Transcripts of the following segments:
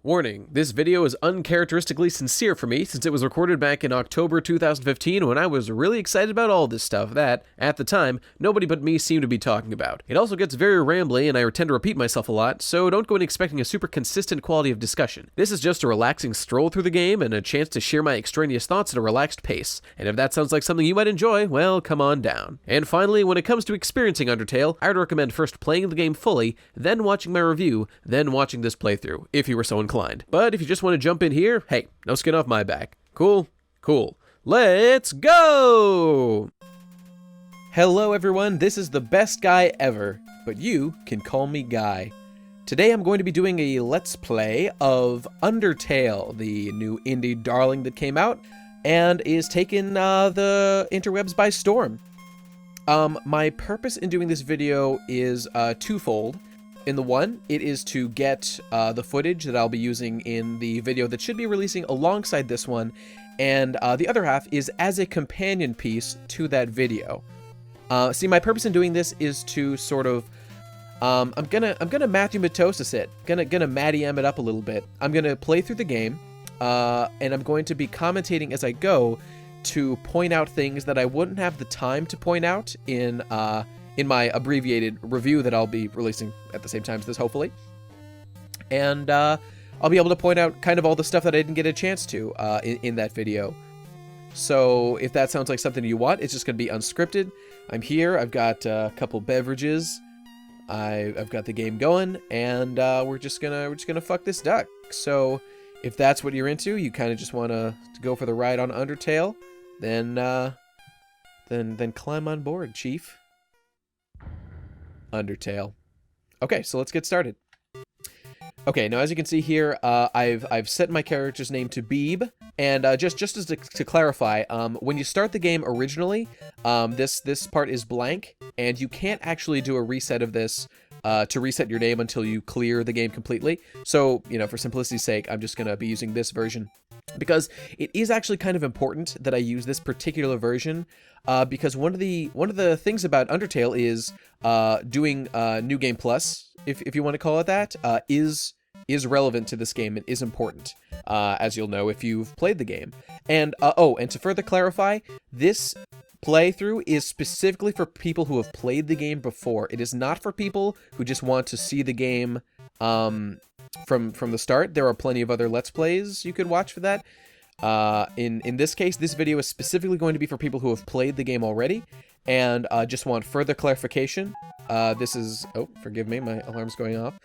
Warning, this video is uncharacteristically sincere for me since it was recorded back in October 2015 when I was really excited about all this stuff that, at the time, nobody but me seemed to be talking about. It also gets very rambly and I tend to repeat myself a lot, so don't go in expecting a super consistent quality of discussion. This is just a relaxing stroll through the game and a chance to share my extraneous thoughts at a relaxed pace, and if that sounds like something you might enjoy, well, come on down. And finally, when it comes to experiencing Undertale, I would recommend first playing the game fully, then watching my review, then watching this playthrough, if you were so inclined. But if you just want to jump in here, hey, no skin off my back. Cool? Cool. Let's go! Hello everyone, this is the best guy ever, but you can call me Guy. Today I'm going to be doing a Let's Play of Undertale, the new indie darling that came out and is taking the interwebs by storm. My purpose in doing this video is twofold. In the one, it is to get the footage that I'll be using in the video that should be releasing alongside this one, and the other half is as a companion piece to that video. See, my purpose in doing this is to sort of, I'm gonna Matthew Matosis it, gonna Matty M it up a little bit. I'm gonna play through the game, and I'm going to be commentating as I go to point out things that I wouldn't have the time to point out in my abbreviated review that I'll be releasing at the same time as this, hopefully. And I'll be able to point out kind of all the stuff that I didn't get a chance to in that video. So if that sounds like something you want, it's just going to be unscripted. I'm here, I've got a couple beverages, I've got the game going, and we're just gonna fuck this duck. So if that's what you're into, you kind of just want to go for the ride on Undertale, then climb on board, Chief. Undertale. Okay, so let's get started. Okay, now as you can see here, I've set my character's name to Beeb, and just as to clarify, when you start the game originally, this part is blank, and you can't actually do a reset of this to reset your name until you clear the game completely. So, you know, for simplicity's sake, I'm just gonna be using this version because it is actually kind of important that I use this particular version. Because one of the things about Undertale is doing New Game Plus, if you want to call it that, is relevant to this game and is important, as you'll know if you've played the game. And and to further clarify, this playthrough is specifically for people who have played the game before. It is not for people who just want to see the game from the start. There are plenty of other Let's Plays you could watch for that. In this case, this video is specifically going to be for people who have played the game already and just want further clarification. This is, oh, forgive me, my alarm's going off.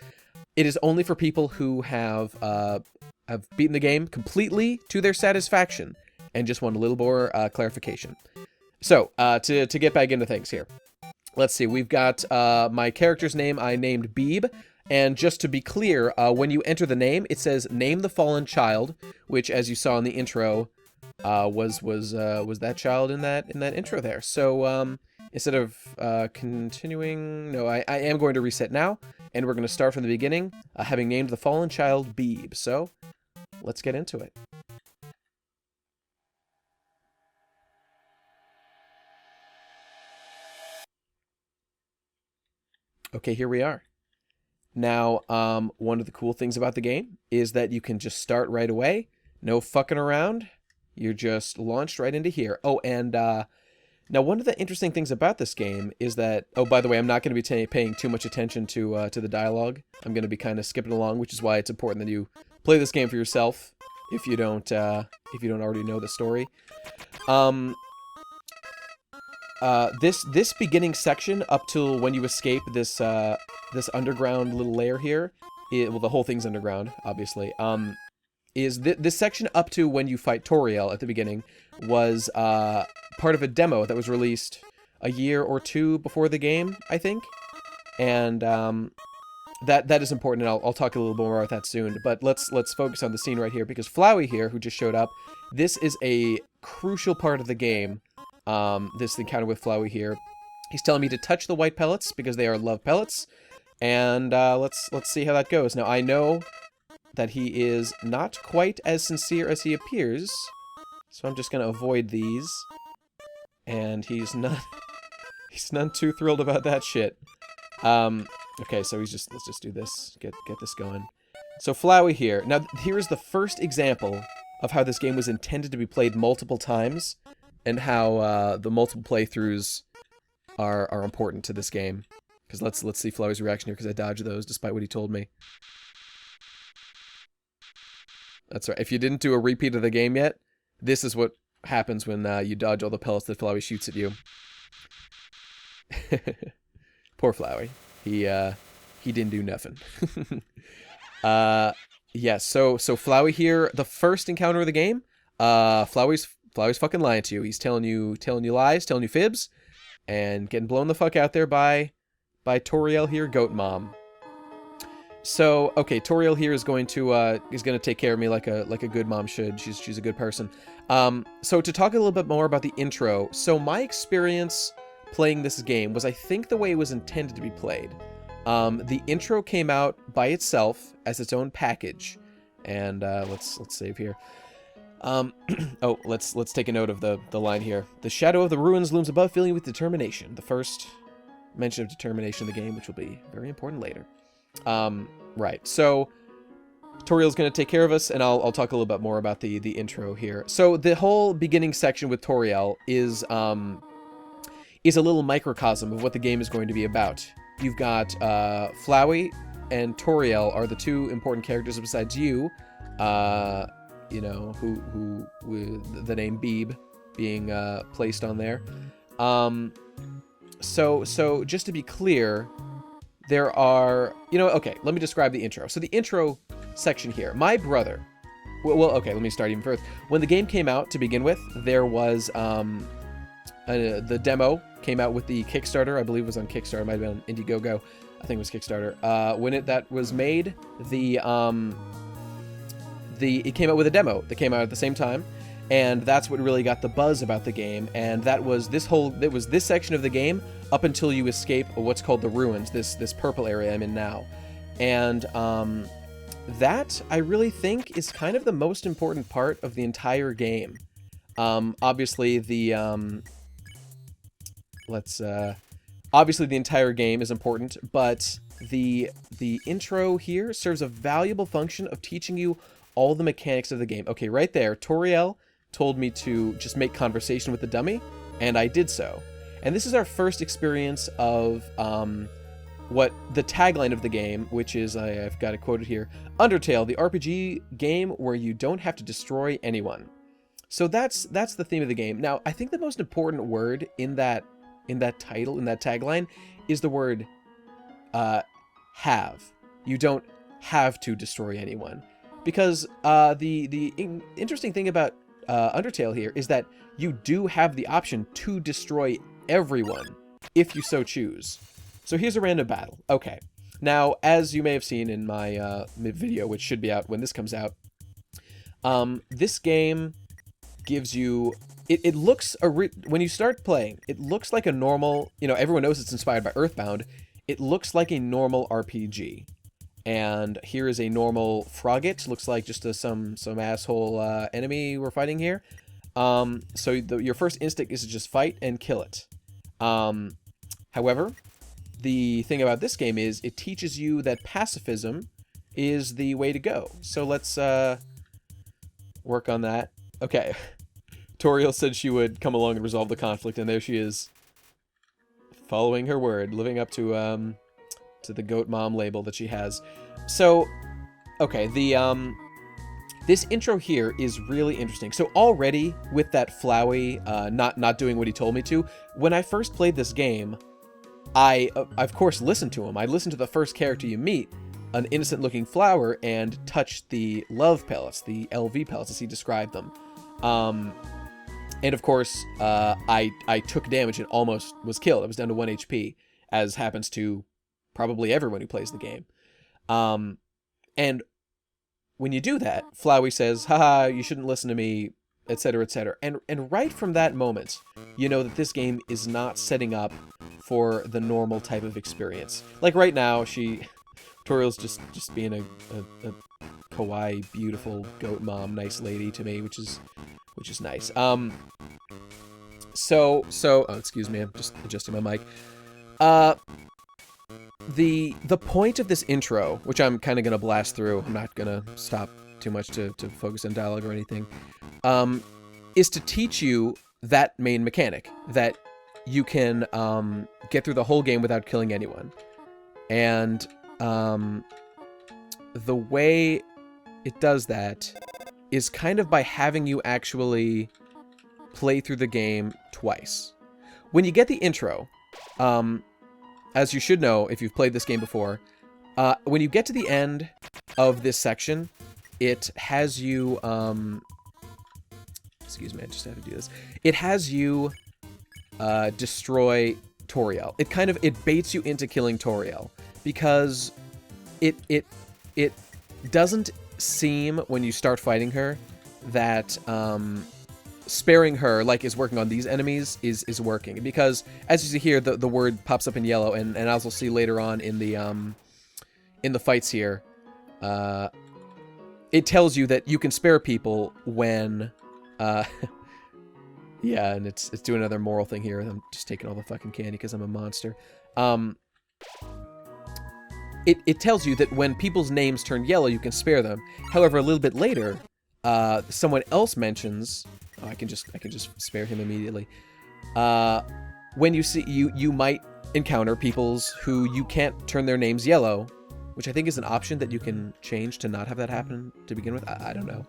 It is only for people who have beaten the game completely to their satisfaction and just want a little more clarification. So, to get back into things here, let's see. We've got my character's name I named Beeb. And just to be clear, when you enter the name, it says "Name the Fallen Child," which, as you saw in the intro, was that child in that intro there. So instead of continuing, no, I am going to reset now, and we're going to start from the beginning, having named the fallen child Beeb. So let's get into it. Okay, here we are. Now, one of the cool things about the game is that you can just start right away. No fucking around. You're just launched right into here. Oh, and now one of the interesting things about this game is that... Oh, by the way, I'm not going to be paying too much attention to the dialogue. I'm going to be kind of skipping along, which is why it's important that you play this game for yourself if you don't already know the story. This beginning section up till when you escape this underground little lair here, well, the whole thing's underground, obviously, is this section up to when you fight Toriel at the beginning was part of a demo that was released a year or two before the game, I think, and that is important, and I'll talk a little more about that soon, but let's focus on the scene right here, because Flowey here, who just showed up, this is a crucial part of the game, this encounter with Flowey here. He's telling me to touch the white pellets because they are love pellets, and let's see how that goes. Now, I know that he is not quite as sincere as he appears, so I'm just gonna avoid these. And he's not too thrilled about that shit. Okay, so let's just do this. Get this going. So Flowey here. Now, here is the first example of how this game was intended to be played multiple times, and how the multiple playthroughs are important to this game. Because let's see Flowey's reaction here, because I dodged those despite what he told me. That's right. If you didn't do a repeat of the game yet, this is what happens when you dodge all the pellets that Flowey shoots at you. Poor Flowey. He didn't do nothing. Yeah, so Flowey here, the first encounter of the game, Flowey's fucking lying to you. He's telling you lies, telling you fibs, and getting blown the fuck out there by Toriel here, Goat Mom. So, okay, Toriel here is going to take care of me like a good mom should. She's a good person. So to talk a little bit more about the intro, so my experience playing this game was, I think, the way it was intended to be played. The intro came out by itself as its own package, and let's save here. Oh, let's take a note of the line here. The shadow of the ruins looms above, filling you with determination. The first mention of determination in the game, which will be very important later. Right. So Toriel's going to take care of us, and I'll talk a little bit more about the intro here. So the whole beginning section with Toriel is a little microcosm of what the game is going to be about. You've got Flowey and Toriel are the two important characters besides you. You know, who with the name Beeb being placed on there. So just to be clear, there are, okay, let me describe the intro. So the intro section here, my brother, well, okay, let me start even further. When the game came out to begin with, there was the demo came out with the Kickstarter. I believe it was on Kickstarter. It might have been on Indiegogo. I think it was Kickstarter. When that was made, it came out with a demo that came out at the same time, and that's what really got the buzz about the game. And that was this section of the game up until you escape what's called the ruins, this purple area I'm in now. And that, I really think, is kind of the most important part of the entire game. Obviously the obviously the entire game is important, but the intro here serves a valuable function of teaching you all the mechanics of the game. Okay, right there, Toriel told me to just make conversation with the dummy, and I did so. And this is our first experience of what the tagline of the game, which is, I've got it quoted here, Undertale, the RPG game where you don't have to destroy anyone. So that's the theme of the game. Now, I think the most important word in that title, in that tagline, is the word have. You don't have to destroy anyone. Because the interesting thing about Undertale here is that you do have the option to destroy everyone if you so choose. So here's a random battle. Okay. Now, as you may have seen in my video, which should be out when this comes out, this game gives you... It looks... when you start playing, it looks like a normal... everyone knows it's inspired by Earthbound. It looks like a normal RPG. And here is a normal Frogget. Looks like just some asshole enemy we're fighting here. So your first instinct is to just fight and kill it. However, the thing about this game is it teaches you that pacifism is the way to go. So let's work on that. Okay. Toriel said she would come along and resolve the conflict, and there she is, following her word, living up to the Goat Mom label that she has. So, okay, this intro here is really interesting. So already with that Flowey not doing what he told me to, when I first played this game, I of course listened to him. I listened to the first character you meet, an innocent-looking flower, and touched the love pellets, the LV pellets as he described them. And of course, I took damage and almost was killed. I was down to 1 HP, as happens to probably everyone who plays the game. And when you do that, Flowey says, haha, you shouldn't listen to me, etc., etc. And right from that moment, you know that this game is not setting up for the normal type of experience. Like right now, Toriel's just being a kawaii, beautiful goat mom, nice lady to me, which is nice. So, oh, excuse me, I'm just adjusting my mic. the point of this intro, which I'm kind of going to blast through, I'm not going to stop too much to focus on dialogue or anything, is to teach you that main mechanic, that you can get through the whole game without killing anyone. And the way it does that is kind of by having you actually play through the game twice. When you get the intro, as you should know if you've played this game before, when you get to the end of this section, it has you... excuse me, I just had to do this. It has you destroy Toriel. It baits you into killing Toriel, because it doesn't seem, when you start fighting her, that sparing her, like, is working on these enemies is working, because as you see here, the word pops up in yellow, and as we'll see later on in the fights here, it tells you that you can spare people when yeah, and it's doing another moral thing here. I'm just taking all the fucking candy because I'm a monster. It tells you that when people's names turn yellow, you can spare them. However, a little bit later, someone else mentions... Oh, I can just spare him immediately. When you see... You might encounter peoples who you can't turn their names yellow, which I think is an option that you can change to not have that happen to begin with. I don't know.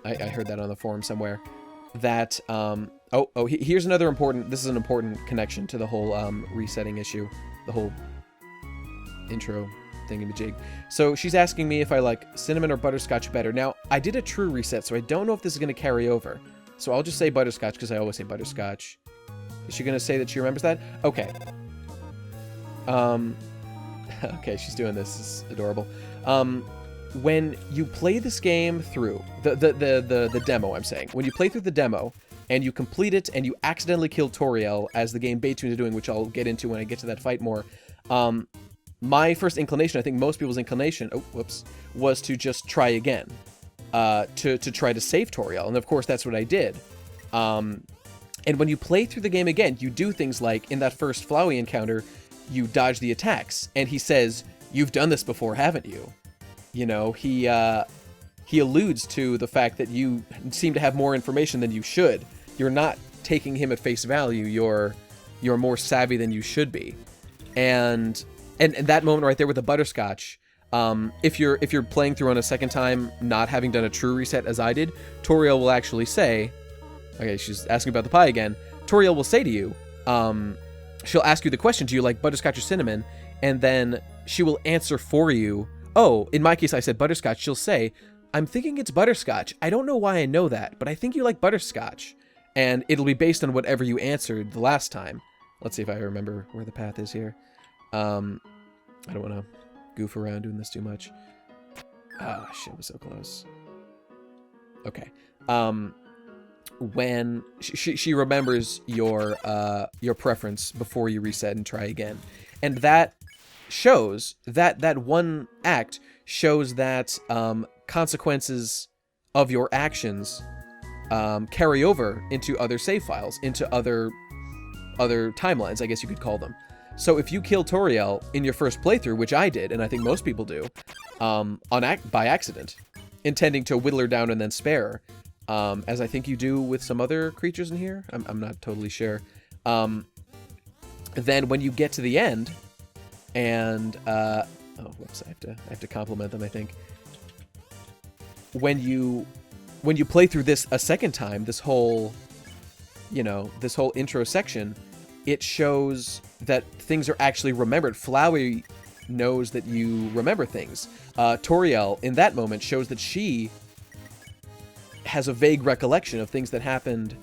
I heard that on the forum somewhere. That... here's another important... This is an important connection to the whole resetting issue. The whole... intro thingamajig. So she's asking me if I like cinnamon or butterscotch better. Now, I did a true reset, so I don't know if this is going to carry over. So I'll just say butterscotch, because I always say butterscotch. Is she going to say that she remembers that? Okay. Okay, she's doing this. This is adorable. When you play this game through, the demo, I'm saying. When you play through the demo, and you complete it, and you accidentally kill Toriel, as the game baits you into doing, which I'll get into when I get to that fight more, my first inclination, I think most people's inclination, was to just try again, to try to save Toriel, and of course that's what I did. And when you play through the game again, you do things like, in that first Flowey encounter, you dodge the attacks, and he says, "You've done this before, haven't you?" You know, he alludes to the fact that you seem to have more information than you should. You're not taking him at face value, you're more savvy than you should be. And that moment right there with the butterscotch, if you're playing through on a second time, not having done a true reset as I did, Toriel will actually say, okay, she's asking about the pie again. Toriel will say to you, she'll ask you the question, do you like butterscotch or cinnamon? And then she will answer for you. Oh, in my case, I said butterscotch. She'll say, I'm thinking it's butterscotch. I don't know why I know that, but I think you like butterscotch. And it'll be based on whatever you answered the last time. Let's see if I remember where the path is here. I don't want to goof around doing this too much. Ah, shit, I was so close. Okay. When she remembers your preference before you reset and try again. And that shows, that one act shows that consequences of your actions carry over into other save files, into other timelines, I guess you could call them. So if you kill Toriel in your first playthrough, which I did, and I think most people do, by accident, intending to whittle her down and then spare her, as I think you do with some other creatures in here, I'm not totally sure, then when you get to the end, and, oh, whoops, I have to compliment them, I think. When you play through this a second time, this whole intro section, it shows that things are actually remembered. Flowey knows that you remember things. Toriel, in that moment, shows that she has a vague recollection of things that happened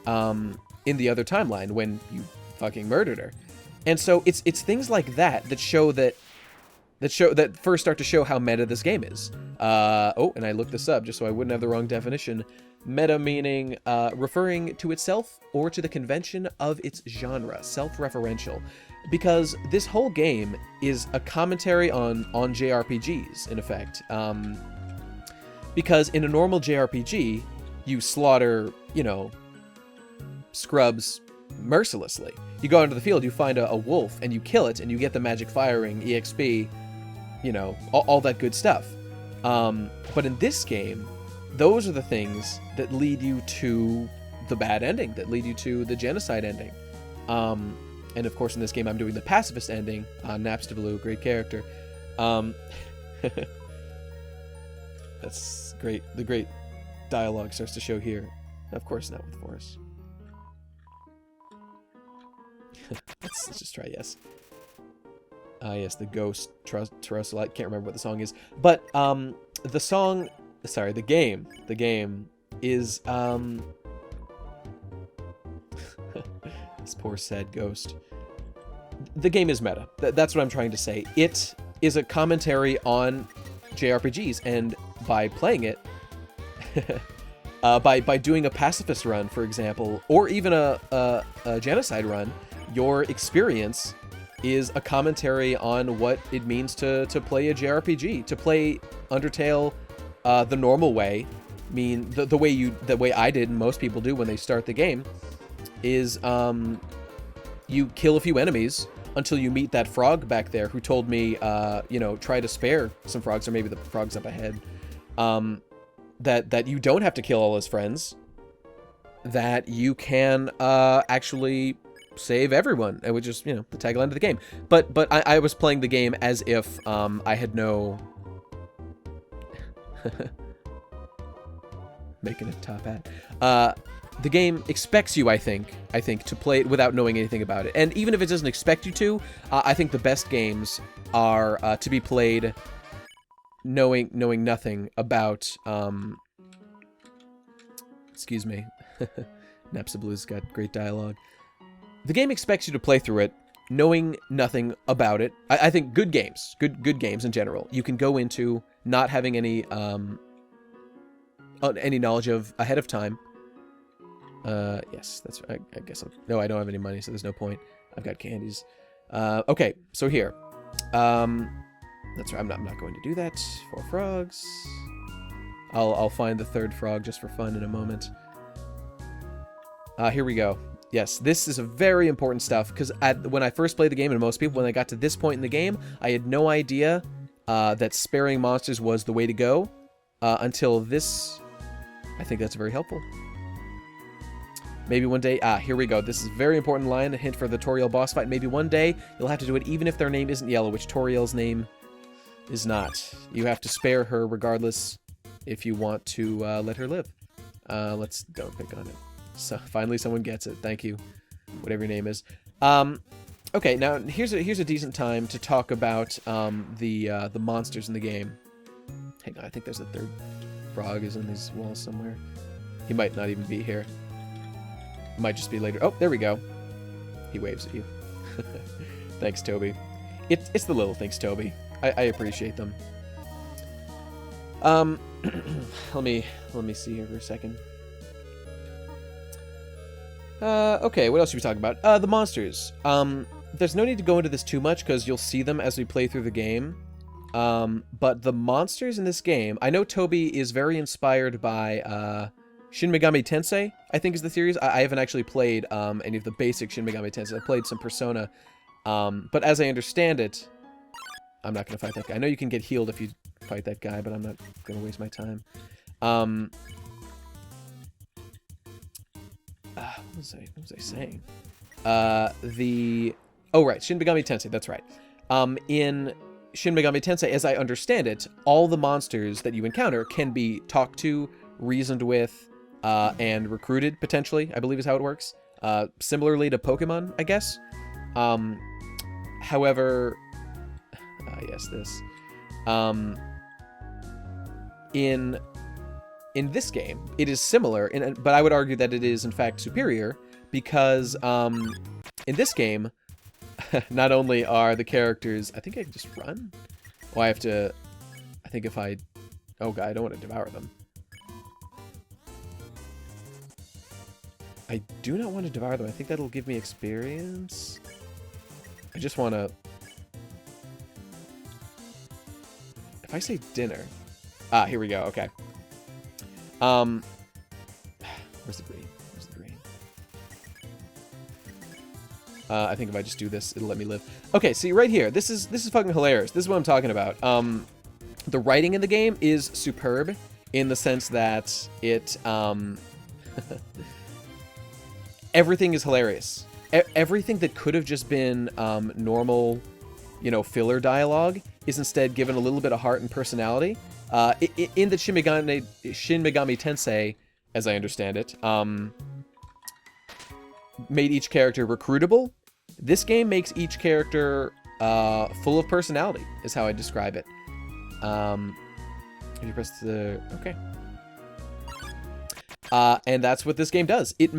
in the other timeline when you fucking murdered her. And so it's things like that that first start to show how meta this game is. Oh, and I looked this up just so I wouldn't have the wrong definition. Meta meaning referring to itself or to the convention of its genre, self-referential. Because this whole game is a commentary on JRPGs, in effect. Because in a normal JRPG, you slaughter, scrubs mercilessly. You go out into the field, you find a wolf, and you kill it, and you get the magic firing, EXP, you know, all that good stuff. But in this game, those are the things that lead you to the bad ending, that lead you to the genocide ending. And of course, in this game, I'm doing the pacifist ending. Napstablook, great character. That's great. The great dialogue starts to show here. Of course, not with Forrest. Let's just try yes. Yes, the ghost Toriel. I can't remember what the song is, but the song, sorry, the game is this poor sad ghost. The game is meta. That's what I'm trying to say. It is a commentary on JRPGs, and by playing it, by doing a pacifist run, for example, or even a genocide run, your experience is a commentary on what it means to play a JRPG, to play Undertale the normal way. I mean, the way I did and most people do when they start the game is you kill a few enemies until you meet that frog back there who told me, you know, try to spare some frogs, or maybe the frog's up ahead. That you don't have to kill all his friends, that you can actually save everyone, which is, you know, the tagline of the game. But I was playing the game as if I had no making a top hat. The game expects you, I think, to play it without knowing anything about it. And even if it doesn't expect you to, I think the best games are to be played knowing nothing about. Excuse me. Napstablook's got great dialogue. The game expects you to play through it knowing nothing about it. I think good games, good games in general, you can go into not having any knowledge of ahead of time. Yes, that's right. I guess no, I don't have any money, so there's no point. I've got candies. Okay, so here. That's right. I'm not going to do that. 4 frogs. I'll find the 3rd frog just for fun in a moment. Here we go. Yes, this is a very important stuff, because when I first played the game, and most people, when I got to this point in the game, I had no idea that sparing monsters was the way to go until this. I think that's very helpful. Maybe one day, here we go. This is a very important line, a hint for the Toriel boss fight. Maybe one day you'll have to do it even if their name isn't yellow, which Toriel's name is not. You have to spare her regardless if you want to let her live. Let's don't pick on it. So finally someone gets it. Thank you, whatever your name is. Okay, now here's a decent time to talk about the monsters in the game. Hang on, I think there's a 3rd frog is in these walls somewhere. He might not even be here. Might just be later. Oh, there we go. He waves at you. Thanks, Toby. It's the little things, Toby. I appreciate them. Let me see here for a second. Okay, what else should we talk about? The monsters. There's no need to go into this too much because you'll see them as we play through the game. But the monsters in this game, I know Toby is very inspired by Shin Megami Tensei, I think is the series. I haven't actually played any of the basic Shin Megami Tensei. I played some Persona. But as I understand it, I'm not going to fight that guy. I know you can get healed if you fight that guy, but I'm not going to waste my time. What was I saying? Oh, right, Shin Megami Tensei, that's right. In Shin Megami Tensei, as I understand it, all the monsters that you encounter can be talked to, reasoned with, and recruited, potentially, I believe is how it works. Similarly to Pokemon, I guess. However, yes, this. In this game, it is similar, but I would argue that it is, in fact, superior, because in this game, not only are the characters... I think I can just run? Oh, I have to... I think if I... Oh, God, I don't want to devour them. I do not want to devour them. I think that'll give me experience. I just want to... If I say dinner... Ah, here we go. Okay. Where's the green? Where's the green? I think if I just do this, it'll let me live. Okay, see right here. This is fucking hilarious. This is what I'm talking about. The writing in the game is superb in the sense that it everything is hilarious. Everything that could have just been normal, filler dialogue is instead given a little bit of heart and personality. In the Shin Megami Tensei, as I understand it, made each character recruitable. This game makes each character full of personality, is how I describe it. If you press the... Okay. And that's what this game does. It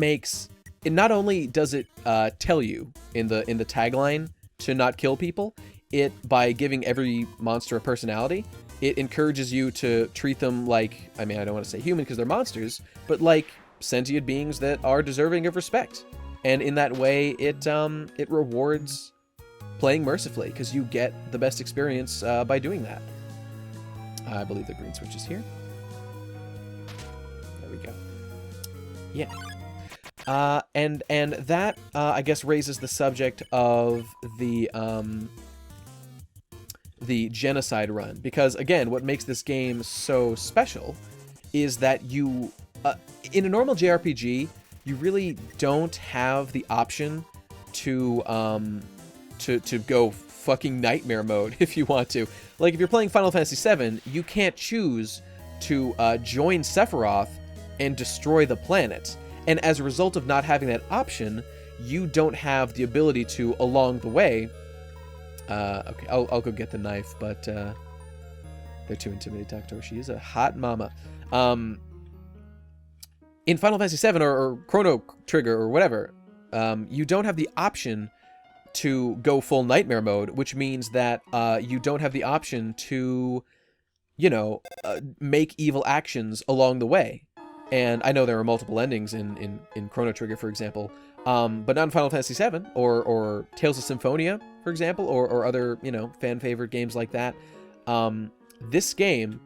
not only does it tell you in the tagline to not kill people, by giving every monster a personality, it encourages you to treat them like, I don't want to say human because they're monsters, but like sentient beings that are deserving of respect. And in that way, it rewards playing mercifully because you get the best experience by doing that. I believe the green switch is here. There we go. Yeah. And that, I guess, raises the subject of the Genocide run. Because, again, what makes this game so special is that you... in a normal JRPG, you really don't have the option to go fucking nightmare mode if you want to. Like, if you're playing Final Fantasy VII, you can't choose to join Sephiroth and destroy the planet. And as a result of not having that option, you don't have the ability to, along the way... okay, I'll go get the knife, but they're too intimidated to talk to her. She is a hot mama. In Final Fantasy VII or Chrono Trigger or whatever, you don't have the option to go full nightmare mode, which means that you don't have the option to, make evil actions along the way. And I know there are multiple endings in Chrono Trigger, for example, but not in Final Fantasy VII or Tales of Symphonia, for example, or other, fan-favorite games like that. This game,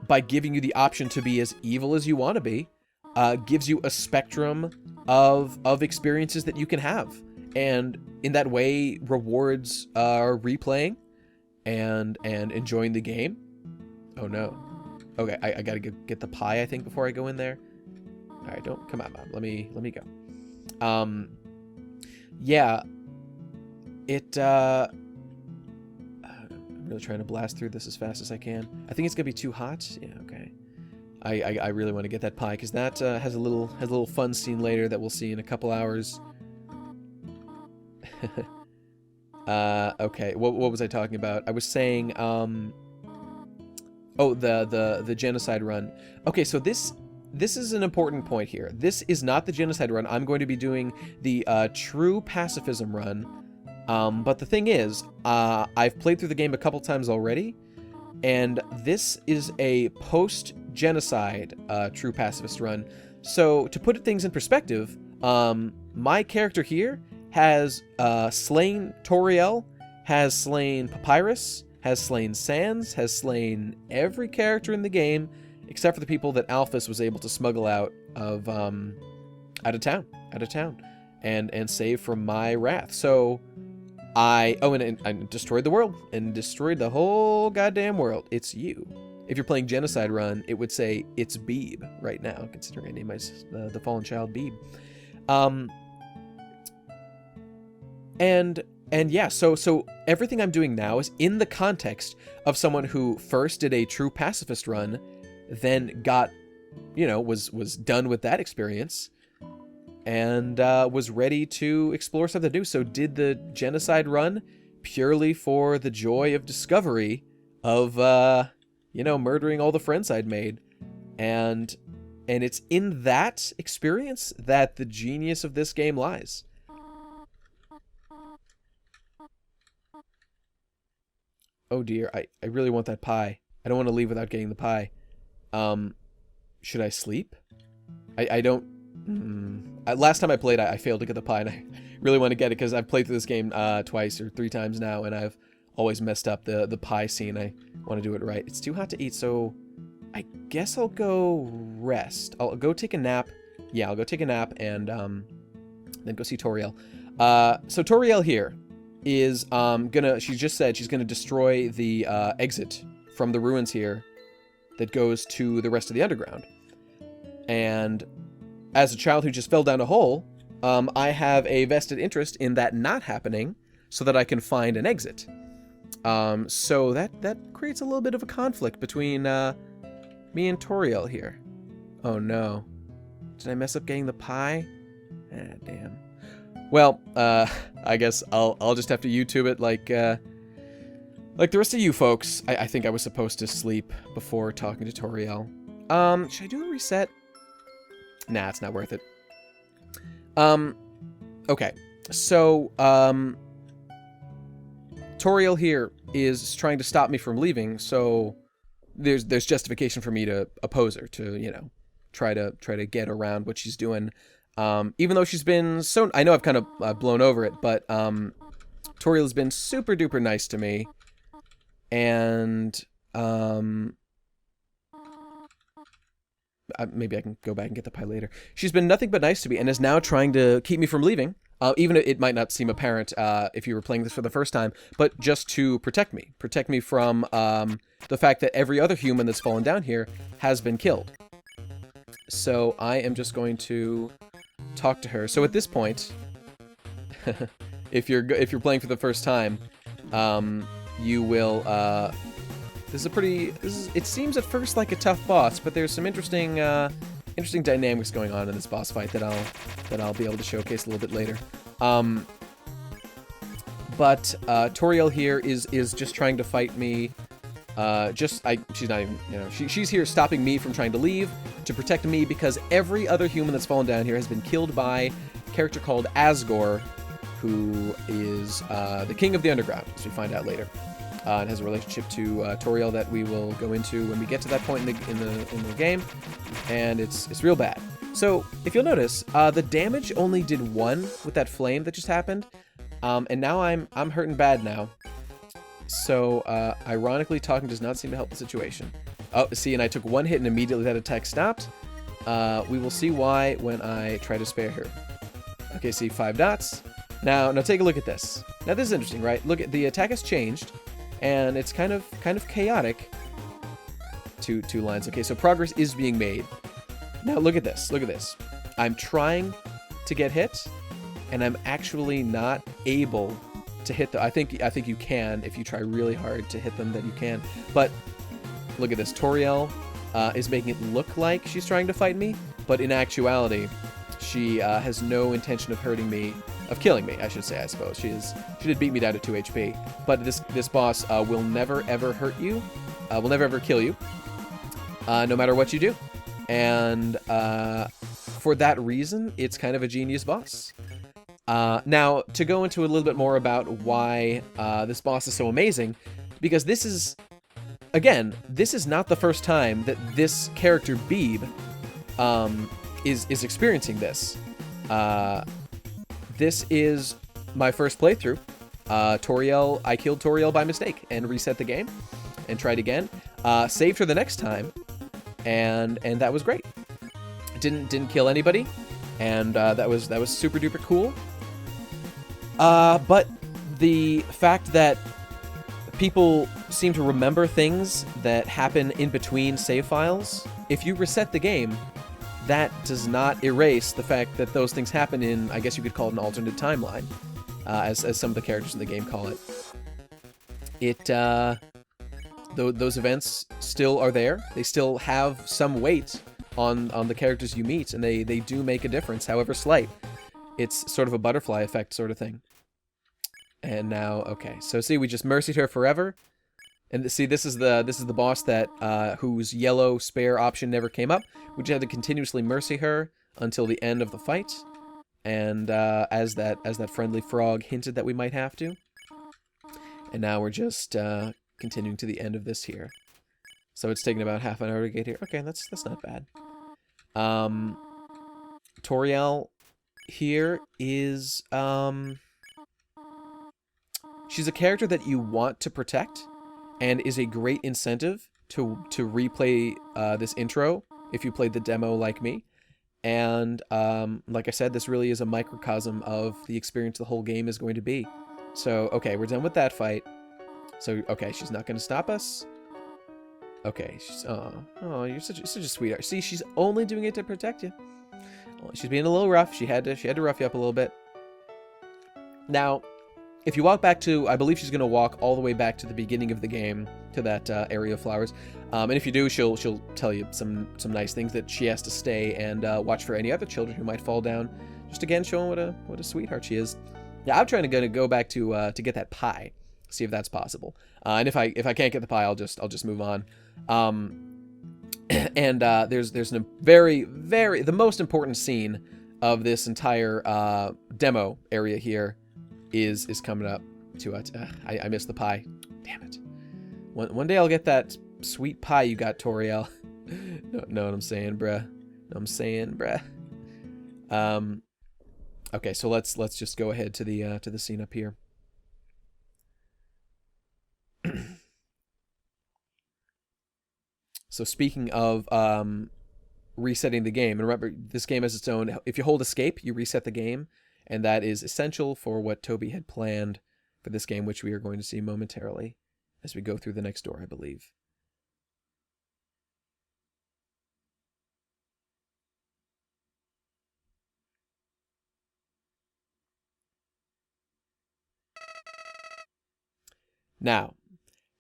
by giving you the option to be as evil as you want to be, gives you a spectrum of experiences that you can have. And in that way, rewards replaying and enjoying the game. Oh, no. Okay, I gotta get the pie, I think, before I go in there. All right, come on, Mom. Let me go. Yeah. I'm really trying to blast through this as fast as I can. I think it's gonna be too hot. Yeah, okay. I really want to get that pie because that has a little fun scene later that we'll see in a couple hours. Okay, what was I talking about? I was saying, oh, the Genocide run. Okay, so this is an important point here. This is not the Genocide run. I'm going to be doing the true pacifism run. But the thing is, I've played through the game a couple times already, and this is a post-Genocide true pacifist run. So to put things in perspective, my character here has slain Toriel, has slain Papyrus, has slain Sans, has slain every character in the game, except for the people that Alphys was able to smuggle out of town, and save from my wrath. So I destroyed the world and destroyed the whole goddamn world. It's you. If you're playing Genocide run, it would say it's Beeb right now, considering I named the fallen child Beeb. And yeah, so everything I'm doing now is in the context of someone who first did a true pacifist run, then got, was done with that experience, and was ready to explore something new. So did the Genocide run purely for the joy of discovery of, murdering all the friends I'd made. And it's in that experience that the genius of this game lies. Oh dear, I really want that pie. I don't want to leave without getting the pie. Should I sleep? I don't... last time I played, I failed to get the pie, and I really want to get it because I've played through this game twice or 3 times now, and I've always messed up the pie scene. I want to do it right. It's too hot to eat, so I guess I'll go rest. I'll go take a nap. Yeah, I'll go take a nap and then go see Toriel. So Toriel here is she just said she's gonna destroy the exit from the ruins here that goes to the rest of the underground. And as a child who just fell down a hole, I have a vested interest in that not happening so that I can find an exit. So that creates a little bit of a conflict between me and Toriel here. Oh no. Did I mess up getting the pie? Ah, damn. Well, I guess I'll just have to YouTube it like the rest of you folks. I think I was supposed to sleep before talking to Toriel. Should I do a reset? Nah, it's not worth it. Okay. So, Toriel here is trying to stop me from leaving, so there's justification for me to oppose her, to, you know, try to get around what she's doing. Even though she's been so... I know I've kind of blown over it, but Toriel has been super duper nice to me. And maybe I can go back and get the pie later. She's been nothing but nice to me and is now trying to keep me from leaving. Even if it might not seem apparent if you were playing this for the first time, but just to protect me. Protect me from the fact that every other human that's fallen down here has been killed. So I am just going to talk to her. So at this point, if you're playing for the first time, you will... it seems at first like a tough boss, but there's some interesting dynamics going on in this boss fight that I'll be able to showcase a little bit later. But Toriel here is just trying to fight me. She's not even, you know, she's here stopping me from trying to leave, to protect me, because every other human that's fallen down here has been killed by a character called Asgore, who is the king of the underground, as we find out later. It has a relationship to Toriel that we will go into when we get to that point in the game, and it's real bad. So if you'll notice, the damage only did 1 with that flame that just happened, and now I'm hurting bad now. So ironically, talking does not seem to help the situation. Oh, see, and I took 1 hit and immediately that attack stopped. We will see why when I try to spare her. Okay, see, 5 dots. Now take a look at this. Now this is interesting, right? Look at the attack has changed. And it's kind of chaotic. Two lines. Okay, so progress is being made. Now look at this. Look at this. I'm trying to get hit, and I'm actually not able to hit them. I think you can if you try really hard to hit them. Then you can. But look at this. Toriel is making it look like she's trying to fight me, but in actuality, she has no intention of hurting me. Of killing me, I should say, I suppose. She did beat me down to 2 HP. But this boss will never, ever hurt you. Will never, ever kill you. No matter what you do. And for that reason, it's kind of a genius boss. Now, to go into a little bit more about why this boss is so amazing, because this is, again, this is not the first time that this character, Beeb, is experiencing this. This is my first playthrough. I killed Toriel by mistake and reset the game and tried again. Saved her the next time, and that was great. Didn't kill anybody, and that was super duper cool. But the fact that people seem to remember things that happen in between save files, if you reset the game, that does not erase the fact that those things happen in, I guess you could call it an alternate timeline, as some of the characters in the game call it. Those events still are there. They still have some weight on the characters you meet, and they do make a difference, however slight. It's sort of a butterfly effect sort of thing. And now, okay, so see, we just mercied her forever. And see, this is the boss that whose yellow spare option never came up. We just had to continuously mercy her until the end of the fight, and as that friendly frog hinted that we might have to. And now we're just continuing to the end of this here. So it's taking about half an hour to get here. Okay, that's not bad. Toriel here is she's a character that you want to protect, and is a great incentive to replay this intro if you played the demo like me. And like I said, this really is a microcosm of the experience the whole game is going to be. So, okay, we're done with that fight. So, okay, she's not going to stop us. Okay, she's, oh, you're such a sweetheart. See, she's only doing it to protect you. She's being a little rough. She had to rough you up a little bit. Now, if you walk back to, I believe she's going to walk all the way back to the beginning of the game, to that area of flowers. And if you do, she'll tell you some nice things, that she has to stay and watch for any other children who might fall down. Just again, showing what a sweetheart she is. Yeah, I'm trying to go back to get that pie, see if that's possible. And if I can't get the pie, I'll just move on. And there's a the most important scene of this entire demo area here is coming up to it. I missed the pie. Damn it. One day I'll get that sweet pie you got, Toriel. Know what I'm saying, bruh? Okay, so let's just go ahead to the scene up here. So speaking of resetting the game, and remember, this game has its own, if you hold escape, you reset the game, and that is essential for what Toby had planned for this game, which we are going to see momentarily as we go through the next door, I believe. Now,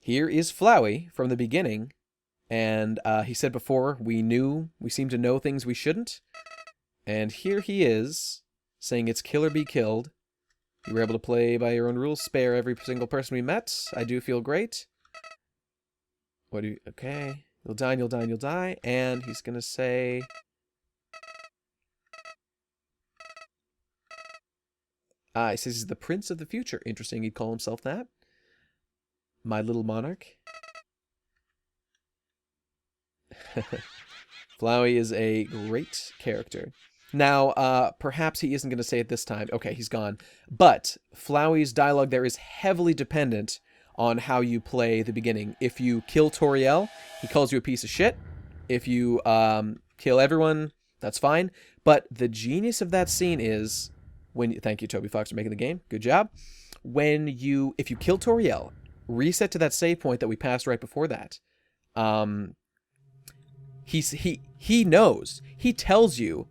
here is Flowey from the beginning, and he said before, we seem to know things we shouldn't, and here he is, saying it's kill or be killed. You were able to play by your own rules, spare every single person we met. I do feel great. Okay, you'll die, and he's gonna say... he says he's the Prince of the Future. Interesting, he'd call himself that. My little monarch. Flowey is a great character. Now, perhaps he isn't going to say it this time. Okay, he's gone. But Flowey's dialogue there is heavily dependent on how you play the beginning. If you kill Toriel, he calls you a piece of shit. If you kill everyone, that's fine. But the genius of that scene is thank you, Toby Fox, for making the game. Good job. If you kill Toriel, reset to that save point that we passed right before that. He knows. He tells you,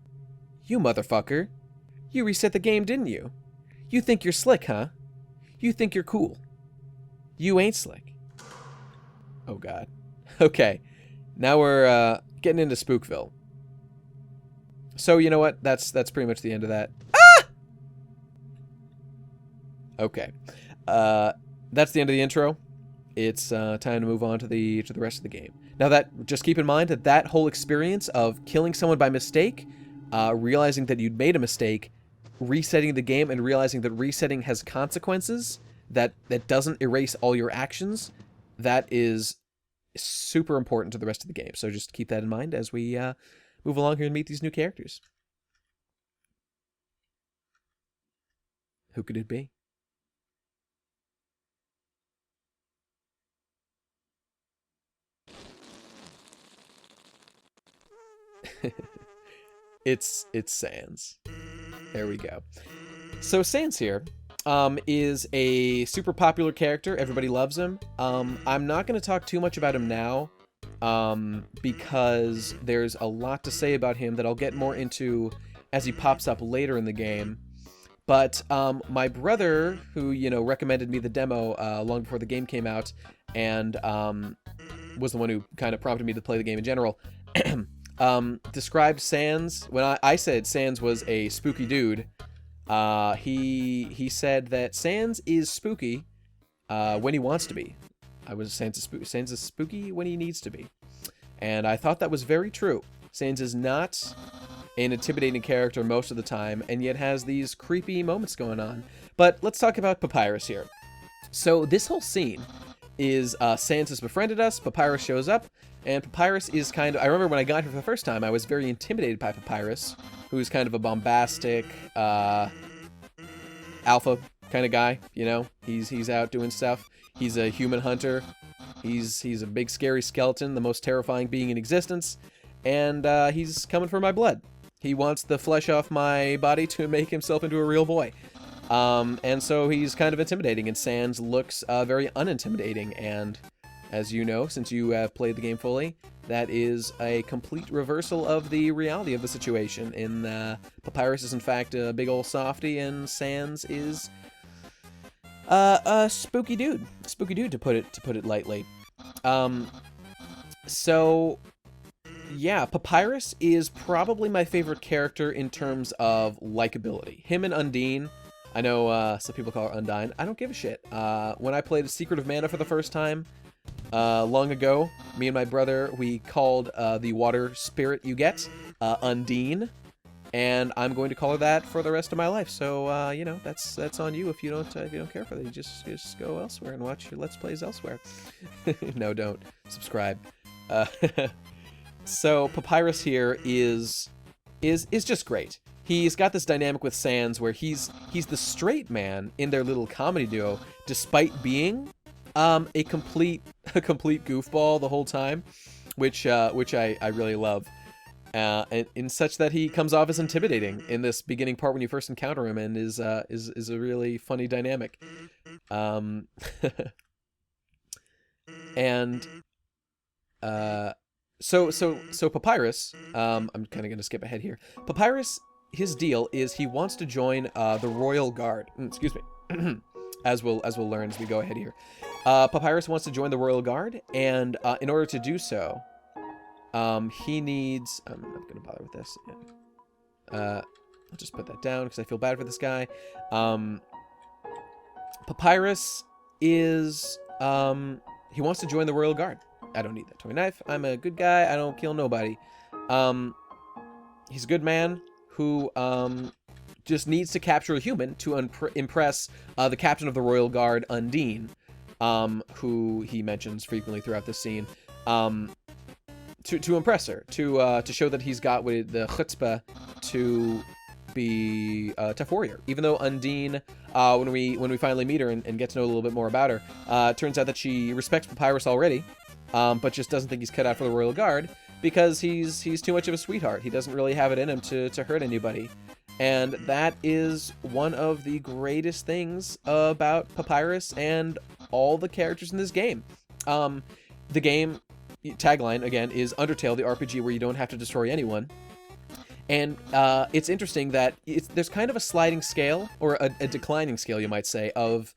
you motherfucker, you reset the game, didn't you? You think you're slick, huh? You think you're cool. You ain't slick. Oh, God. Okay. Now we're getting into Spookville. So, you know what? That's pretty much the end of that. Ah! Okay. That's the end of the intro. It's time to move on to the rest of the game. Now, just keep in mind that whole experience of killing someone by mistake, realizing that you'd made a mistake, resetting the game, and realizing that resetting has consequences, that doesn't erase all your actions, that is super important to the rest of the game. So just keep that in mind as we move along here and meet these new characters. Who could it be? It's Sans. There we go. So Sans here is a super popular character. Everybody loves him. I'm not going to talk too much about him now because there's a lot to say about him that I'll get more into as he pops up later in the game. But my brother, who recommended me the demo long before the game came out, and was the one who kind of prompted me to play the game in general, described Sans, when I said Sans was a spooky dude, he said that Sans is spooky when he wants to be. Sans is spooky when he needs to be. And I thought that was very true. Sans is not an intimidating character most of the time, and yet has these creepy moments going on. But let's talk about Papyrus here. So this whole scene is Sans has befriended us, Papyrus shows up, and Papyrus is kind of... I remember when I got here for the first time, I was very intimidated by Papyrus, who's kind of a bombastic, alpha kind of guy, He's out doing stuff. He's a human hunter. He's a big scary skeleton, the most terrifying being in existence, and he's coming for my blood. He wants the flesh off my body to make himself into a real boy. And so he's kind of intimidating, and Sans looks very unintimidating, and as you know, since you have played the game fully, that is a complete reversal of the reality of the situation. Papyrus is in fact a big ol' softy, and Sans is a spooky dude. Spooky dude, to put it lightly. So yeah, Papyrus is probably my favorite character in terms of likability. Him and Undyne. I know some people call her Undyne. I don't give a shit. When I played Secret of Mana for the first time, long ago, me and my brother, we called the water spirit you get Undyne, and I'm going to call her that for the rest of my life. So you know, that's on you if you don't care for that. You just go elsewhere and watch your Let's Plays elsewhere. No, don't subscribe. So Papyrus here is just great. He's got this dynamic with Sans where he's the straight man in their little comedy duo, despite being a complete goofball the whole time, which I really love, and in such that he comes off as intimidating in this beginning part when you first encounter him, and is a really funny dynamic. And so Papyrus, I'm kind of going to skip ahead here. Papyrus, his deal is he wants to join the Royal Guard. Excuse me. as we'll learn as we go ahead here. Papyrus wants to join the Royal Guard, and in order to do so, he needs... I'm not going to bother with this. I'll just put that down because I feel bad for this guy. Papyrus is... he wants to join the Royal Guard. I don't need that toy knife. I'm a good guy. I don't kill nobody. He's a good man who just needs to capture a human to impress the captain of the Royal Guard, Undyne, who he mentions frequently throughout this scene, to impress her, to show that he's got the chutzpah to be a tough warrior. Even though Undyne, when we finally meet her and get to know a little bit more about her, turns out that she respects Papyrus already, but just doesn't think he's cut out for the Royal Guard because he's too much of a sweetheart. He doesn't really have it in him to hurt anybody. And that is one of the greatest things about Papyrus and all the characters in this game. The game tagline, again, is Undertale, the RPG where you don't have to destroy anyone. And it's interesting that there's kind of a sliding scale, or a declining scale, you might say, of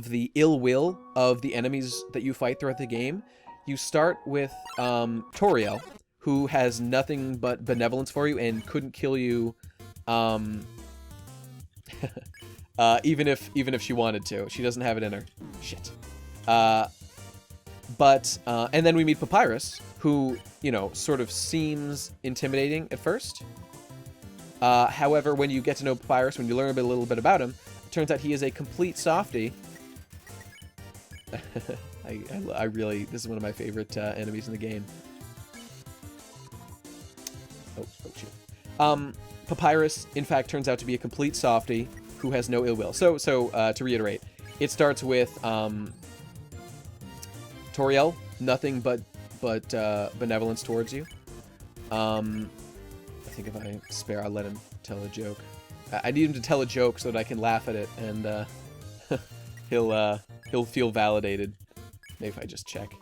the ill will of the enemies that you fight throughout the game. You start with Toriel, who has nothing but benevolence for you and couldn't kill you even if she wanted to. She doesn't have it in her. Shit. And then we meet Papyrus, who, you know, sort of seems intimidating at first. However, when you get to know Papyrus, when you learn a little bit about him, it turns out he is a complete softy. I really, this is one of my favorite enemies in the game. Oh shit. Papyrus, in fact, turns out to be a complete softy who has no ill will. So to reiterate, it starts with Toriel, nothing but benevolence towards you. I think if I spare, I'll let him tell a joke. I need him to tell a joke so that I can laugh at it, and he'll feel validated. Maybe if I just check.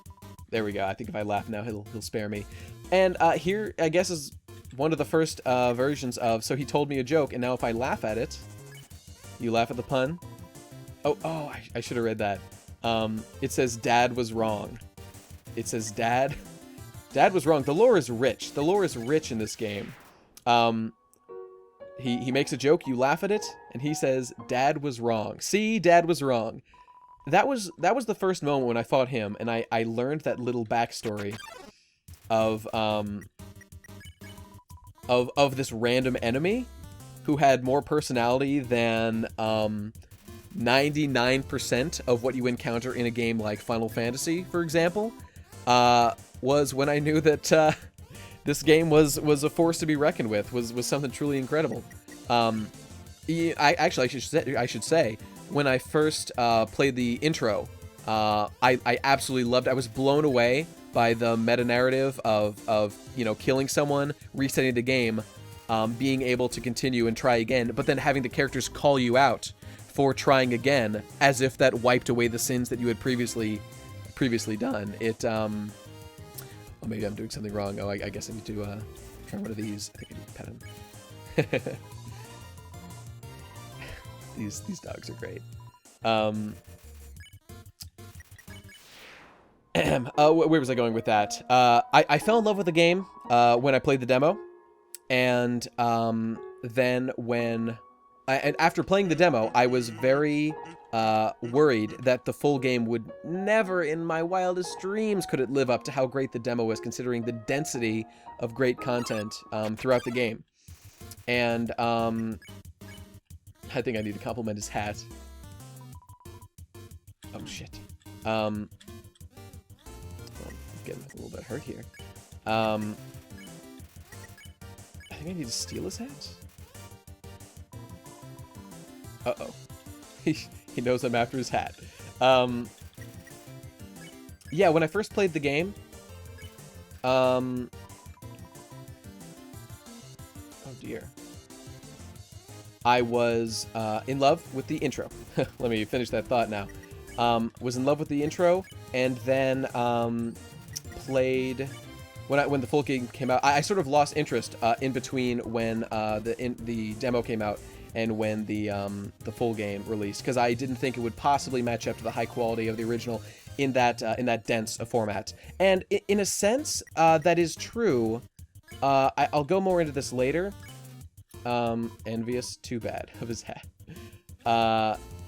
There we go. I think if I laugh now, he'll spare me. And here, I guess, is one of the first versions of, so he told me a joke, and now if I laugh at it, you laugh at the pun. Oh, I should have read that. It says, Dad was wrong. It says, Dad was wrong. The lore is rich. The lore is rich in this game. He makes a joke, you laugh at it, and he says, Dad was wrong. See, Dad was wrong. That was the first moment when I fought him, and I learned that little backstory of this random enemy who had more personality than 99% of what you encounter in a game like Final Fantasy, for example, was when I knew that this game was a force to be reckoned with, was something truly incredible. I should say, when I first played the intro, I absolutely loved it. I was blown away by the meta-narrative of you know, killing someone, resetting the game, being able to continue and try again, but then having the characters call you out for trying again, as if that wiped away the sins that you had previously done. It, oh, maybe I'm doing something wrong. Oh, I guess I need to try one of these. I think I need to pet him. These dogs are great. Where was I going with that? I fell in love with the game when I played the demo, and then when and after playing the demo, I was very worried that the full game would never, in my wildest dreams, could it live up to how great the demo was, considering the density of great content throughout the game. And I think I need to compliment his hat. Oh shit. I'm getting a little bit hurt here. I think I need to steal his hat. Uh-oh. He knows I'm after his hat. Yeah, when I first played the game, oh dear. I was in love with the intro. Let me finish that thought now. Was in love with the intro, and then played when the full game came out. I sort of lost interest in between when the demo came out and when the full game released, because I didn't think it would possibly match up to the high quality of the original in that dense a format. And in a sense, that is true. I'll go more into this later. Envious, too bad of his hat.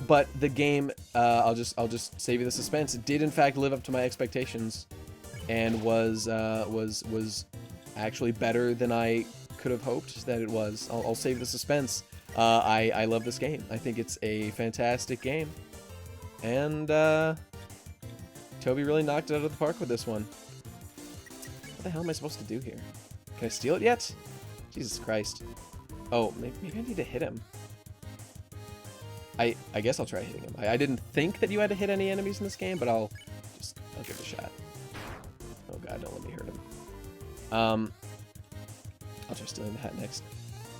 But the game, I'll just save you the suspense. It did in fact live up to my expectations, and was actually better than I could have hoped that it was. I'll save the suspense. I love this game. I think it's a fantastic game, and Toby really knocked it out of the park with this one. What the hell am I supposed to do here? Can I steal it yet? Jesus Christ. Oh, maybe I need to hit him. I guess I'll try hitting him. I didn't think that you had to hit any enemies in this game, but I'll give it a shot. Oh god, don't let me hurt him. I'll try stealing the hat next.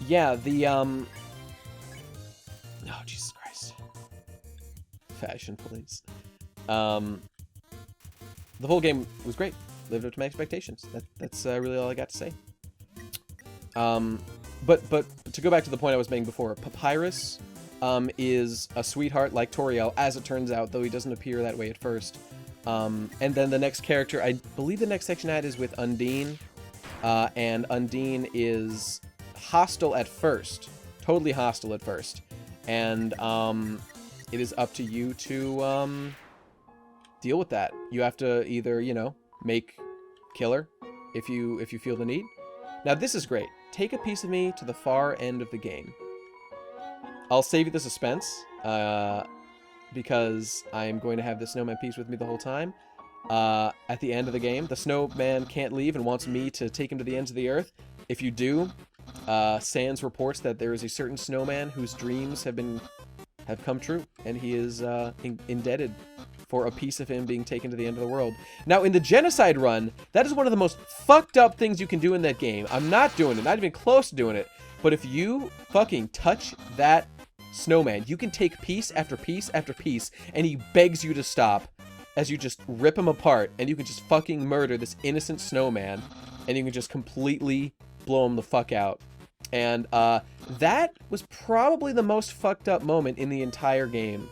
Yeah, the oh Jesus Christ. Fashion police. The whole game was great. Lived up to my expectations. That's really all I got to say. But to go back to the point I was making before, Papyrus is a sweetheart like Toriel, as it turns out, though he doesn't appear that way at first. And then the next character, I believe the next section I had is with Undyne, and Undyne is hostile at first, totally hostile at first, and it is up to you to deal with that. You have to either, kill her if you feel the need. Now this is great. Take a piece of me to the far end of the game. I'll save you the suspense, because I'm going to have the snowman piece with me the whole time. At the end of the game, the snowman can't leave and wants me to take him to the ends of the earth. If you do, Sans reports that there is a certain snowman whose dreams have come true, and he is indebted for a piece of him being taken to the end of the world. Now, in the Genocide run, that is one of the most fucked up things you can do in that game. I'm not doing it, not even close to doing it. But if you fucking touch that snowman, you can take piece after piece after piece, and he begs you to stop as you just rip him apart, and you can just fucking murder this innocent snowman, and you can just completely blow him the fuck out. And that was probably the most fucked up moment in the entire game.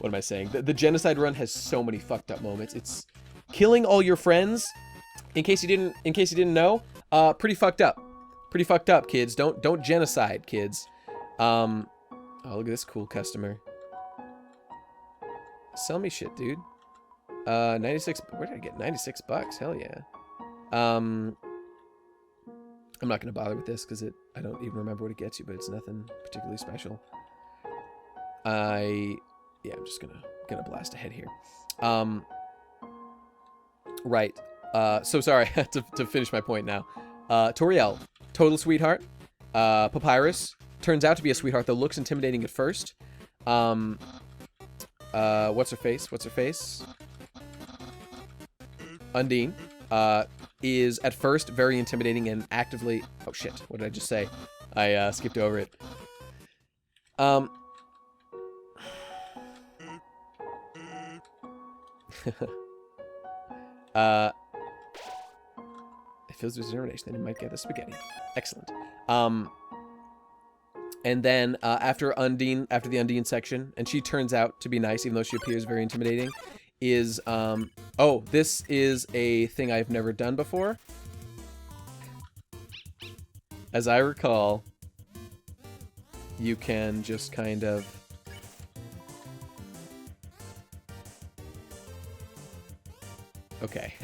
What am I saying? The Genocide run has so many fucked up moments. It's killing all your friends. In case you didn't know, pretty fucked up. Pretty fucked up, kids. Don't genocide, kids. Oh, look at this cool customer. Sell me shit, dude. 96. Where did I get 96 bucks? Hell yeah. I'm not gonna bother with this because I don't even remember what it gets you, but it's nothing particularly special. Yeah, I'm just gonna blast ahead here. Right. So sorry to finish my point now. Toriel, total sweetheart. Papyrus turns out to be a sweetheart, though looks intimidating at first. What's her face? Undyne. is at first very intimidating and actively... Oh shit, what did I just say? I skipped over it. It feels with determination, then you might get the spaghetti. Excellent. And then after the Undyne section, and she turns out to be nice, even though she appears very intimidating, is oh, this is a thing I've never done before. As I recall, you can just kind of... Okay.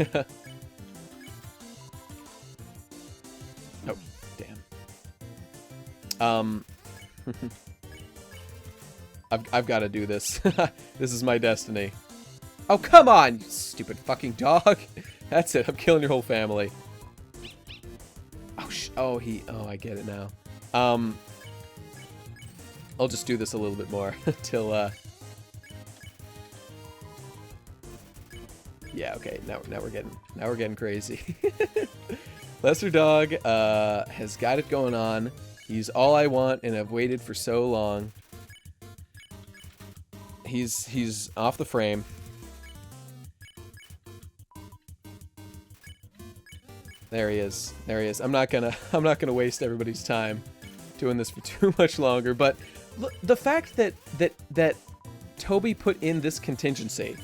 Oh, damn. I've got to do this. This is my destiny. Oh, come on, you stupid fucking dog. That's it. I'm killing your whole family. Oh, oh, I get it now. I'll just do this a little bit more till yeah, okay. Now we're getting crazy. Lesser Dog has got it going on. He's all I want, and I've waited for so long. He's off the frame. There he is. There he is. I'm not gonna waste everybody's time doing this for too much longer. But look, the fact that Toby put in this contingency,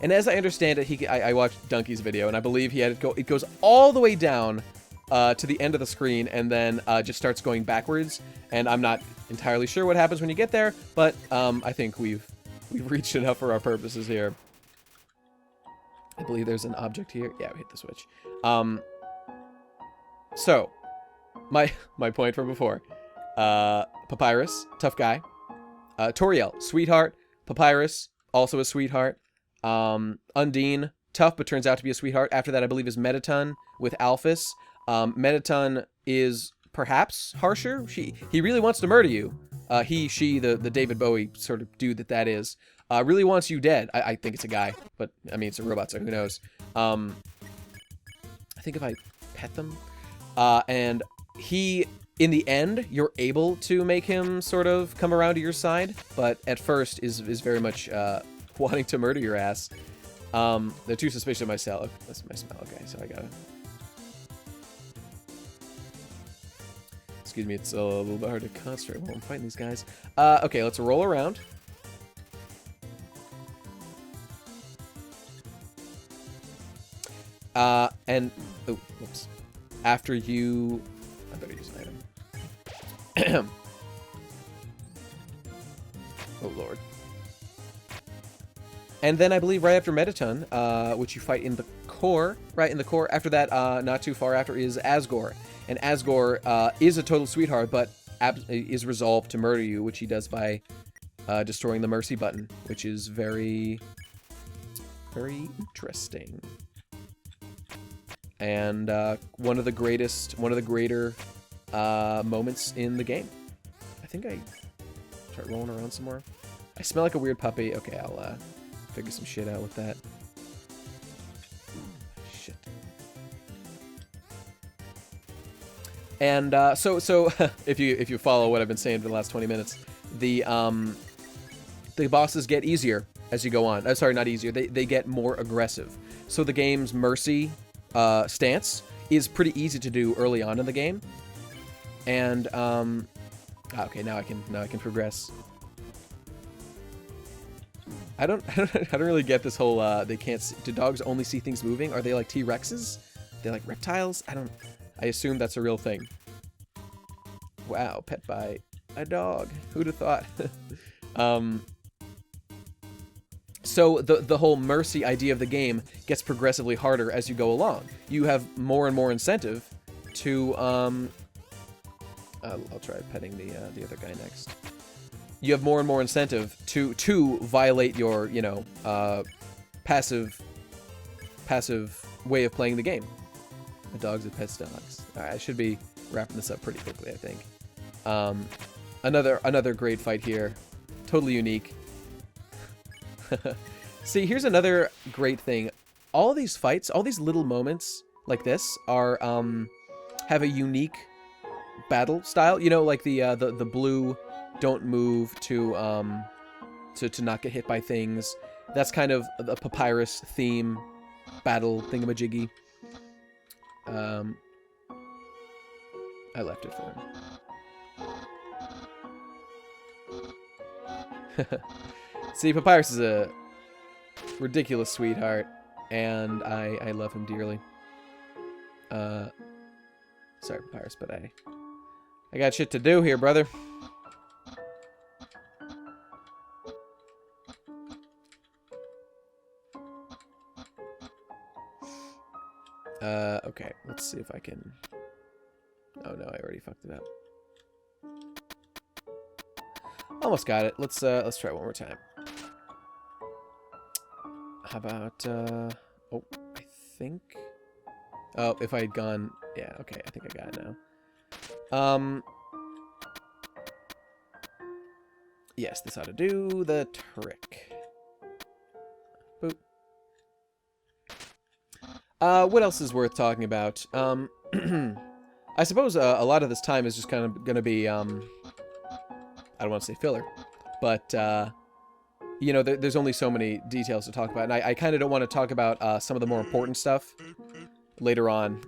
and as I understand it, I watched Donkey's video, and I believe he had it go. It goes all the way down to the end of the screen, and then just starts going backwards. And I'm not entirely sure what happens when you get there, but I think we've reached enough for our purposes here. I believe there's an object here. Yeah, we hit the switch. So, my point from before. Papyrus, tough guy. Toriel, sweetheart. Papyrus, also a sweetheart. Undyne, tough, but turns out to be a sweetheart. After that, I believe, is Mettaton with Alphys. Mettaton is perhaps harsher. He really wants to murder you. She, the David Bowie sort of dude that is, really wants you dead. I think it's a guy, but, I mean, it's a robot, so who knows. I think if I pet them... and he, in the end, you're able to make him sort of come around to your side, but at first is very much wanting to murder your ass. They're too suspicious of my smell. That's my smell. Okay, so I gotta... Excuse me, it's a little bit hard to concentrate while I'm fighting these guys. Okay, let's roll around. And... Oh, whoops. After you... I better use an item. Oh, Lord. And then I believe right after Mettaton, which you fight in the core, right in the core, after that, not too far after, is Asgore. And Asgore is a total sweetheart, but is resolved to murder you, which he does by destroying the mercy button, which is very, very interesting. And one of the greater moments in the game. I think I start rolling around some more. I smell like a weird puppy. Okay, I'll figure some shit out with that. Shit. And so if you follow what I've been saying for the last 20 minutes, the bosses get easier as you go on. Sorry, not easier. They get more aggressive. So the game's mercy stance is pretty easy to do early on in the game, and okay, now I can progress. I don't really get this whole they can't see, do dogs only see things moving? Are they like T-Rexes? They're like reptiles? I assume that's a real thing. Wow, pet by a dog. Who'd have thought? So the whole mercy idea of the game gets progressively harder as you go along. You have more and more incentive to I'll try petting the other guy next. You have more and more incentive to violate your, you know, passive way of playing the game. The dogs are pets dogs. All right, I should be wrapping this up pretty quickly, I think. Another great fight here, totally unique. See, here's another great thing. All these fights, all these little moments, like this are have a unique battle style. You know, like the blue don't move to not get hit by things. That's kind of the Papyrus theme battle thingamajiggy. I left it for him. See, Papyrus is a ridiculous sweetheart, and I love him dearly. Sorry, Papyrus, but I got shit to do here, brother. Okay, let's see if I can... Oh no, I already fucked it up. Almost got it. Let's try one more time. How about, oh, I think... Oh, if I had gone... Yeah, okay, I think I got it now. Yes, this ought to do the trick. Boop. What else is worth talking about? I suppose a lot of this time is just kind of going to be, I don't want to say filler, but, you know, there's only so many details to talk about, and I kind of don't want to talk about some of the more important stuff later on,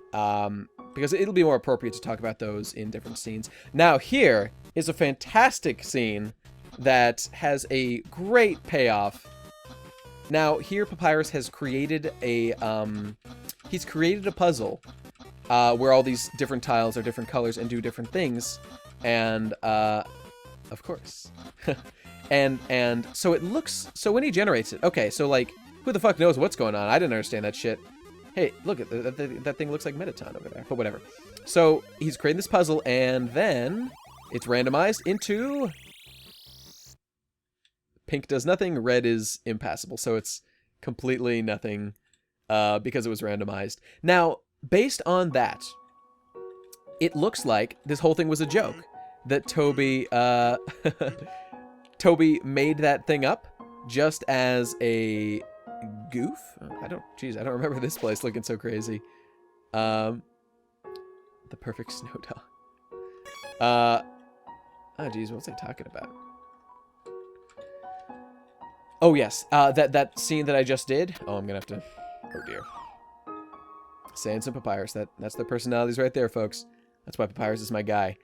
because it'll be more appropriate to talk about those in different scenes. Now, here is a fantastic scene that has a great payoff. Now, here Papyrus has created a, he's created a puzzle where all these different tiles are different colors and do different things, and, of course. and so it looks, so when he generates it, okay, so like, who the fuck knows what's going on? I didn't understand that shit. Hey, look at that thing looks like Mettaton over there, but whatever. So he's creating this puzzle, and then it's randomized into pink does nothing, red is impassable, so it's completely nothing because it was randomized. Now, based on that, it looks like this whole thing was a joke, that Toby Toby made that thing up just as a goof. I don't remember this place looking so crazy. The perfect snow dog. Oh geez, what was I talking about? Oh yes, that scene that I just did. Oh, I'm gonna have to. Oh dear. Sans and Papyrus. That's their personalities right there, folks. That's why Papyrus is my guy.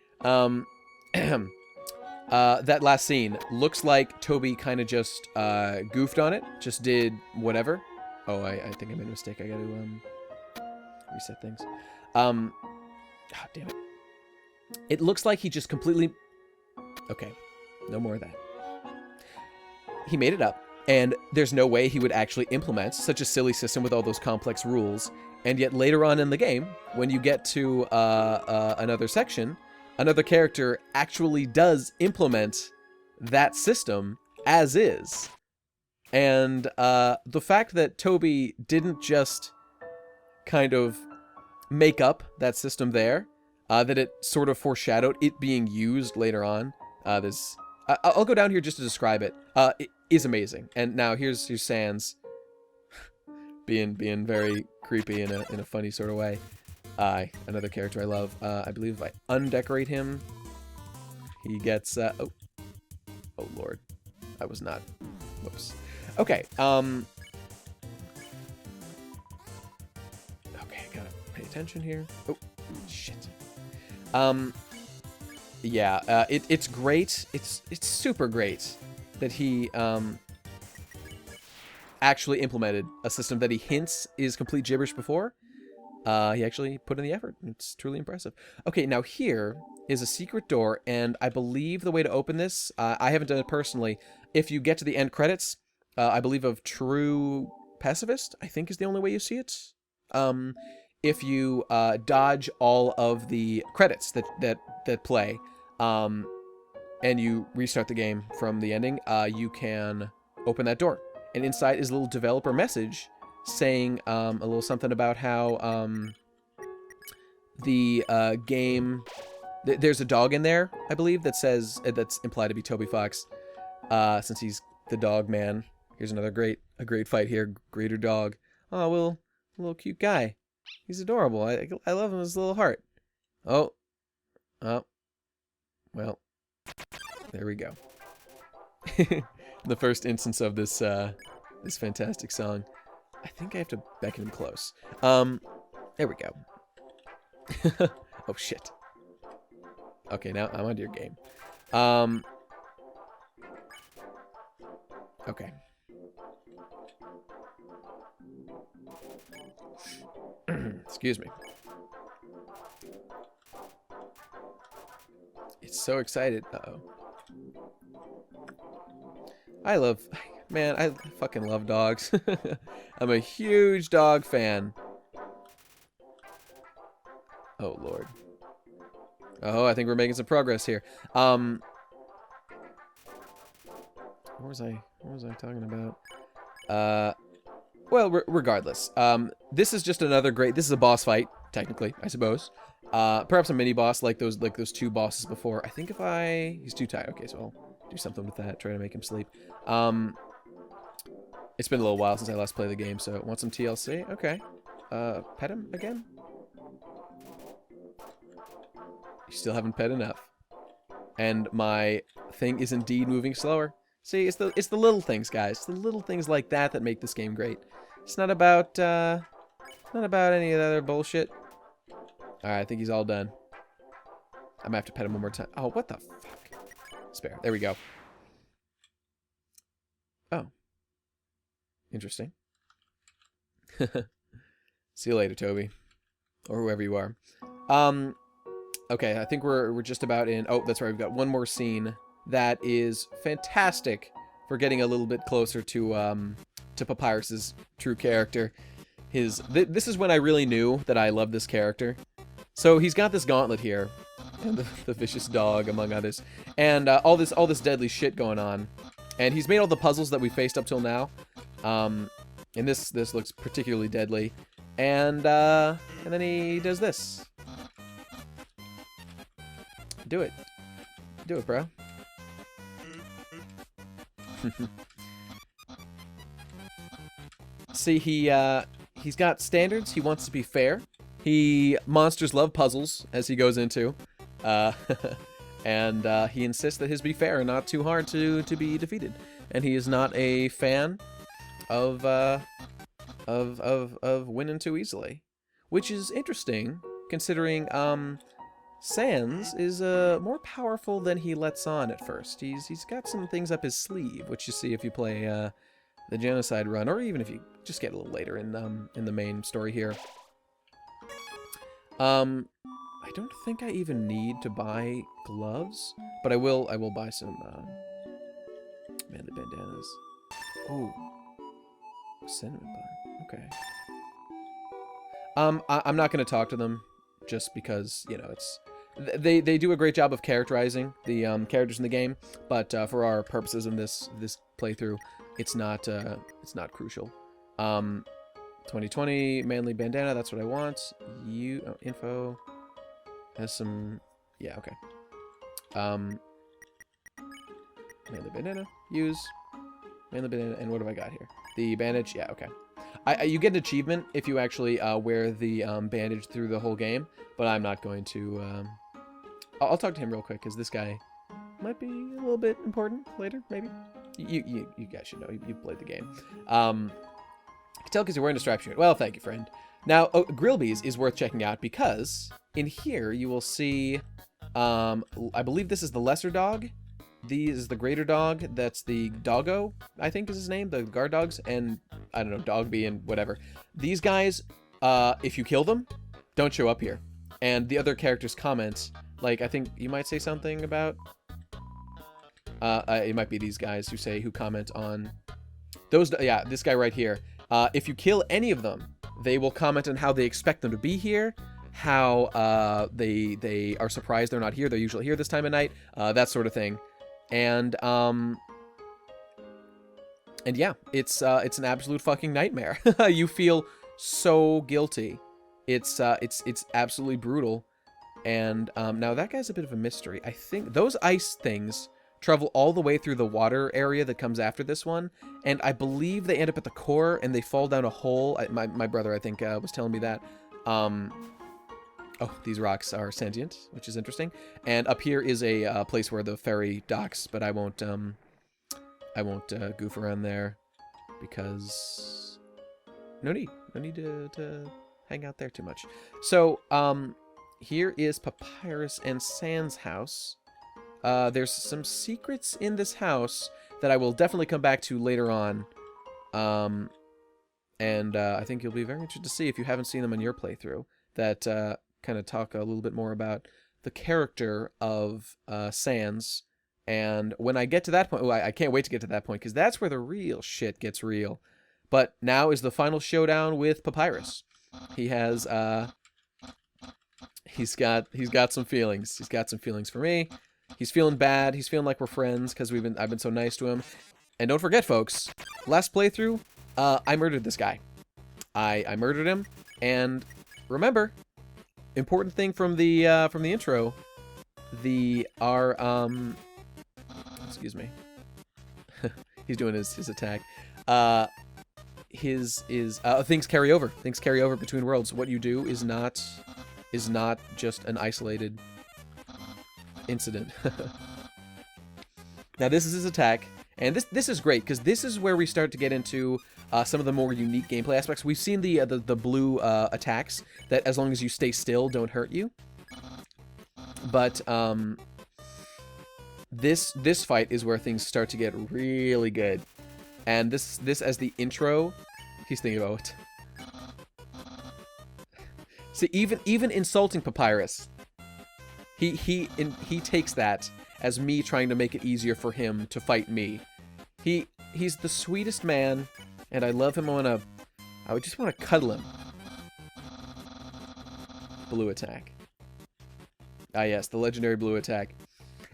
That last scene looks like Toby kind of just goofed on it, just did whatever. Oh, I think I made a mistake. I got to reset things. Oh, damn it. It looks like he just completely... Okay, no more of that. He made it up, and there's no way he would actually implement such a silly system with all those complex rules. And yet later on in the game, when you get to another section, another character actually does implement that system as is. And the fact that Toby didn't just kind of make up that system there, that it sort of foreshadowed it being used later on. I'll go down here just to describe it. It is amazing. And now here's Sans being very creepy in a funny sort of way. Another character I love. I believe if I undecorate him, he gets, oh lord. I was not, whoops. Okay, okay, gotta pay attention here. Oh, shit. Yeah, it's great. It's super great that he, actually implemented a system that he hints is complete gibberish before. He actually put in the effort. It's truly impressive. Okay, now here is a secret door, and I believe the way to open this, I haven't done it personally. If you get to the end credits, I believe of True Pacifist, I think is the only way you see it. If you dodge all of the credits that play, and you restart the game from the ending, you can open that door. And inside is a little developer message saying a little something about how the game... There's a dog in there, I believe, that says... that's implied to be Toby Fox, since he's the dog man. Here's a great fight here. Greater dog. Oh, well, a little cute guy. He's adorable. I love him, his little heart. Oh. Oh. Well. There we go. The first instance of this this fantastic song. I think I have to beckon him close. There we go. Oh shit. Okay, now I'm onto your game. Okay. Excuse me. It's so excited. Uh-oh. Man, I fucking love dogs. I'm a huge dog fan. Oh, Lord. Oh, I think we're making some progress here. What was I talking about? Well, regardless. This is just another this is a boss fight, technically, I suppose. Perhaps a mini boss like those two bosses before. I think he's too tired. Okay, so I'll do something with that, try to make him sleep. It's been a little while since I last played the game, so want some TLC? Okay. Pet him again? You still haven't pet enough. And my thing is indeed moving slower. See, it's the little things, guys. It's the little things like that that make this game great. It's not about any of the other bullshit. Alright, I think he's all done. I'm gonna have to pet him one more time. Oh, what the fuck? Spare. There we go. Oh. Interesting. See you later, Toby. Or whoever you are. Okay, I think we're just about in. Oh, that's right. We've got one more scene that is fantastic for getting a little bit closer to Papyrus's true character. This is when I really knew that I loved this character. So he's got this gauntlet here, and the vicious dog, among others, and all this deadly shit going on. And he's made all the puzzles that we faced up till now. And this looks particularly deadly. And then he does this. Do it. Do it, bro. See, he's got standards. He wants to be fair. Monsters love puzzles, as he goes into. And he insists that his be fair and not too hard to be defeated. And he is not a fan of winning too easily, which is interesting considering Sans is more powerful than he lets on at first. He's got some things up his sleeve, which you see if you play the Genocide run, or even if you just get a little later in the main story here. I don't think I even need to buy gloves, but I will buy some manly bandanas. Oh, cinnamon bun. Okay. I'm not going to talk to them just because, you know, they do a great job of characterizing the characters in the game, but for our purposes in this playthrough, it's not crucial. 2020 manly bandana, that's what I want. Info has some, yeah, okay. Manly bandana, use manly bandana, and what have I got here? The bandage, yeah, okay. You get an achievement if you actually wear the bandage through the whole game, but I'm not going to. I'll talk to him real quick because this guy might be a little bit important later, maybe. You guys should know. You played the game. I can tell because you're wearing a strap shirt. Well, thank you, friend. Now, Grillby's is worth checking out because in here you will see. I believe this is the lesser dog. These is the greater dog. That's the doggo, I think is his name. The guard dogs, and I don't know, Dogby and whatever. These guys, if you kill them, don't show up here. And the other characters' comments, like I think you might say something about. It might be these guys who comment on those. Yeah, this guy right here. If you kill any of them, they will comment on how they expect them to be here, how they are surprised they're not here. They're usually here this time of night. That sort of thing. And yeah, it's an absolute fucking nightmare. You feel so guilty. It's absolutely brutal. And now that guy's a bit of a mystery. I think those ice things travel all the way through the water area that comes after this one, and I believe they end up at the core and they fall down a hole. My brother, I think, was telling me that. Oh, these rocks are sentient, which is interesting. And up here is a place where the ferry docks, but I won't goof around there because no need to hang out there too much. So here is Papyrus and Sans' house. There's some secrets in this house that I will definitely come back to later on. And I think you'll be very interested to see if you haven't seen them in your playthrough. That kind of talk a little bit more about the character of Sans. And when I get to that point, I can't wait to get to that point because that's where the real shit gets real. But now is the final showdown with Papyrus. He has he's got some feelings. He's got some feelings for me. He's feeling bad. He's feeling like we're friends because I've been so nice to him. And don't forget, folks, last playthrough, I murdered this guy. I murdered him, and remember, important thing from the intro, excuse me, he's doing his attack. Things carry over. Things carry over between worlds. What you do is not just an isolated incident. Now this is his attack. And this is great, because this is where we start to get into some of the more unique gameplay aspects. We've seen the blue attacks that, as long as you stay still, don't hurt you. But this fight is where things start to get really good. And this as the intro, he's thinking about it. See, even insulting Papyrus, he takes that as me trying to make it easier for him to fight me. He's the sweetest man, and I love him. I would just want to cuddle him. Blue attack. Ah yes, the legendary blue attack.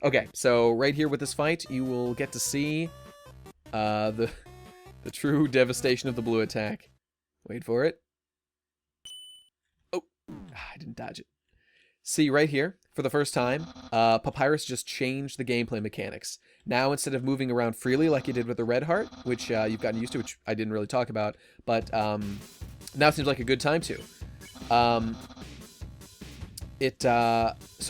Okay, so right here with this fight, you will get to see the true devastation of the blue attack. Wait for it. Oh, I didn't dodge it. See, right here, for the first time, Papyrus just changed the gameplay mechanics. Now, instead of moving around freely like you did with the red heart, which you've gotten used to, which I didn't really talk about, but now seems like a good time to. So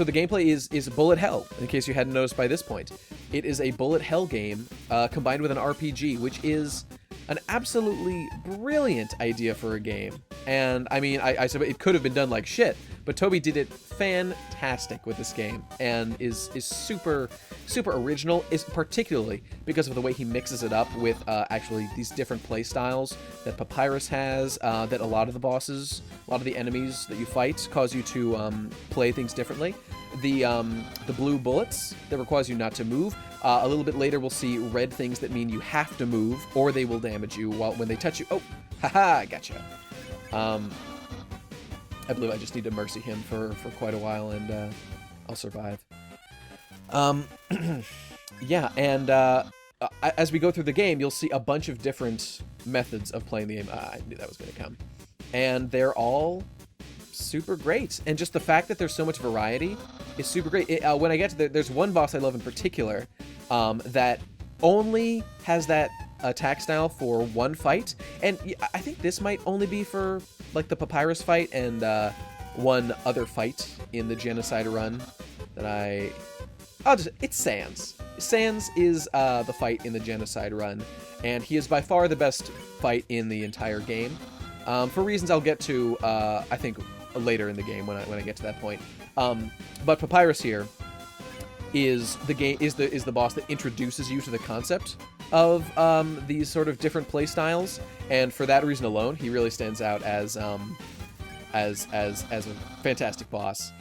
the gameplay is bullet hell, in case you hadn't noticed by this point. It is a bullet hell game combined with an RPG, which is an absolutely brilliant idea for a game. And, I mean, I suppose it could have been done like shit, but Toby did it fantastic with this game, and is super original, is particularly because of the way he mixes it up with actually these different play styles that Papyrus has, that a lot of the bosses, a lot of the enemies that you fight cause you to play things differently. The blue bullets that requires you not to move. A little bit later we'll see red things that mean you have to move, or they will damage you when they touch you. Oh, haha, I gotcha. I believe I just need to mercy him for quite a while, and I'll survive. Yeah, and as we go through the game, you'll see a bunch of different methods of playing the game. I knew that was going to come. And they're all super great. And just the fact that there's so much variety is super great. When I get to there's one boss I love in particular that only has that attack style for one fight. And I think this might only be for like the Papyrus fight and one other fight in the Genocide run that it's Sans. Sans is the fight in the Genocide run, and he is by far the best fight in the entire game, for reasons I'll get to I think later in the game when I get to that point. But Papyrus here is the boss that introduces you to the concept of these sort of different play styles, and for that reason alone, he really stands out as a fantastic boss.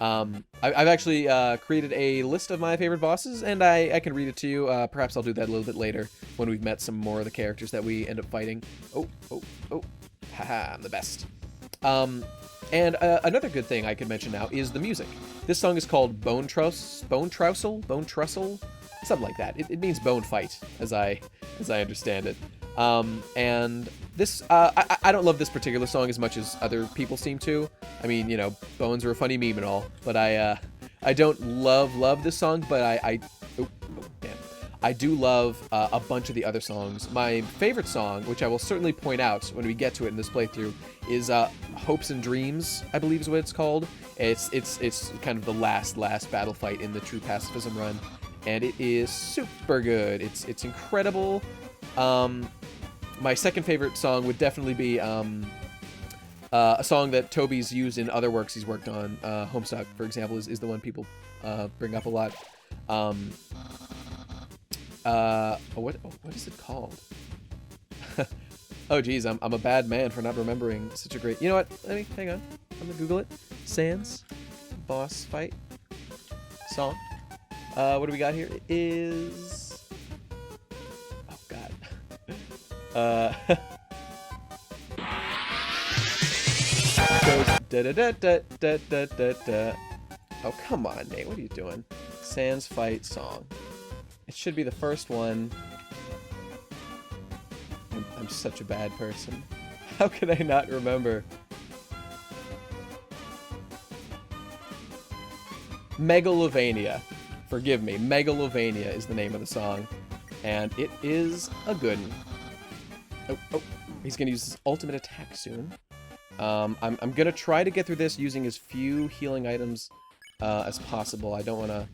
I've actually created a list of my favorite bosses, and I can read it to you. Perhaps I'll do that a little bit later when we've met some more of the characters that we end up fighting. Oh, haha, I'm the best. And another good thing I could mention now is the music. This song is called Bone Trussel, something like that. It means bone fight, as I understand it. And this, I don't love this particular song as much as other people seem to. I mean, you know, bones are a funny meme and all, but I don't love this song, but I do love a bunch of the other songs. My favorite song, which I will certainly point out when we get to it in this playthrough, is Hopes and Dreams, I believe is what it's called. It's kind of the last battle fight in the true pacifism run, and it is super good. It's incredible. My second favorite song would definitely be a song that Toby's used in other works he's worked on. Homestuck, for example, is the one people bring up a lot. What is it called? Oh geez, I'm a bad man for not remembering such a great. You know what? Hang on. I'm gonna Google it. Sans boss fight song. What do we got here? It is. Oh god. It goes da da da da da da da da. Oh come on, Nate. What are you doing? Sans fight song. It should be the first one. I'm such a bad person. How could I not remember? Megalovania. Forgive me. Megalovania is the name of the song. And it is a good one. Oh. He's going to use his ultimate attack soon. I'm going to try to get through this using as few healing items as possible. I don't want to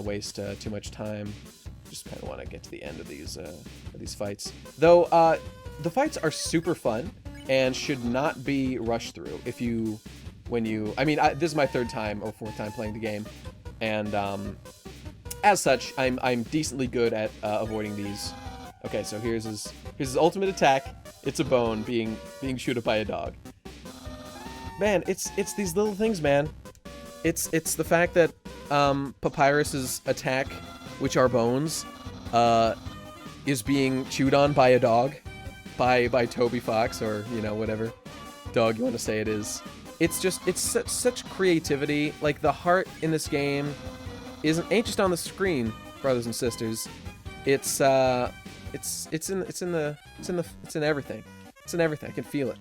waste too much time. Just kind of want to get to the end of these fights. Though the fights are super fun and should not be rushed through. This is my third time or fourth time playing the game, and as such, I'm decently good at avoiding these. Okay, so here's his ultimate attack. It's a bone being chewed up by a dog. Man, it's these little things, man. It's the fact that Papyrus's attack, which are bones, is being chewed on by a dog, by Toby Fox, or whatever dog you want to say it is. It's such creativity. Like, the heart in this game ain't just on the screen, brothers and sisters. It's in everything. It's in everything. I can feel it.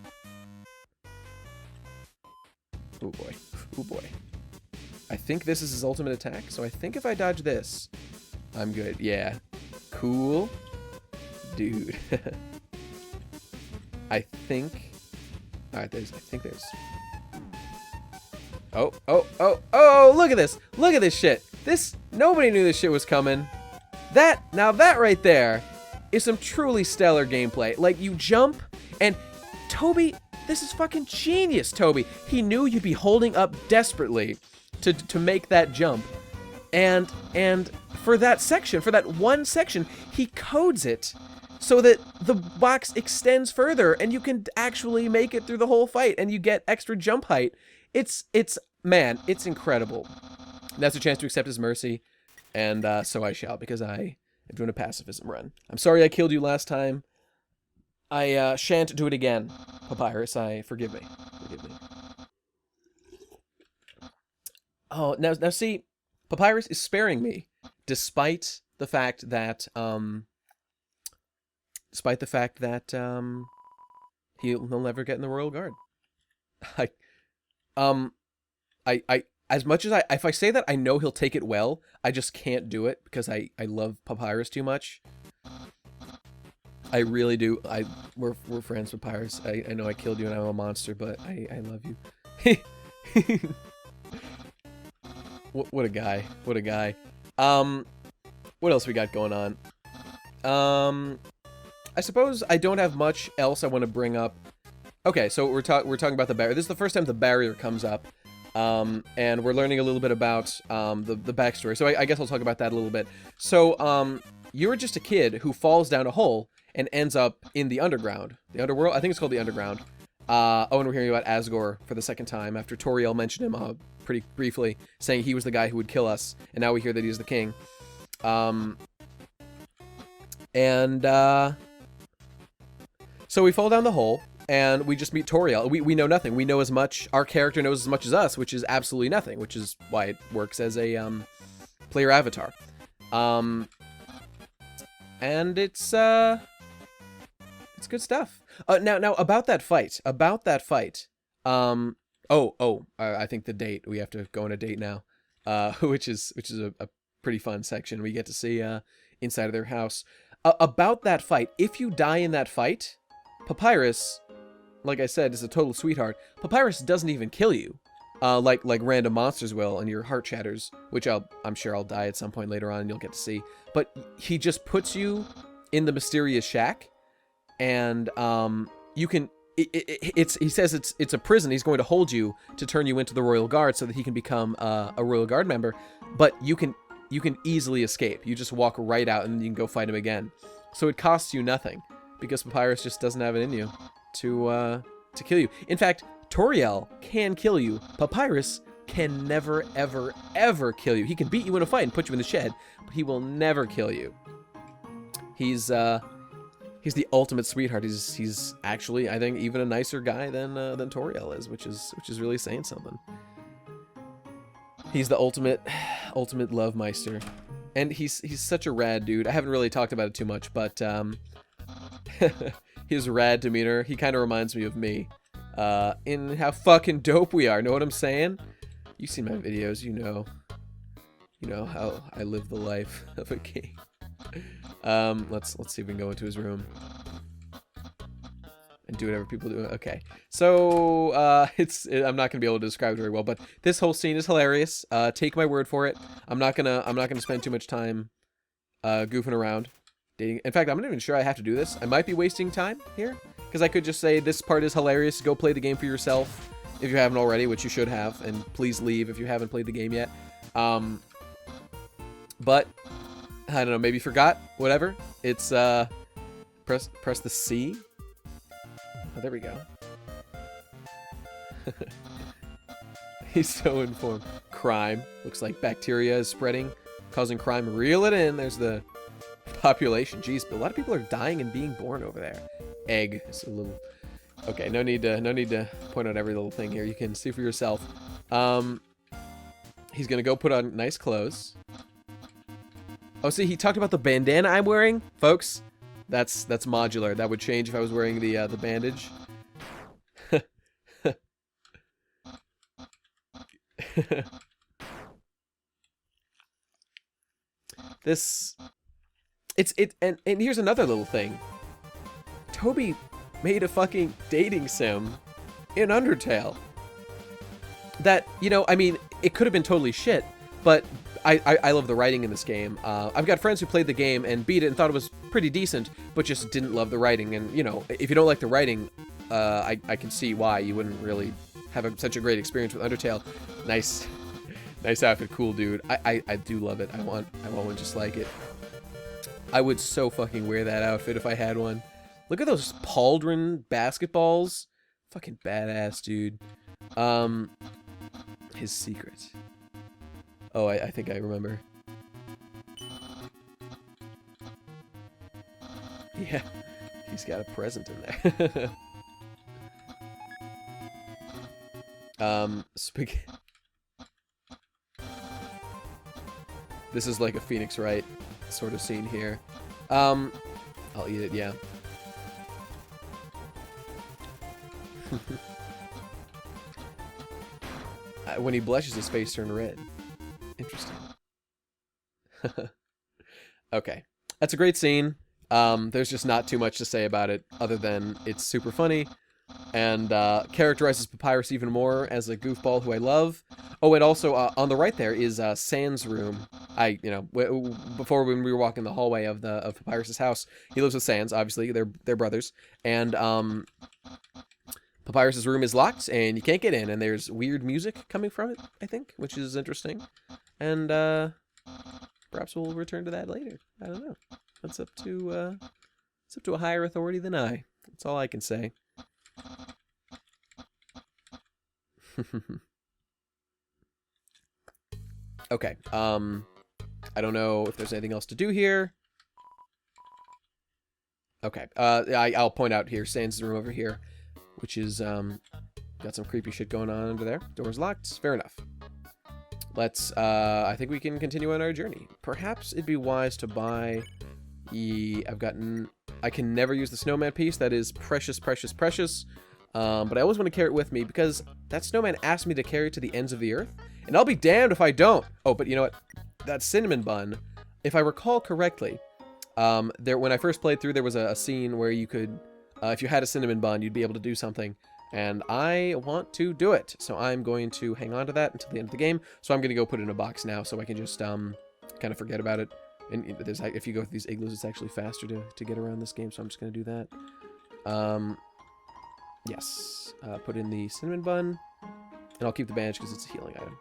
Oh boy. Oh boy. I think this is his ultimate attack, so I think if I dodge this, I'm good. Yeah. Cool. Dude. I think... Alright, I think there's... Oh, look at this! Look at this shit! Nobody knew this shit was coming. Now that right there is some truly stellar gameplay. Like, you jump, and Toby, this is fucking genius, Toby. He knew you'd be holding up desperately to make that jump. And for that section, for that one section, he codes it so that the box extends further and you can actually make it through the whole fight and you get extra jump height. Man, it's incredible. That's a chance to accept his mercy, and so I shall, because I am doing a pacifism run. I'm sorry I killed you last time. I shan't do it again, Papyrus. Forgive me. Forgive me. Oh, now see, Papyrus is sparing me, despite the fact that he'll never get in the Royal Guard. As much as if I say that I know he'll take it well, I just can't do it because I love Papyrus too much. I really do. We're friends, Papyrus. I know I killed you and I'm a monster, but I love you. What a guy. What a guy. What else we got going on? I suppose I don't have much else I want to bring up. Okay, so we're talking about the barrier. This is the first time the barrier comes up. And we're learning a little bit about the backstory. So I guess I'll talk about that a little bit. So you're just a kid who falls down a hole and ends up in the underground. The underworld? I think it's called the underground. And we're hearing about Asgore for the second time after Toriel mentioned him pretty briefly, saying he was the guy who would kill us. And now we hear that he's the king. So we fall down the hole. And we just meet Toriel. We know nothing. We know as much. Our character knows as much as us, which is absolutely nothing, which is why it works as a player avatar. And it's good stuff. Now about that fight. I think the date. We have to go on a date now. Which is pretty fun section. We get to see inside of their house. About that fight, if you die in that fight, Papyrus, like I said, is a total sweetheart. Papyrus doesn't even kill you, like random monsters will, and your heart shatters, which I'm sure I'll die at some point later on, and you'll get to see. But he just puts you in the mysterious shack, and you can. He says it's a prison. He's going to hold you to turn you into the Royal Guard so that he can become a Royal Guard member. But you can easily escape. You just walk right out and you can go fight him again. So it costs you nothing because Papyrus just doesn't have it in you to kill you. In fact, Toriel can kill you. Papyrus can never, ever, ever kill you. He can beat you in a fight and put you in the shed, but he will never kill you. He's the ultimate sweetheart. He's actually, I think, even a nicer guy than Toriel is, which is really saying something. He's the ultimate love meister, and he's such a rad dude. I haven't really talked about it too much, but his rad demeanor, he kind of reminds me of me, in how fucking dope we are. Know what I'm saying? You see my videos, you know how I live the life of a king. Let's see if we can go into his room and do whatever people do. Okay, so I'm not gonna be able to describe it very well, but this whole scene is hilarious. Take my word for it. I'm not gonna spend too much time goofing around dating. In fact, I'm not even sure I have to do this. I might be wasting time here because I could just say this part is hilarious. Go play the game for yourself if you haven't already, which you should have, and please leave if you haven't played the game yet. But I don't know, maybe forgot, whatever. It's, press the C. Oh, there we go. He's so informed. Crime. Looks like bacteria is spreading, causing crime. Reel it in. There's the population. Jeez, but a lot of people are dying and being born over there. Egg. It's a little... Okay, no need to point out every little thing here. You can see for yourself. He's gonna go put on nice clothes. Oh, see, he talked about the bandana I'm wearing, folks. That's modular. That would change if I was wearing the bandage. And here's another little thing. Toby made a fucking dating sim in Undertale. That, you know, I mean, it could have been totally shit, but I love the writing in this game. I've got friends who played the game and beat it and thought it was pretty decent, but just didn't love the writing. And, you know, if you don't like the writing, I can see why you wouldn't really have such a great experience with Undertale. Nice outfit, cool dude. I do love it. I want one just like it. I would so fucking wear that outfit if I had one. Look at those pauldron basketballs. Fucking badass, dude. His secret. Oh, I think I remember. Yeah, he's got a present in there. Spaghetti. This is like a Phoenix Wright sort of scene here. I'll eat it, yeah. When he blushes, his face turned red. Interesting. Okay. That's a great scene. There's just not too much to say about it other than it's super funny and characterizes Papyrus even more as a goofball who I love. Oh, and also on the right there is Sans' room. Before when we were walking the hallway of Papyrus's house, he lives with Sans, obviously. They're brothers. And Papyrus's room is locked and you can't get in, and there's weird music coming from it, I think, which is interesting. And perhaps we'll return to that later. I don't know. That's up to a higher authority than I. That's all I can say. Okay. I don't know if there's anything else to do here. Okay. I'll point out here Sans' room over here, which is got some creepy shit going on under there. Door's locked. Fair enough. Let's, I think we can continue on our journey. Perhaps it'd be wise to buy I can never use the snowman piece. That is precious, precious, precious. But I always want to carry it with me because that snowman asked me to carry it to the ends of the earth. And I'll be damned if I don't. Oh, but you know what? that cinnamon bun, if I recall correctly, when I first played through, there was a scene where you could, if you had a cinnamon bun, you'd be able to do something. And I want to do it. So I'm going to hang on to that until the end of the game. So I'm going to go put it in a box now so I can just kind of forget about it. And if you go through these igloos, it's actually faster to get around this game. So I'm just going to do that. Yes. Put in the cinnamon bun. And I'll keep the bandage because it's a healing item.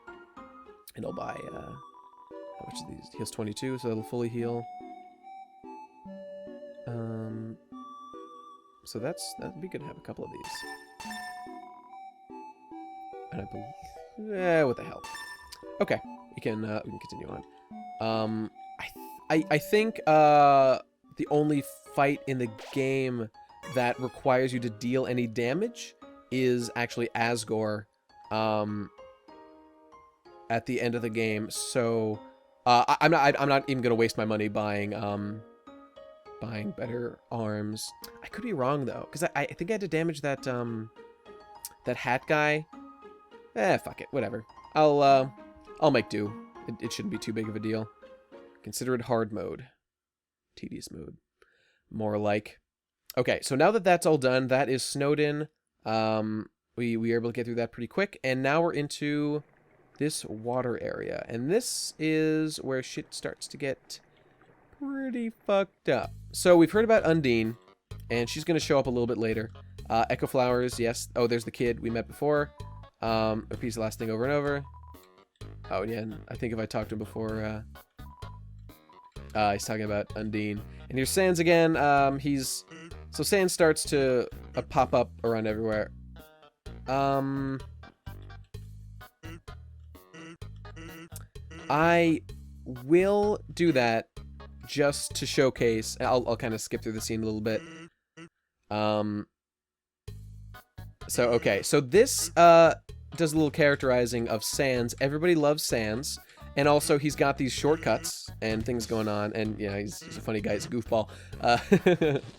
And I'll buy, how much of these? Heals 22, so that'll fully heal. So that'd be good to have a couple of these. And I believe, what the hell? Okay, we can continue on. I think the only fight in the game that requires you to deal any damage is actually Asgore at the end of the game. So I'm not even gonna waste my money buying better arms. I could be wrong though, because I think I had to damage that that hat guy. Fuck it, whatever. I'll make do. It shouldn't be too big of a deal. Consider it hard mode. Tedious mode. More like. Okay, so now that that's all done, that is Snowdin. We were able to get through that pretty quick, and now we're into this water area. And this is where shit starts to get pretty fucked up. So we've heard about Undyne, and she's going to show up a little bit later. Echo Flowers, yes. Oh, there's the kid we met before. Repeats the last thing over and over. Oh, yeah, and I think if I talked to him before, he's talking about Undyne. And here's Sans again. So Sans starts to pop up around everywhere. I will do that just to showcase. I'll kind of skip through the scene a little bit. So, okay. So this does a little characterizing of Sans. Everybody loves Sans. And also, he's got these shortcuts and things going on. And, yeah, he's a funny guy. He's a goofball.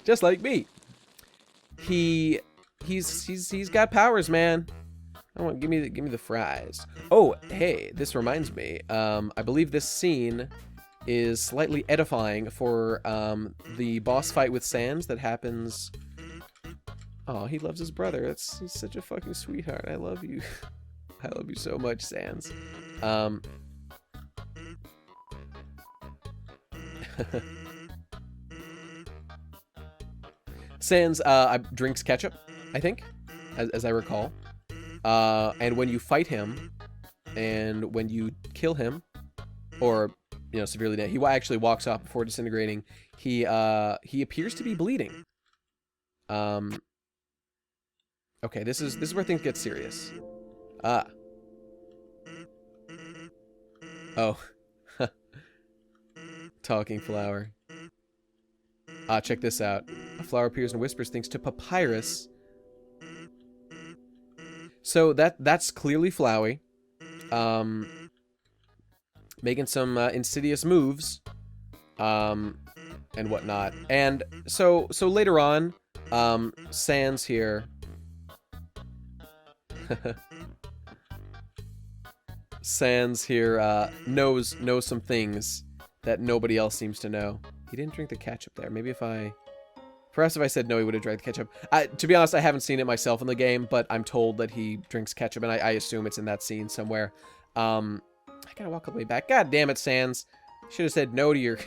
Just like me. He's got powers, man. Give me the fries. Oh, hey, this reminds me. I believe this scene is slightly edifying for the boss fight with Sans that happens. Oh, he loves his brother. He's such a fucking sweetheart. I love you. I love you so much, Sans. Sans drinks ketchup, I think, as I recall. And when you fight him, and when you kill him, or severely damage, he actually walks off before disintegrating. He appears to be bleeding. Okay, this is where things get serious. Oh. Talking flower. Check this out. A flower appears and whispers things to Papyrus. So that's clearly Flowey. Making some insidious moves. And whatnot. And so later on, Sans here. Sans here knows some things that nobody else seems to know. He didn't drink the ketchup there. Maybe perhaps if I said no, he would have drank the ketchup. To be honest, I haven't seen it myself in the game, but I'm told that he drinks ketchup, and I assume it's in that scene somewhere. I gotta walk all the way back. God damn it, Sans. Should have said no to your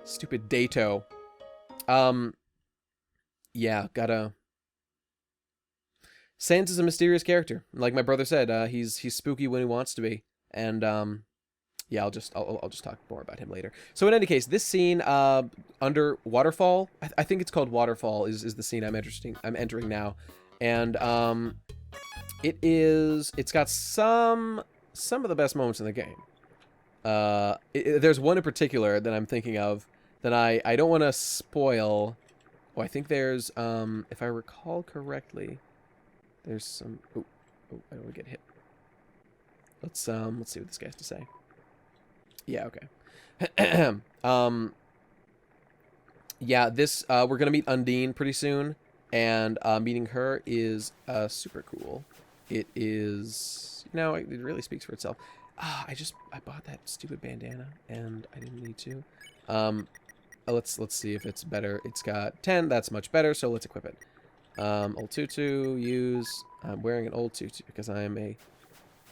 stupid dato. Yeah, gotta... Sans is a mysterious character. Like my brother said, he's spooky when he wants to be. And, yeah, I'll just talk more about him later. So in any case, this scene under Waterfall, I think it's called Waterfall, is the scene I'm entering now, and it's got some of the best moments in the game. There's one in particular that I'm thinking of that I don't want to spoil. Oh, I think there's if I recall correctly, there's some. Oh, I don't want to get hit. Let's see what this guy has to say. Yeah, okay. Yeah, this, we're gonna meet Undyne pretty soon, and, meeting her is, super cool. It is, it really speaks for itself. I bought that stupid bandana and I didn't need to. Let's see if it's better. It's got 10. That's much better. So let's equip it. Old tutu. Use. I'm wearing an old tutu because I am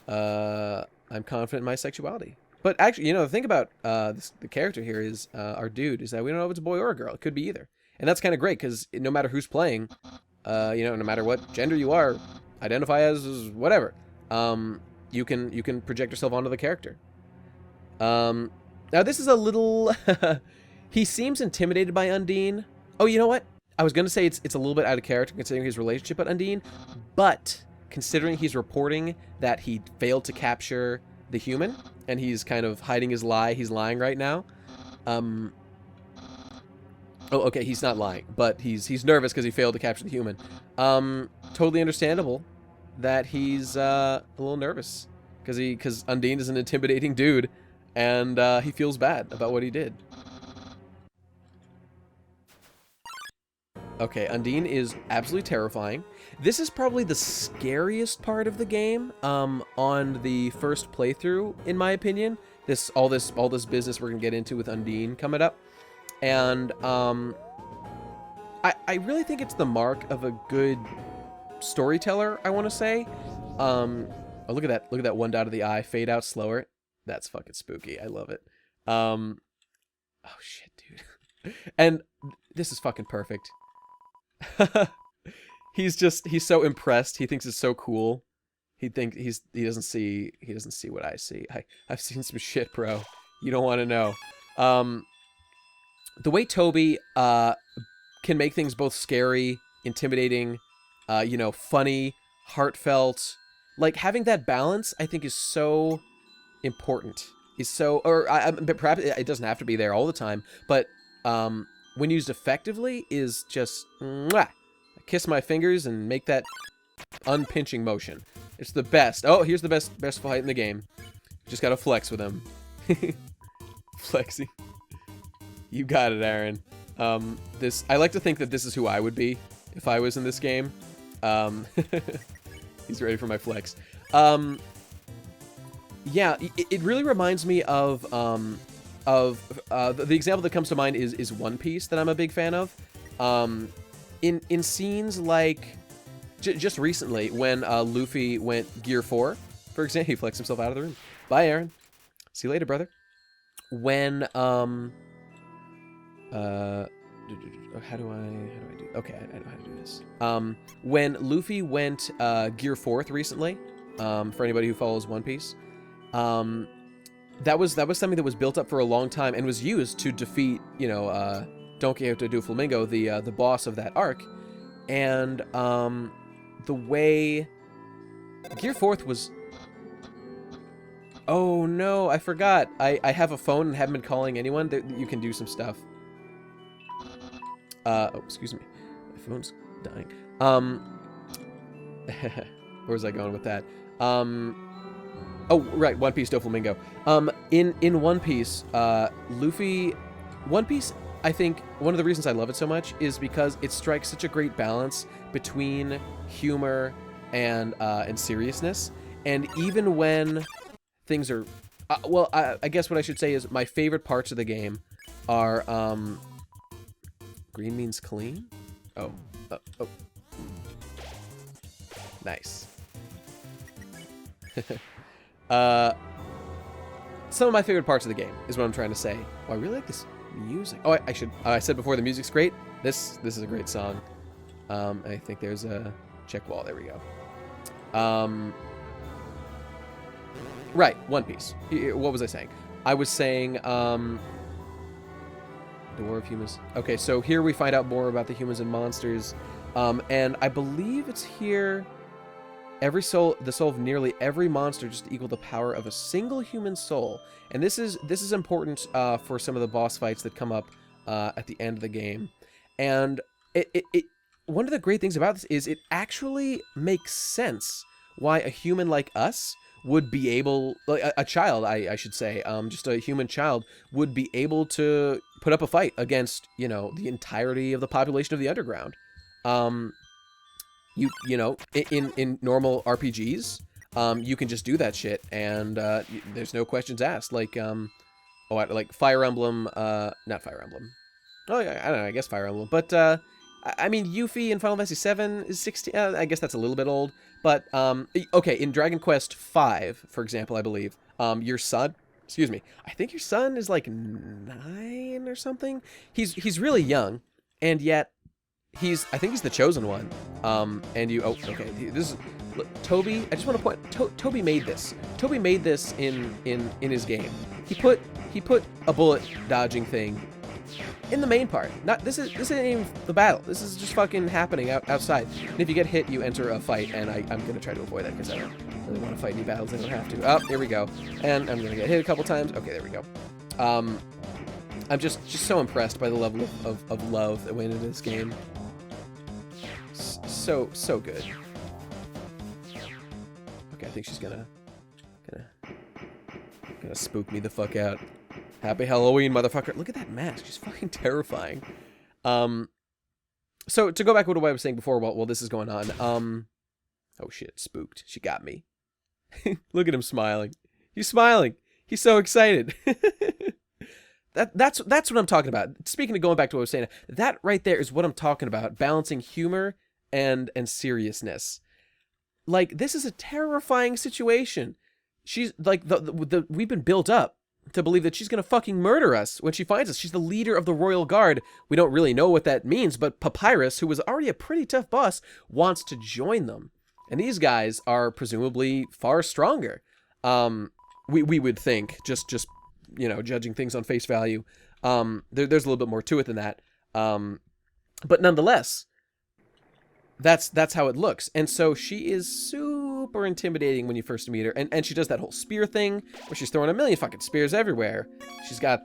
I'm confident in my sexuality. But actually, the thing about the character here is our dude is that we don't know if it's a boy or a girl. It could be either, and that's kind of great because no matter who's playing, no matter what gender you are, identify as whatever. You can project yourself onto the character. Now this is a little. He seems intimidated by Undyne. Oh, you know what? I was gonna say it's a little bit out of character considering his relationship with Undyne, but considering he's reporting that he failed to capture the human and he's kind of hiding his lie. He's lying right now. Oh, okay, he's not lying, but he's nervous because he failed to capture the human. Totally understandable that he's a little nervous because Undyne is an intimidating dude, and he feels bad about what he did. Okay, Undyne is absolutely terrifying. This is probably the scariest part of the game on the first playthrough, in my opinion. All this business we're gonna get into with Undyne coming up, and I really think it's the mark of a good storyteller. I want to say. Oh, look at that one dot of the eye fade out slower. That's fucking spooky. I love it. Oh shit, dude. And this is fucking perfect. He's so impressed. He thinks it's so cool. He doesn't see what I see. I've seen some shit, bro. You don't want to know. The way Toby can make things both scary, intimidating, funny, heartfelt, like having that balance, I think is so important. Perhaps it doesn't have to be there all the time, but when used effectively, is just mwah. I kiss my fingers and make that unpinching motion. It's the best. Oh, here's the best fight in the game. Just gotta flex with him. Flexing. You got it, Aaron. I like to think that this is who I would be if I was in this game. He's ready for my flex. Yeah, it really reminds me of the example that comes to mind is One Piece that I'm a big fan of. In scenes like just recently when Luffy went Gear 4, for example, he flexed himself out of the room. Bye, Aaron. See you later, brother. When how do I do? Okay, I know how to do this. When Luffy went Gear 4th recently, for anybody who follows One Piece, that was something that was built up for a long time and was used to defeat, Don Quixote do Flamingo, the boss of that arc. And the way Gear 4th was. Oh no, I forgot. I have a phone and haven't been calling anyone. You can do some stuff. Oh, excuse me. My phone's dying. Where was I going with that? Oh, right, One Piece Doflamingo. In One Piece, One Piece, I think one of the reasons I love it so much is because it strikes such a great balance between humor and seriousness. And even when things are, I guess what I should say is my favorite parts of the game are, green means clean? Oh. Nice. Some of my favorite parts of the game is what I'm trying to say. Oh, I really like this music. Oh, I said before the music's great. This is a great song. I think there's a check wall. There we go. Right, One Piece. What was I saying? I was saying, The War of Humans. Okay, so here we find out more about the humans and monsters. And I believe it's here. The soul of nearly every monster just to equal the power of a single human soul. And this is important for some of the boss fights that come up at the end of the game. And one of the great things about this is it actually makes sense why a human like us would be able, like a child, I should say, just a human child, would be able to put up a fight against, the entirety of the population of the underground. In normal RPGs, you can just do that shit, and there's no questions asked. Like, like Fire Emblem, not Fire Emblem. Oh, yeah, I don't know, I guess Fire Emblem. But, I mean, Yuffie in Final Fantasy VII is 16. I guess that's a little bit old. But, okay, in Dragon Quest V, for example, I believe, your son, excuse me, I think your son is like 9 or something. He's really young, and yet I think he's the chosen one. And you, oh, okay, this is, look, Toby, I just want to point, Toby made this. Toby made this in his game. He put a bullet dodging thing in the main part. This isn't even the battle. This is just fucking happening outside. And if you get hit, you enter a fight, and I'm gonna try to avoid that because I don't really want to fight any battles I don't have to. Oh, here we go. And I'm gonna get hit a couple times. Okay, there we go. I'm just so impressed by the level of love that went into this game. So good. Okay, I think she's gonna spook me the fuck out. Happy Halloween, motherfucker. Look at that mask. She's fucking terrifying. So to go back to what I was saying before while this is going on, oh shit, spooked. She got me. Look at him smiling. He's smiling. He's so excited. That's what I'm talking about. Speaking of going back to what I was saying, that right there is what I'm talking about. Balancing humor and seriousness. Like, this is a terrifying situation. She's like we've been built up to believe that she's gonna fucking murder us when she finds us. She's the leader of the Royal Guard. We don't really know what that means, but Papyrus, who was already a pretty tough boss, wants to join them. And these guys are presumably far stronger. We would think, just you know, judging things on face value. There's a little bit more to it than that. But nonetheless, that's how it looks. And so she is super intimidating when you first meet her. And she does that whole spear thing where she's throwing a million fucking spears everywhere. She's got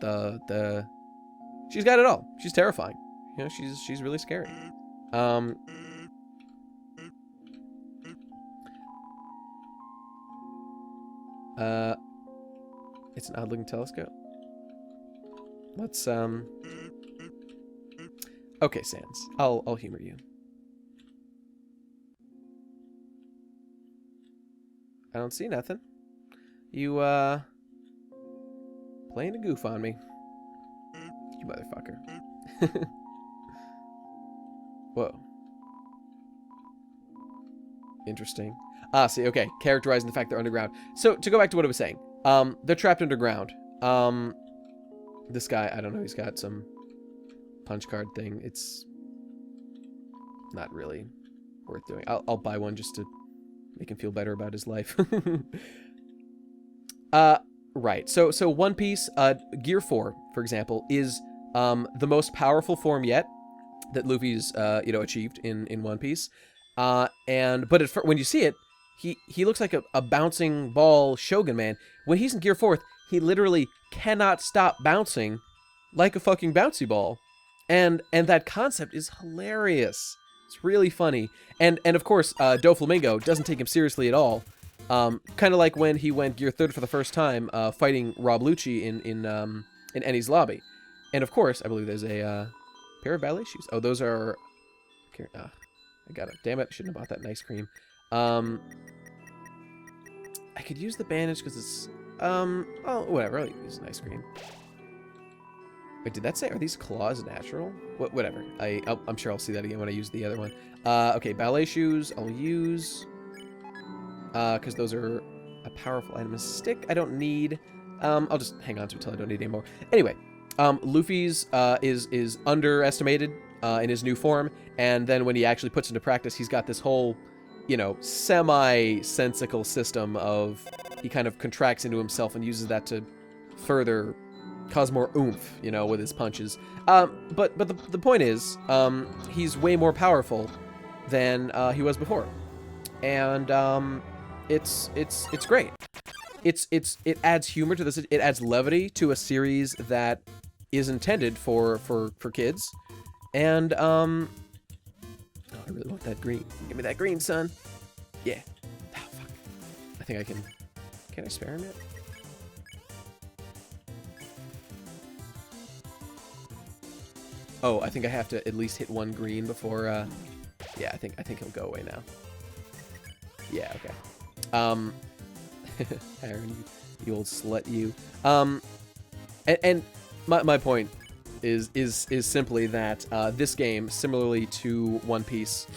she's got it all. She's terrifying. You know, she's really scary. It's an odd-looking telescope. Let's okay, Sans. I'll humor you. I don't see nothing. You playing a goof on me. You motherfucker. Whoa. Interesting. See, okay. Characterizing the fact they're underground. So, to go back to what I was saying. They're trapped underground. This guy, I don't know, he's got some punch card thing. It's not really worth doing. I'll buy one just to make him feel better about his life. Right. So One Piece, Gear 4, for example, is the most powerful form yet that Luffy's achieved in One Piece. But when you see it, he looks like a bouncing ball Shogun man. When he's in Gear 4, he literally cannot stop bouncing like a fucking bouncy ball. And that concept is hilarious. It's really funny. And of course, Doflamingo doesn't take him seriously at all. Kind of like when he went Gear 3 for the first time, fighting Rob Lucci in Ennie's lobby. And of course, I believe there's a pair of ballet shoes. Oh, those are... I got it. Damn it, I shouldn't have bought that nice cream. I could use the bandage because it's... oh, whatever. I'll use an ice cream. Wait, did that say, are these claws natural? Whatever. I'm sure I'll see that again when I use the other one. Okay, ballet shoes I'll use. Because those are a powerful item. A stick I don't need. I'll just hang on to it until I don't need it anymore. Anyway, Luffy's is underestimated in his new form. And then when he actually puts into practice, he's got this whole, semi-sensical system of... He kind of contracts into himself and uses that to further cause more oomph, with his punches. But the point is, he's way more powerful than he was before, and it's great. It adds humor to this. It adds levity to a series that is intended for kids, and oh, I really want that green. Give me that green, son. Yeah. Oh, fuck. I think I can. Can I spare him yet? Oh, I think I have to at least hit one green before, yeah, I think he'll go away now. Yeah, okay. Aaron, you old slut, you. And my point is simply that this game, similarly to One Piece,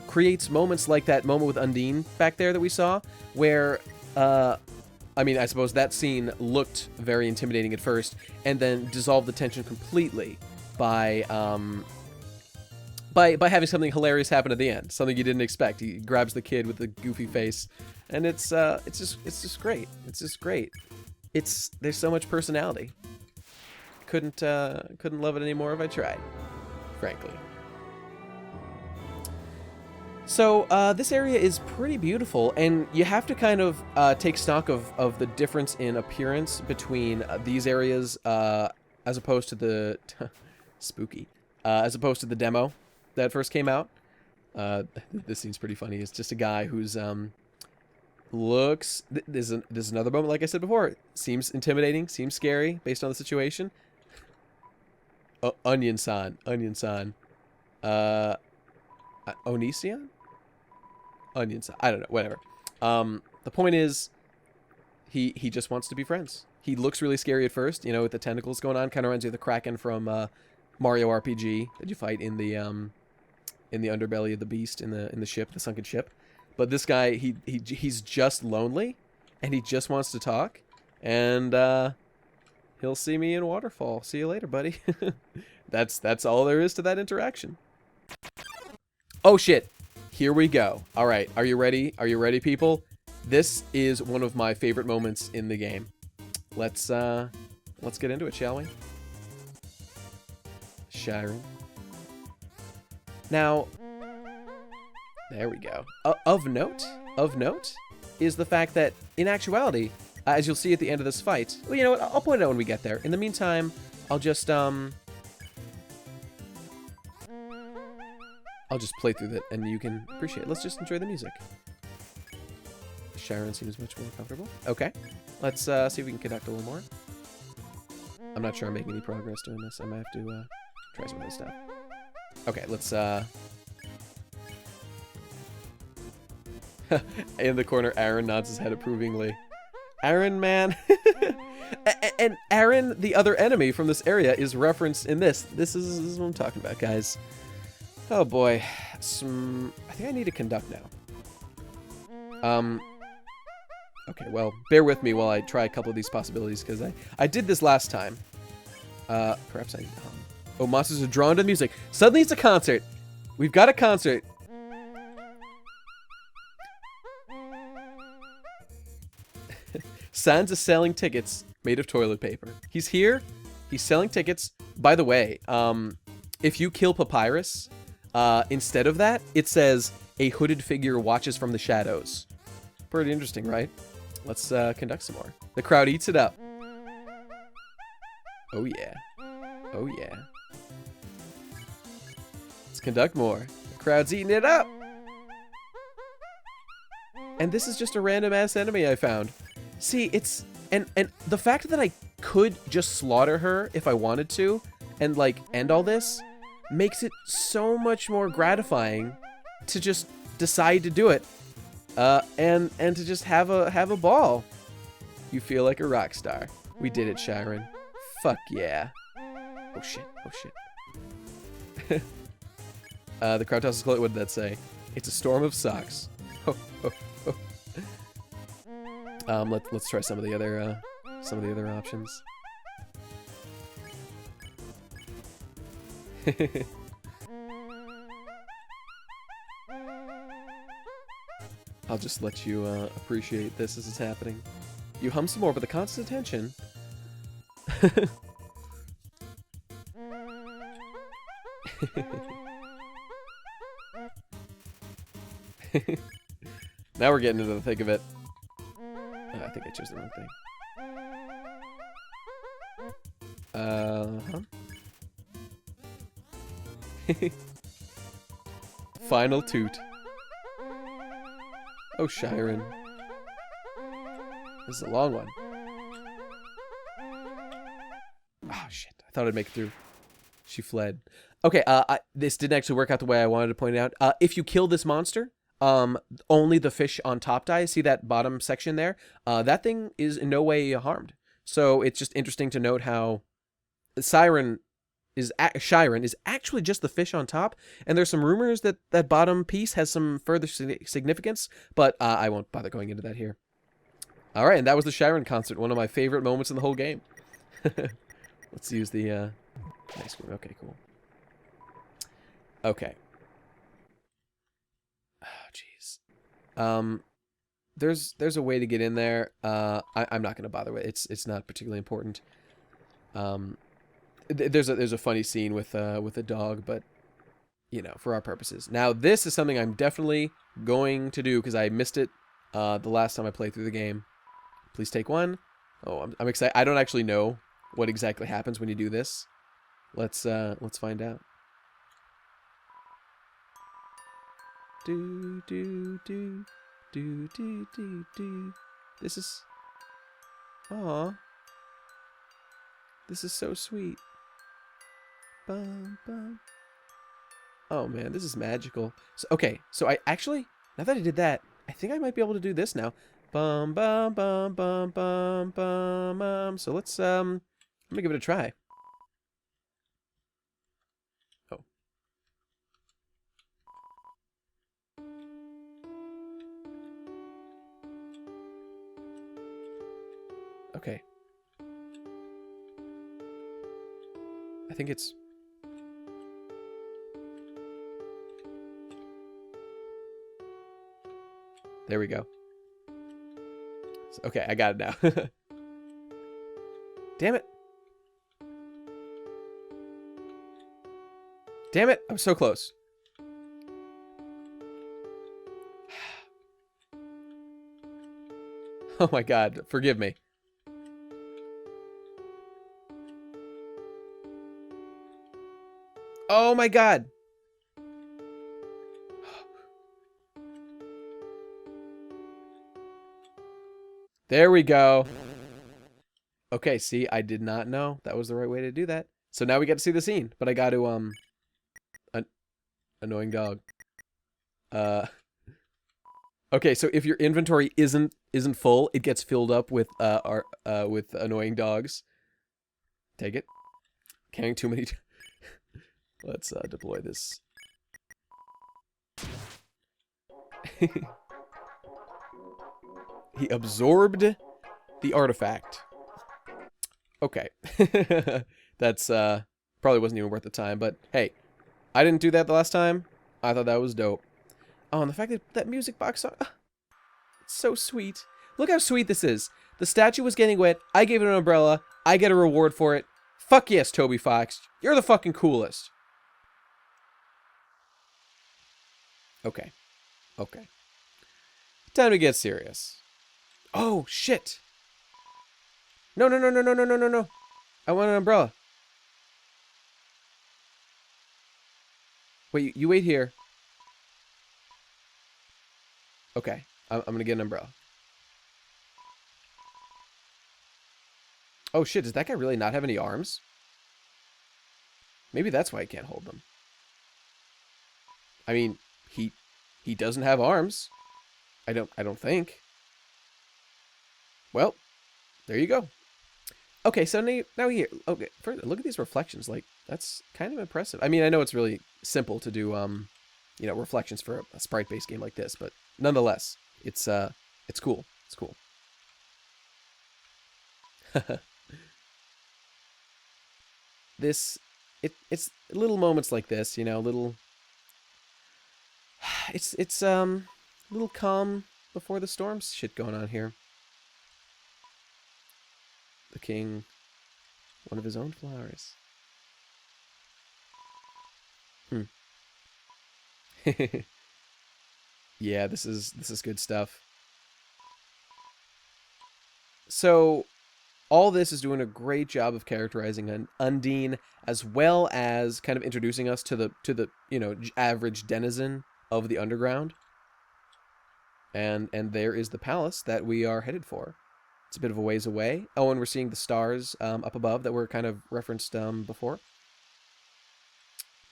creates moments like that moment with Undyne back there that we saw, where, I mean, I suppose that scene looked very intimidating at first, and then dissolved the tension completely by having something hilarious happen at the end, something you didn't expect. He grabs the kid with the goofy face, and it's just great. It's just great. There's so much personality. Couldn't love it anymore if I tried, frankly. So this area is pretty beautiful, and you have to kind of take stock of the difference in appearance between these areas as opposed to the spooky, as opposed to the demo that first came out. This scene's pretty funny. It's just a guy who's looks. There's another moment, like I said before. Seems intimidating, seems scary based on the situation. Onion-san. Onision? Onion-san. I don't know. Whatever. The point is, he just wants to be friends. He looks really scary at first, you know, with the tentacles going on. Kind of reminds you of the Kraken from Mario RPG that you fight in the underbelly of the beast in the ship, the sunken ship. But this guy, he's just lonely, and he just wants to talk, and he'll see me in Waterfall. See you later, buddy. That's all there is to that interaction. Oh shit. Here we go. All right, are you ready? Are you ready, people? This is one of my favorite moments in the game. Let's get into it, shall we? Shiren. Now, there we go. Of note is the fact that, in actuality, as you'll see at the end of this fight, well, you know what? I'll point it out when we get there. In the meantime, I'll just play through it, and you can appreciate it. Let's just enjoy the music. Shiren seems much more comfortable. Okay, let's see if we can conduct a little more. I'm not sure I'm making any progress doing this. I might have to try some of this stuff. Okay, let's in the corner, Aaron nods his head approvingly. Aaron, man. And Aaron, the other enemy from this area, is referenced in this. This is what I'm talking about, guys. Oh boy. I think I need to conduct now. Okay, well, bear with me while I try a couple of these possibilities, because I did this last time. Perhaps I... Oh, monsters are drawn to the music. Suddenly it's a concert. We've got a concert. Sans is selling tickets made of toilet paper. He's here. He's selling tickets. By the way, if you kill Papyrus, instead of that, it says, a hooded figure watches from the shadows. Pretty interesting, right? Let's conduct some more. The crowd eats it up. Oh, yeah. Oh, yeah. Let's conduct more. The crowd's eating it up. And this is just a random-ass enemy I found. See, it's... And the fact that I could just slaughter her if I wanted to, and, like, end all this, makes it so much more gratifying to just decide to do it. And to just have a ball. You feel like a rock star. We did it, Shiren. Fuck yeah. Oh shit, oh shit. The crowd tosses close. What did that say? It's a storm of socks. Let's try some of the other options. I'll just let you appreciate this as it's happening. You hum some more, but the constant attention. Now we're getting into the thick of it. I think I chose the wrong thing. Final toot. Oh, Shiren. This is a long one. Oh, shit. I thought I'd make it through. She fled. Okay, this didn't actually work out the way I wanted to point it out. If you kill this monster, only the fish on top die. See that bottom section there? That thing is in no way harmed. So it's just interesting to note how Chiron is actually just the fish on top, and there's some rumors that that bottom piece has some further significance, but I won't bother going into that here. All right, and that was the Chiron concert, one of my favorite moments in the whole game. Let's use the next one. Okay, cool. Okay. Oh, jeez. There's a way to get in there. I'm not gonna bother with it. It's not particularly important. There's a funny scene with a dog, but you know, for our purposes. Now this is something I'm definitely going to do because I missed it the last time I played through the game. Please take one. Oh, I'm excited. I don't actually know what exactly happens when you do this. Let's find out. Do do do do do do do. This is. Aw. This is so sweet. Bum, bum. Oh man, this is magical. So, okay, so I actually, now that I did that, I think I might be able to do this now. Bum bum bum bum bum bum bum. So let's let me give it a try. Oh. Okay. I think it's. There we go. Okay, I got it now. Damn it. Damn it, I'm so close. Oh my god, forgive me. Oh my god. There we go. Okay, see, I did not know that was the right way to do that. So now we get to see the scene, but I got to annoying dog. Okay, so if your inventory isn't full, it gets filled up with with annoying dogs. Take it. Carrying too many. Let's deploy this. He absorbed the artifact. Okay. That's probably wasn't even worth the time, but hey, I didn't do that the last time. I thought that was dope. Oh, and the fact that that music box song, it's so sweet. Look how sweet this is. The statue was getting wet. I gave it an umbrella. I get a reward for it. Fuck yes, Toby Fox. You're the fucking coolest. Okay. Okay. Time to get serious. Oh, shit. No, no, no, no, no, no, no, no, no. I want an umbrella. Wait, you wait here. Okay, I'm gonna get an umbrella. Oh shit, does that guy really not have any arms? Maybe that's why I can't hold them. I mean, he doesn't have arms. I don't think. Well, there you go. Okay, so now here. Okay, look at these reflections. Like, that's kind of impressive. I mean, I know it's really simple to do, you know, reflections for a sprite-based game like this, but nonetheless, it's cool. It's cool. It's little moments like this, you know, little. It's little calm before the storm shit going on here. The king, one of his own flowers. Yeah, this is good stuff. So, all this is doing a great job of characterizing an Undyne, as well as kind of introducing us to the you know, average denizen of the underground. And there is the palace that we are headed for. It's a bit of a ways away. Oh, and we're seeing the stars up above that were kind of referenced before.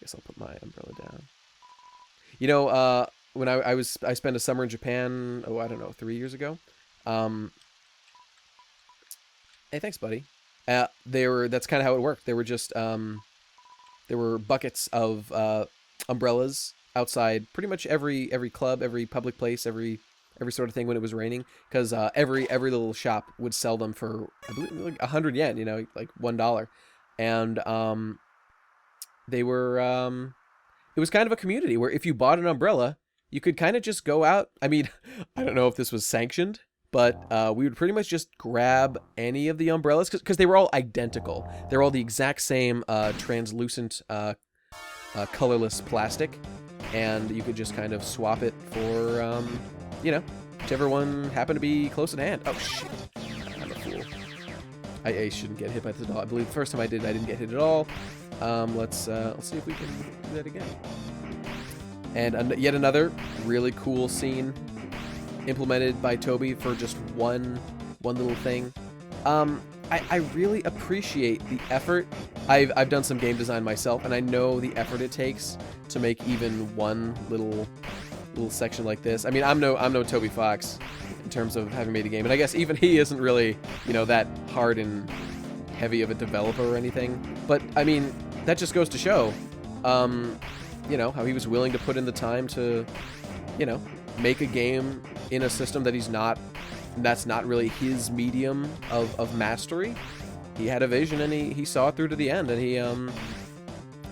Guess I'll put my umbrella down. You know, when I spent a summer in Japan, oh, I don't know, 3 years ago. Hey, thanks, buddy. That's kind of how it worked. They were just, there were buckets of umbrellas outside pretty much every club, every public place, every sort of thing when it was raining, because every little shop would sell them for, I believe, like 100 yen, you know, like $1. And they were, it was kind of a community where if you bought an umbrella, you could kind of just go out. I mean, I don't know if this was sanctioned, but we would pretty much just grab any of the umbrellas because they were all identical. They're all the exact same translucent, colorless plastic, and you could just kind of swap it for, you know, whichever one happened to be close at hand. Oh, shit. I'm a fool. I shouldn't get hit by this at all. I believe the first time I didn't get hit at all. Let's see if we can do that again. And yet another really cool scene implemented by Toby for just one little thing. I really appreciate the effort. I've done some game design myself, and I know the effort it takes to make even one little section like this. I mean, I'm no Toby Fox in terms of having made a game, and I guess even he isn't really, you know, that hard and heavy of a developer or anything. But I mean, that just goes to show, you know, how he was willing to put in the time to, you know, make a game in a system that's not really his medium of mastery. He had a vision, and he saw it through to the end, and he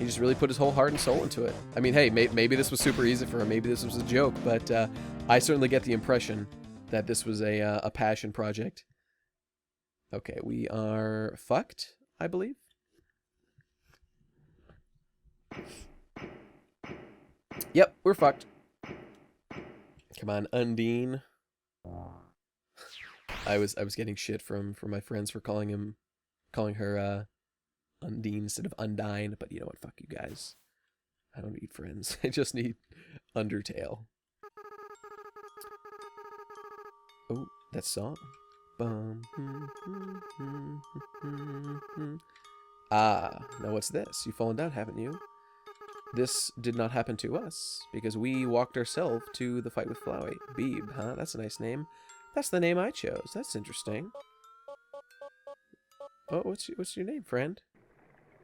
just really put his whole heart and soul into it. I mean, hey, maybe this was super easy for him, maybe this was a joke, but I certainly get the impression that this was a passion project. Okay, we are fucked, I believe. Yep, we're fucked. Come on, Undyne. I was getting shit from my friends for calling her Undyne instead of Undyne, but you know what? Fuck you guys. I don't need friends. I just need Undertale. Oh, that song. Ah, now what's this? You've fallen down, haven't you? This did not happen to us, because we walked ourselves to the fight with Flowey. Beeb, huh? That's a nice name. That's the name I chose. That's interesting. Oh, what's your name, friend?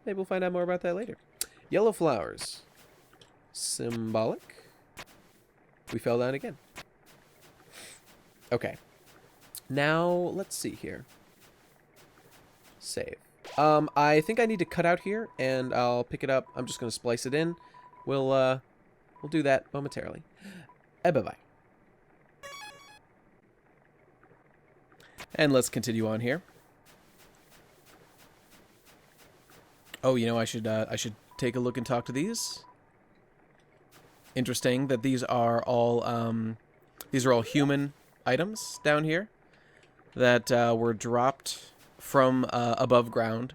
Maybe we'll find out more about that later. Yellow flowers. Symbolic. We fell down again. Okay. Now, let's see here. Save. I think I need to cut out here, and I'll pick it up. I'm just going to splice it in. We'll do that momentarily. Bye-bye. And let's continue on here. Oh, you know, I should take a look and talk to these. Interesting that these are all human items down here that were dropped from above ground.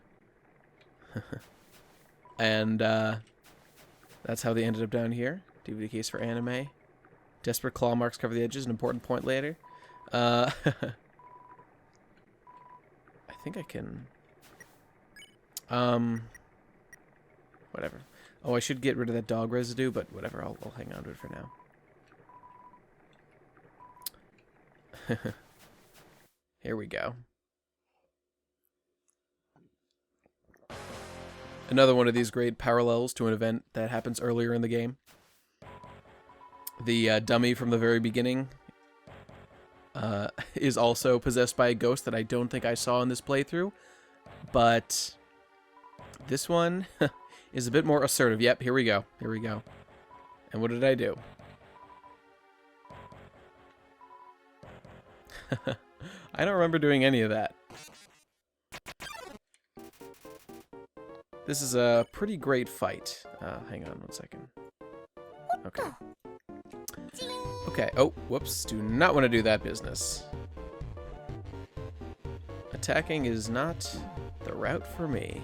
And that's how they ended up down here. DVD case for anime. Desperate claw marks cover the edges, an important point later. I think I can... whatever. Oh, I should get rid of that dog residue, but whatever, I'll hang on to it for now. Here we go. Another one of these great parallels to an event that happens earlier in the game. The dummy from the very beginning is also possessed by a ghost that I don't think I saw in this playthrough, but this one is a bit more assertive. Yep, here we go. Here we go. And what did I do? I don't remember doing any of that. This is a pretty great fight. Hang on one second. Okay. Okay. Oh, whoops. Do not want to do that business. Attacking is not the route for me.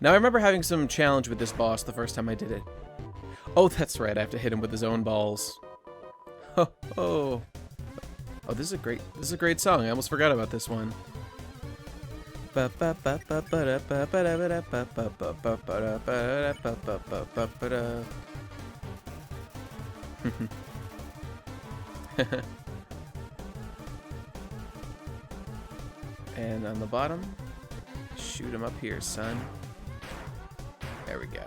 Now, I remember having some challenge with this boss the first time I did it. Oh, that's right. I have to hit him with his own balls. Oh, oh. Oh, this is a great song. I almost forgot about this one. And on the bottom, shoot him up here, son. There we go.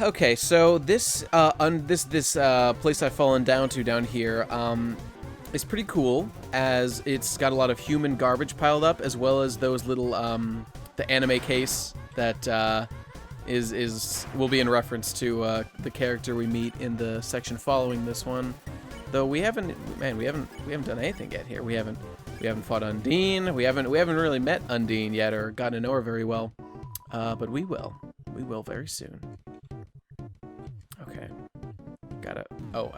Okay, so this place I've fallen down to down here is pretty cool, as it's got a lot of human garbage piled up, as well as those little the anime case that will be in reference to the character we meet in the section following this one. Though we haven't done anything yet here. We haven't fought Undyne. We haven't really met Undyne yet or gotten to know her very well. But we will. We will very soon. Okay. Oh,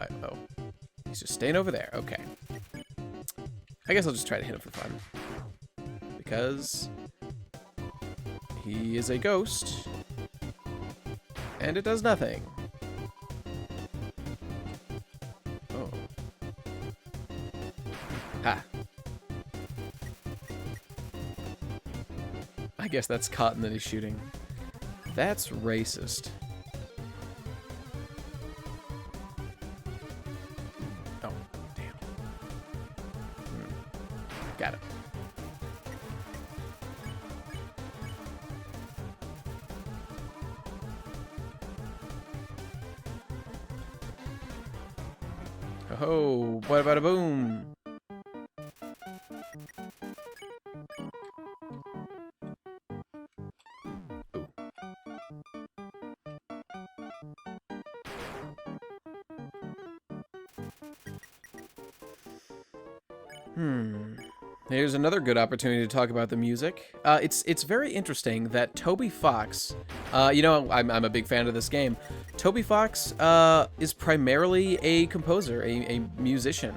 he's just staying over there. Okay. I guess I'll just try to hit him for fun. Because he is a ghost. And it does nothing. Oh. Ha. I guess that's Cotton that he's shooting. That's racist. Oh, damn. Got it. Oh, what about a boom? Here's another good opportunity to talk about the music. It's very interesting that Toby Fox, you know, I'm a big fan of this game. Toby Fox is primarily a composer, a musician,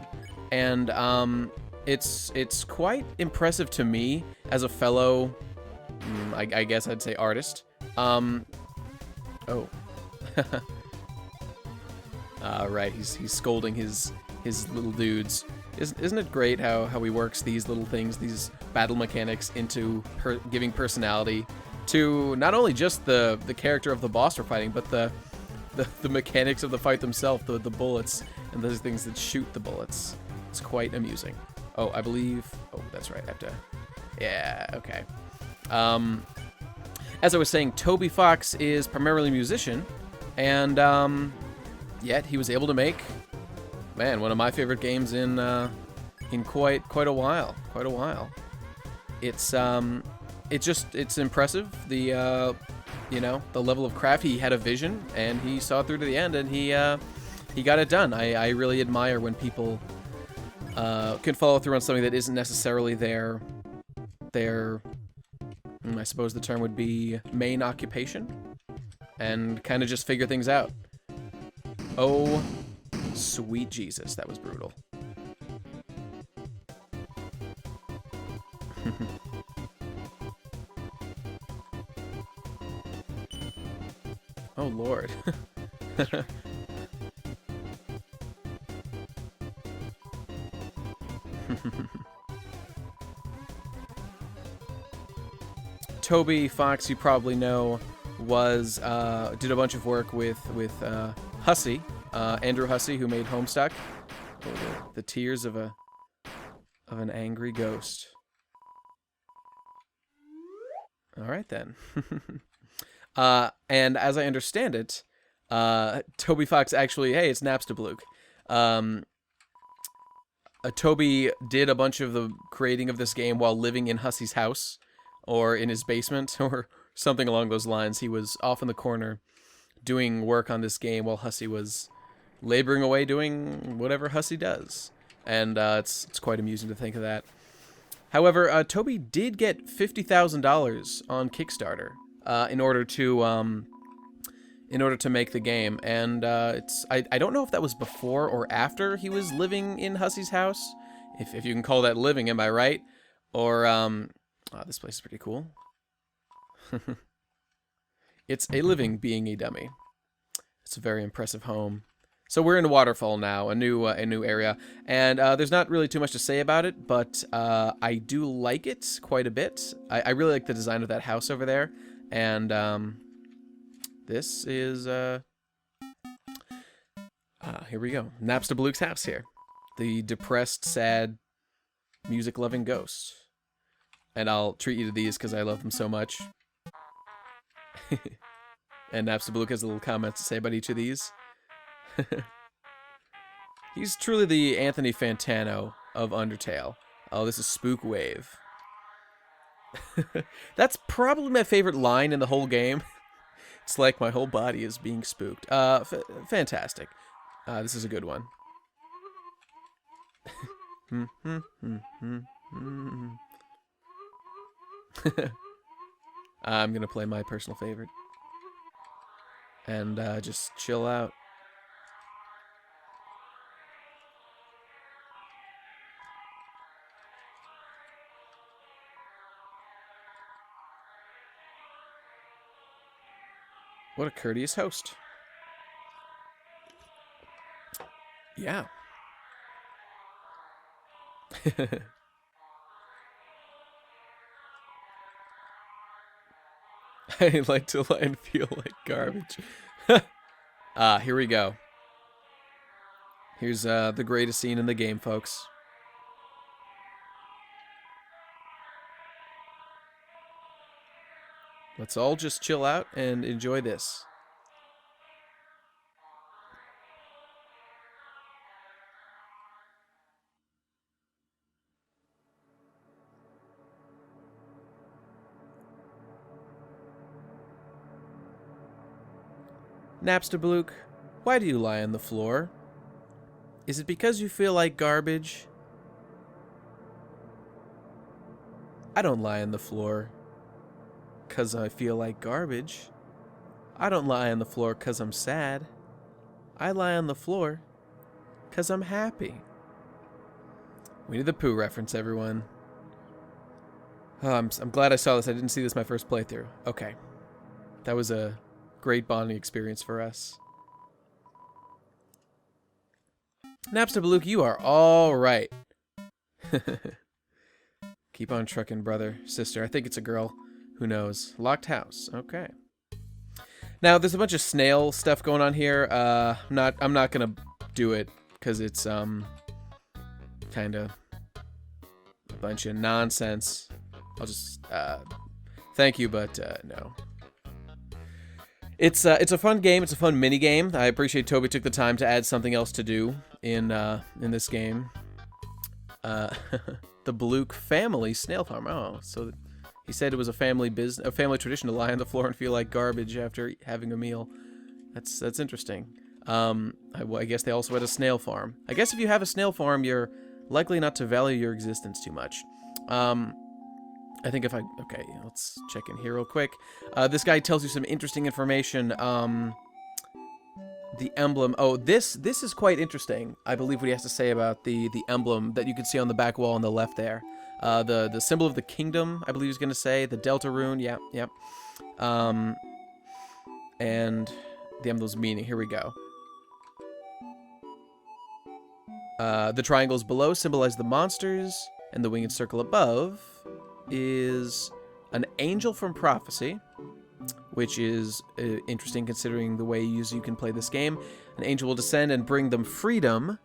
and it's quite impressive to me as a fellow, I guess I'd say artist. Oh. Right, he's scolding his little dudes. Isn't it great how he works these little things, these battle mechanics, into giving personality to not only just the character of the boss we're fighting, but the mechanics of the fight themselves, the bullets, and those things that shoot the bullets. It's quite amusing. Oh, I believe... Oh, that's right, I have to... Yeah, okay. As I was saying, Toby Fox is primarily a musician, and yet he was able to make... Man, one of my favorite games in quite a while. It's impressive. The the level of craft. He had a vision and he saw it through to the end, and he got it done. I really admire when people can follow through on something that isn't necessarily their I suppose the term would be main occupation, and kind of just figure things out. Oh. Sweet Jesus, that was brutal. Oh, Lord. Toby Fox, you probably know, did a bunch of work with Hussey. Andrew Hussey, who made Homestuck. Oh, the tears of an angry ghost. All right then. And as I understand it, Toby Fox actually, hey, it's Napstablook. Toby did a bunch of the creating of this game while living in Hussey's house, or in his basement, or something along those lines. He was off in the corner doing work on this game while Hussey was laboring away doing whatever Hussey does. And it's quite amusing to think of that. However, Toby did get $50,000 on Kickstarter in order to make the game, and I don't know if that was before or after he was living in Hussey's house, if you can call that living, am I right? Or oh, this place is pretty cool. It's a living being a dummy. It's a very impressive home. So we're in Waterfall now, a new area, and there's not really too much to say about it, but I do like it quite a bit. I really like the design of that house over there, and this is Here we go. Napstablook's house here. The depressed, sad, music-loving ghost. And I'll treat you to these because I love them so much. And Napstablook has a little comment to say about each of these. He's truly the Anthony Fantano of Undertale. Oh, this is Spook Wave. That's probably my favorite line in the whole game. It's like my whole body is being spooked. Fantastic. This is a good one. I'm gonna play my personal favorite. And just chill out. What a courteous host. Yeah. I like to lie and feel like garbage. Here we go. Here's the greatest scene in the game, folks. Let's all just chill out and enjoy this. Napstablook, why do you lie on the floor? Is it because you feel like garbage? I don't lie on the floor 'cause I feel like garbage. I don't lie on the floor 'cause I'm sad. I lie on the floor 'cause I'm happy. Winnie the Pooh reference, everyone. Oh, I'm glad I saw this. I didn't see this my first playthrough. Okay. That was a great bonding experience for us. Napstablook, you are all right. Keep on trucking, brother, sister. I think it's a girl. Who knows? Locked house. Okay. Now there's a bunch of snail stuff going on here. I'm not gonna do it because it's kind of a bunch of nonsense. I'll just thank you, but no. It's a fun game. It's a fun mini game. I appreciate Toby took the time to add something else to do in this game. The Blook family snail farm. Oh, so he said it was a family tradition to lie on the floor and feel like garbage after having a meal. That's interesting. I guess they also had a snail farm. I guess if you have a snail farm, you're likely not to value your existence too much. I think okay, let's check in here real quick. This guy tells you some interesting information. The emblem. Oh, this is quite interesting. I believe what he has to say about the emblem that you can see on the back wall on the left there. The symbol of the kingdom, I believe he's going to say. The Delta rune, yeah. And the emblem's meaning. Here we go. The triangles below symbolize the monsters, and the winged circle above is an angel from prophecy, which is interesting considering the way you can play this game. An angel will descend and bring them freedom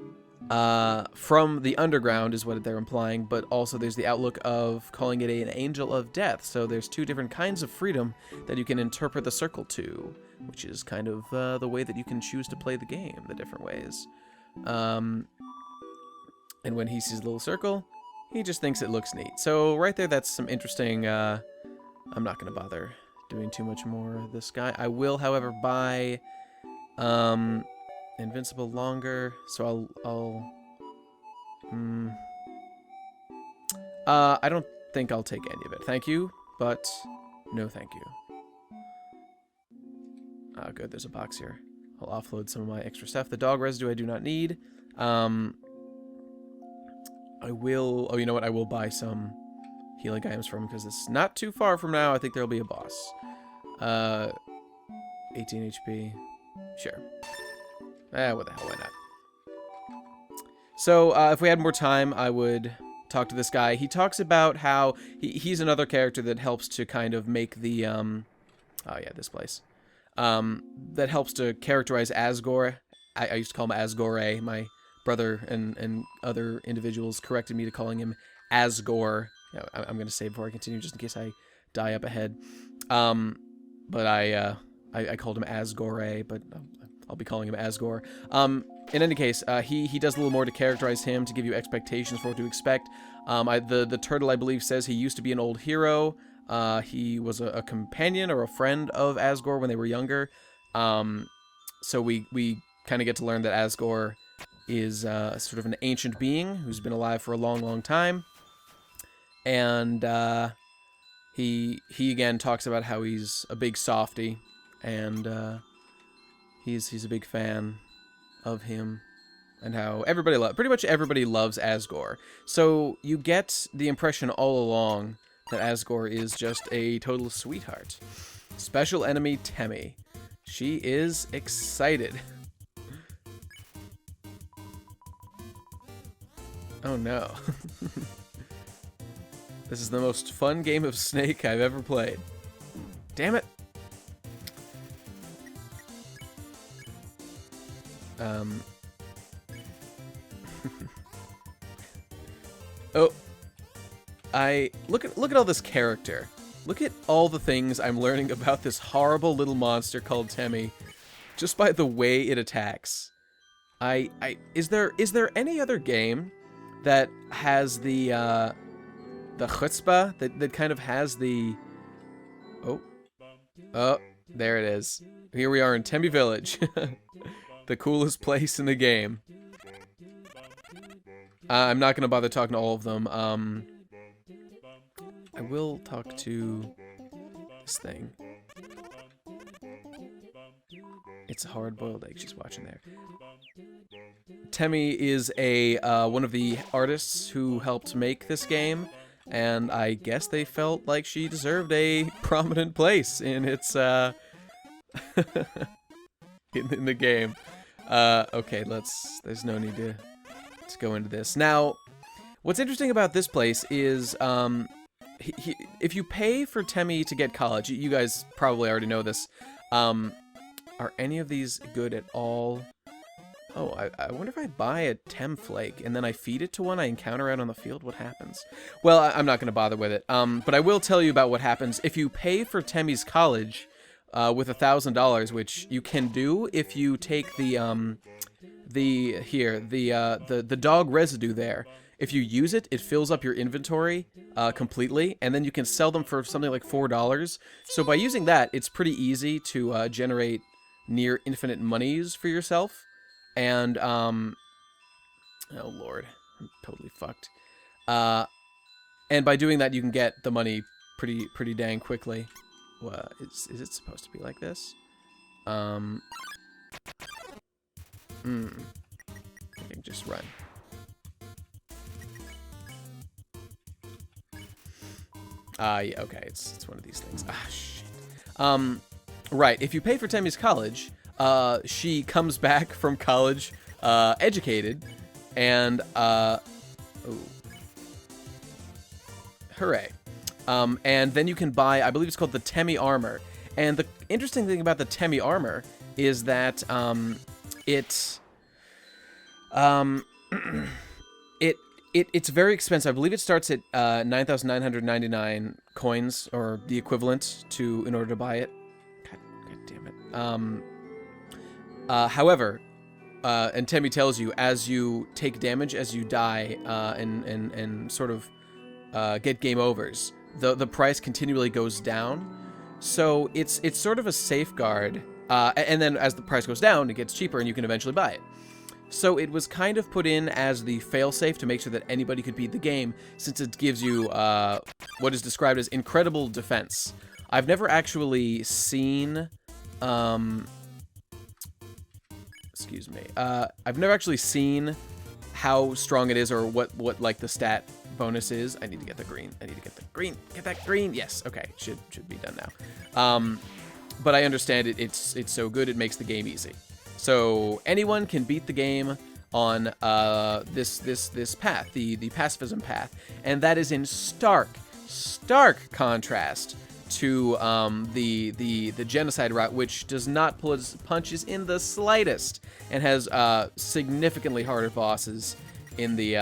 from the underground is what they're implying, but also there's the outlook of calling it an angel of death. So there's two different kinds of freedom that you can interpret the circle to, which is kind of the way that you can choose to play the game, the different ways. And when he sees the little circle, he just thinks it looks neat. So right there, that's some interesting... I'm not going to bother doing too much more of this guy. I will, however, buy Invincible longer, so I don't think I'll take any of it. Thank you, but no thank you. Good, there's a box here. I'll offload some of my extra stuff. The dog residue I do not need. I will... Oh, you know what? I will buy some healing items from him because it's not too far from now. I think there'll be a boss. 18 HP. Sure. What the hell, why not? So, if we had more time, I would talk to this guy. He talks about how... He's another character that helps to kind of make the... Oh, yeah, this place. That helps to characterize Asgore I used to call him Asgore. My brother and other individuals corrected me to calling him Asgore. You know, I'm going to say before I continue, just in case I die up ahead. But I called him Asgore, but I'll be calling him Asgore. In any case, he does a little more to characterize him, to give you expectations for what to expect. The turtle, I believe, says he used to be an old hero. He was a companion or a friend of Asgore when they were younger. So we kind of get to learn that Asgore is sort of an ancient being who's been alive for a long, long time. And he again talks about how he's a big softy, and he's a big fan of him, and how pretty much everybody loves Asgore. So you get the impression all along that Asgore is just a total sweetheart. Special enemy Temmie. She is excited. Oh no. This is the most fun game of Snake I've ever played. Damn it. Oh, look at all this character. Look at all the things I'm learning about this horrible little monster called Temmie, just by the way it attacks. Is there any other game that has the chutzpah that kind of has the oh, there it is. Here we are in Temmie Village, the coolest place in the game. I'm not gonna bother talking to all of them. I will talk to this thing. It's a hard-boiled egg she's watching there. Temmie is one of the artists who helped make this game, and I guess they felt like she deserved a prominent place in its in the game. Okay, there's no need to go into this. Now, what's interesting about this place is if you pay for Temmie to get college, you guys probably already know this. Are any of these good at all? Oh, I wonder if I buy a Temflake and then I feed it to one I encounter out on the field, what happens? Well, I'm not going to bother with it. But I will tell you about what happens if you pay for Temmie's college with $1,000, which you can do if you take the dog residue there. If you use it, it fills up your inventory completely, and then you can sell them for something like $4. So by using that, it's pretty easy to generate near infinite monies for yourself. And oh lord, I'm totally fucked. And by doing that, you can get the money pretty dang quickly. Is it supposed to be like this? I can just run. Yeah, okay, it's one of these things. Ah, shit. Right, if you pay for Temmie's college, she comes back from college, educated, and, ooh. Hooray. And then you can buy, I believe it's called the Temmie Armor. And the interesting thing about the Temmie Armor is that, it's very expensive. I believe it starts at 9,999 coins, or the equivalent in order to buy it. God damn it. However, and Temmie tells you, as you take damage, as you die, and sort of get game overs, the price continually goes down. So it's sort of a safeguard. And then as the price goes down, it gets cheaper, and you can eventually buy it. So it was kind of put in as the failsafe to make sure that anybody could beat the game, since it gives you what is described as incredible defense. I've never actually seen, excuse me, I've never actually seen how strong it is, or what like the stat bonus is. I need to get the green. Get that green. Yes. Okay. Should be done now. But I understand it's so good it makes the game easy. So anyone can beat the game on this path, the pacifism path, and that is in stark contrast to the Genocide route, which does not pull its punches in the slightest, and has significantly harder bosses in the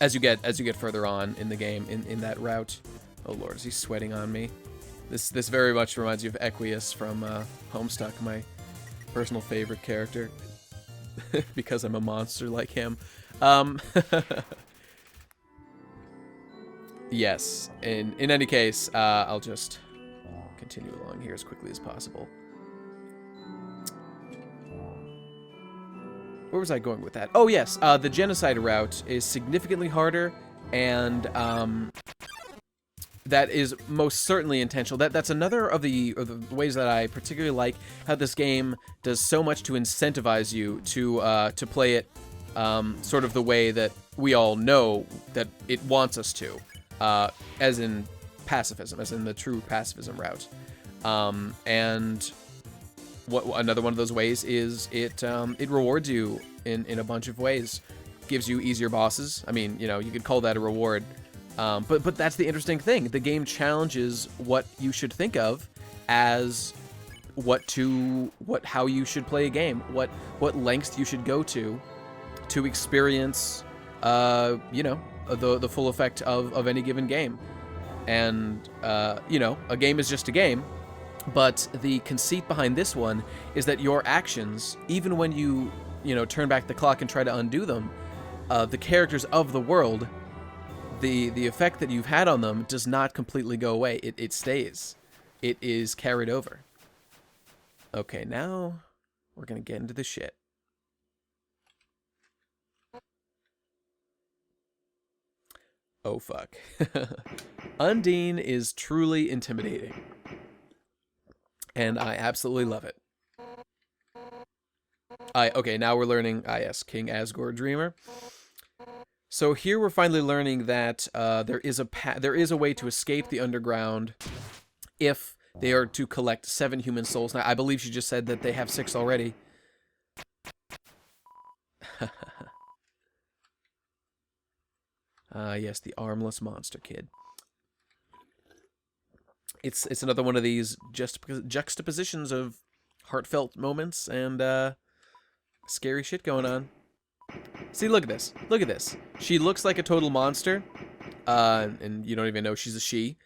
as you get further on in the game in that route. Oh lord, is he sweating on me? This very much reminds you of Equius from Homestuck, my personal favorite character, because I'm a monster like him. Yes, in any case, I'll just continue along here as quickly as possible. Where was I going with that? Oh yes, the Genocide route is significantly harder, and that is most certainly intentional. That's another of the ways that I particularly like how this game does so much to incentivize you to play it sort of the way that we all know that it wants us to, as in pacifism, as in the true pacifism route. And another one of those ways is it rewards you in a bunch of ways, gives you easier bosses. I mean, you know, you could call that a reward. But that's the interesting thing. The game challenges what you should think of as how you should play a game, what lengths you should go to experience, you know, the full effect of any given game. And you know, a game is just a game, but the conceit behind this one is that your actions, even when you know, turn back the clock and try to undo them, the characters of the world, the effect that you've had on them does not completely go away. It stays. It is carried over. Okay, now we're gonna get into the shit. Oh fuck. Undyne is truly intimidating, and I absolutely love it. Okay, now we're learning, yes, King Asgore Dreamer. So here we're finally learning that there is a way to escape the underground if they are to collect 7 human souls. Now, I believe she just said that they have 6 already. Yes, the armless monster kid. It's another one of these juxtapositions of heartfelt moments and scary shit going on. See, look at this. Look at this. She looks like a total monster, and you don't even know she's a she,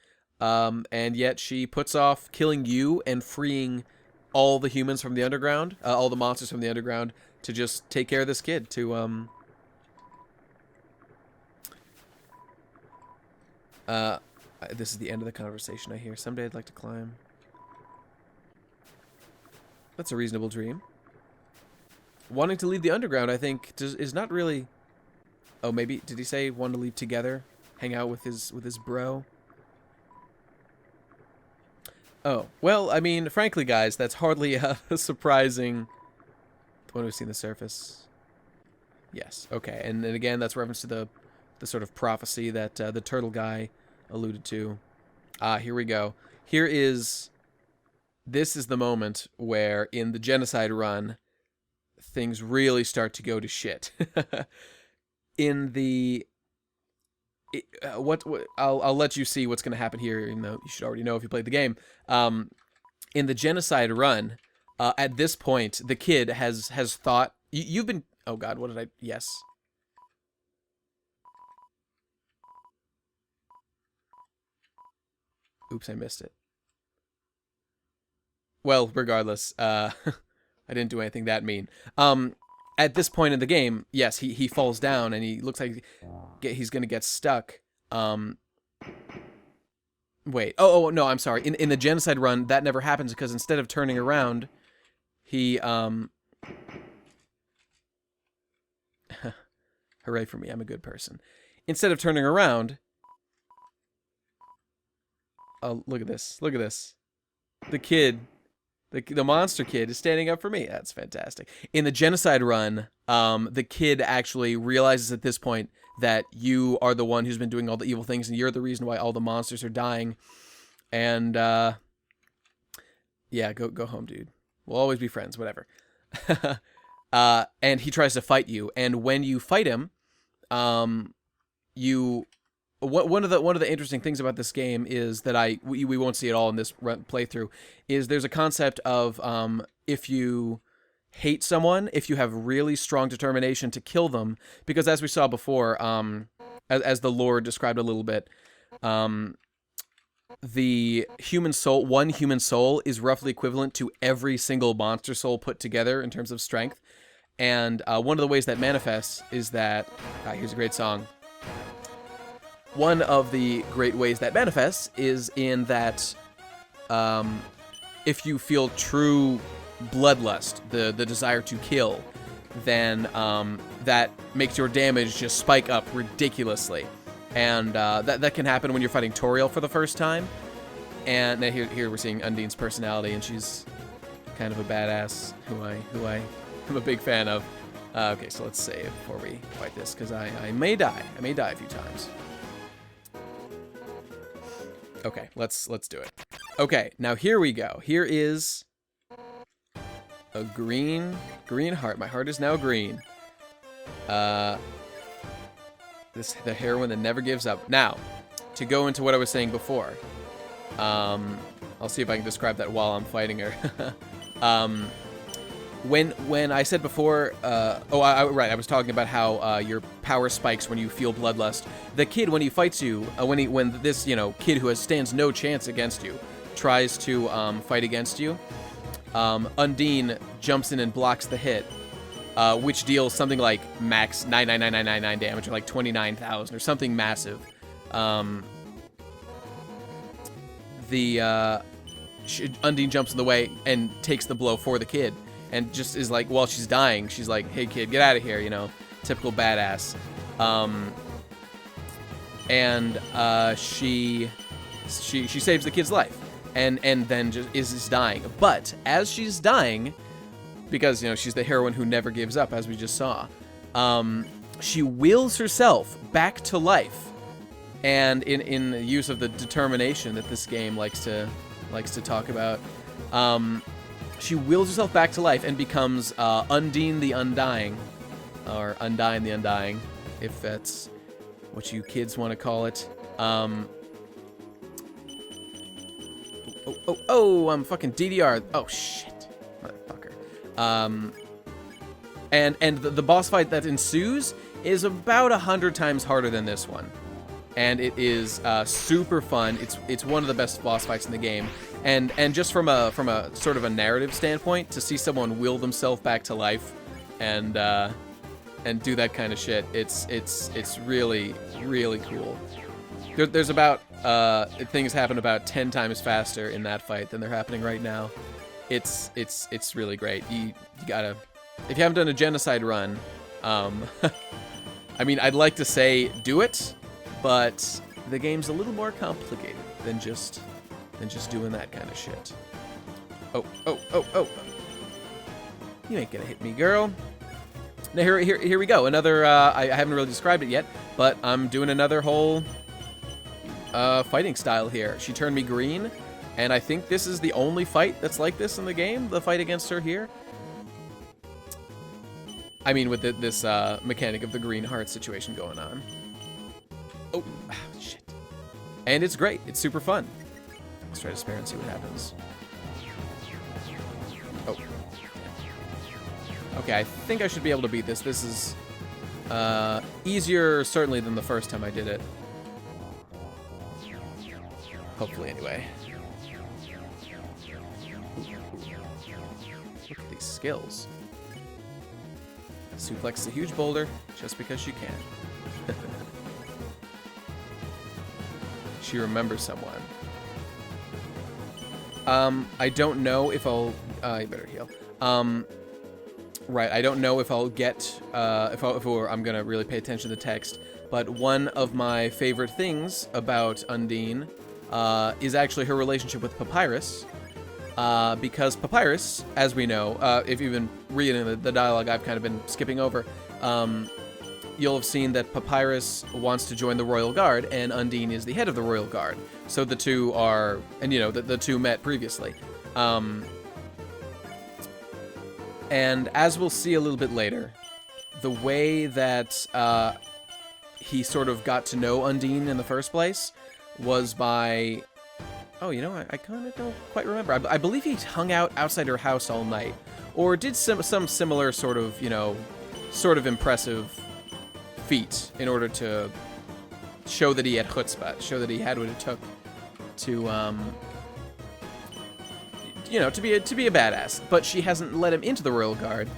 and yet she puts off killing you and freeing all the humans from the underground, all the monsters from the underground, to just take care of this kid, to, this is the end of the conversation, I hear. Someday I'd like to climb. That's a reasonable dream. Wanting to leave the underground, I think, is not really... Oh, maybe, did he say want to leave together? Hang out with his bro? Oh, well, I mean, frankly, guys, that's hardly a surprising... When we've seen the surface. Yes, okay, and again, that's reference to the sort of prophecy that the turtle guy alluded to. Here we go. This is the moment where, in the Genocide run, things really start to go to shit. In the... I'll let you see what's going to happen here, even though you should already know if you played the game. In the Genocide run, at this point, the kid has thought... You've been... Oh god, what did I... Yes. Oops, I missed it. Well, regardless, I didn't do anything that mean. At this point in the game, yes, he falls down and he looks like he's gonna get stuck. Wait. Oh, no, I'm sorry. In the Genocide run, that never happens because instead of turning around, he hooray for me, I'm a good person. Instead of turning around, oh, look at this. Look at this. The kid, the monster kid is standing up for me. That's fantastic. In the Genocide run, the kid actually realizes at this point that you are the one who's been doing all the evil things and you're the reason why all the monsters are dying. And, yeah, go home, dude. We'll always be friends, whatever. And he tries to fight you. And when you fight him, you one of the interesting things about this game is that we won't see it all in this playthrough, is there's a concept of if you hate someone, if you have really strong determination to kill them, because as we saw before, as the lore described a little bit, the human soul, one human soul is roughly equivalent to every single monster soul put together in terms of strength. And one of the ways that manifests is that, here's a great song. One of the great ways that manifests is in that if you feel true bloodlust, the desire to kill, then that makes your damage just spike up ridiculously. And that can happen when you're fighting Toriel for the first time. And here we're seeing Undyne's personality, and she's kind of a badass who I'm a big fan of. Okay, so let's save before we fight this, because I may die. I may die a few times. Okay, let's do it. Okay, now here we go. Here is a green heart. My heart is now green. The heroine that never gives up. Now, to go into what I was saying before, I'll see if I can describe that while I'm fighting her. When I said before, right, I was talking about how your power spikes when you feel bloodlust. The kid, when he fights you, when this kid who stands no chance against you tries to fight against you, Undyne jumps in and blocks the hit, which deals something like max 99999 damage, or like 29,000 or something massive. Undyne jumps in the way and takes the blow for the kid. And just is like, while she's dying, she's like, "Hey kid, get out of here," typical badass. She saves the kid's life, and then just is dying. But as she's dying, because she's the heroine who never gives up, as we just saw, she wills herself back to life, and in the use of the determination that this game likes to talk about. She wills herself back to life and becomes Undyne the Undying, or Undyne the Undying, if that's what you kids want to call it. I'm fucking DDR. Oh shit, motherfucker. And the boss fight that ensues is about 100 times harder than this one, and it is super fun. It's one of the best boss fights in the game. And just from a sort of a narrative standpoint, to see someone will themselves back to life and do that kind of shit, it's really, really cool. There's about things happen about 10 times faster in that fight than they're happening right now. It's really great. You gotta, if you haven't done a Genocide run, I mean, I'd like to say do it, but the game's a little more complicated than just doing that kind of shit. Oh. You ain't gonna hit me, girl. Now here we go. Another, I haven't really described it yet, but I'm doing another whole fighting style here. She turned me green, and I think this is the only fight that's like this in the game, the fight against her here. I mean, with this mechanic of the green heart situation going on. Oh, shit. And it's great. It's super fun. Let's try to spare and see what happens. Oh. Okay, I think I should be able to beat this. This is easier, certainly, than the first time I did it. Hopefully, anyway. Look at these skills. Suplex a huge boulder just because she can. She remembers someone. I don't know if I'll... you better heal. Right, I don't know if I'll get... I'm gonna really pay attention to the text, but one of my favorite things about Undyne is actually her relationship with Papyrus, because Papyrus, as we know, if you've been reading the dialogue I've kind of been skipping over, you'll have seen that Papyrus wants to join the Royal Guard, and Undyne is the head of the Royal Guard. So the two are, and the two met previously. And as we'll see a little bit later, the way that he sort of got to know Undyne in the first place was by... Oh, you know, I kind of don't quite remember. I believe he hung out outside her house all night. Or did some similar sort of, you know, sort of impressive feat in order to show that he had chutzpah, show that he had what it took to, you know, to be a badass. But she hasn't let him into the Royal Guard,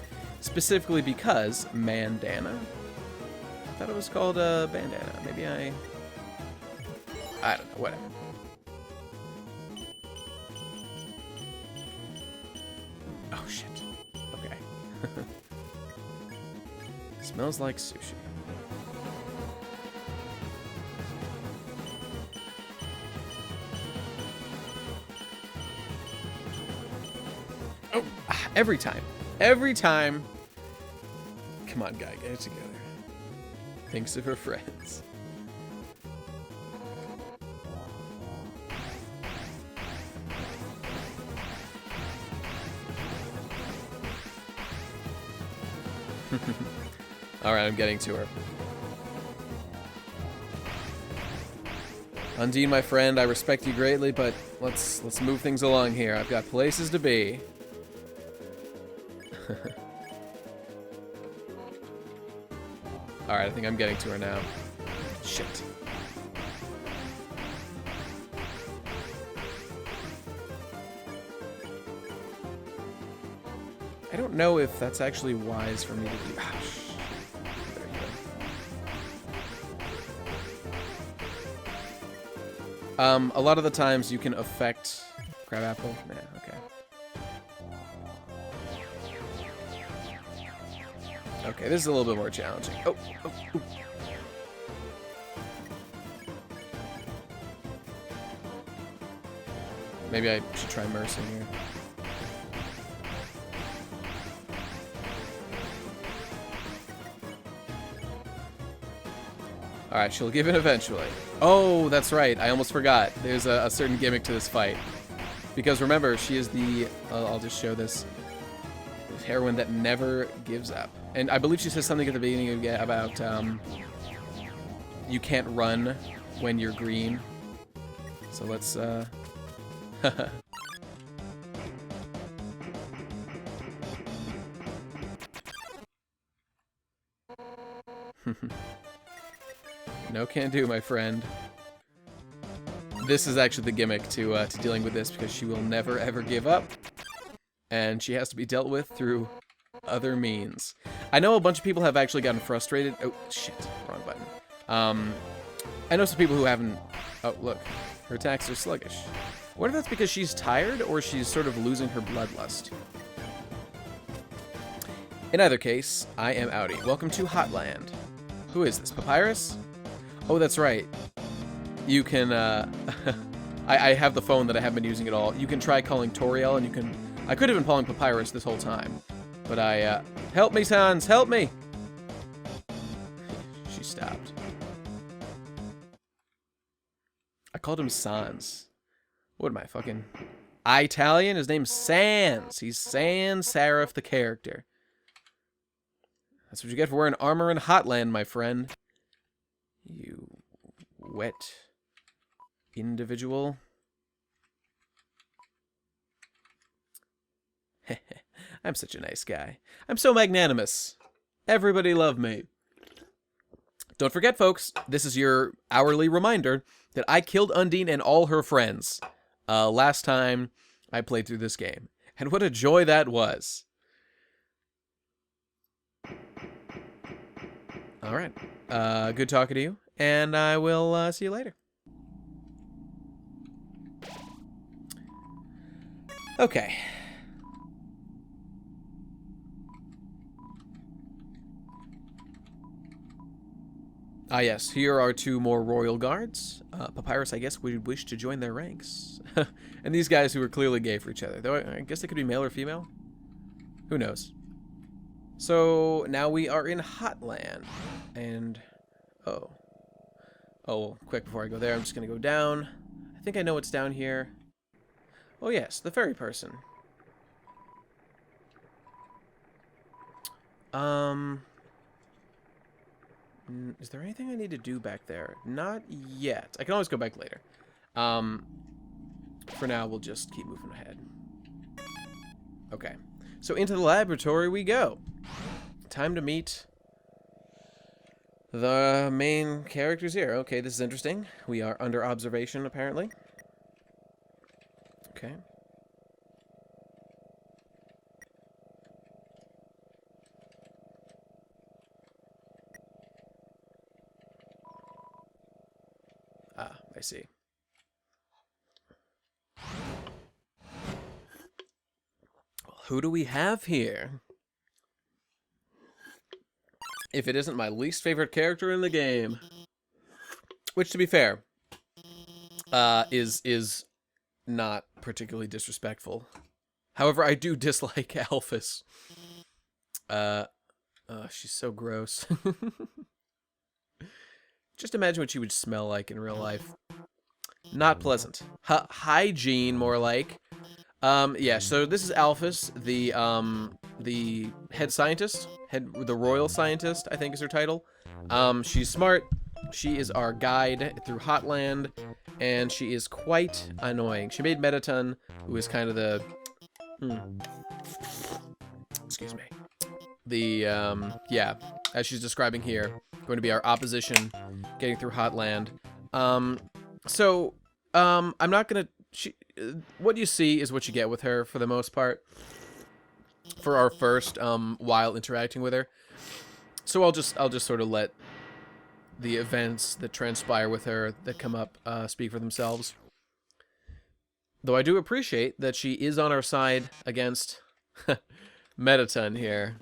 specifically because Mandana. I thought it was called bandana. Maybe I don't know. Whatever. Oh shit. Okay. Smells like sushi. Oh, every time. Every time. Come on, guy, get it together. Thinks of her friends. Alright, I'm getting to her. Undyne, my friend, I respect you greatly, but let's move things along here. I've got places to be. Alright, I think I'm getting to her now. Shit. I don't know if that's actually wise for me to do. Ah, there you go. A lot of the times you can affect... Crab apple? Nah, okay. Okay, this is a little bit more challenging. Oh, oh, oh. Maybe I should try Mercy here. Alright, she'll give in eventually. Oh, that's right. I almost forgot. There's a certain gimmick to this fight. Because remember, she is the... I'll just show this. Heroine that never gives up. And I believe she says something at the beginning about you can't run when you're green. So let's no can do, my friend. This is actually the gimmick to dealing with this, because she will never ever give up. And she has to be dealt with through other means. I know a bunch of people have actually gotten frustrated. Oh, shit. Wrong button. I know some people who haven't... Oh, look. Her attacks are sluggish. I wonder if that's because she's tired or she's sort of losing her bloodlust. In either case, I am outie. Welcome to Hotland. Who is this? Papyrus? Oh, that's right. You can, I have the phone that I haven't been using at all. You can try calling Toriel, and you can... I could have been calling Papyrus this whole time. But I, help me, Sans! Help me! She stopped. I called him Sans. What am I, fucking... Italian? His name's Sans! He's Sans Serif, the character. That's what you get for wearing armor in Hotland, my friend. You wet individual. I'm such a nice guy. I'm so magnanimous. Everybody love me. Don't forget, folks, this is your hourly reminder that I killed Undyne and all her friends last time I played through this game. And what a joy that was. Alright. Good talking to you, and I will see you later. Okay. Ah, yes, here are two more royal guards. Papyrus, I guess, would wish to join their ranks. And these guys who are clearly gay for each other. Though I guess they could be male or female. Who knows? So, now we are in Hotland. And, oh. Oh, quick, before I go there, I'm just going to go down. I think I know what's down here. Oh, yes, the fairy person. Is there anything I need to do back there? Not yet. I can always go back later. For now, we'll just keep moving ahead. Okay. So into the laboratory we go. Time to meet the main characters here. Okay, this is interesting. We are under observation, apparently. Okay. Ah, I see. Well, who do we have here? If it isn't my least favorite character in the game. Which, to be fair, is not particularly disrespectful. However, I do dislike Alphys. She's so gross. Just imagine what she would smell like in real life. Not pleasant. Hygiene, more like. Yeah, so this is Alphys, the head scientist. The royal scientist, I think is her title. She's smart. She is our guide through Hotland, and she is quite annoying. She made Mettaton, who is kind of the... Excuse me. The, yeah, as she's describing here, going to be our opposition getting through Hotland. I'm not gonna... what you see is what you get with her, for the most part, for our first, while interacting with her. So I'll just sort of let the events that transpire with her that come up speak for themselves. Though I do appreciate that she is on our side against Mettaton here.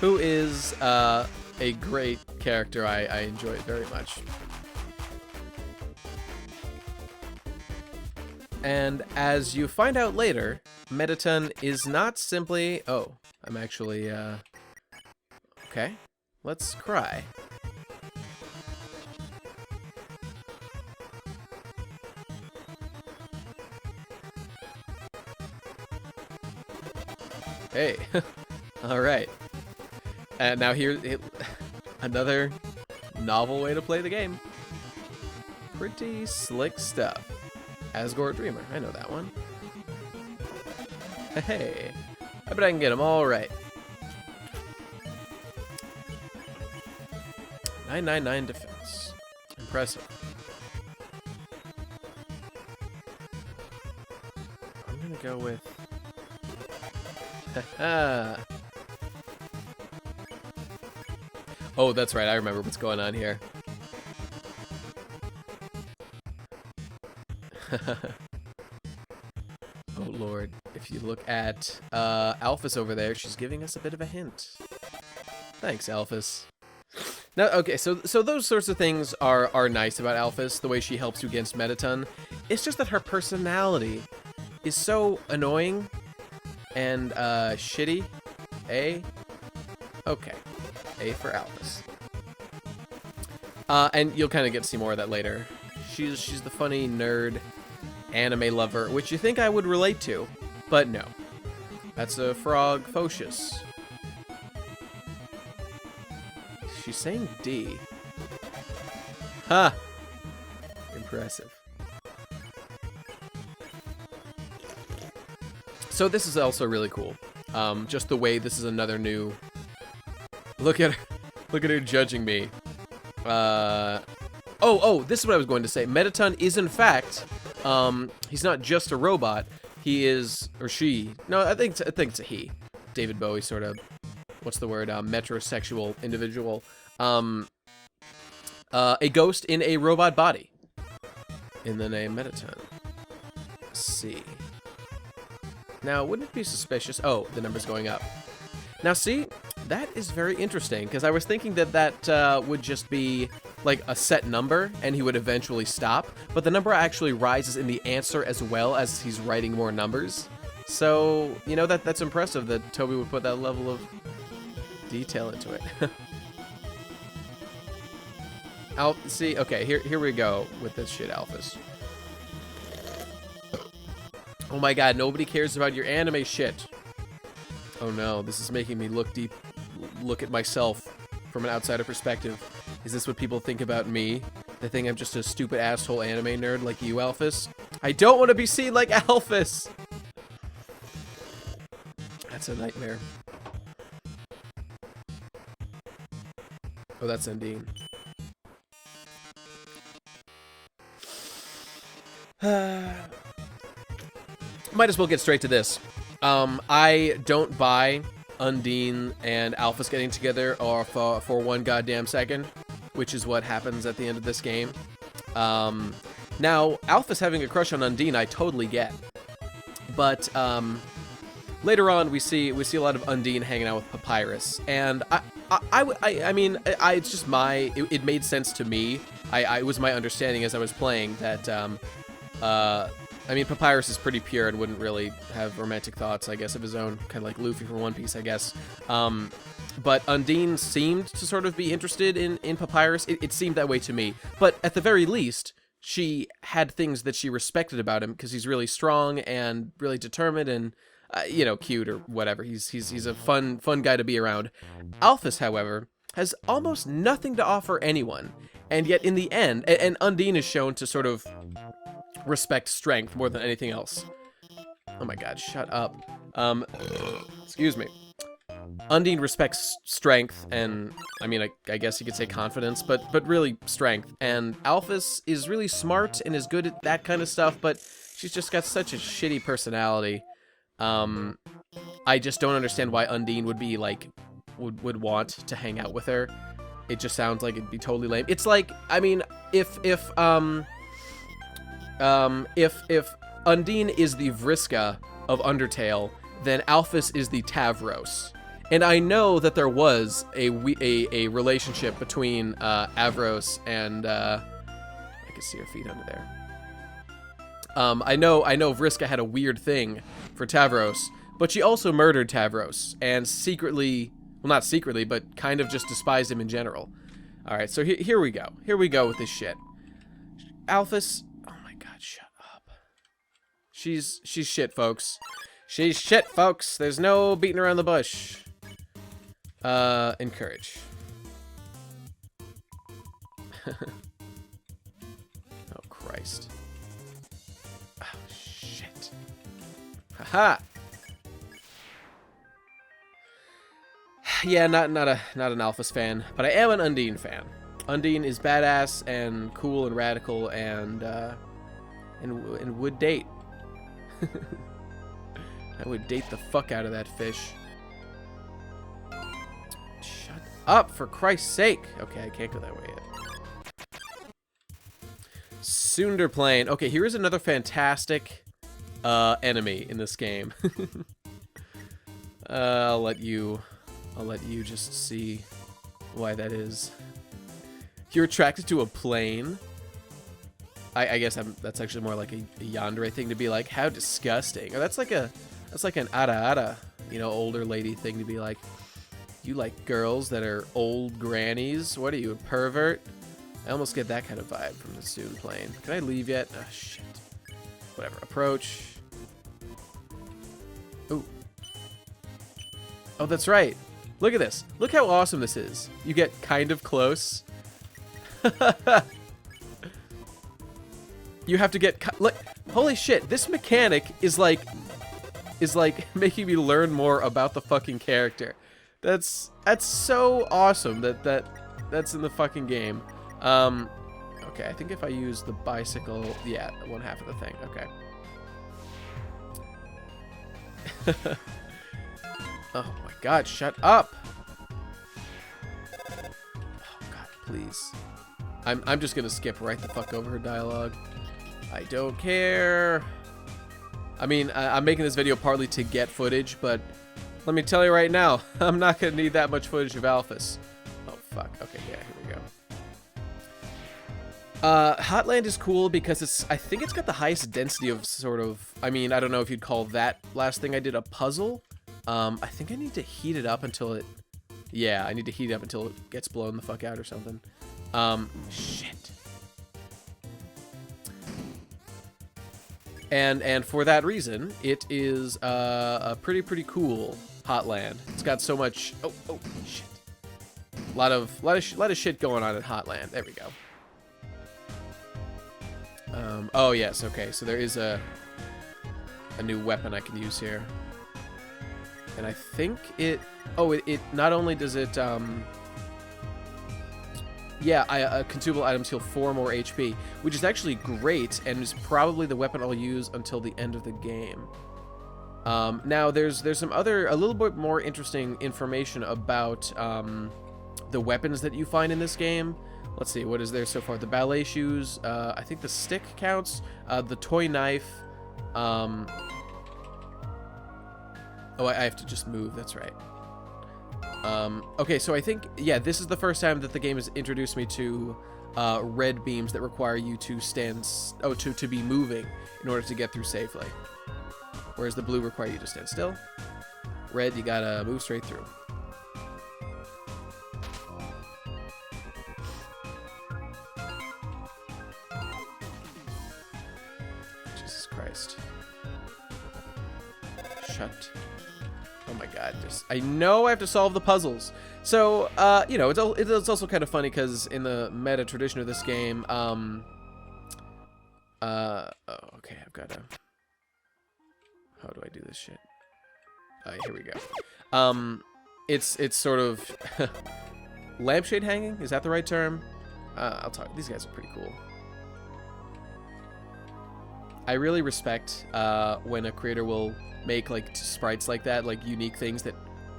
Who is a great character I enjoy very much. And as you find out later, Mettaton is not simply... Oh, I'm actually, okay, let's cry. Hey, all right. And now here's another novel way to play the game. Pretty slick stuff. Asgore Dreamer, I know that one. Hey, I bet I can get them all right. 999 defense. Impressive. I'm gonna go with... Oh, that's right, I remember what's going on here. Oh lord, if you look at Alphys over there, she's giving us a bit of a hint. Thanks, Alphys. Now, okay, so those sorts of things are nice about Alphys, the way she helps you against Mettaton. It's just that her personality is so annoying and shitty. A? Okay. A for Alphys. And you'll kind of get to see more of that later. She's the funny nerd anime lover, which you think I would relate to, but no. That's a frog Phocius. She's saying D. Ha! Impressive. So this is also really cool. Just the way this is another new... Look at her. Look at her judging me. Oh, this is what I was going to say. Mettaton is, in fact, he's not just a robot. He is, or she. No, I think it's a he. David Bowie sort of, what's the word? Metrosexual individual. A ghost in a robot body. In the name Mettaton. Let's see. Now, wouldn't it be suspicious? Oh, the number's going up. Now, see, that is very interesting, because I was thinking that would just be like a set number, and he would eventually stop, but the number actually rises in the answer as well as he's writing more numbers. So, you know, that's impressive that Toby would put that level of detail into it. See, okay, here we go with this shit, Alphys. Oh my god, nobody cares about your anime shit. Oh no, this is making me look at myself from an outsider perspective. Is this what people think about me? They think I'm just a stupid asshole anime nerd like you, Alphys? I don't want to be seen like Alphys! That's a nightmare. Oh, that's Undyne. Might as well get straight to this. I don't buy Undyne and Alphys getting together or for one goddamn second, which is what happens at the end of this game. Now, Alphys having a crush on Undyne, I totally get. But later on, we see a lot of Undyne hanging out with Papyrus, and I mean, it's just it made sense to me. It was my understanding as I was playing that, I mean, Papyrus is pretty pure and wouldn't really have romantic thoughts, I guess, of his own, kind of like Luffy from One Piece, I guess. But Undyne seemed to sort of be interested in Papyrus. It seemed that way to me. But at the very least, she had things that she respected about him, because he's really strong and really determined and, you know, cute or whatever. He's a fun guy to be around. Alphys, however, has almost nothing to offer anyone. And yet in the end, and Undyne is shown to sort of respect strength more than anything else. Oh my god, shut up. Excuse me. Undyne respects strength and, I mean, I guess you could say confidence, but really strength. And Alphys is really smart and is good at that kind of stuff, but she's just got such a shitty personality. I just don't understand why Undyne would be like, would want to hang out with her. It just sounds like it'd be totally lame. It's like, I mean, if Undyne is the Vriska of Undertale, then Alphys is the Tavros. And I know that there was a relationship between Avros and I can see her feet under there. I know Vriska had a weird thing for Tavros, but she also murdered Tavros and secretly, well, not secretly, but kind of just despised him in general. All right, so here we go. Here we go with this shit. Alphys, oh my god, shut up. She's shit, folks. She's shit, folks. There's no beating around the bush. Encourage. Oh, Christ. Oh, shit. Haha. Yeah, not an Alphys fan, but I am an Undyne fan. Undyne is badass and cool and radical and would date. I would date the fuck out of that fish. Shut up, for Christ's sake. Okay, I can't go that way yet. Sunderplane. Okay, here is another fantastic enemy in this game. I'll let you just see why that is. You're attracted to a plane. I guess that's actually more like a yandere thing to be like, how disgusting. Or that's like an ara, you know, older lady thing to be like, you like girls that are old grannies? What are you, a pervert? I almost get that kind of vibe from the Soon plane. Can I leave yet? Oh, shit. Whatever. Approach. Ooh. Oh, that's right. Look at this. Look how awesome this is. You get kind of close. You have to get... Look, holy shit. This mechanic is like making me learn more about the fucking character. That's so awesome that's in the fucking game. Okay, I think if I use the bicycle, yeah, one half of the thing. Okay. Oh my god, shut up. Oh god, please. I'm just gonna skip right the fuck over her dialogue. I don't care. I mean, I'm making this video partly to get footage, but let me tell you right now, I'm not gonna need that much footage of Alphys. Oh fuck, okay, yeah, here we go. Hotland is cool because I think it's got the highest density of sort of, I mean, I don't know if you'd call that last thing I did a puzzle. I think I need to heat it up until it, yeah, I need to heat it up until it gets blown the fuck out or something. Shit. And for that reason, it is a pretty cool Hotland. It's got so much. Oh, shit. A lot of shit going on at Hotland. There we go. Oh yes, okay. So there is a new weapon I can use here, and I think it. Oh, it not only does it. Yeah, consumable items heal 4 more HP, which is actually great, and is probably the weapon I'll use until the end of the game. Now, there's some a little bit more interesting information about the weapons that you find in this game. Let's see, what is there so far? The ballet shoes, I think the stick counts, the toy knife. Oh, I have to just move, that's right. Okay, so I think, yeah, this is the first time that the game has introduced me to red beams that require you to to be moving in order to get through safely. Whereas the blue require you to stand still. Red, you gotta move straight through. Jesus Christ. Shut. Oh my god, I know I have to solve the puzzles. So, you know, it's also kind of funny because in the meta tradition of this game, oh, okay, I've got to, how do I do this shit? Here we go. It's sort of, lampshade hanging? Is that the right term? I'll talk, these guys are pretty cool. I really respect, when a creator will make like sprites like that, like unique things that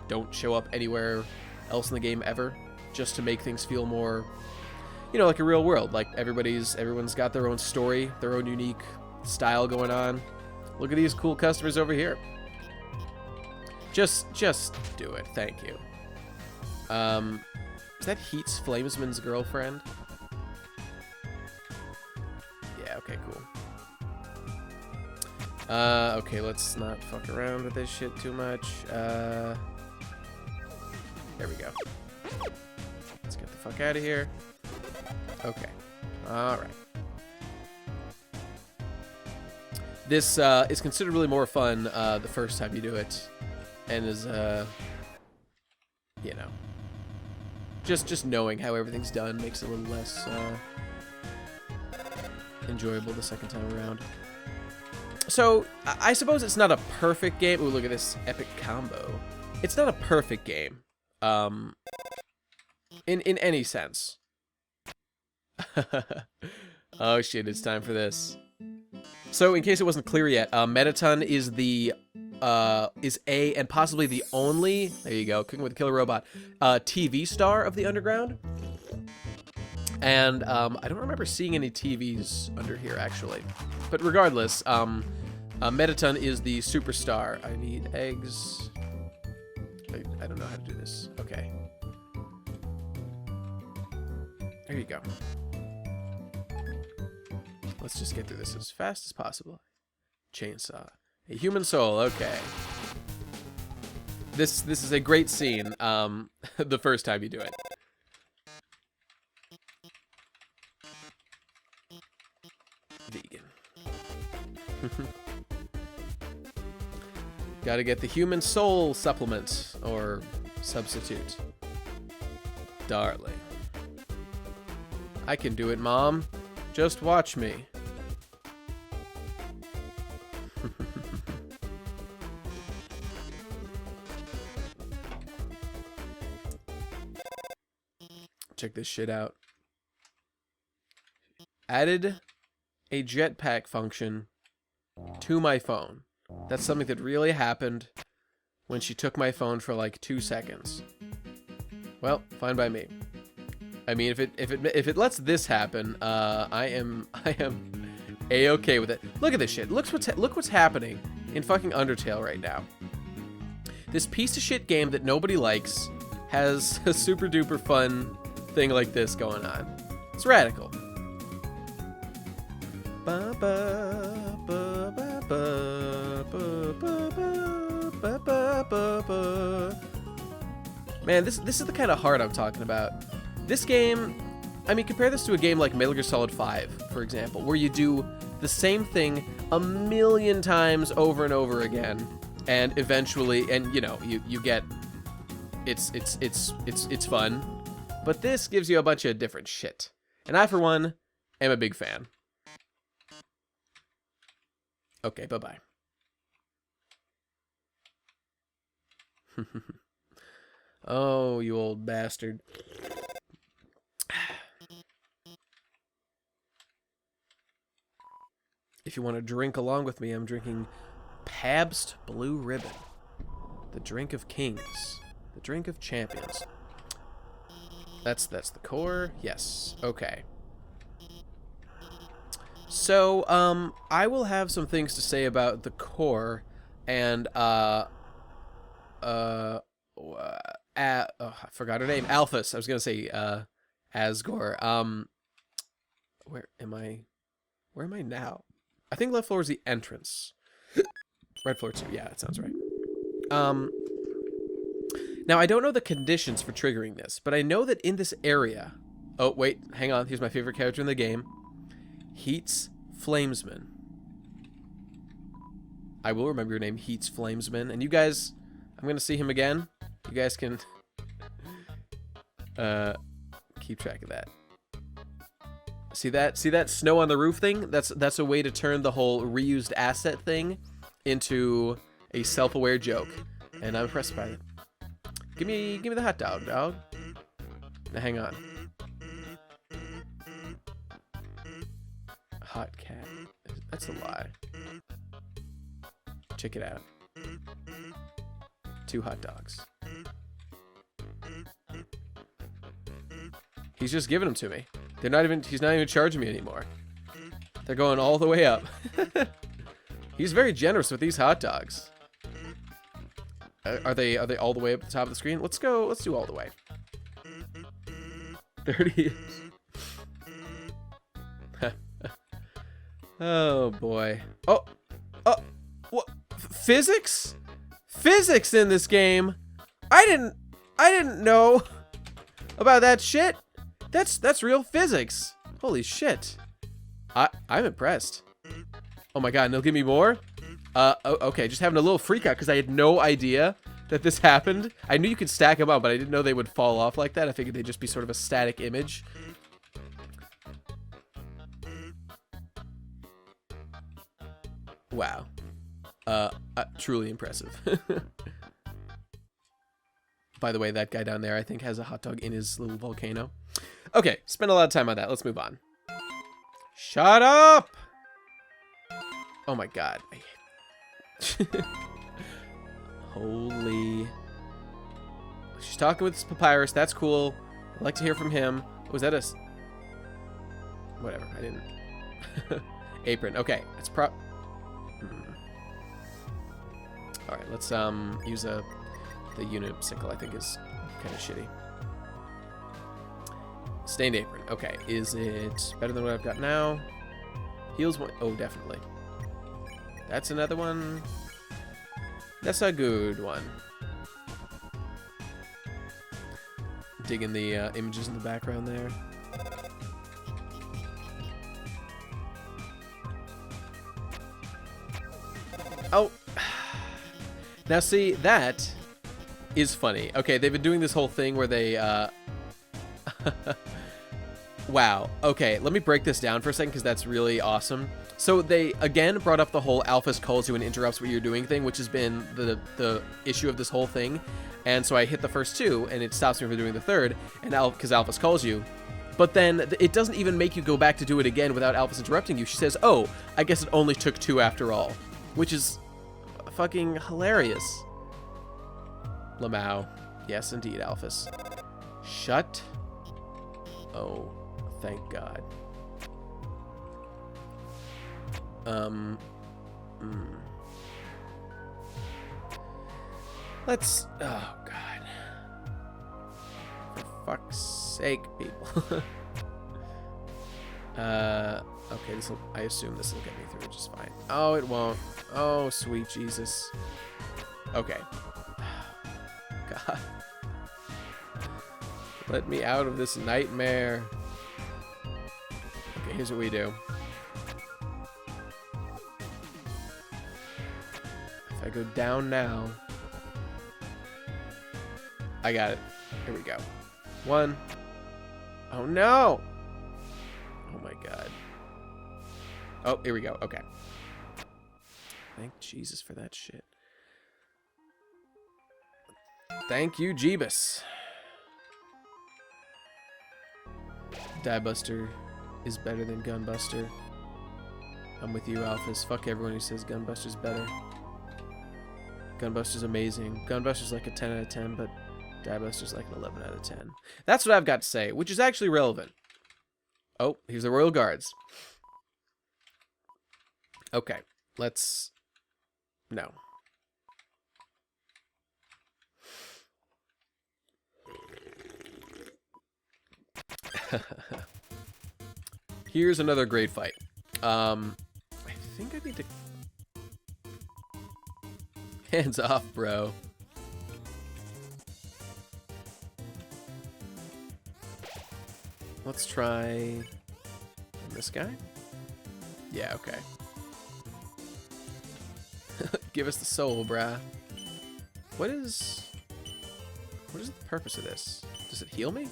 don't show up anywhere else in the game ever, just to make things feel more, you know, like a real world. Like everyone's got their own story, their own unique style going on. Look at these cool customers over here. Just do it. Thank you. Is that Heat's Flamesman's girlfriend? Yeah, okay, cool. Okay, let's not fuck around with this shit too much. There we go. Let's get the fuck out of here. Okay. Alright. This is considerably more fun the first time you do it. And is, you know, just knowing how everything's done makes it a little less enjoyable the second time around. So, I suppose it's not a perfect game. Ooh, look at this epic combo. It's not a perfect game. In any sense. Oh shit, it's time for this. So, in case it wasn't clear yet, Mettaton is and possibly the only, there you go, Cooking with a Killer Robot, TV star of the Underground. And, I don't remember seeing any TVs under here, actually. But regardless, Mettaton is the superstar. I need eggs. I don't know how to do this. Okay. There you go. Let's just get through this as fast as possible. Chainsaw. A human soul. Okay. This is a great scene. The first time you do it. Vegan. Gotta get the human soul supplement or substitute. Darling. I can do it, Mom. Just watch me. Check this shit out. Added a jetpack function to my phone. That's something that really happened when she took my phone for like 2 seconds. Well, fine by me. I mean, if it lets this happen, I am a-okay with it. Look at this shit. Look what's happening in fucking Undertale right now. This piece of shit game that nobody likes has a super duper fun thing like this going on. It's radical. Ba ba ba ba ba ba ba ba ba ba ba. Man, this is the kind of heart I'm talking about. This game, I mean, compare this to a game like Metal Gear Solid 5, for example, where you do the same thing a million times over and over again, and eventually, and you know, you get, it's fun, but this gives you a bunch of different shit, and I for one am a big fan. Okay, bye-bye. Oh, you old bastard. If you want to drink along with me, I'm drinking Pabst Blue Ribbon. The drink of kings. The drink of champions. That's the core? Yes. Okay. So, I will have some things to say about the core and, I forgot her name. Alphys. I was gonna say, Asgore. Where am I now? I think left floor is the entrance. Right floor 2. Yeah, that sounds right. Now, I don't know the conditions for triggering this, but I know that in this area... Oh, wait. Hang on. Here's my favorite character in the game. Heats Flamesman. I will remember your name, Heats Flamesman. And you guys... I'm going to see him again. You guys can... keep track of that. See that? See that snow on the roof thing? That's a way to turn the whole reused asset thing into a self-aware joke. And I'm impressed by it. Give me the hot dog, dog. Now hang on. Hot cat. That's a lie. Check it out. 2 hot dogs. He's just giving them to me. He's not even charging me anymore. They're going all the way up. He's very generous with these hot dogs. Are they all the way up at the top of the screen? Let's do all the way. 30. Oh boy. Oh, what? Physics? Physics in this game? I didn't know about that shit. That's real physics. Holy shit. I'm impressed. Oh my god, and they'll give me more? Okay, just having a little freak out because I had no idea that this happened. I knew you could stack them up, but I didn't know they would fall off like that. I figured they'd just be sort of a static image. Wow. Truly impressive. By the way, that guy down there, I think, has a hot dog in his little volcano. Okay, spend a lot of time on that. Let's move on. Shut up! Oh my god. Holy... She's talking with Papyrus. That's cool. I'd like to hear from him. Was that a... Whatever, I didn't... Apron. Okay, it's Alright, let's use the unicycle. I think is kind of shitty. Stained apron. Okay, is it better than what I've got now? Heals one. Oh, definitely. That's another one. That's a good one. Digging the images in the background there. Oh. Now see, that is funny. Okay, they've been doing this whole thing where they, Wow. Okay, let me break this down for a second because that's really awesome. So they, again, brought up the whole Alphys calls you and interrupts what you're doing thing, which has been the issue of this whole thing. And so I hit the first 2, and it stops me from doing the third, and because Alphys calls you. But then it doesn't even make you go back to do it again without Alphys interrupting you. She says, oh, I guess it only took 2 after all. Which is fucking hilarious. Lamau. Yes, indeed, Alphys. Shut. Oh, thank God. Let's... Oh, God. For fuck's sake, people. Okay, this'll... I assume this'll get me through just fine. Oh, it won't. Oh, sweet Jesus. Okay. God. Let me out of this nightmare. Okay, here's what we do. If I go down now... I got it. Here we go. 1. Oh, no! Oh, my God. Oh, here we go. Okay. Thank Jesus for that shit. Thank you, Jeebus. Diebuster is better than Gunbuster. I'm with you, Alphys. Fuck everyone who says Gunbuster's better. Gunbuster's amazing. Gunbuster's like a 10 out of 10, but Diebuster's like an 11 out of 10. That's what I've got to say, which is actually relevant. Oh, here's the Royal Guards. Okay, let's... No. Here's another great fight. I think I need to... Hands off, bro. Let's try... this guy? Yeah, okay. Give us the soul, brah. What is the purpose of this? Does it heal me?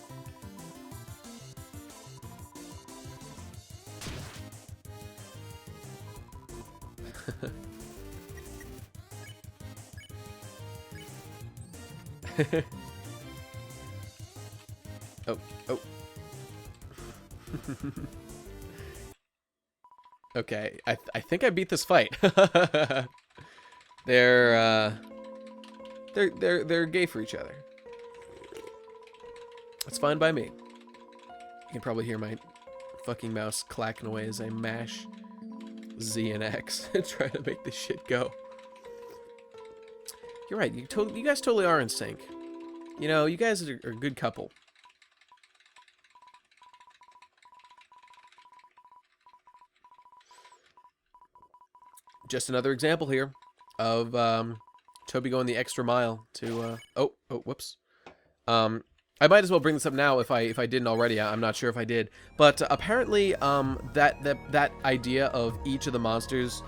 Oh. Okay, I think I beat this fight. They're gay for each other. That's fine by me. You can probably hear my fucking mouse clacking away as I mash Z and X and try to make this shit go. You're right. You guys totally are in sync. You know, you guys are a good couple. Just another example here of Toby going the extra mile to oh whoops. I might as well bring this up now if I didn't already. I'm not sure if I did, but apparently that idea of each of the monsters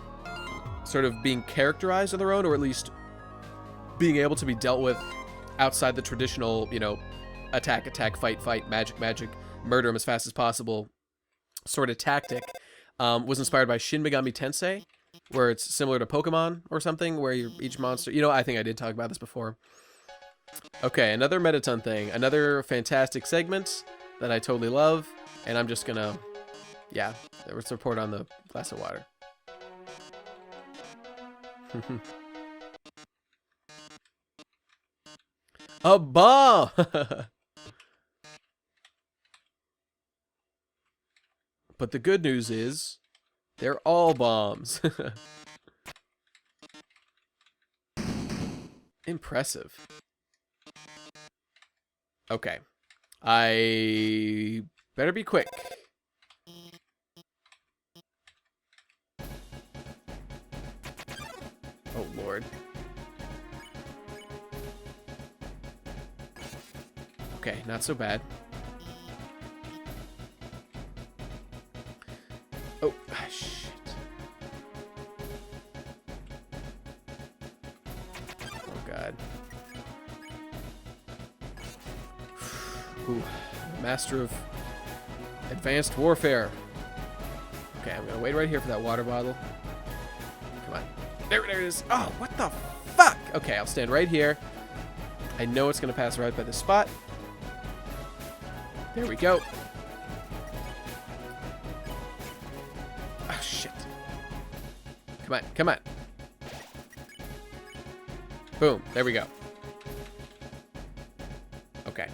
sort of being characterized on their own, or at least being able to be dealt with outside the traditional, you know, attack, fight, magic, murder them as fast as possible sort of tactic, was inspired by Shin Megami Tensei, where it's similar to Pokemon or something, where each monster... You know, I think I did talk about this before. Okay, another Mettaton thing. Another fantastic segment that I totally love. And I'm just gonna... Yeah, let's report on the glass of water. A bomb! But the good news is... they're all bombs. Impressive. Okay. I better be quick. Oh, Lord. Okay, not so bad. Oh, shit. Oh, God. Ooh, master of advanced warfare. Okay, I'm gonna wait right here for that water bottle. Come on. There it is. Oh, what the fuck? Okay, I'll stand right here. I know it's gonna pass right by this spot. There we go. Oh, shit. Come on, come on. Boom, there we go. Okay,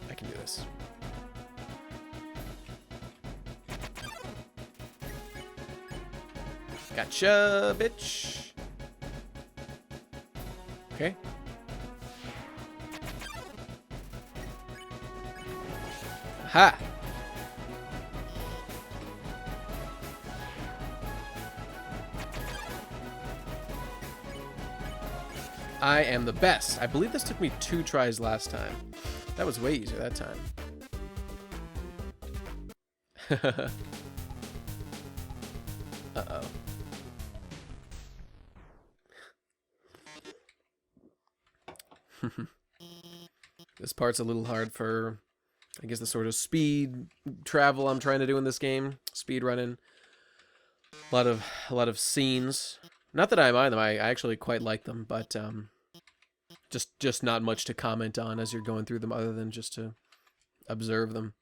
I can do this. Gotcha, bitch. Okay. Ha! I am the best. I believe this took me 2 tries last time. That was way easier that time. Uh-oh. This part's a little hard for, I guess, the sort of speed travel I'm trying to do in this game. Speed running. A lot of scenes. Not that I mind them. I actually quite like them, but just not much to comment on as you're going through them, other than just to observe them.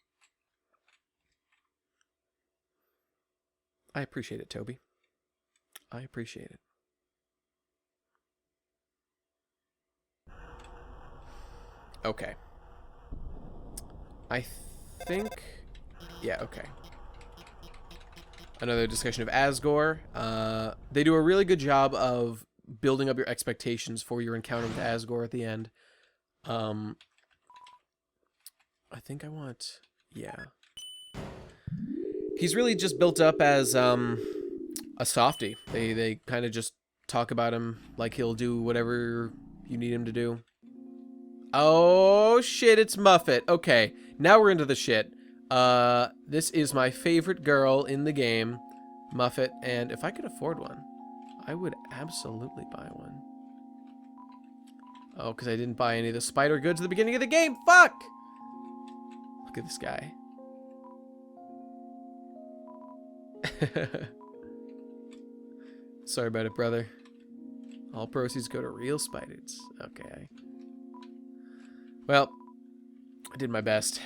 I appreciate it, Toby. I appreciate it. Okay. I think... Yeah, okay. Another discussion of Asgore. They do a really good job of building up your expectations for your encounter with Asgore at the end. I think I want... Yeah. He's really just built up as a softie. They kind of just talk about him like he'll do whatever you need him to do. Oh, shit, it's Muffet. Okay, now we're into the shit. This is my favorite girl in the game, Muffet, and if I could afford one, I would absolutely buy one. Oh, because I didn't buy any of the spider goods at the beginning of the game. Fuck! Look at this guy. Sorry about it, brother. All proceeds go to real spiders. Okay. Well, I did my best.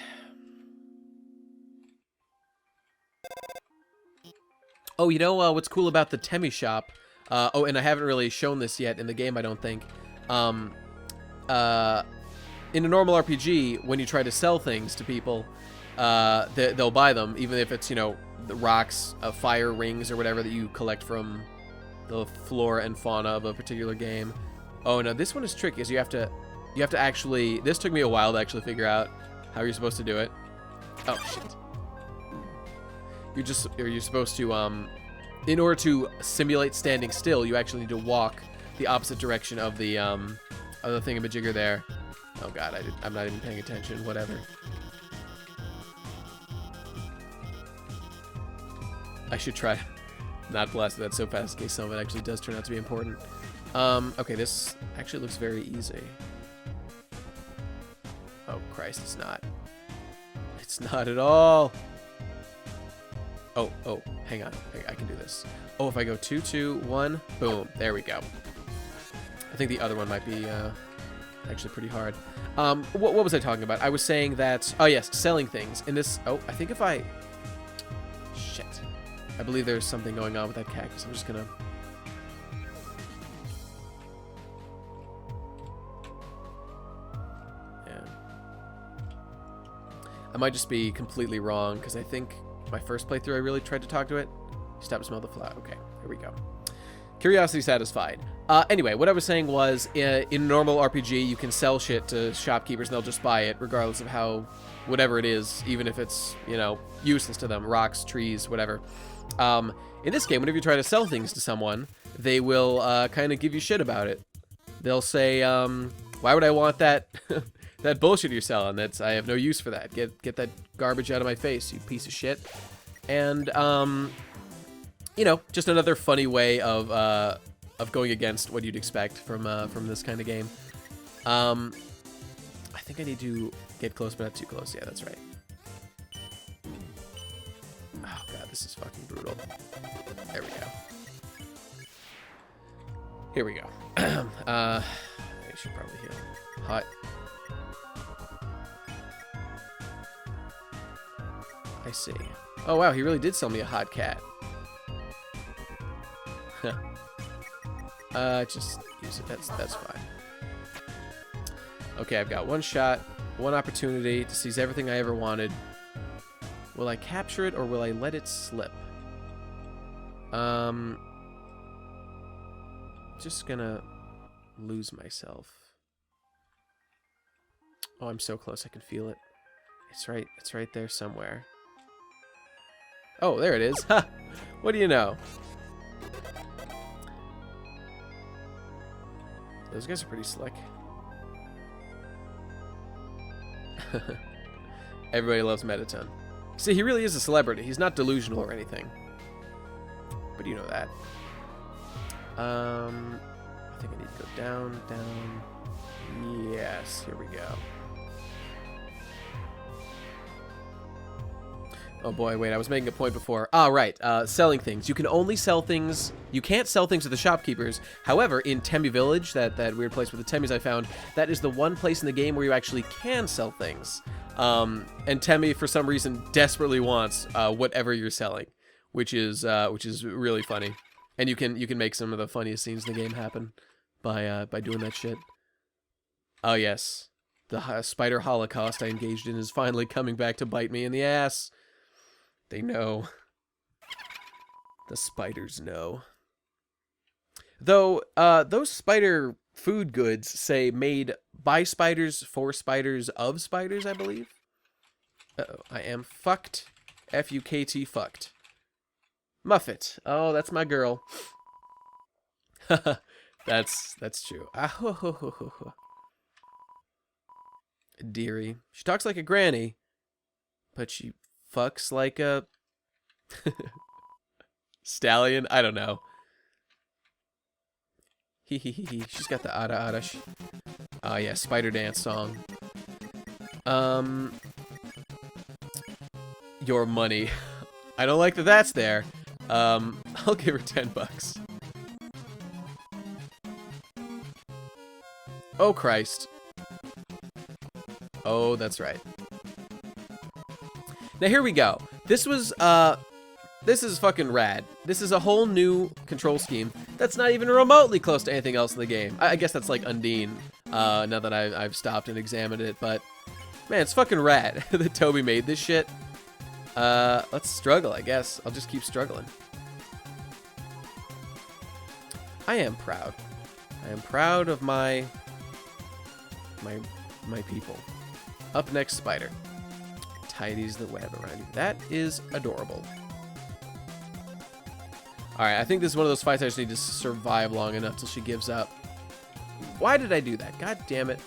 Oh, you know what's cool about the Temmie shop? Oh, and I haven't really shown this yet in the game, I don't think. In a normal RPG, when you try to sell things to people, they'll buy them, even if it's, you know, the rocks, fire rings, or whatever that you collect from the flora and fauna of a particular game. Oh, no, this one is tricky, because you have to actually... This took me a while to actually figure out how you're supposed to do it. Oh, shit. You're supposed to, in order to simulate standing still, you actually need to walk the opposite direction of the thingamajigger there. Oh, God, I'm not even paying attention. Whatever. I should try to not blast that so fast in case some of it actually does turn out to be important. Okay, this actually looks very easy. Oh, Christ, it's not. It's not at all. Oh, hang on. I can do this. Oh, if I go 2, 2, 1, boom. There we go. I think the other one might be actually pretty hard. What was I talking about? I was saying that... Oh, yes, selling things. In this... Oh, I think if I... Shit. I believe there's something going on with that cactus. I'm just gonna... I might just be completely wrong, because I think my first playthrough I really tried to talk to it. Stop, smell the flower. Okay, here we go. Curiosity satisfied. Anyway, what I was saying was, in normal RPG, you can sell shit to shopkeepers and they'll just buy it, regardless of how, whatever it is, even if it's, you know, useless to them. Rocks, trees, whatever. In this game, whenever you try to sell things to someone, they will kind of give you shit about it. They'll say, why would I want that... that bullshit you're selling, I have no use for that. Get that garbage out of my face, you piece of shit. And, you know, just another funny way of going against what you'd expect from this kind of game. I think I need to get close, but not too close. Yeah, that's right. Oh, God, this is fucking brutal. There we go. Here we go. I should probably heal. Hot. I see. Oh, wow, he really did sell me a hot cat. Just use it. That's fine. Okay, I've got one shot, one opportunity to seize everything I ever wanted. Will I capture it or will I let it slip? Just gonna lose myself. Oh, I'm so close. I can feel it. It's right there somewhere. Oh, there it is. Ha! What do you know? Those guys are pretty slick. Everybody loves Mettaton. See, he really is a celebrity. He's not delusional or anything. But you know that. I I think I need to go down, down. Yes, here we go. Oh boy, wait, I was making a point before. Ah, right, selling things. You can only sell things, you can't sell things to the shopkeepers. However, in Temmie Village, that weird place with the Temmies I found, that is the one place in the game where you actually can sell things. And Temmie, for some reason, desperately wants whatever you're selling, which is really funny. And you can make some of the funniest scenes in the game happen by doing that shit. Oh yes, the spider holocaust I engaged in is finally coming back to bite me in the ass. They know. The spiders know. Though, those spider food goods say made by spiders, for spiders, of spiders, I believe. Uh-oh, I am fucked. F-U-K-T fucked. Muffet. Oh, that's my girl. That's true. Dearie. She talks like a granny, but she fucks like a stallion. I don't know. Hee. She's got the ada ada. Oh yeah, spider dance song. Your money. I don't like that that's there. I'll give her $10. Oh Christ. Oh, that's right. Now here we go. This is fucking rad. This is a whole new control scheme that's not even remotely close to anything else in the game. I guess that's like Undyne, now that I've stopped and examined it, but man, it's fucking rad that Toby made this shit. Let's struggle, I guess. I'll just keep struggling. I am proud. I am proud of my people. Up next, spider. Tidies the web around you. That is adorable. Alright, I think this is one of those fights I just need to survive long enough till she gives up. Why did I do that? God damn it.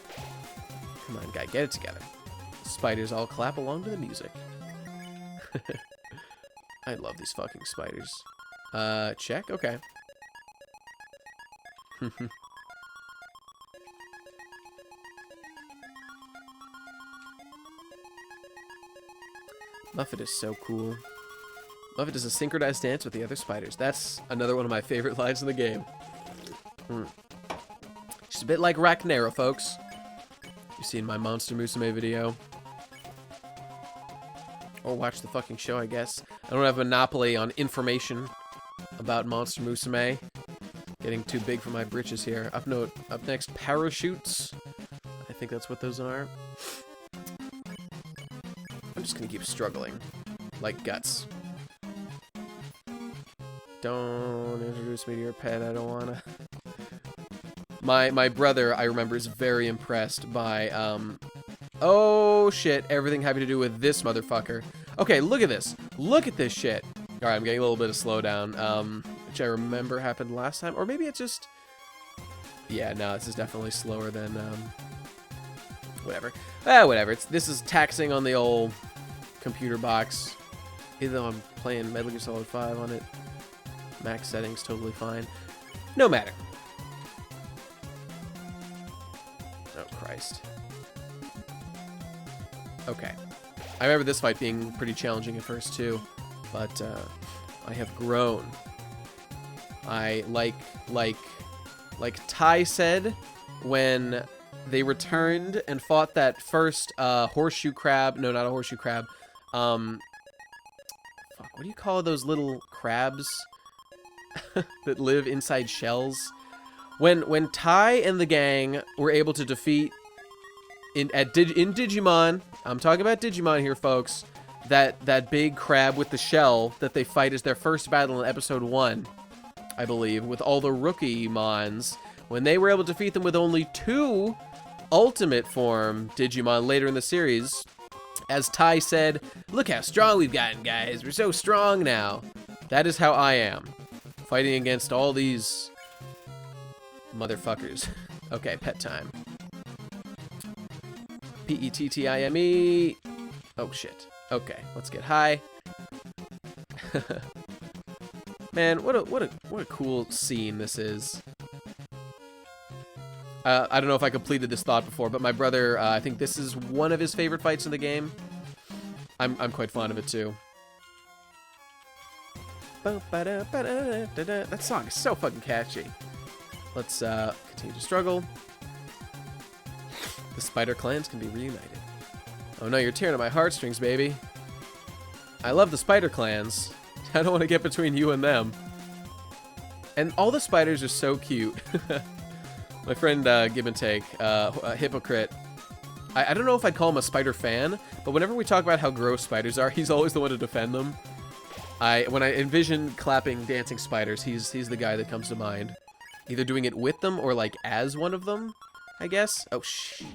Come on, guy, get it together. Spiders all clap along to the music. I love these fucking spiders. Check? Okay. Muffet is so cool. Muffet does a synchronized dance with the other spiders. That's another one of my favorite lines in the game. She's a bit like Racnera, folks. You've seen my Monster Musume video. Or watch the fucking show, I guess. I don't have a monopoly on information about Monster Musume. Getting too big for my britches here. Up next, parachutes. I think that's what those are. I'm just gonna keep struggling. Like guts. Don't introduce me to your pet, I don't wanna. My brother, I remember, is very impressed by, oh shit, everything having to do with this motherfucker. Okay, look at this. Look at this shit. Alright, I'm getting a little bit of slowdown, which I remember happened last time. Or maybe it's just... Yeah, no, this is definitely slower than, whatever. Whatever. This is taxing on the old computer box. Even though I'm playing Metal Gear Solid 5 on it. Max settings, totally fine. No matter. Oh, Christ. Okay. I remember this fight being pretty challenging at first, too. But, I have grown. I, like Ty said, when they returned and fought that first, horseshoe crab. No, not a horseshoe crab. Fuck, what do you call those little crabs that live inside shells? When Ty and the gang were able to defeat in Digimon, I'm talking about Digimon here, folks, that big crab with the shell that they fight as their first battle in episode 1, I believe, with all the rookie mons, when they were able to defeat them with only 2 ultimate form Digimon later in the series, as Ty said, "Look how strong we've gotten, guys. We're so strong now." That is how I am, fighting against all these motherfuckers. Okay, pet time. P-E-T-T-I-M-E. Oh, shit. Okay, let's get high. Man, what a cool scene this is. I don't know if I completed this thought before, but my brother, I think this is one of his favorite fights in the game. I'm quite fond of it too. That song is so fucking catchy. Let's continue to struggle. The spider clans can be reunited. Oh no, you're tearing at my heartstrings, baby. I love the spider clans. I don't want to get between you and them. And all the spiders are so cute. My friend Give and Take, a hypocrite. I don't know if I'd call him a spider fan, but whenever we talk about how gross spiders are, he's always the one to defend them. When I envision clapping dancing spiders, he's the guy that comes to mind. Either doing it with them or like as one of them, I guess. Oh shit.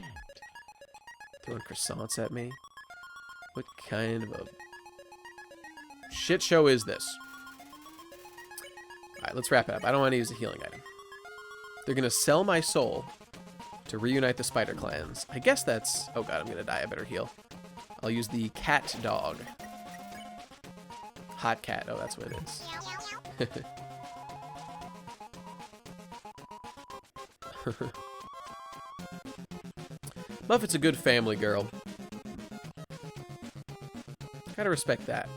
Throwing croissants at me. What kind of a shit show is this? Alright, let's wrap it up. I don't want to use a healing item. They're gonna sell my soul to reunite the spider clans. I guess that's... Oh god, I'm gonna die. I better heal. I'll use the cat dog. Hot cat. Oh, that's what it is. Muffet's a good family girl. Gotta respect that.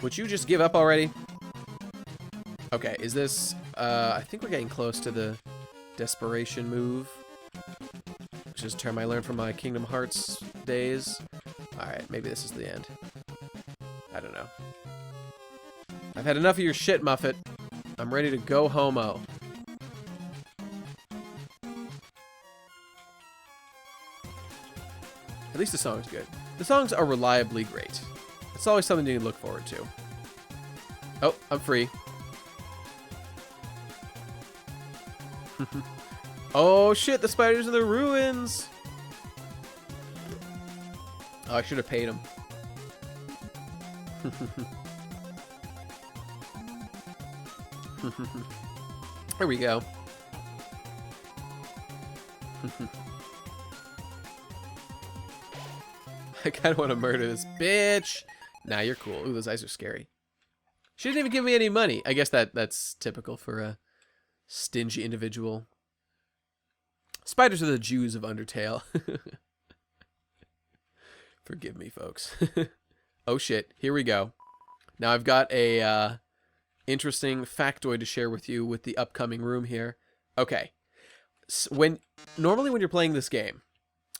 Would you just give up already? Okay, is this... I think we're getting close to the desperation move. Which is a term I learned from my Kingdom Hearts days. Alright, maybe this is the end. I don't know. I've had enough of your shit, Muffet. I'm ready to go homo. At least the song's good. The songs are reliably great. It's always something you can look forward to. Oh, I'm free. Oh shit, the spider's in the ruins! Oh, I should have paid him. Here we go. I kind of want to murder this bitch. Nah, you're cool. Ooh, those eyes are scary. She didn't even give me any money. I guess that's typical for a stingy individual. Spiders are the Jews of Undertale. Forgive me, folks. Oh shit, here we go. Now I've got a interesting factoid to share with you with the upcoming room here. Okay. Normally when you're playing this game,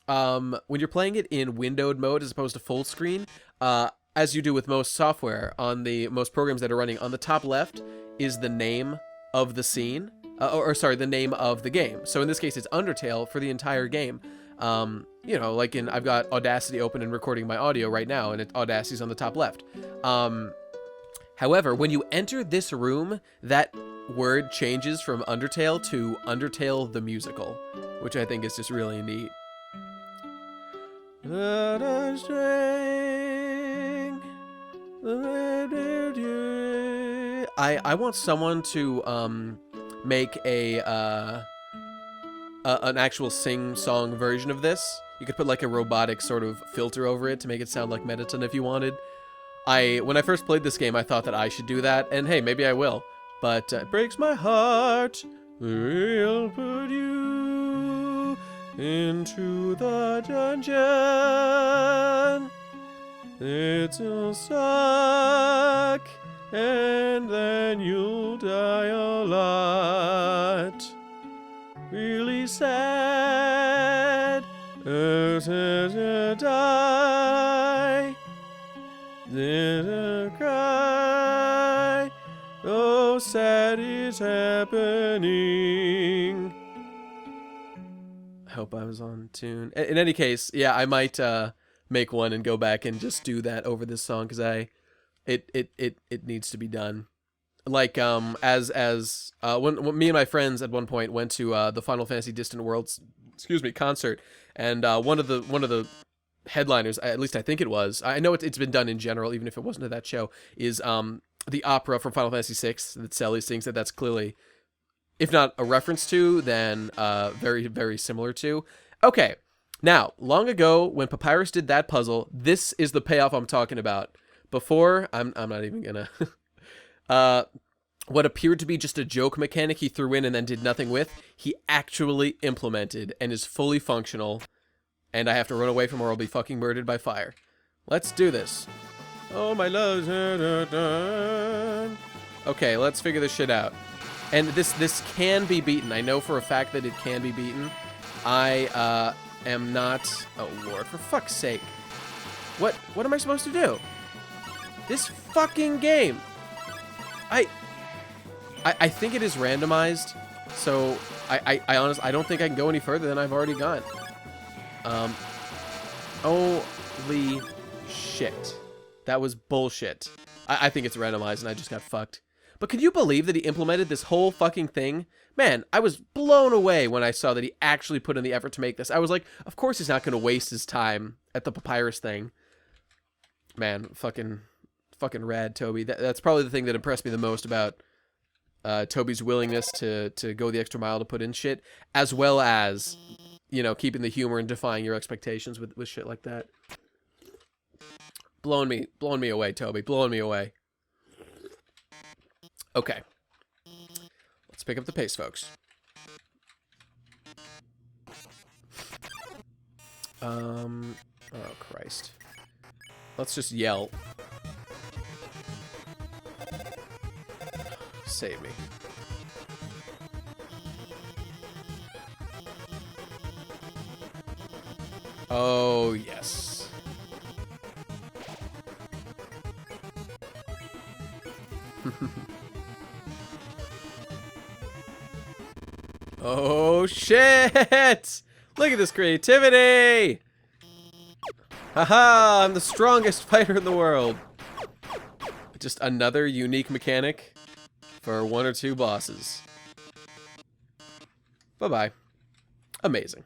when you're playing it in windowed mode as opposed to full screen, as you do with most software on the most programs that are running, on the top left is the name of the scene, sorry, the name of the game. So in this case, it's Undertale for the entire game. You know, like I've got Audacity open and recording my audio right now, and Audacity's on the top left. However, when you enter this room, that word changes from Undertale to Undertale the Musical, which I think is just really neat. I want someone to make an actual sing-song version of this. You could put like a robotic sort of filter over it to make it sound like Mettaton if you wanted. When I first played this game, I thought that I should do that, and hey, maybe I will. But it breaks my heart. We'll put you into the dungeon. It'll suck, and then you'll die a lot. Really sad. Die. Cry. Oh, sad is happening. I hope I was on tune. In any case, yeah, I might make one and go back and just do that over this song, because it needs to be done. Like when me and my friends at one point went to the Final Fantasy Distant Worlds, concert, and one of the headliners, at least I think it was, I know it's been done in general, even if it wasn't at that show, is the opera from Final Fantasy VI that Sally sings. That's clearly, if not a reference to, then very, very similar to. Okay, now, long ago, when Papyrus did that puzzle, this is the payoff I'm talking about. Before, I'm not even gonna... what appeared to be just a joke mechanic he threw in and then did nothing with, he actually implemented and is fully functional. And I have to run away from or I'll be fucking murdered by fire. Let's do this. Oh, my love. Okay, let's figure this shit out. And this can be beaten. I know for a fact that it can be beaten. I am not... Oh, Lord, for fuck's sake. What am I supposed to do? This fucking game. I think it is randomized, so I honestly, I don't think I can go any further than I've already gone. Holy shit. That was bullshit. I think it's randomized and I just got fucked. But can you believe that he implemented this whole fucking thing? Man, I was blown away when I saw that he actually put in the effort to make this. I was like, of course he's not going to waste his time at the Papyrus thing. Man, fucking rad, Toby. That's probably the thing that impressed me the most about Toby's willingness to go the extra mile to put in shit, as well as, you know, keeping the humor and defying your expectations with shit like that. Blowing me away, Toby. Blowing me away. Okay. Let's pick up the pace, folks. Oh, Christ. Let's just yell. Save me. Oh, yes. Oh, shit! Look at this creativity! Haha, I'm the strongest fighter in the world. Just another unique mechanic for 1 or 2 bosses. Bye-bye. Amazing.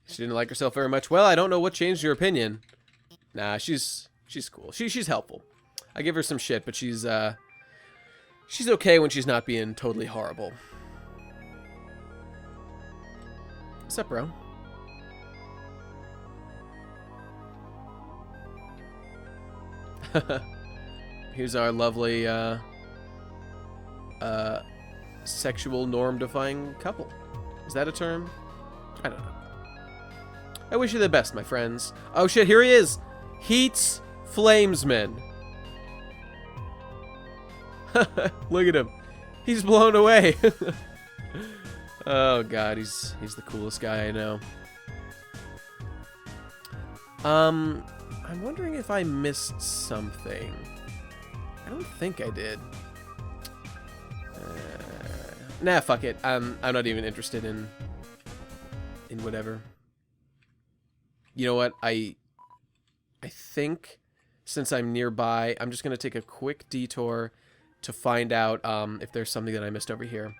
She didn't like herself very much. Well, I don't know what changed your opinion. Nah, she's cool. She's helpful. I give her some shit, but she's okay when she's not being totally horrible. What's up, bro? Here's our lovely sexual norm-defying couple. Is that a term? I don't know. I wish you the best, my friends. Oh shit, here he is! Heats Flamesman. Look at him. He's blown away. Oh god, he's the coolest guy I know. I'm wondering if I missed something. I don't think I did. Nah, fuck it. I'm not even interested in whatever. You know what? I think since I'm nearby, I'm just gonna take a quick detour to find out if there's something that I missed over here.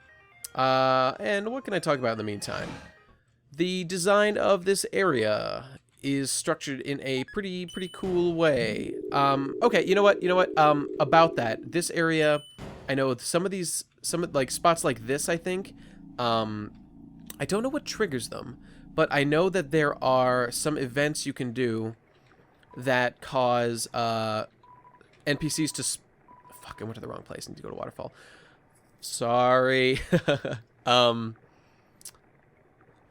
And what can I talk about in the meantime? The design of this area is structured in a pretty cool way. Okay, you know what? About that, this area, I know some like spots like this, I think, I don't know what triggers them, but I know that there are some events you can do that cause NPCs to fuck, I went to the wrong place. I need to go to Waterfall. Sorry.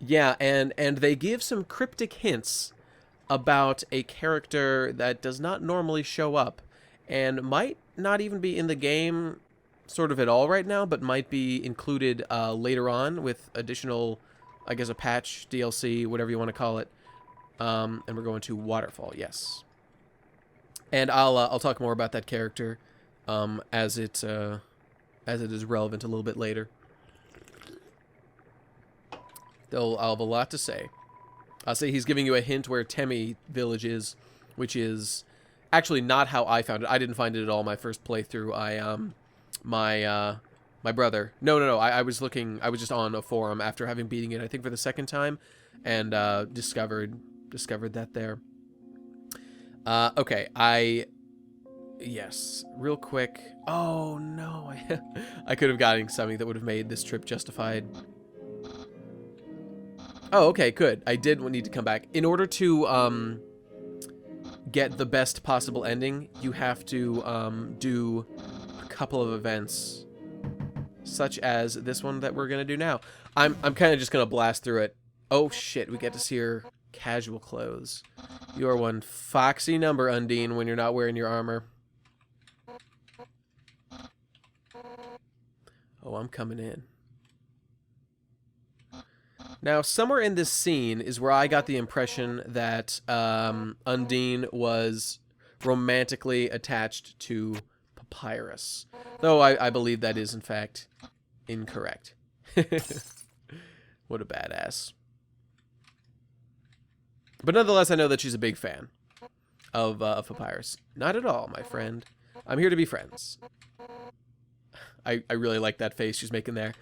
Yeah, and they give some cryptic hints about a character that does not normally show up and might not even be in the game sort of at all right now, but might be included later on with additional, I guess, a patch, DLC, whatever you want to call it. And we're going to Waterfall, yes. And I'll talk more about that character as it is relevant a little bit later. I'll have a lot to say. I'll say he's giving you a hint where Temi Village is, which is actually not how I found it. I didn't find it at all my first playthrough. My brother. No. I was just on a forum after having beating it, I think, for the second time, and discovered that there. Okay, yes, real quick. Oh no, I could have gotten something that would have made this trip justified. Oh, okay, good. I did need to come back. In order to get the best possible ending, you have to do a couple of events, such as this one that we're gonna do now. I'm kind of just gonna blast through it. Oh shit, we get to see her casual clothes. You are one foxy number, Undyne, when you're not wearing your armor. Oh, I'm coming in. Now, somewhere in this scene is where I got the impression that Undyne was romantically attached to Papyrus. Though I believe that is, in fact, incorrect. What a badass. But nonetheless, I know that she's a big fan of Papyrus. Not at all, my friend. I'm here to be friends. I really like that face she's making there.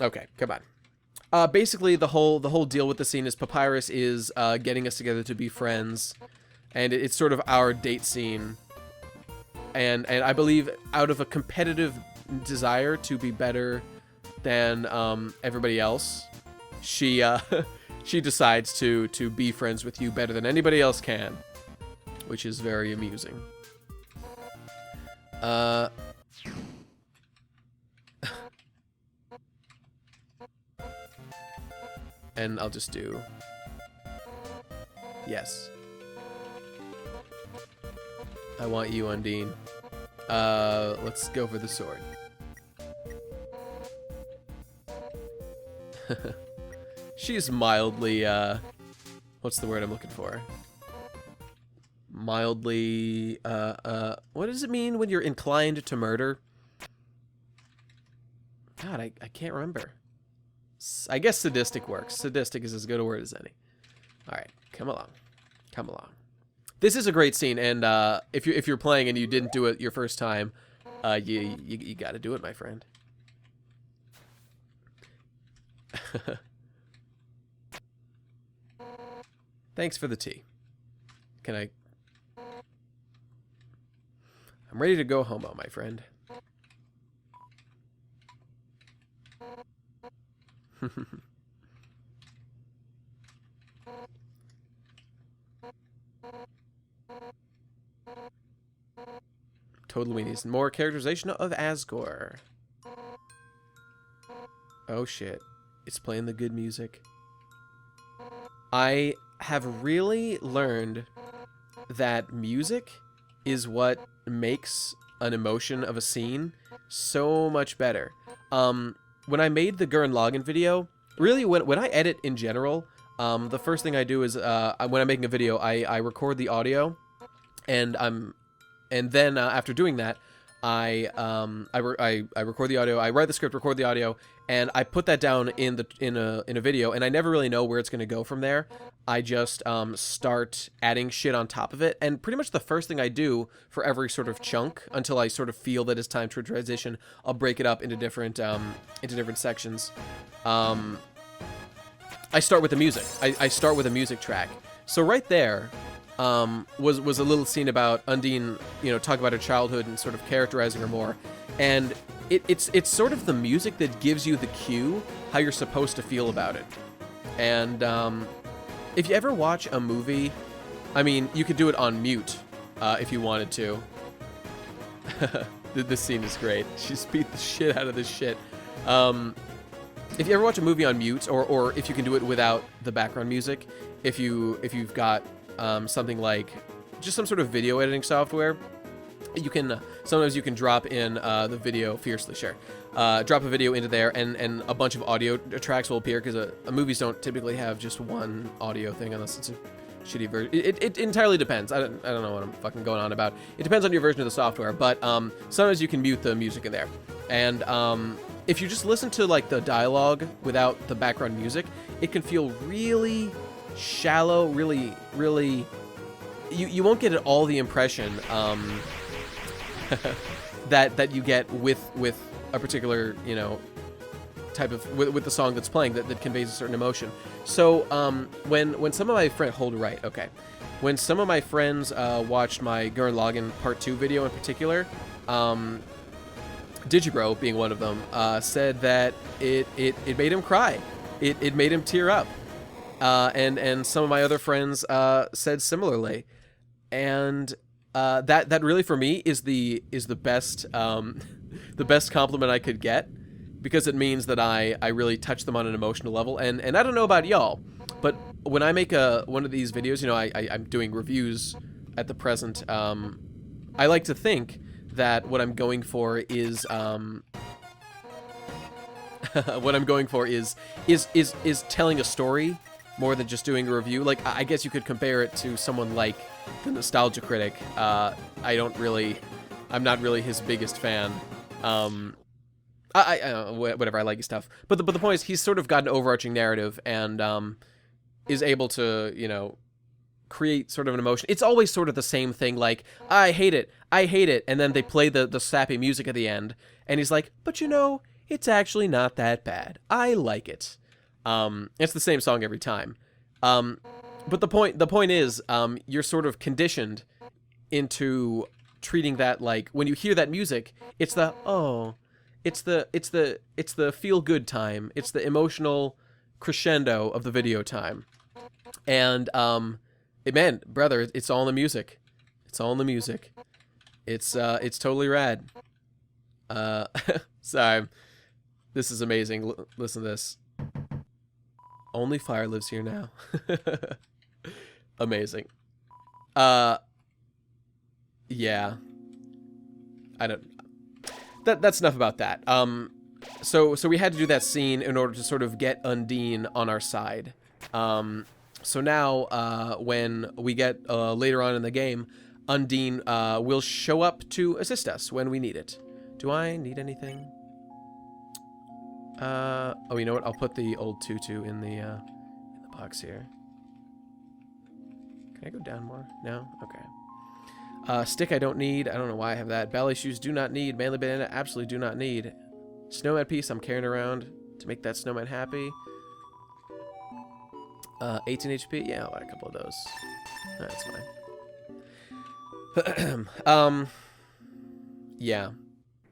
Okay, come on. Basically, the whole deal with the scene is Papyrus is getting us together to be friends, and it's sort of our date scene. And I believe out of a competitive desire to be better than everybody else, she she decides to be friends with you better than anybody else can, which is very amusing. And I'll just do yes. I want you, Undyne. Let's go for the sword. She's mildly, what's the word I'm looking for? Mildly, what does it mean when you're inclined to murder? God, I can't remember. I guess sadistic works. Sadistic is as good a word as any. Alright, come along. Come along. This is a great scene, and if you're playing and you didn't do it your first time, you gotta do it, my friend. Thanks for the tea. Can I... I'm ready to go homo, my friend. Totally needs more characterization of Asgore. Oh shit. It's playing the good music. I have really learned that music is what makes an emotion of a scene so much better. When I made the Gurren Lagann video, really when I edit in general, the first thing I do is when I'm making a video, I record the audio, and then after doing that, I record the audio, I write the script, record the audio, and I put that down in a video, and I never really know where it's going to go from there. I just start adding shit on top of it, and pretty much the first thing I do for every sort of chunk until I sort of feel that it's time to transition, I'll break it up into different sections. I start with the music. I start with a music track. So right there was a little scene about Undyne, talk about her childhood and sort of characterizing her more, and it's sort of the music that gives you the cue how you're supposed to feel about it. And if you ever watch a movie, I mean, you could do it on mute if you wanted to. This scene is great. She's beat the shit out of this shit. If you ever watch a movie on mute, or if you can do it without the background music, if you've got something like just some sort of video editing software, you can sometimes you can drop in the video fiercely. Sure, drop a video into there, and a bunch of audio tracks will appear, because movies don't typically have just one audio thing unless it's a shitty version. It entirely depends. I don't know what I'm fucking going on about. It depends on your version of the software, but sometimes you can mute the music in there, and if you just listen to like the dialogue without the background music, it can feel really shallow, really you won't get all the impression that you get with a particular type of with the song that's playing that conveys a certain emotion. So when some of my friends when some of my friends watched my Gurren Lagann Part 2 video in particular, Digibro being one of them, said that it made him cry. It made him tear up. And some of my other friends said similarly. And that really for me is the best the best compliment I could get, because it means that I really touch them on an emotional level. And I don't know about y'all, but when I make one of these videos, you know, I'm doing reviews at the present. I like to think that what I'm going for is what I'm going for is telling a story more than just doing a review. Like, I guess you could compare it to someone like the Nostalgia Critic. I'm not really his biggest fan. Whatever, I like his stuff. But the point is, he's sort of got an overarching narrative and is able to, you know, create sort of an emotion. It's always sort of the same thing, like, I hate it, and then they play the sappy music at the end, and he's like, but you know, it's actually not that bad. I like it. It's the same song every time. But the point is, you're sort of conditioned into treating that like, when you hear that music, it's the feel good time. It's the emotional crescendo of the video time. And man, brother, it's all in the music. It's all in the music. It's totally rad. Sorry. This is amazing. Listen to this. Only fire lives here now. Amazing. Yeah. I don't... That's enough about that. So we had to do that scene in order to sort of get Undyne on our side. So now, when we get later on in the game, Undyne will show up to assist us when we need it. Do I need anything? Oh, you know what? I'll put the old tutu in the box here. Can I go down more? No? Okay. Stick I don't need. I don't know why I have that. Ballet shoes do not need. Manly bandana absolutely do not need. Snowman piece I'm carrying around to make that snowman happy. 18 HP? Yeah, I'll buy a couple of those. That's fine. Yeah.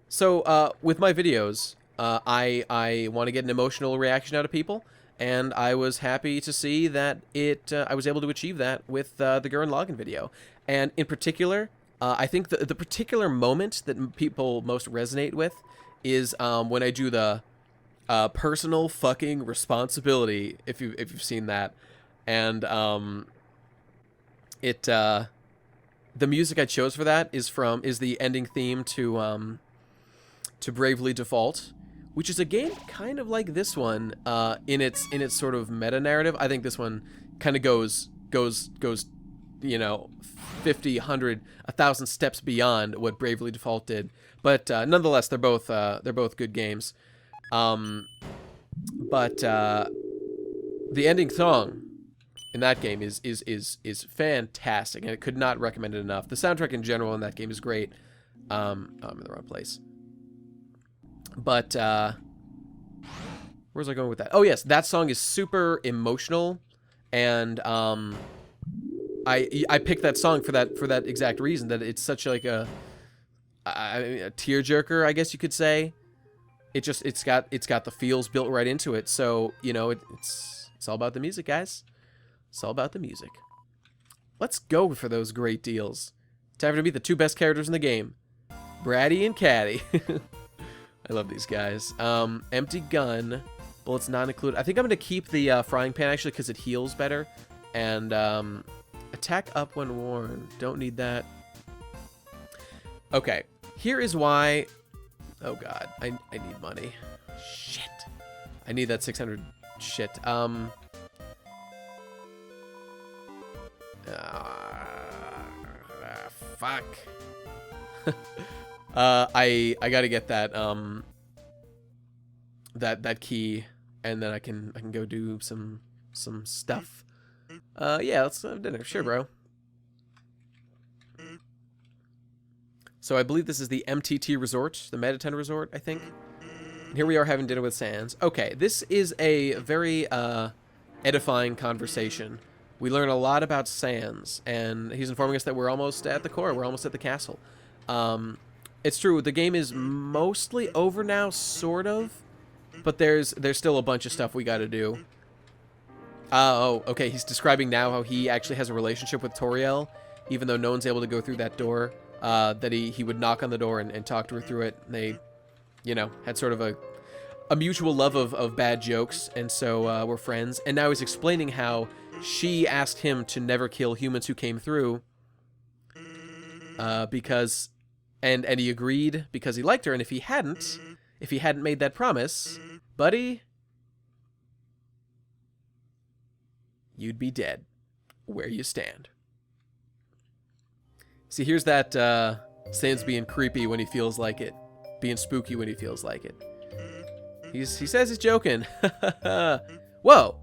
So, with my videos, I want to get an emotional reaction out of people, and I was happy to see that I was able to achieve that with the Gurren Lagann video. And in particular, I think the particular moment that people most resonate with is when I do the personal fucking responsibility, if you've seen that. And the music I chose for that is the ending theme to Bravely Default, which is a game kind of like this one in its sort of meta narrative. I think this one kind of goes, you know, 50, 100, 1,000 steps beyond what Bravely Default did. But nonetheless, they're both good games. But the ending song in that game is fantastic, and I could not recommend it enough. The soundtrack in general in that game is great. I'm in the wrong place. But where's I going with that? Oh yes, that song is super emotional, and I picked that song for that exact reason, that it's such like a tearjerker, I guess you could say. It's got the feels built right into it. So, you know, it's all about the music, guys. It's all about the music. Let's go for those great deals. Time to meet the two best characters in the game, Bratty and Catty. I love these guys. Empty gun, bullets not included. I think I'm gonna keep the frying pan actually because it heals better. And attack up when worn. Don't need that. Okay, here is why. Oh god, I need money. Shit. I need that 600 shit. Fuck. I gotta get that that key, and then I can go do some stuff. Yeah, let's have dinner. Sure, bro. So I believe this is the MTT Resort, the Mettaton Resort, I think. And here we are having dinner with Sans. Okay, this is a very edifying conversation. We learn a lot about Sans, and he's informing us that we're almost at the core. We're almost at the castle. It's true. The game is mostly over now, sort of. But there's still a bunch of stuff we got to do. Oh, okay. He's describing now how he actually has a relationship with Toriel, even though no one's able to go through that door. That he would knock on the door and talk to her through it. And they, you know, had sort of a mutual love of bad jokes, and so we're friends. And now he's explaining how she asked him to never kill humans who came through, because, and he agreed because he liked her. And if he hadn't made that promise, buddy, you'd be dead where you stand. See, here's that Sans being creepy when he feels like it, being spooky when he feels like it. He says he's joking. Whoa.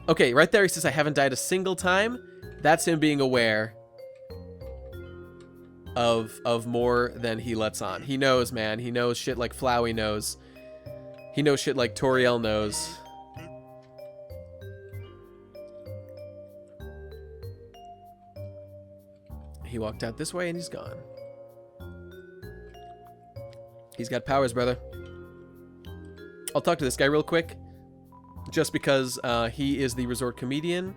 Okay, right there he says I haven't died a single time. That's him being aware of more than he lets on. He knows, man. He knows shit like Flowey knows. He knows shit like Toriel knows. He walked out this way and he's gone. He's got powers, brother. I'll talk to this guy real quick, just because he is the resort comedian.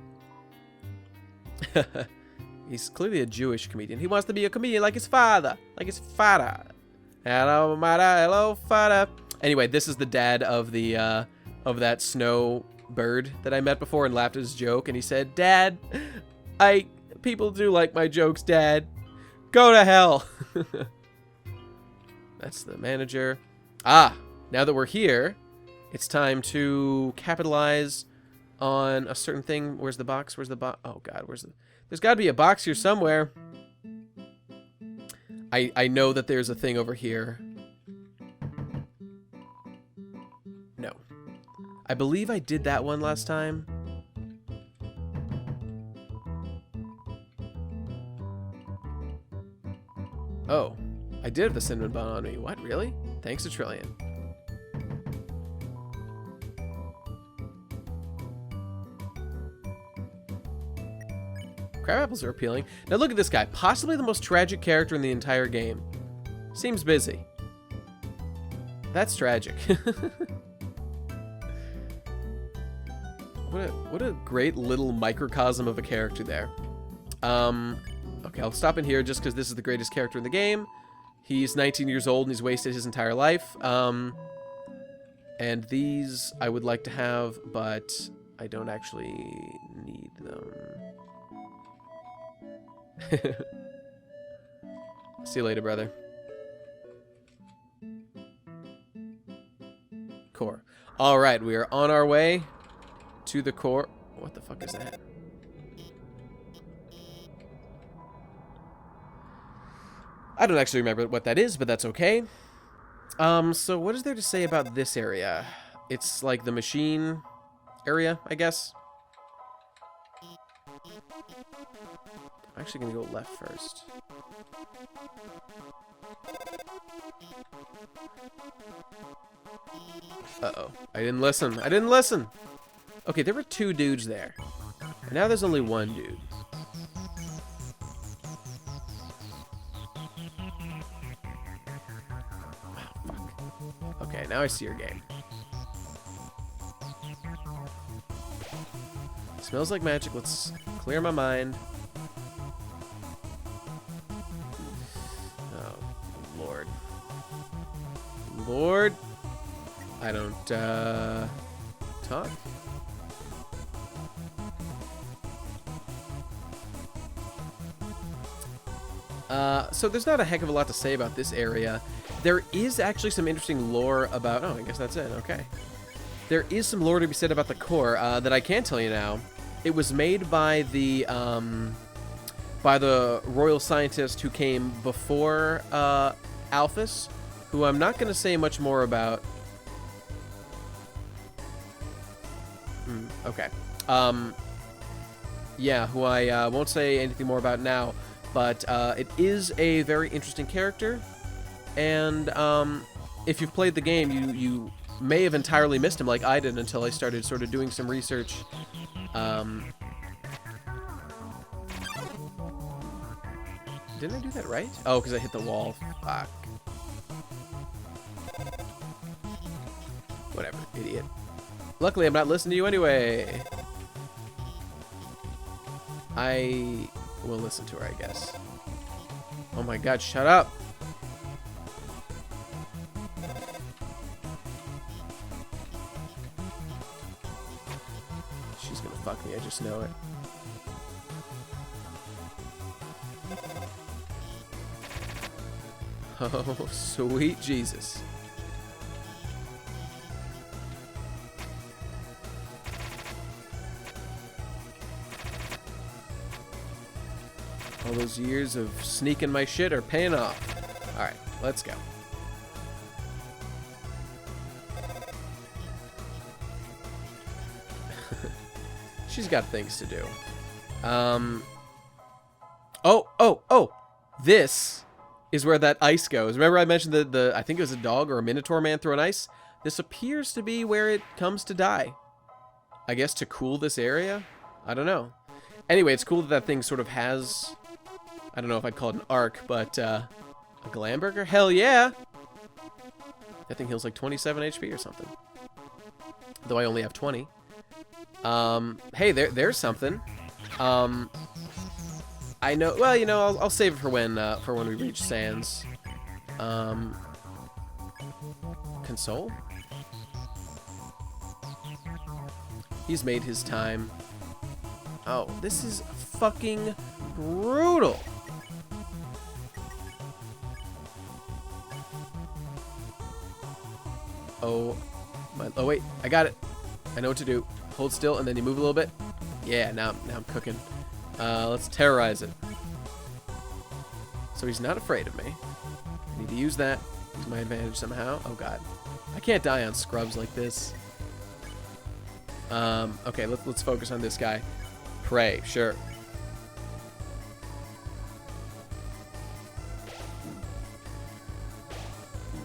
He's clearly a Jewish comedian. He wants to be a comedian like his father. Hello, mother. Hello, father. Anyway, this is the dad of the of that snow bird that I met before and laughed at his joke. And he said, "Dad, people do like my jokes, Dad. Go to hell." That's the manager. Ah, now that we're here, it's time to capitalize on a certain thing. Where's the box? Where's the box? Oh, God. There's got to be a box here somewhere. I know that there's a thing over here. No. I believe I did that one last time. Oh. I did have the cinnamon bun on me. What? Really? Thanks a trillion. Crab apples are appealing. Now look at this guy. Possibly the most tragic character in the entire game. Seems busy. That's tragic. What a great little microcosm of a character there. Okay, I'll stop in here just because this is the greatest character in the game. He's 19 years old and he's wasted his entire life. And these I would like to have, but I don't actually need them. See you later, brother. Core. All right, we are on our way to the core. What the fuck is that? I don't actually remember what that is, but that's okay. So what is there to say about this area? It's like the machine area, I guess. I'm actually gonna go left first. Uh-oh. I didn't listen. Okay, there were two dudes there. And now there's only one dude. Okay, now I see your game. Smells like magic. Let's clear my mind. Oh, Lord. Lord. I don't, talk? So there's not a heck of a lot to say about this area. There is actually some interesting lore about... Oh, I guess that's it. Okay. There is some lore to be said about the core that I can tell you now. It was made by the royal scientist who came before Alphys, who I'm not going to say much more about. Okay. Yeah, who I won't say anything more about now, but it is a very interesting character. And if you've played the game, you may have entirely missed him like I did until I started sort of doing some research. Didn't I do that right? Oh, because I hit the wall. Fuck. Whatever, idiot. Luckily, I'm not listening to you anyway. I will listen to her, I guess. Oh my god, shut up! She's gonna fuck me, I just know it. Oh, sweet Jesus. All those years of sneaking my shit are paying off. Alright, let's go. She's got things to do. Oh! This is where that ice goes. Remember I mentioned the I think it was a dog or a Minotaur man throwing ice? This appears to be where it comes to die. I guess to cool this area? I don't know. Anyway, it's cool that that thing sort of has... I don't know if I'd call it an arc, but a Glamburger? Hell yeah! That thing heals like 27 HP or something. Though I only have 20. Hey, there's something. I know. Well, you know, I'll save it for when we reach Sans. Console. He's made his time. Oh, this is fucking brutal. Oh wait, I got it. I know what to do. Hold still and then you move a little bit. Yeah, now I'm cooking. Let's terrorize it. So he's not afraid of me. I need to use that to my advantage somehow. Oh god. I can't die on scrubs like this. Okay, let's focus on this guy. Pray, sure.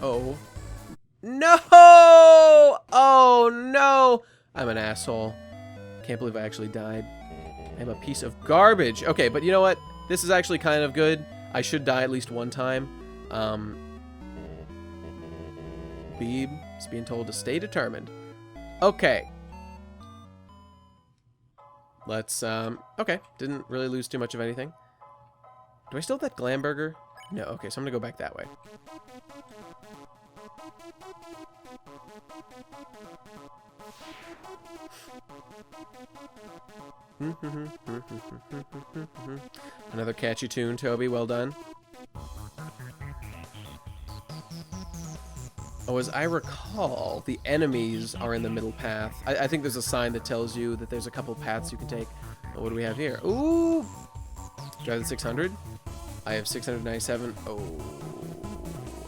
Oh. No! Oh no! I'm an asshole. Can't believe I actually died. I'm a piece of garbage. Okay, but you know what? This is actually kind of good. I should die at least one time. Beeb is being told to stay determined. Okay. Let's, okay. Didn't really lose too much of anything. Do I still have that Glamburger? No, okay, so I'm gonna go back that way. Another catchy tune, Toby. Well done. Oh, as I recall, the enemies are in the middle path. I think there's a sign that tells you that there's a couple paths you can take. Oh, what do we have here? Ooh! Do I have the 600? I have 697. Oh.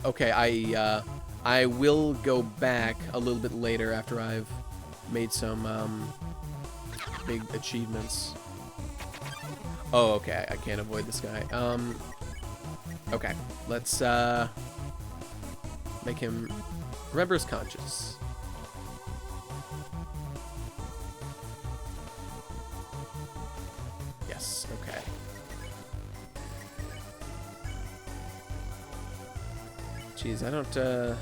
Okay, I will go back a little bit later after I've made some, big achievements. Oh, okay. I can't avoid this guy. Okay. Let's, make him remember his conscience. Yes, okay. Jeez, I don't,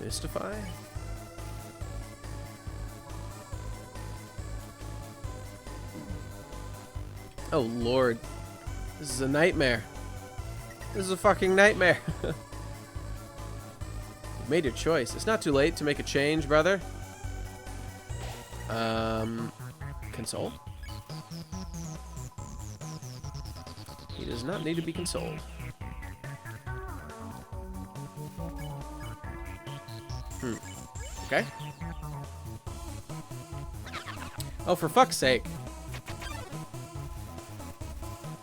mystify? Oh, Lord. This is a nightmare. This is a fucking nightmare. You made your choice. It's not too late to make a change, brother. Console? He does not need to be consoled. Okay. Oh, for fuck's sake.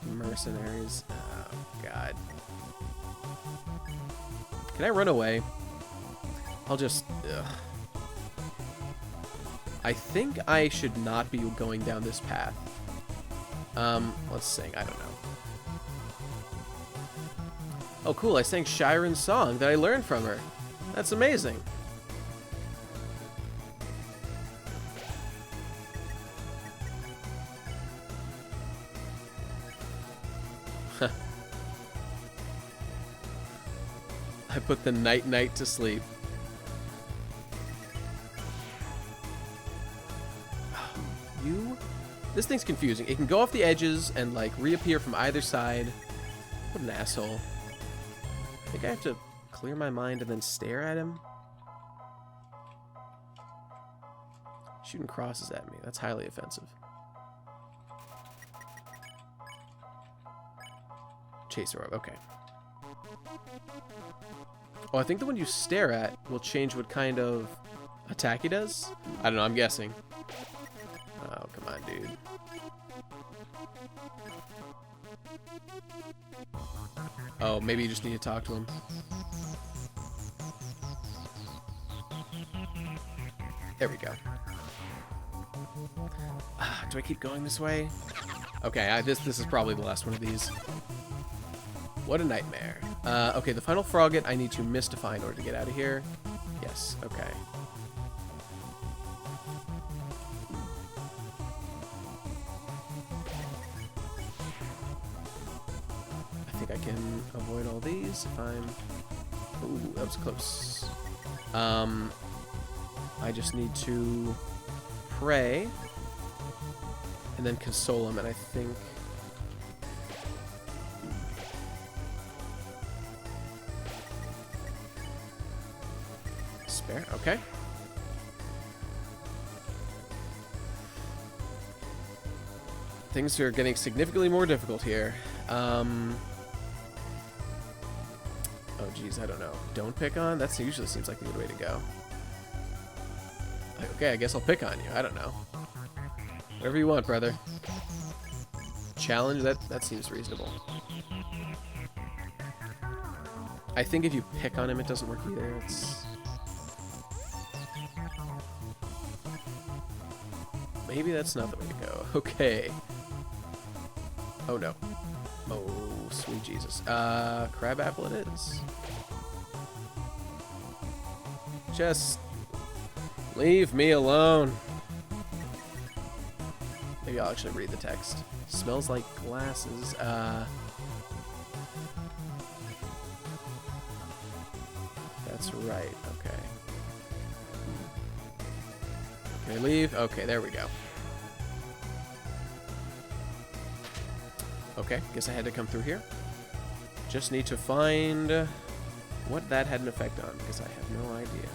Mercenaries. Oh, God. Can I run away? I'll just... Ugh. I think I should not be going down this path. Let's sing. I don't know. Oh, cool. I sang Shiren's song that I learned from her. That's amazing. I put the night to sleep. you... This thing's confusing. It can go off the edges and, like, reappear from either side. What an asshole. I think I have to clear my mind and then stare at him. Shooting crosses at me. That's highly offensive. Chaser orb. Okay. Oh, I think the one you stare at will change what kind of attack he does? I don't know. I'm guessing. Oh, come on, dude. Oh, maybe you just need to talk to him. There we go. Do I keep going this way? Okay, this is probably the last one of these. What a nightmare. Okay, the final frogget I need to mystify in order to get out of here. Yes, okay. I think I can avoid all these if I'm... Ooh, that was close. I just need to pray and then console him, and I think... Spare, okay. Things are getting significantly more difficult here. Oh, geez, I don't know. Don't pick on? That usually seems like the good way to go. Okay, I guess I'll pick on you. I don't know. Whatever you want, brother. Challenge? That seems reasonable. I think if you pick on him, it doesn't work either. It's... Maybe that's not the way to go. Okay. Oh, no. Oh, sweet Jesus. Crab apple it is. Just leave me alone. Maybe I'll actually read the text. Smells like glasses. That's right. Okay. Can I leave? Okay, there we go. Okay, guess I had to come through here. Just need to find what that had an effect on, because I have no idea.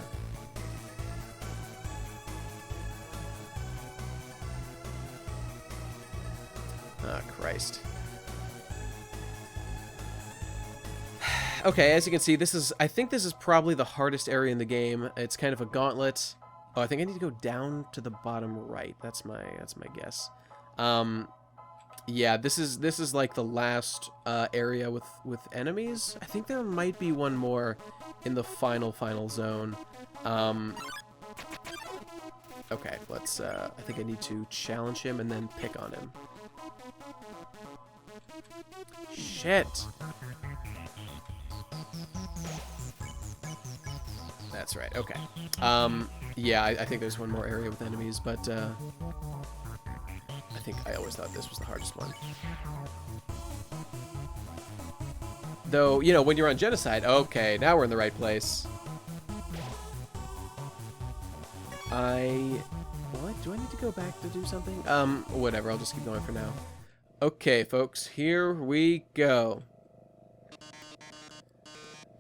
Ah, Christ. Okay, as you can see, I think this is probably the hardest area in the game. It's kind of a gauntlet. Oh, I think I need to go down to the bottom right. That's my guess. Yeah, this is like the last area with enemies. I think there might be one more in the final zone. Okay, let's I think I need to challenge him and then pick on him. Shit. That's right. Okay. Yeah, I think there's one more area with enemies, but I think I always thought this was the hardest one. Though, you know, when you're on Genocide, okay, now we're in the right place. What? Do I need to go back to do something? Whatever, I'll just keep going for now. Okay, folks, here we go.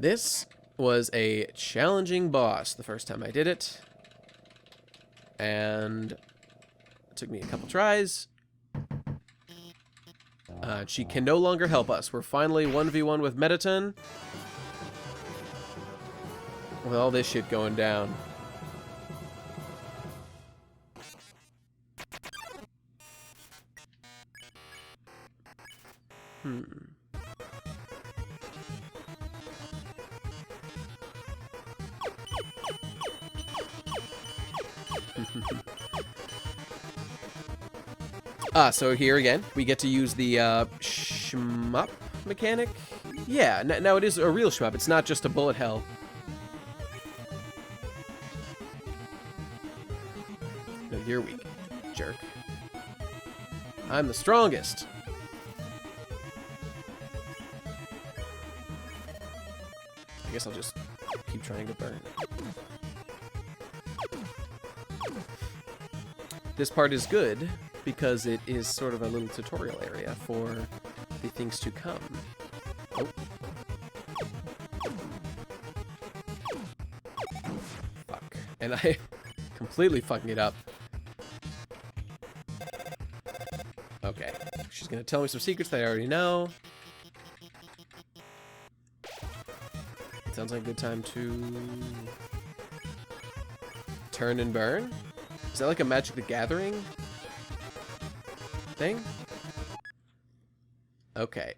This was a challenging boss the first time I did it. And it took me a couple tries. She can no longer help us. We're finally 1v1 with Mettaton. With all this shit going down. So here again, we get to use the shmup mechanic. Yeah, now it is a real shmup. It's not just a bullet hell. No, you're weak, jerk. I'm the strongest. I guess I'll just keep trying to burn. this part is good because it is sort of a little tutorial area for the things to come. Oh. Fuck. And I completely fucking it up. Okay. She's gonna tell me some secrets that I already know. Sounds like a good time to turn and burn. Is that like a Magic the Gathering thing? Okay.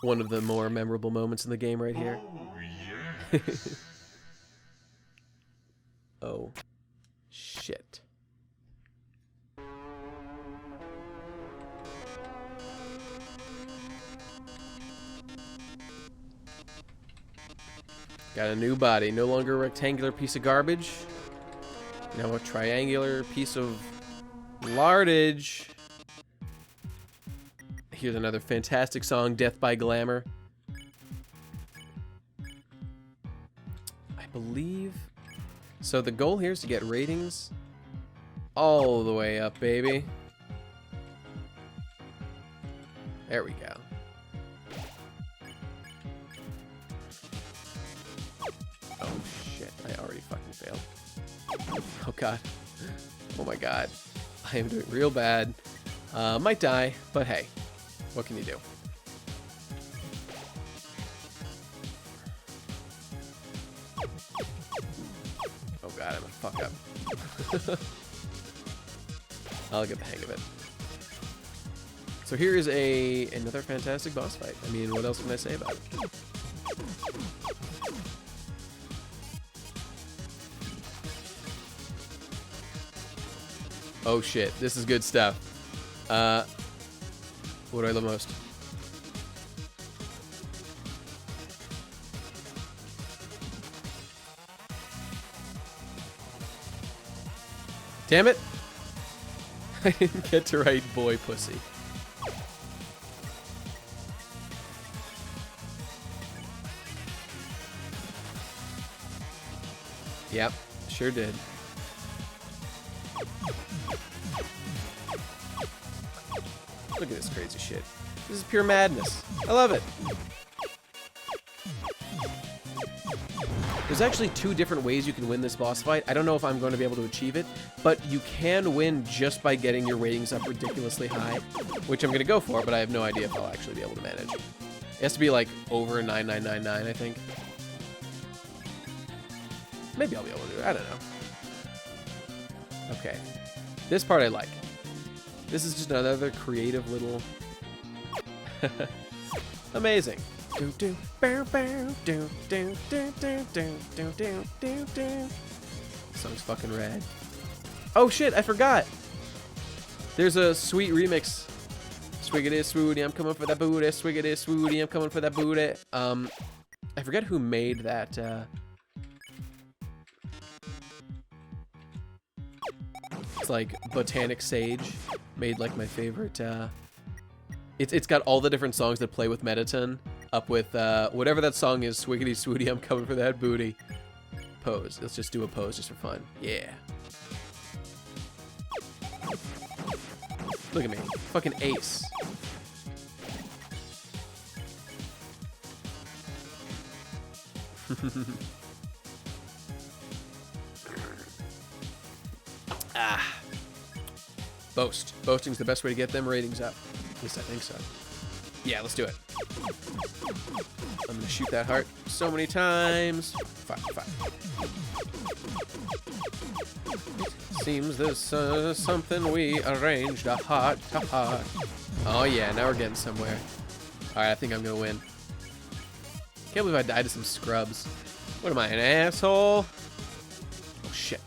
One of the more memorable moments in the game right here. Oh, yes. Oh, shit. Got a new body, no longer a rectangular piece of garbage. Now a triangular piece of lardage. Here's another fantastic song, Death by Glamour. I believe... So the goal here is to get ratings all the way up, baby. There we go. Oh shit, I already fucking failed. Oh god. Oh my god. I am doing real bad. Might die, but hey, what can you do? Oh god, I'm gonna fuck up. I'll get the hang of it. So here is another fantastic boss fight. I mean, what else can I say about it? Oh shit, this is good stuff. What do I love most? Damn it! I didn't get to write boy pussy. Yep, sure did. Look at this crazy shit. This is pure madness. I love it. There's actually 2 different ways you can win this boss fight. I don't know if I'm going to be able to achieve it, but you can win just by getting your ratings up ridiculously high, which I'm going to go for, but I have no idea if I'll actually be able to manage. It has to be like over 9999, I think. Maybe I'll be able to do it. I don't know. Okay. This part I like. This is just another creative little... Amazing. Do do bow bow do do do do do do do do do. Song's fucking rad. Oh shit, I forgot. There's a sweet remix. Swiggity swooty, I'm coming for that booty. Swiggity swooty, I'm coming for that booty. I forget who made that. It's like Botanic Sage made like my favorite. It's got all the different songs that play with Mettaton up with whatever that song is. Swiggity swooty, I'm coming for that booty. Pose. Let's just do a pose just for fun. Yeah. Look at me, fucking ace. Ah. Boast. Boasting's the best way to get them ratings up. At least I think so. Yeah, let's do it. I'm gonna shoot that heart so many times. Fuck, fuck. Seems there's something we arranged. A heart to heart. Oh yeah, now we're getting somewhere. Alright, I think I'm gonna win. Can't believe I died to some scrubs. What am I, an asshole? Oh shit.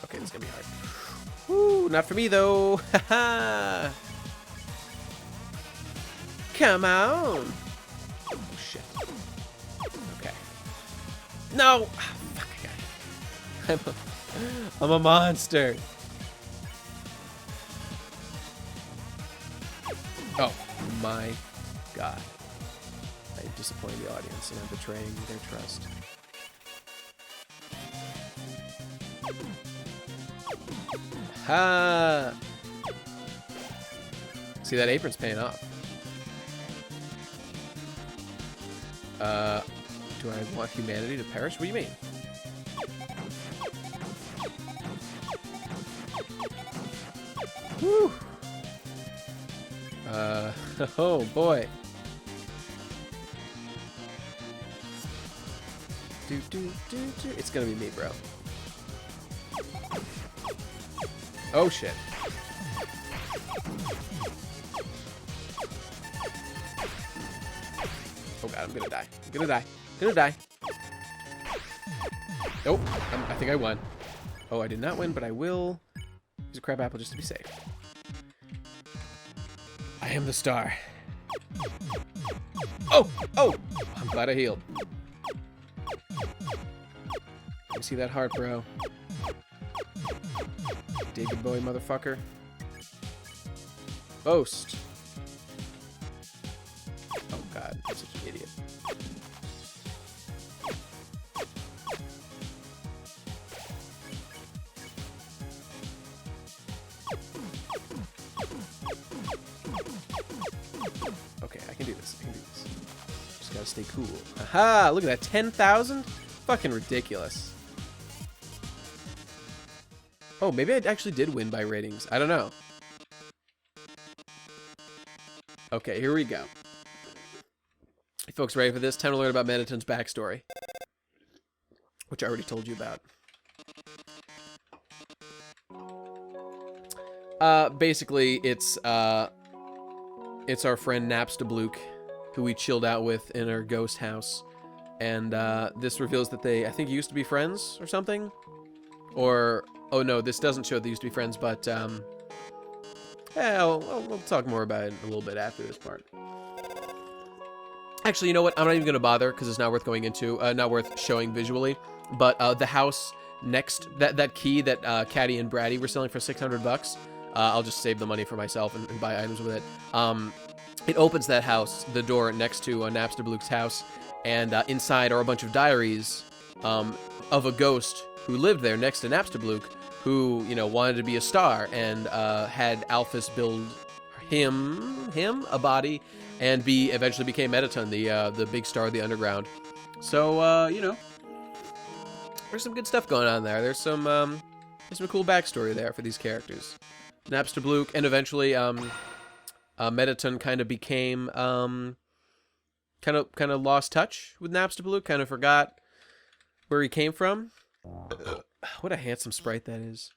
Okay, this is gonna be hard. Woo, not for me though. Haha. Come on. Oh shit. Okay. No. Ah, fuck, I got it. I'm a monster. Oh my god. I am disappointing the audience, and I'm betraying their trust. Ha! See, that apron's paying off. Do I want humanity to perish? What do you mean? Whew! Oh boy. It's gonna be me, bro. Oh shit. Oh god, I'm gonna die. I'm gonna die. I'm gonna die. Nope. I think I won. Oh, I did not win, but I will use a crab apple just to be safe. I am the star. Oh! Oh! I'm glad I healed. You see that heart, bro? Dig it, boy, motherfucker. Boast. Oh god, I'm such an idiot. Okay, I can do this. I can do this. Just gotta stay cool. Aha! Look at that, 10,000? Fucking ridiculous. Oh, maybe I actually did win by ratings. I don't know. Okay, here we go. You folks ready for this? Time to learn about Mettaton's backstory, which I already told you about. Basically, it's our friend Napstablook, who we chilled out with in our ghost house, and this reveals that they, I think, used to be friends or something, or oh no, this doesn't show they used to be friends, but yeah, we'll talk more about it a little bit after this part. Actually, you know what? I'm not even gonna bother because it's not worth going into, not worth showing visually. But the house next, that key that Caddy and Braddy were selling for $600. I'll just save the money for myself and buy items with it. It opens that house, the door next to Napstablook's house, and inside are a bunch of diaries of a ghost who lived there next to Napstablook, who, you know, wanted to be a star and had Alphys build him a body, and eventually became Mettaton, the big star of the underground. So you know, there's some good stuff going on there. There's some cool backstory there for these characters. Napstablook, and eventually Mettaton kind of became kind of lost touch with Napstablook, kind of forgot where he came from. What a handsome sprite that is.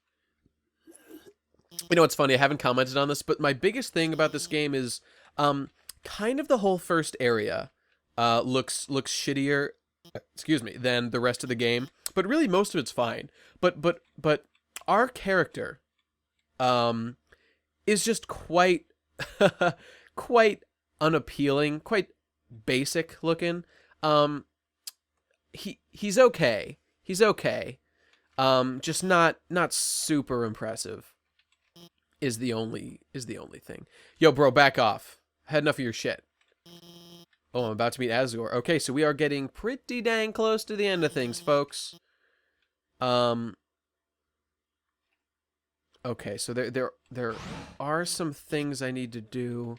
You know what's funny? I haven't commented on this, but my biggest thing about this game is kind of the whole first area looks shittier, excuse me, than the rest of the game. But really, most of it's fine. But our character is just quite quite unappealing, quite basic looking. He's okay. He's okay. Just not super impressive. Is the only thing. Yo, bro, back off. I had enough of your shit. Oh, I'm about to meet Azor. Okay, so we are getting pretty dang close to the end of things, folks. Okay, so there are some things I need to do.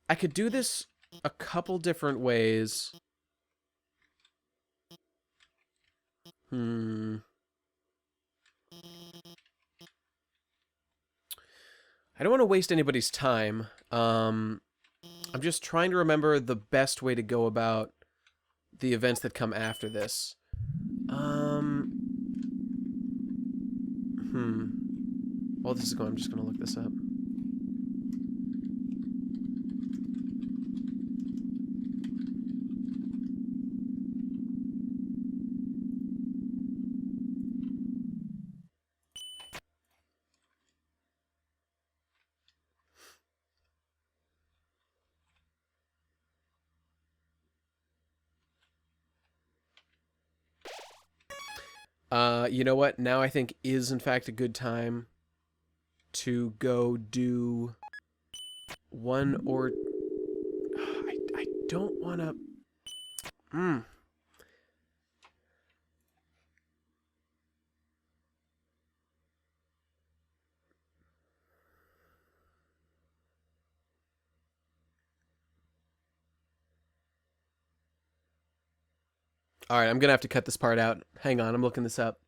I could do this a couple different ways. I don't want to waste anybody's time. I'm just trying to remember the best way to go about the events that come after this. While this is going, I'm just going to look this up. You know what? Now I think is in fact a good time to go do one or... I don't want to... All right, I'm going to have to cut this part out. Hang on, I'm looking this up.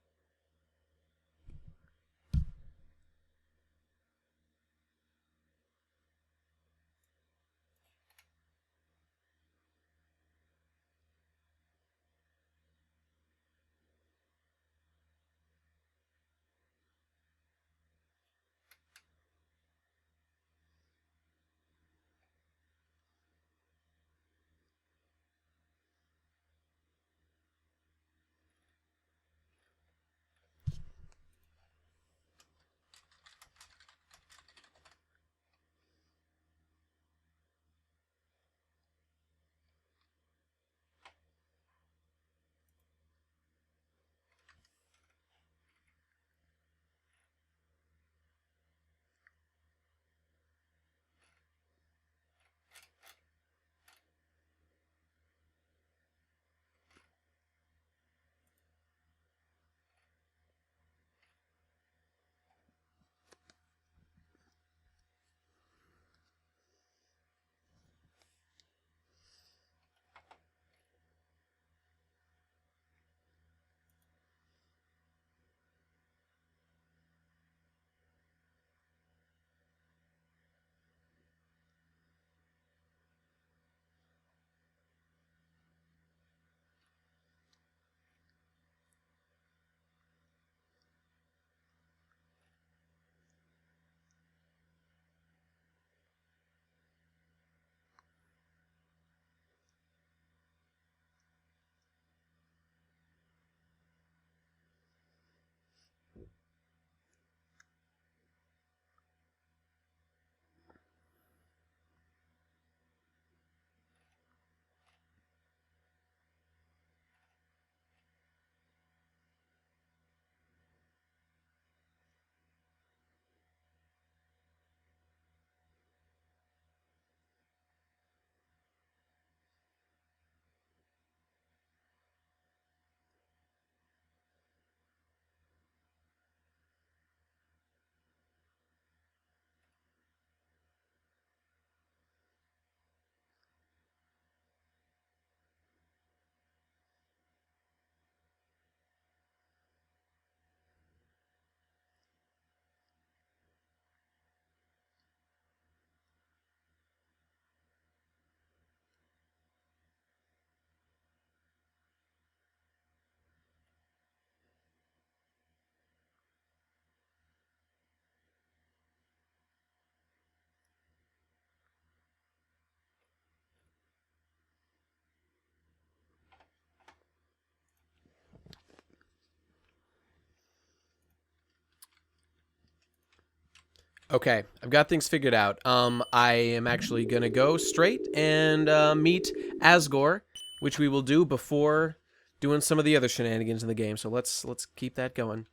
Okay, I've got things figured out. I am actually gonna go straight and meet Asgore, which we will do before doing some of the other shenanigans in the game. So let's keep that going.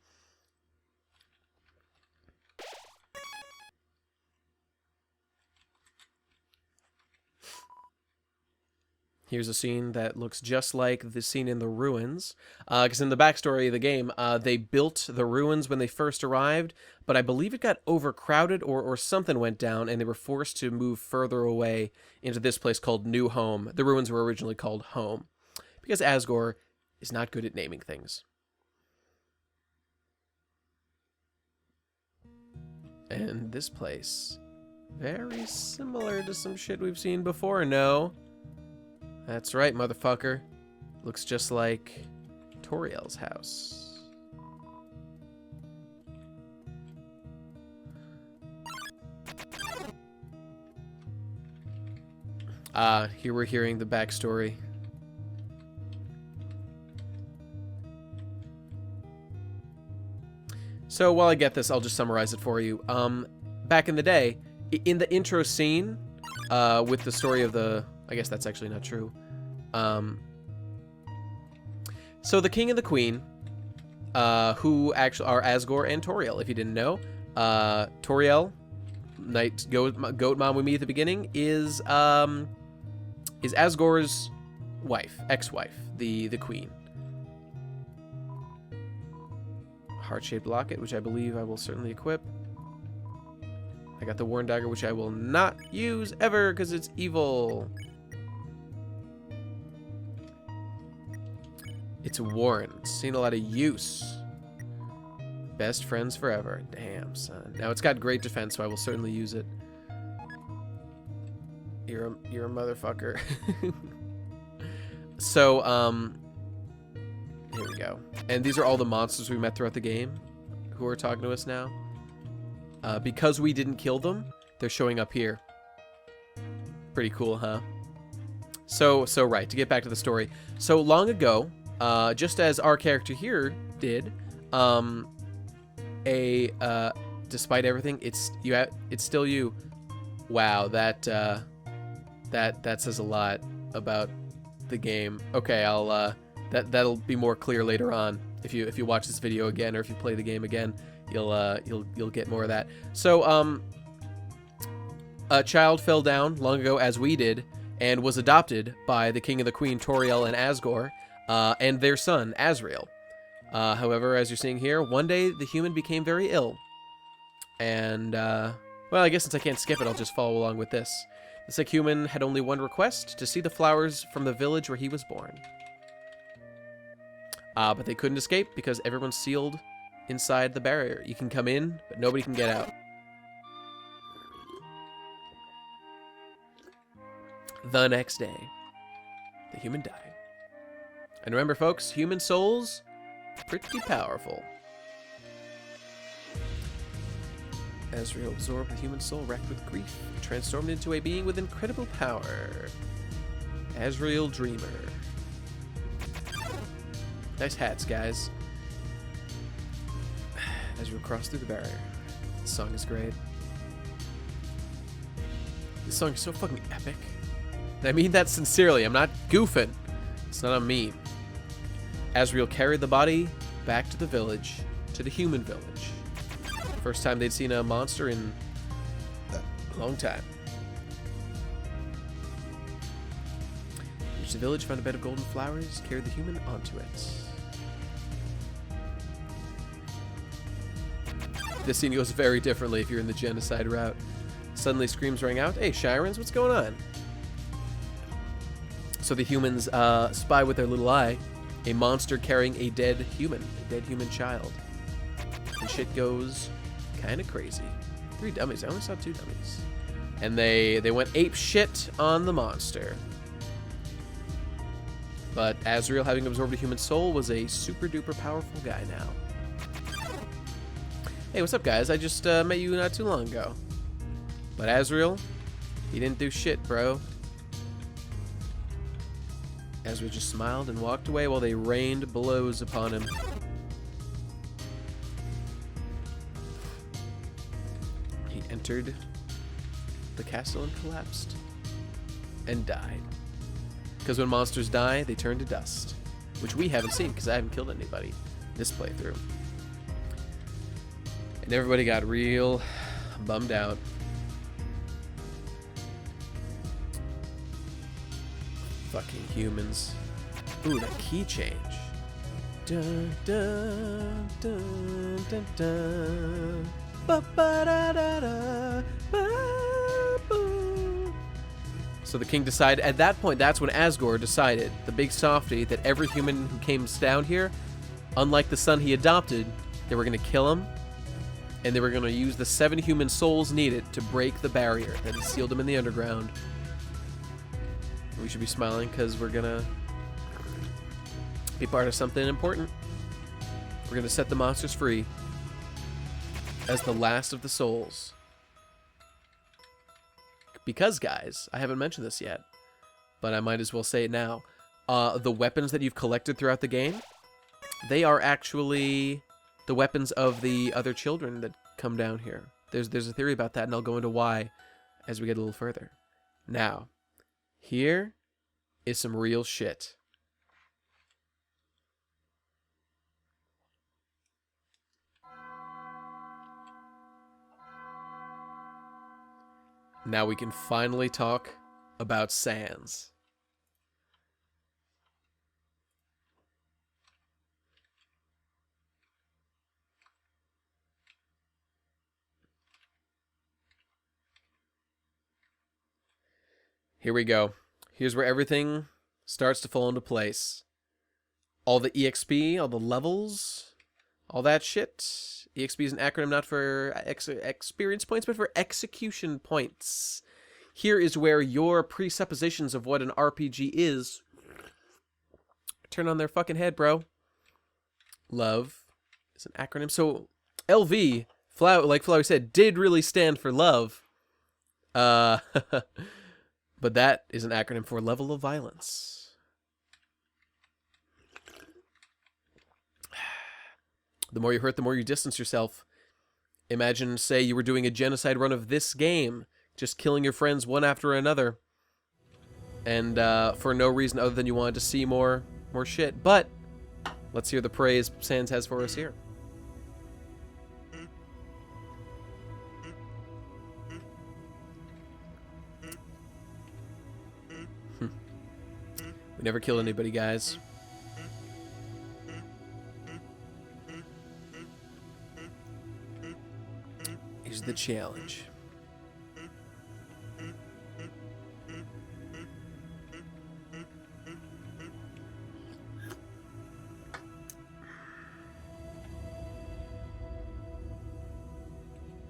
Here's a scene that looks just like the scene in the ruins. Because in the backstory of the game, they built the ruins when they first arrived, but I believe it got overcrowded or something went down, and they were forced to move further away into this place called New Home. The ruins were originally called Home, because Asgore is not good at naming things. And this place, very similar to some shit we've seen before, no? That's right, motherfucker. Looks just like Toriel's house. Here we're hearing the backstory. So while I get this, I'll just summarize it for you. Back in the day, in the intro scene, with the story of the... I guess that's actually not true. So the king and the queen, who actually are Asgore and Toriel, if you didn't know. Toriel, Night goat mom we meet at the beginning is Asgore's wife, ex-wife, the queen. Heart-shaped locket, which I believe I will certainly equip. I got the Worn Dagger, which I will not use ever because it's evil. It's worn. It's seen a lot of use. Best friends forever. Damn, son. Now, it's got great defense, so I will certainly use it. You're a motherfucker. So, here we go. And these are all the monsters we met throughout the game who are talking to us now. Because we didn't kill them, they're showing up here. Pretty cool, huh? So right, to get back to the story. So long ago, just as our character here did, despite everything, it's still you. Wow, that says a lot about the game. Okay, that'll be more clear later on if you watch this video again, or if you play the game again. You'll get more of that. So, a child fell down long ago, as we did, and was adopted by the king and the queen, Toriel and Asgore, and their son, Asriel. However, as you're seeing here, one day the human became very ill. And, well, I guess since I can't skip it, I'll just follow along with this. The sick human had only one request: to see the flowers from the village where he was born. But they couldn't escape because everyone's sealed inside the barrier. You can come in, but nobody can get out. The next day, the human died. And remember, folks, human souls, pretty powerful. Asriel absorbed the human soul, racked with grief, transformed into a being with incredible power. Asriel Dreamer. Nice hats, guys. As you cross through the barrier. This song is great. This song is so fucking epic. And I mean that sincerely. I'm not goofing. It's not a meme. Asriel carried the body back to the village, to the human village. First time they'd seen a monster in a long time. Reached the village, found a bed of golden flowers, carried the human onto it. This scene goes very differently if you're in the Genocide route. Suddenly screams rang out, "Hey, Shirens, what's going on?" So the humans spy with their little eye a monster carrying a dead human child. And shit goes kind of crazy. 3 dummies. I only saw 2 dummies. And they went ape shit on the monster. But Asriel, having absorbed a human soul, was a super duper powerful guy now. Hey, what's up, guys? I just met you not too long ago. But Asriel, he didn't do shit, bro. Asriel just smiled and walked away while they rained blows upon him. He entered the castle and collapsed. And died. Because when monsters die, they turn to dust. Which we haven't seen, because I haven't killed anybody this playthrough. And everybody got real bummed out. Fucking humans. Ooh, that key change. Dun, dun, dun, dun, dun. Ba, ba, da, da, da. Ba, boo. So the king decided, at that point, that's when Asgore decided, the big softy, that every human who came down here, unlike the son he adopted, they were going to kill him, and they were going to use the 7 human souls needed to break the barrier that had sealed him in the underground. We should be smiling because we're going to be part of something important. We're going to set the monsters free as the last of the souls. Because, guys, I haven't mentioned this yet, but I might as well say it now. The weapons that you've collected throughout the game, they are actually the weapons of the other children that come down here. There's a theory about that, and I'll go into why as we get a little further. Now, here is some real shit. Now we can finally talk about Sans. Here we go. Here's where everything starts to fall into place. All the EXP, all the levels, all that shit. EXP is an acronym not for experience points, but for execution points. Here is where your presuppositions of what an RPG is turn on their fucking head, bro. Love is an acronym. So LV, like Flowey said, did really stand for love. But that is an acronym for level of violence. The more you hurt, the more you distance yourself. Imagine, say, you were doing a genocide run of this game, just killing your friends one after another, and for no reason other than you wanted to see more shit. But let's hear the praise Sans has for us here. We never killed anybody, guys. Here's the challenge.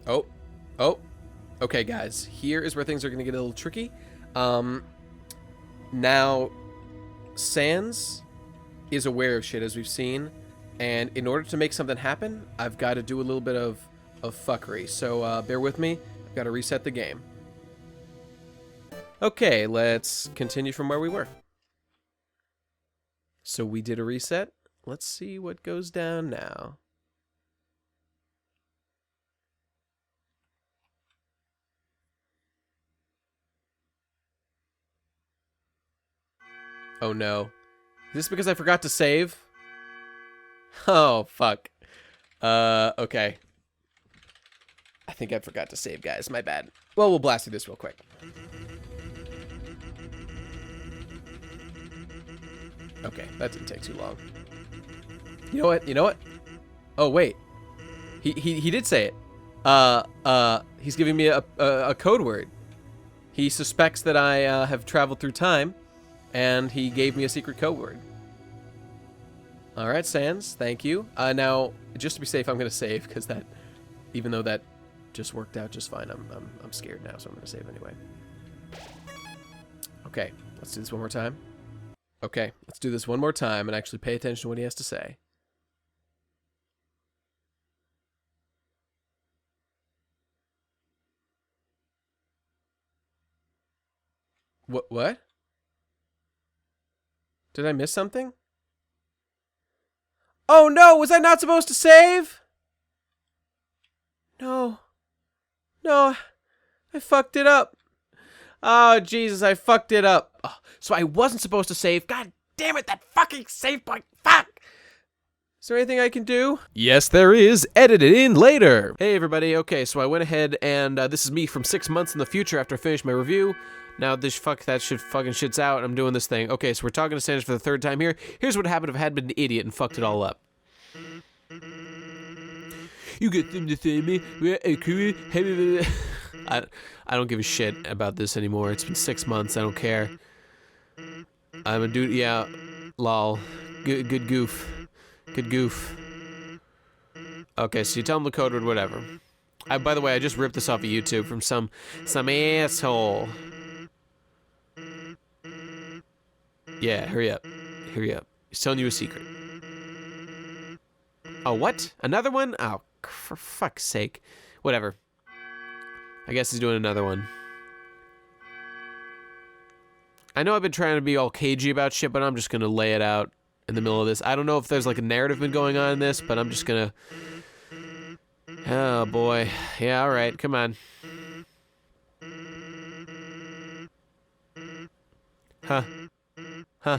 Oh. Okay, guys. Here is where things are going to get a little tricky. Now, Sans is aware of shit, as we've seen, and in order to make something happen, I've got to do a little bit of fuckery. So bear with me. I've got to reset the game. Okay, let's continue from where we were. So we did a reset. Let's see what goes down now. Oh no. Is this because I forgot to save? Oh, fuck. Okay. I think I forgot to save, guys. My bad. Well, we'll blast through this real quick. Okay, that didn't take too long. You know what? Oh, wait. He did say it. He's giving me a code word. He suspects that I have traveled through time, and he gave me a secret code word. All right, Sans, thank you. Now, just to be safe, I'm gonna save because that, even though that just worked out just fine, I'm scared now, so I'm gonna save anyway. Okay, let's do this one more time. Okay, let's do this one more time and actually pay attention to what he has to say. What? Did I miss something? Oh no, was I not supposed to save? No. No, I fucked it up. Oh, Jesus, I fucked it up. Oh, so I wasn't supposed to save. God damn it, that fucking save point. Fuck. Is there anything I can do? Yes, there is. Edit it in later. Hey, everybody. Okay, so I went ahead and this is me from 6 months in the future after I finished my review. Now this fucking shit's out. I'm doing this thing. Okay, so we're talking to Sanders for the third time here. Here's what happened if I had been an idiot and fucked it all up. You get them to say me. I don't give a shit about this anymore. It's been 6 months. I don't care. I'm a dude. Yeah, lol. Good goof. Good goof. Okay, so you tell him the code word, whatever. By the way, I just ripped this off of YouTube from some asshole. Yeah, hurry up. Hurry up. He's telling you a secret. Oh, what? Another one? Oh, for fuck's sake. Whatever. I guess he's doing another one. I know I've been trying to be all cagey about shit, but I'm just gonna lay it out in the middle of this. I don't know if there's like a narrative been going on in this, but I'm just gonna... Oh, boy. Yeah, alright. Come on. Huh. Huh.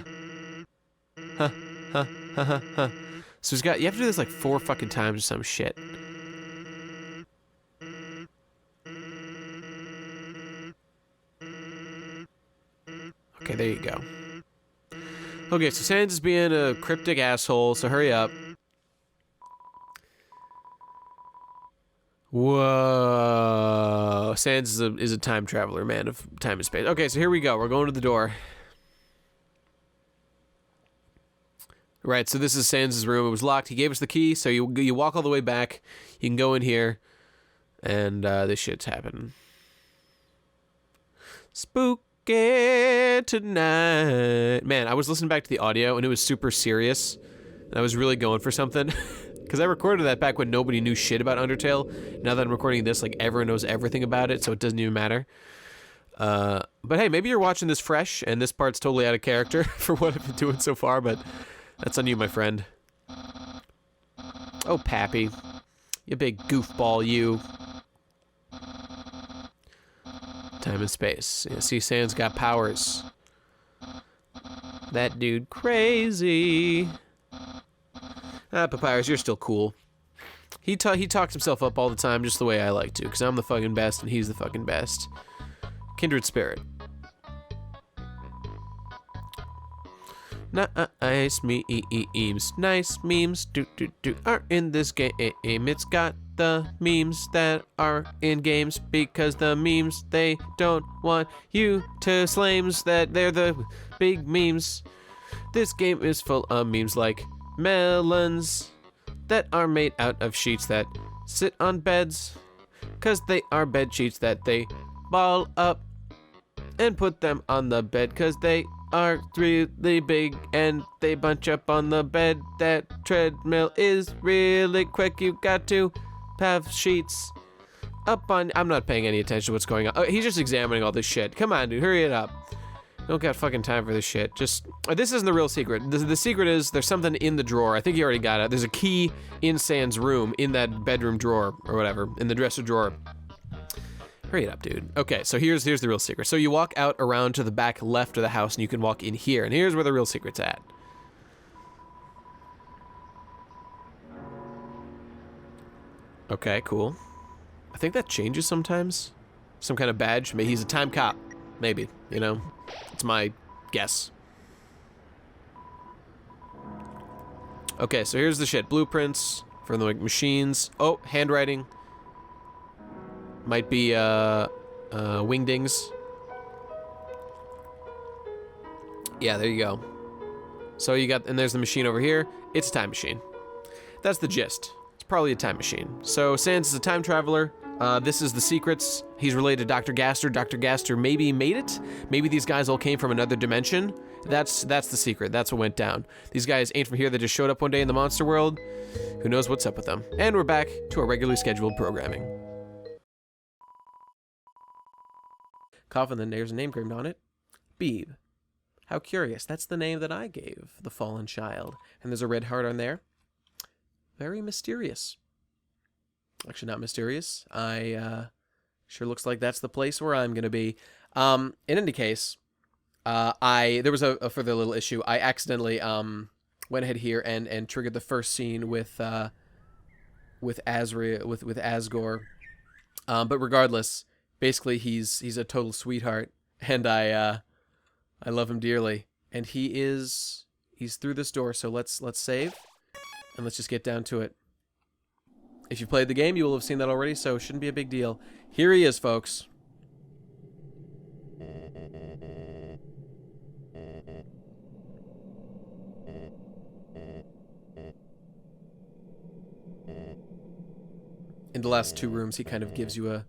Huh. Huh. Huh. Huh. Huh. So he's got... You have to do this like 4 fucking times or some shit. Okay, there you go. Okay, so Sans is being a cryptic asshole, so hurry up. Whoa. Sans is a time traveler, man of time and space. Okay, so here we go. We're going to the door. Right, so this is Sans' room. It was locked. He gave us the key, so you walk all the way back. You can go in here, and this shit's happening. Spooky tonight. Man, I was listening back to the audio, and it was super serious. And I was really going for something. Because I recorded that back when nobody knew shit about Undertale. Now that I'm recording this, like, everyone knows everything about it, so it doesn't even matter. But hey, maybe you're watching this fresh, and this part's totally out of character for what I've been doing so far, but that's on you, my friend. Oh, Pappy. You big goofball, you. Time and space. Yeah, see, Sans got powers. That dude crazy. Ah, Papyrus, you're still cool. He talks himself up all the time just the way I like to, because I'm the fucking best and he's the fucking best. Kindred spirit. Nice memes. Nice memes are in this game. It's got the memes that are in games because the memes, they don't want you to slames that they're the big memes. This game is full of memes like melons that are made out of sheets that sit on beds because they are bed sheets that they ball up and put them on the bed because they are really big and they bunch up on the bed. That treadmill is really quick. You got to have sheets up on. I'm not paying any attention to what's going on. Oh, he's just examining all this shit. Come on, dude, hurry it up. Don't got fucking time for this shit. Just, this isn't the real secret. The secret is there's something in the drawer. I think you already got it. There's a key in Sans' room, in that bedroom drawer or whatever, in the dresser drawer. Hurry it up, dude. Okay, so here's the real secret. So you walk out around to the back left of the house and you can walk in here. And here's where the real secret's at. Okay, cool. I think that changes sometimes. Some kind of badge. Maybe he's a time cop. Maybe, you know? It's my guess. Okay, so here's the shit. Blueprints for the machines. Oh, handwriting. Might be wingdings. Yeah, there you go. So you got, and there's the machine over here. It's a time machine. That's the gist. It's probably a time machine. So Sans is a time traveler. This is the secrets. He's related to Dr. Gaster. Dr. Gaster maybe made it. Maybe these guys all came from another dimension. That's the secret. That's what went down. These guys ain't from here. They just showed up one day in the monster world. Who knows what's up with them? And we're back to our regularly scheduled programming. Coffin, then there's a name graved on it. Beeb. How curious. That's the name that I gave the fallen child. And there's a red heart on there. Very mysterious. Actually, not mysterious. Sure looks like that's the place where I'm going to be. In any case, there was a further little issue. I accidentally went ahead here and triggered the first scene with Asgore. But regardless, basically he's a total sweetheart, and I love him dearly. And he's through this door. So let's save, and let's just get down to it. If you played the game, you will have seen that already, so it shouldn't be a big deal. Here he is, folks. In the last two rooms, he kind of gives you a...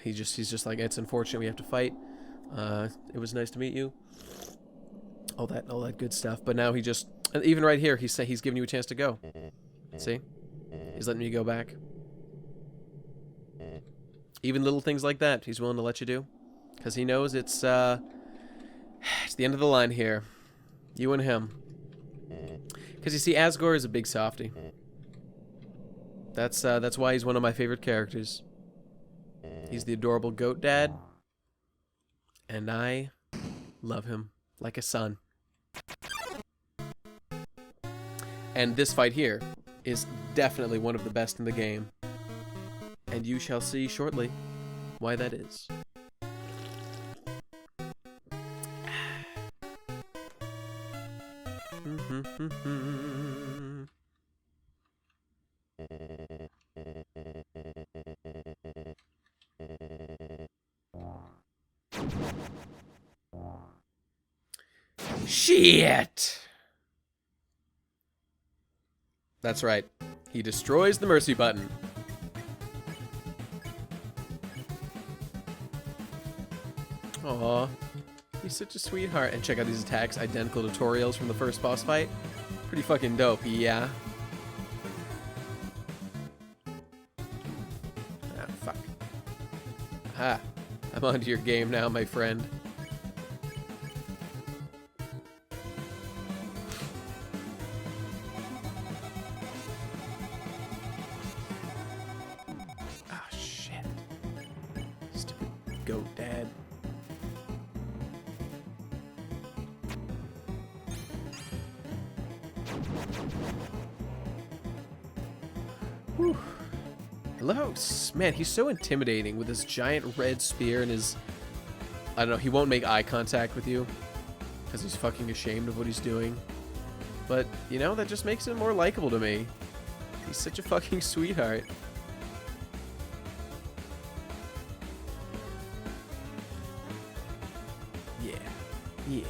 He's just like, it's unfortunate we have to fight. It was nice to meet you. All that good stuff. But now he just... And even right here, he's giving you a chance to go. See? He's letting me go back. Even little things like that, he's willing to let you do. Because he knows it's the end of the line here. You and him. Because you see, Asgore is a big softie. That's why he's one of my favorite characters. He's the adorable goat dad. And I love him like a son. And this fight here is definitely one of the best in the game. And you shall see shortly why that is. Shit! That's right. He destroys the mercy button. Aw. He's such a sweetheart. And check out these attacks, identical to Toriel's from the first boss fight. Pretty fucking dope, yeah. Ah, fuck. Aha. I'm onto your game now, my friend. Ah, shit. Stupid goat dad. Whew. I love how, man, he's so intimidating with his giant red spear and his, I don't know, he won't make eye contact with you because he's fucking ashamed of what he's doing. But, you know, that just makes him more likable to me. He's such a fucking sweetheart. Yeah. Yeah.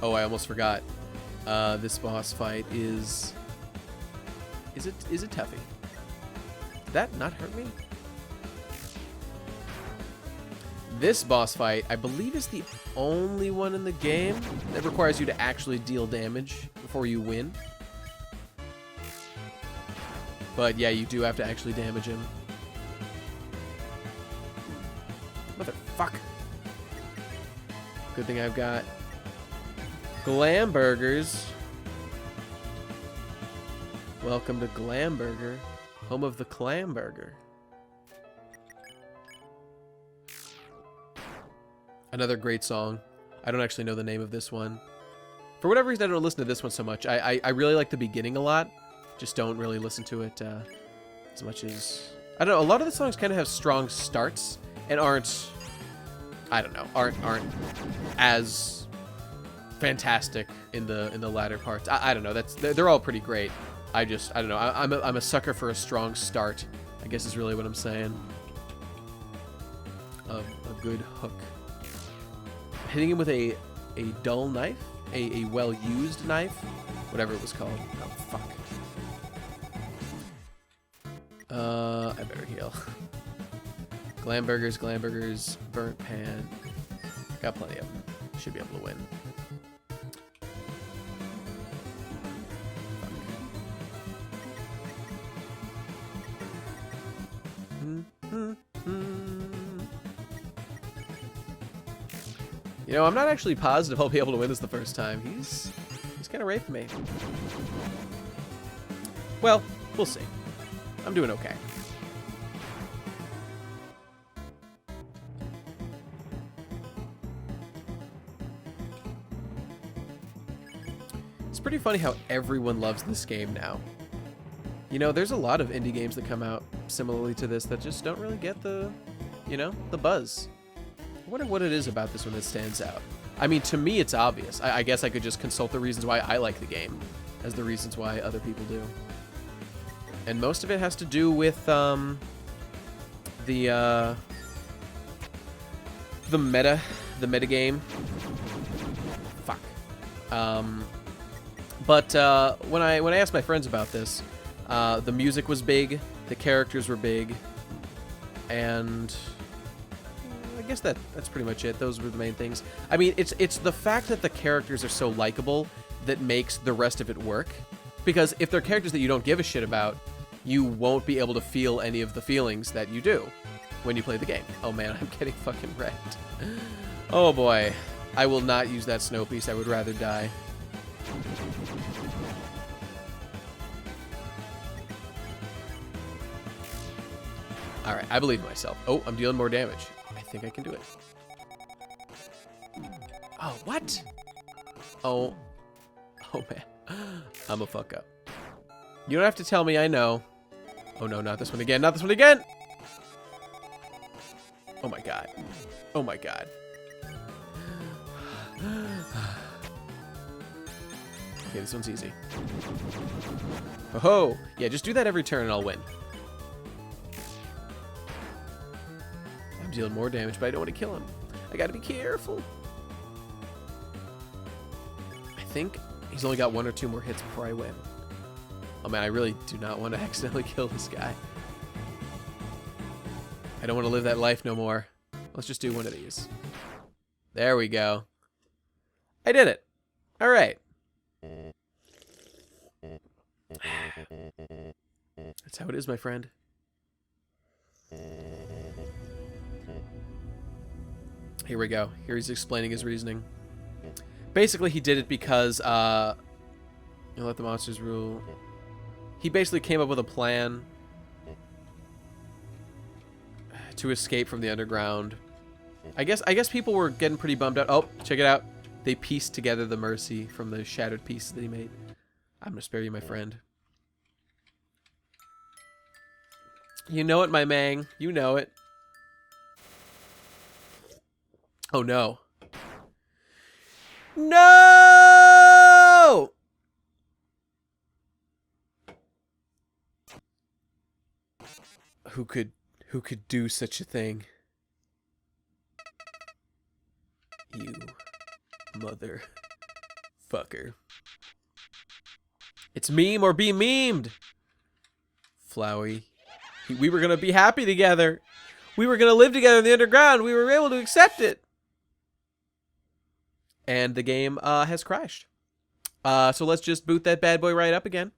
Oh, I almost forgot. This boss fight is it toughy? Did that not hurt me? This boss fight, I believe, is the only one in the game that requires you to actually deal damage before you win. But yeah, you do have to actually damage him. Motherfuck. Good thing I've got Glam Burgers. Welcome to Glamburger, home of the Clam Burger. Another great song. I don't actually know the name of this one. For whatever reason, I don't listen to this one so much. I really like the beginning a lot. Just don't really listen to it as much as... I don't know, a lot of the songs kind of have strong starts and aren't... I don't know, aren't as fantastic in the latter parts. I don't know, they're all pretty great. I don't know. I'm a sucker for a strong start, I guess is really what I'm saying. A good hook. Hitting him with a dull knife, a well-used knife, whatever it was called. Oh fuck. I better heal. Glamburgers, burnt pan. Got plenty of them. Should be able to win. You know, I'm not actually positive I'll be able to win this the first time. He's kind of raped me. Well, we'll see. I'm doing okay. It's pretty funny how everyone loves this game now. You know, there's a lot of indie games that come out similarly to this that just don't really get the, you know, the buzz. I wonder what it is about this one that stands out. I mean, to me, it's obvious. I guess I could just consult the reasons why I like the game as the reasons why other people do. And most of it has to do with the meta game. Fuck. But when I asked my friends about this, the music was big, the characters were big, and I guess that's pretty much it. Those were the main things. I mean, it's the fact that the characters are so likable that makes the rest of it work. Because if they're characters that you don't give a shit about, you won't be able to feel any of the feelings that you do when you play the game. Oh man, I'm getting fucking wrecked. Oh boy. I will not use that snow piece. I would rather die. Alright, I believe in myself. Oh, I'm dealing more damage. I think I can do it. Oh, what? Oh. Oh, man. I'm a fuck up. You don't have to tell me, I know. Oh, no, not this one again. Not this one again! Oh, my God. Oh, my God. Okay, this one's easy. Oh-ho! Yeah, just do that every turn and I'll win. dealing more damage, but I don't want to kill him. I gotta be careful. I think he's only got 1 or 2 more hits before I win. Oh man, I really do not want to accidentally kill this guy. I don't want to live that life no more. Let's just do one of these. There we go. I did it. All right. That's how it is, my friend. Here we go. Here he's explaining his reasoning. Basically, he did it because, you let the monsters rule. He basically came up with a plan to escape from the underground. I guess people were getting pretty bummed out. Oh, check it out. They pieced together the mercy from the shattered pieces that he made. I'm gonna spare you, my friend. You know it, my mang. You know it. Oh, no. No! Who could do such a thing? You motherfucker. It's meme or be memed. Flowey. We were gonna be happy together. We were gonna live together in the underground. We were able to accept it. And the game has crashed. So let's just boot that bad boy right up again.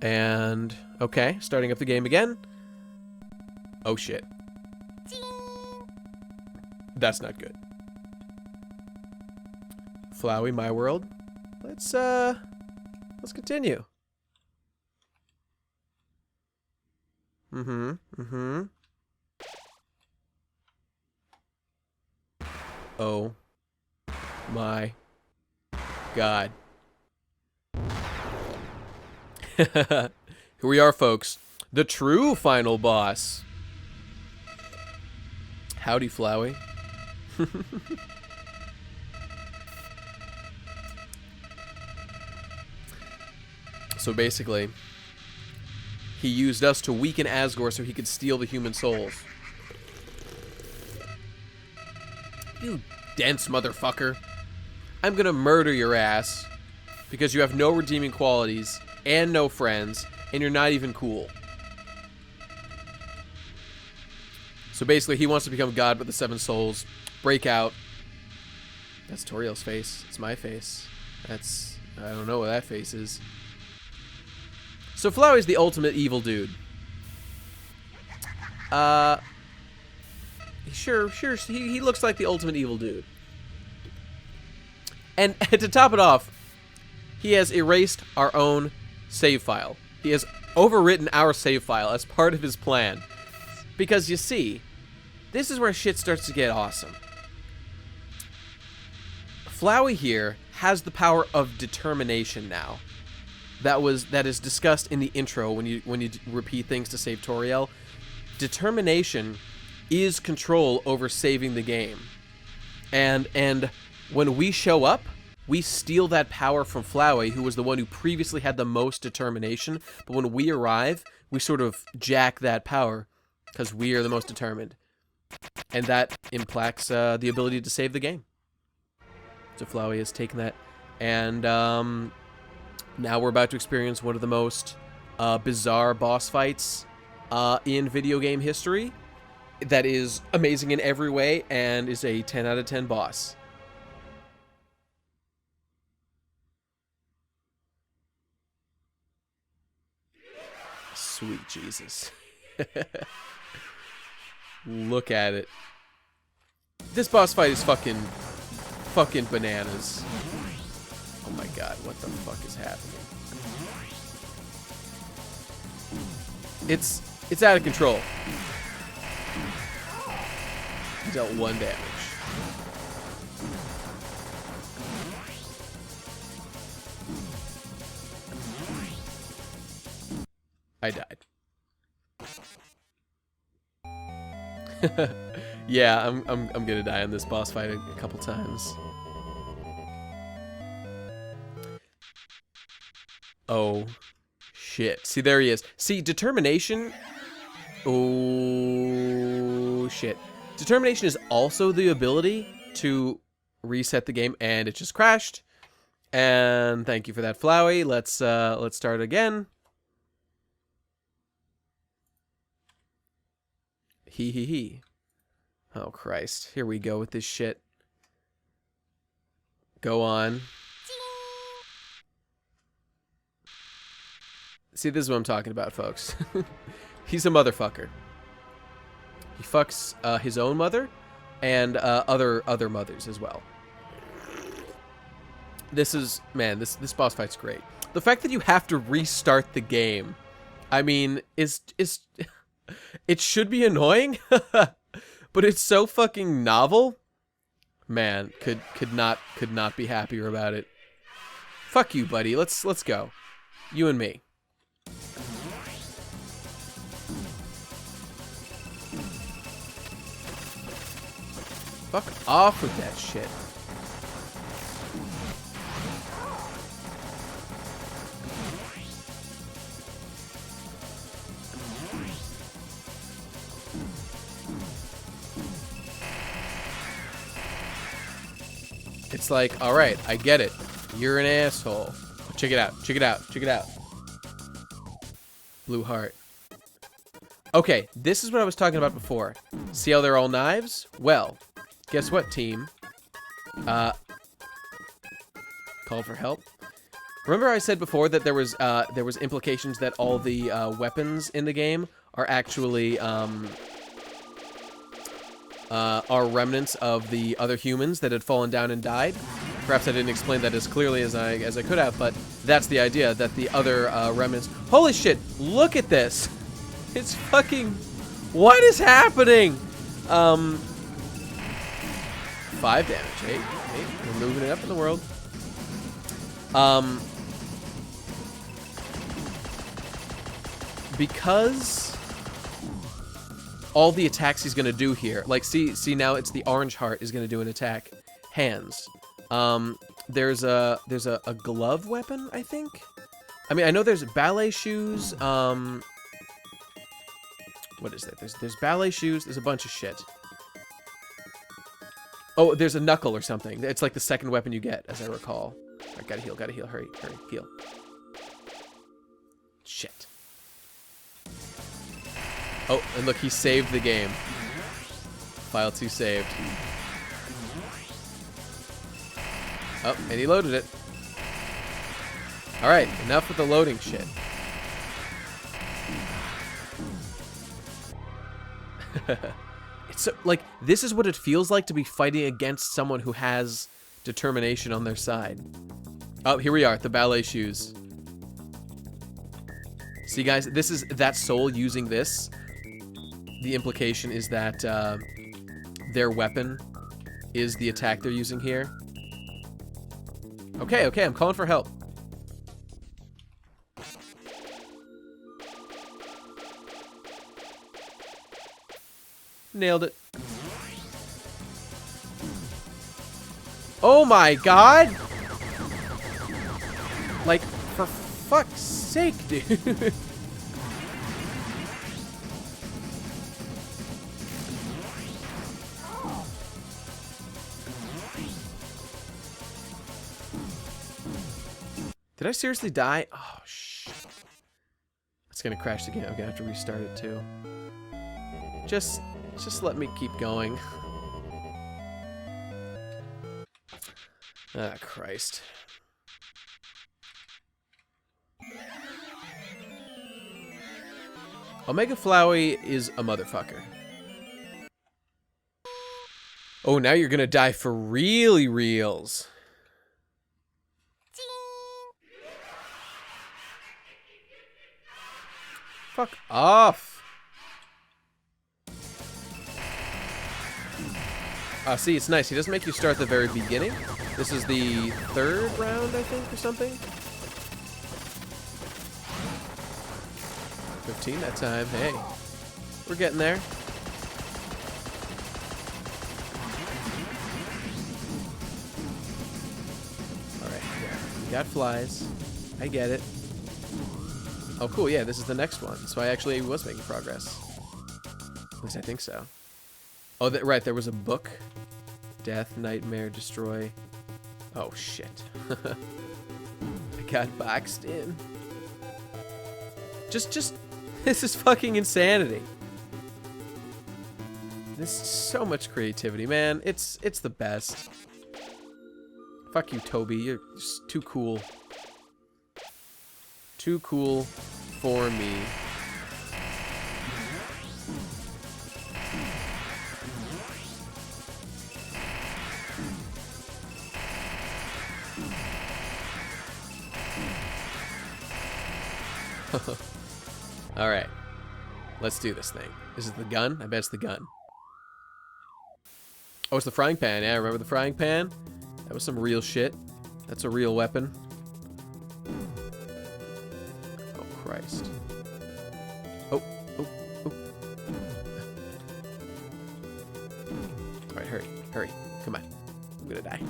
And, okay, starting up the game again. Oh shit. That's not good. Flowey, my world. Let's continue. Oh my God. Here we are, folks. The true final boss. Howdy, Flowey. So basically, he used us to weaken Asgore so he could steal the human souls. You dense motherfucker. I'm gonna murder your ass because you have no redeeming qualities and no friends, and you're not even cool. So basically, he wants to become God with the 7 souls. Break out. That's Toriel's face. It's my face. That's... I don't know what that face is. So Flowey's the ultimate evil dude. Sure, he looks like the ultimate evil dude. And to top it off, he has erased our own save file. He has overwritten our save file as part of his plan. Because you see, this is where shit starts to get awesome. Flowey here has the power of determination now. That is discussed in the intro when you repeat things to save Toriel. Determination is control over saving the game. And when we show up, we steal that power from Flowey, who was the one who previously had the most determination. But when we arrive, we sort of jack that power because we are the most determined. And that impacts the ability to save the game. So Flowey has taken that. And now we're about to experience one of the most bizarre boss fights in video game history. That is amazing in every way and is a 10 out of 10 boss. Sweet Jesus. Look at it. This boss fight is fucking bananas. Oh my God, what the fuck is happening? It's out of control. He dealt 1 damage. I died. Yeah, I'm gonna die in this boss fight a couple times. Oh shit. See, there he is. See, determination Oh, shit. Determination is also the ability to reset the game, and it just crashed. And thank you for that, Flowey. Let's start again. He. Oh, Christ. Here we go with this shit. Go on. See, this is what I'm talking about, folks. He's a motherfucker. He fucks his own mother and other mothers as well. This is, man, this boss fight's great. The fact that you have to restart the game, I mean, is it should be annoying, but it's so fucking novel. Man, could not be happier about it. Fuck you, buddy. Let's go. You and me. Fuck off with that shit. It's like, all right, I get it. You're an asshole. Check it out. Check it out. Check it out. Blue heart. Okay, this is what I was talking about before. See how they're all knives? Well, guess what, team? Call for help. Remember I said before that there was implications that all the weapons in the game are actually are remnants of the other humans that had fallen down and died. Perhaps I didn't explain that as clearly as I could have, but that's the idea, that the other remnants... Holy shit, look at this! It's fucking... What is happening? 5 damage, hey, we're moving it up in the world. Because all the attacks he's gonna do here, like see now it's the orange heart is gonna do an attack. Hands. There's a glove weapon, I think. I mean, I know there's ballet shoes. What is that? There's ballet shoes. There's a bunch of shit. Oh, there's a knuckle or something. It's like the second weapon you get, as I recall. All right, gotta heal. Hurry, heal. Shit. Oh, and look, he saved the game. File 2 saved. Oh, and he loaded it. Alright, enough with the loading shit. It's so, like, this is what it feels like to be fighting against someone who has determination on their side. Oh, here we are, the ballet shoes. See, guys, this is that soul using this. The implication is that their weapon is the attack they're using here. Okay, I'm calling for help. Nailed it. Oh my god! Like, for fuck's sake, dude. Did I seriously die? Oh, shit. It's gonna crash the game. I'm gonna have to restart it, too. Just let me keep going. Ah, Christ. Omega Flowey is a motherfucker. Oh, now you're gonna die for really reals. Fuck off. See, it's nice. He doesn't make you start at the very beginning. This is the 3rd round, I think, or something. 15 that time. Hey, we're getting there. Alright, yeah. We got flies. I get it. Oh, cool. Yeah, this is the next one. So I actually was making progress. At least I think so. Oh, right, there was a book. Death, nightmare, destroy. Oh, shit. I got boxed in. Just, this is fucking insanity. There's so much creativity, man. It's the best. Fuck you, Toby. You're just too cool. Too cool for me. Alright. Let's do this thing. Is it the gun? I bet it's the gun. Oh, it's the frying pan. Yeah, remember the frying pan? That was some real shit. That's a real weapon. Oh, Christ. Oh. Alright, hurry. Come on. I'm gonna die.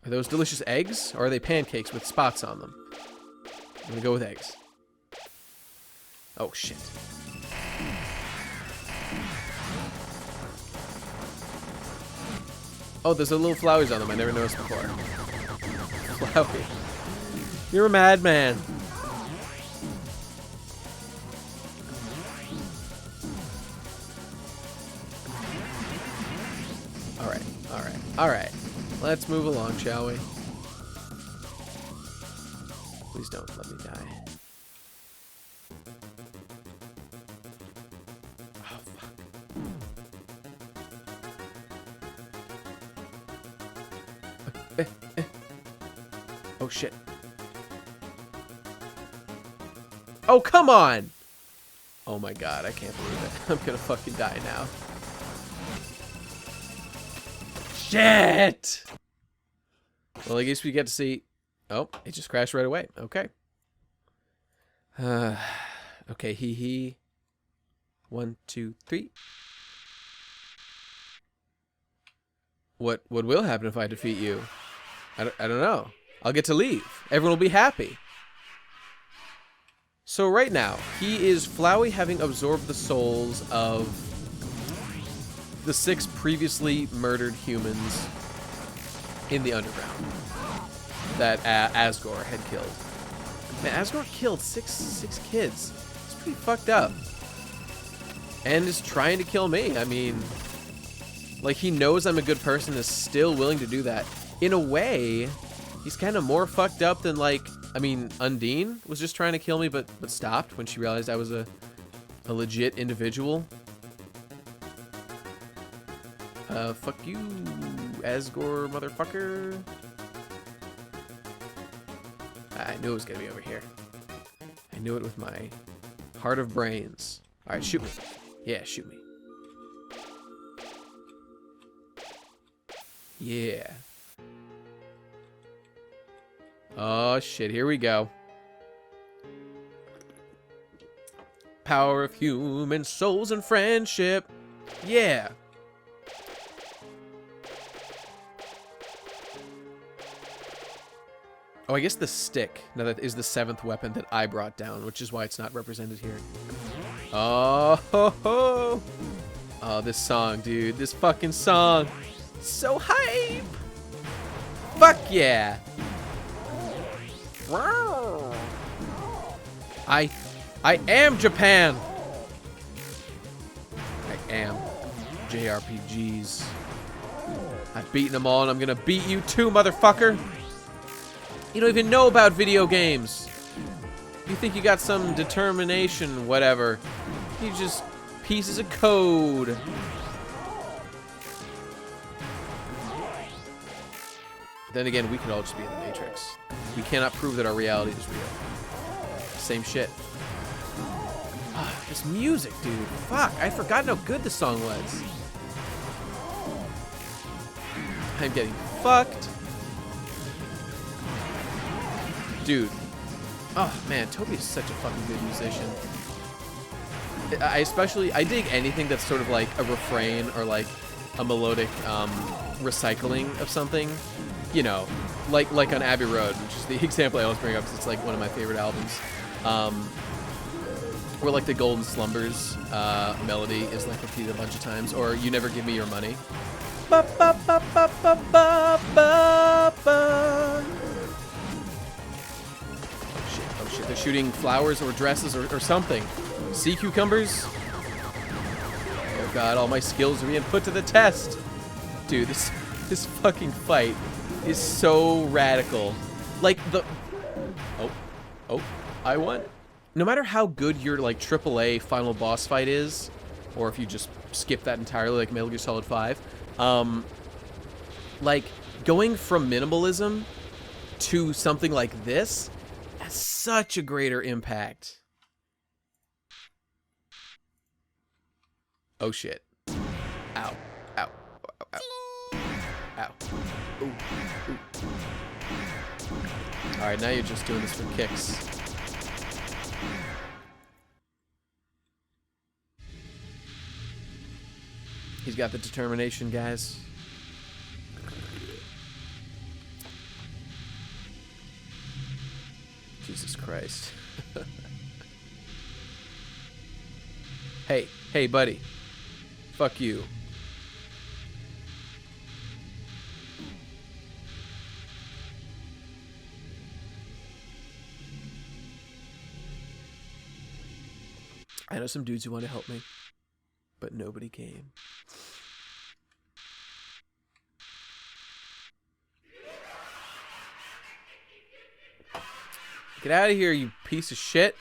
Are those delicious eggs? Or are they pancakes with spots on them? I'm gonna go with eggs. Oh, shit. Oh, there's a little Floweys on them I never noticed before. Flowey. You're a madman. Alright. Let's move along, shall we? Please don't let me die. Oh, fuck. Oh, shit. Oh, come on! Oh my god, I can't believe it. I'm gonna fucking die now. Shit! Well, I guess we get to see... Oh, it just crashed right away. Okay. Okay, he. 1, 2, 3. What will happen if I defeat you? I don't know. I'll get to leave. Everyone will be happy. So right now, he is Flowey having absorbed the souls of the 6 previously murdered humans in the underground that Asgore had killed. Man, Asgore killed six kids. It's pretty fucked up. And is trying to kill me. I mean, like, he knows I'm a good person and is still willing to do that. In a way, he's kind of more fucked up than, like, I mean, Undyne was just trying to kill me but stopped when she realized I was a legit individual. Fuck you, Asgore motherfucker. I knew it was gonna be over here. I knew it with my heart of brains. Alright, shoot me. Yeah, shoot me. Yeah. Oh shit, here we go. Power of human souls and friendship. Yeah. Oh, I guess the stick, now that is the 7th weapon that I brought down, which is why it's not represented here. Oh, ho, ho. Oh, this song, dude. This fucking song. So hype. Fuck yeah. I am Japan. I am JRPGs. I've beaten them all and I'm gonna beat you too, motherfucker. You don't even know about video games. You think you got some determination, whatever. You just pieces of code. Then again, we could all just be in the Matrix. We cannot prove that our reality is real. Same shit. Ah, this music, dude. Fuck, I'd forgotten how good this song was. I'm getting fucked. Dude. Oh, man, Toby is such a fucking good musician. I dig anything that's sort of like a refrain or like a melodic recycling of something. You know, like on Abbey Road, which is the example I always bring up because it's like one of my favorite albums. Where like the Golden Slumbers melody is like repeated a bunch of times, or You Never Give Me Your Money. Ba, ba, ba, ba, ba, ba, ba, ba. Oh shit, they're shooting flowers or dresses or something. Sea cucumbers? Oh god, all my skills are being put to the test. Dude, this fucking fight is so radical. Like the... Oh, I won. No matter how good your like AAA final boss fight is, or if you just skip that entirely like Metal Gear Solid 5, like going from minimalism to something like this has such a greater impact. Oh shit. Ow. Ow. Ow. Ow. Ow. Ooh. Ooh. Alright, now you're just doing this for kicks. He's got the determination, guys. Jesus Christ. Hey, buddy. Fuck you. I know some dudes who want to help me, but nobody came. Get out of here, you piece of shit.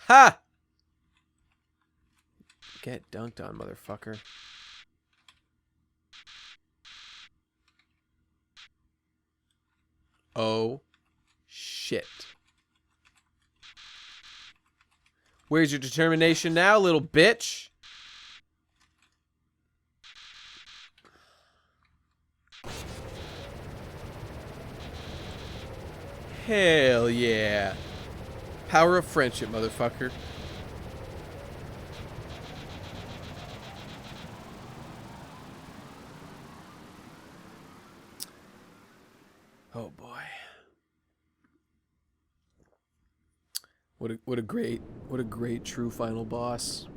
Ha! Get dunked on, motherfucker. Oh, shit. Where's your determination now, little bitch? Hell yeah. Power of friendship, motherfucker. Oh boy. What a great true final boss.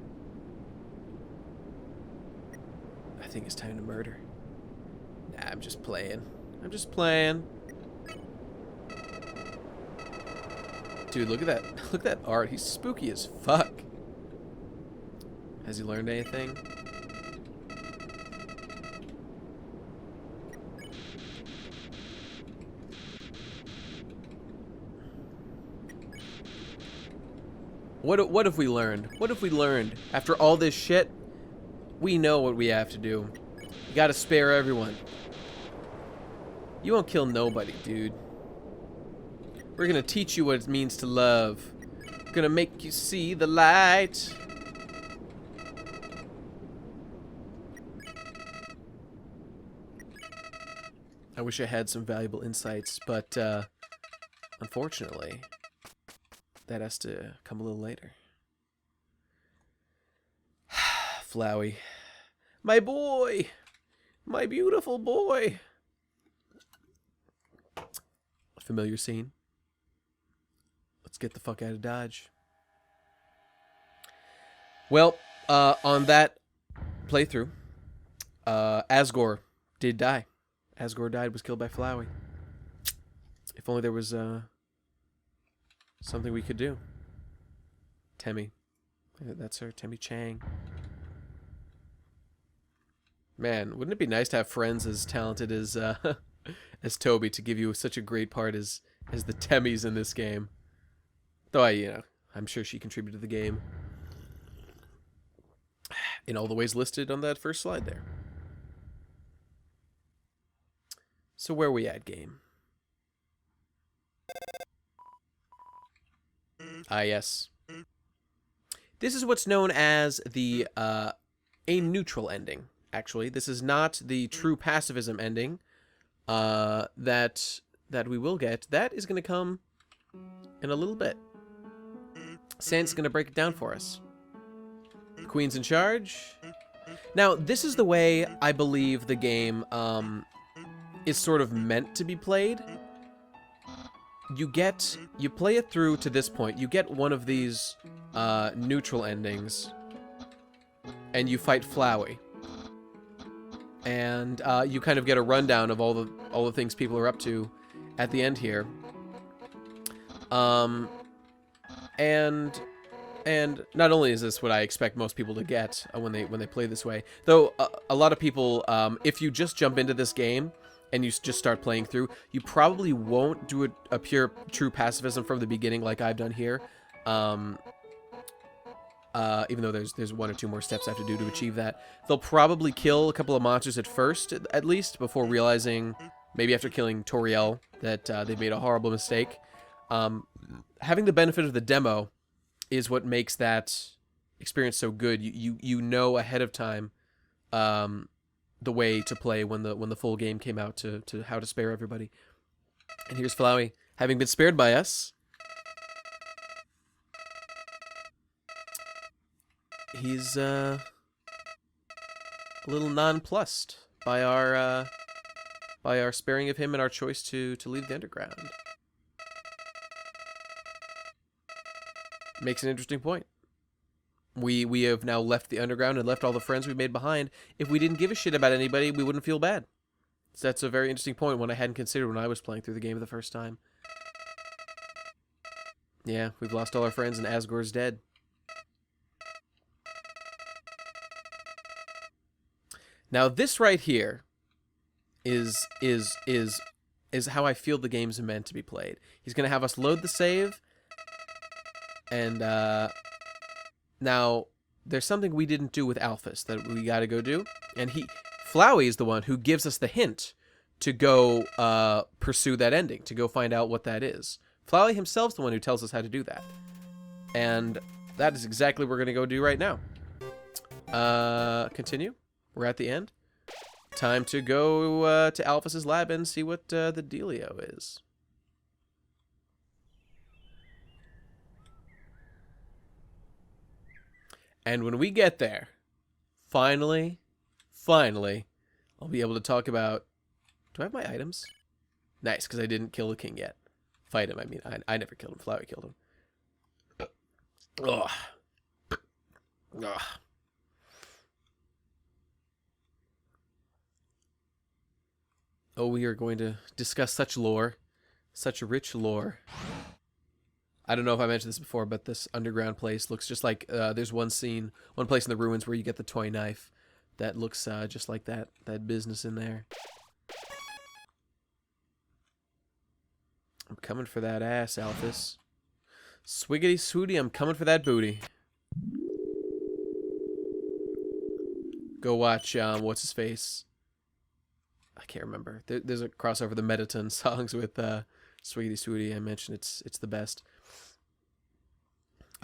I think it's time to murder. Nah, I'm just playing. Dude, look at that. Look at that art. He's spooky as fuck. Has he learned anything? What have we learned? What have we learned? After all this shit, we know what we have to do. You gotta spare everyone. You won't kill nobody, dude. We're gonna teach you what it means to love. We're gonna make you see the light. I wish I had some valuable insights, but unfortunately, that has to come a little later. Flowey. My boy! My beautiful boy! Familiar scene. Let's get the fuck out of Dodge. Well, on that playthrough, Asgore did die. Asgore died, was killed by Flowey. If only there was something we could do. Temmie. That's her, Temmie Chang. Man, wouldn't it be nice to have friends as talented as as Toby to give you such a great part as the Temmies in this game? Though I'm sure she contributed to the game in all the ways listed on that first slide there. So where are we at, game? Yes. This is what's known as the a neutral ending. Actually, this is not the true pacifism ending that we will get. That is going to come in a little bit. Sans going to break it down for us. The Queen's in charge. Now, this is the way I believe the game is sort of meant to be played. you play it through to this point. You get one of these neutral endings, and you fight Flowey, and you kind of get a rundown of all the things people are up to at the end here. And not only is this what I expect most people to get when they play this way, though a lot of people, if you just jump into this game and you just start playing through, you probably won't do a pure true pacifism from the beginning like I've done here. Even though there's one or two more steps I have to do to achieve that. They'll probably kill a couple of monsters at first, at least, before realizing, maybe after killing Toriel, that they've made a horrible mistake. Having the benefit of the demo is what makes that experience so good. You know ahead of time the way to play when the full game came out to how to spare everybody. And here's Flowey, having been spared by us. He's a little nonplussed by our sparing of him and our choice to leave the underground. Makes an interesting point. We have now left the underground and left all the friends we made behind. If we didn't give a shit about anybody, we wouldn't feel bad. So that's a very interesting point, one I hadn't considered when I was playing through the game the first time. Yeah, we've lost all our friends and Asgore's dead. Now this right here is how I feel the game's meant to be played. He's gonna have us load the save. And now there's something we didn't do with Alphys that we got to go do, and Flowey is the one who gives us the hint to go pursue that ending, to go find out what that is. Flowey himself's the one who tells us how to do that, and that is exactly what we're gonna go do right now. Continue. We're at the end. Time to go to Alphys's lab and see what the dealio is. And when we get there, finally, I'll be able to talk about... Do I have my items? Nice, because I didn't kill the king yet. Fight him, I mean. I never killed him. Flowey killed him. Ugh. Ugh. Oh, we are going to discuss such lore. Such rich lore. I don't know if I mentioned this before, but this underground place looks just like... there's one place in the ruins where you get the toy knife that looks just like that business in there. I'm coming for that ass, Alphys. Swiggity swooty, I'm coming for that booty. Go watch, what's his face? I can't remember. There's a crossover, the Mettaton songs with Swiggity swooty. I mentioned it's the best.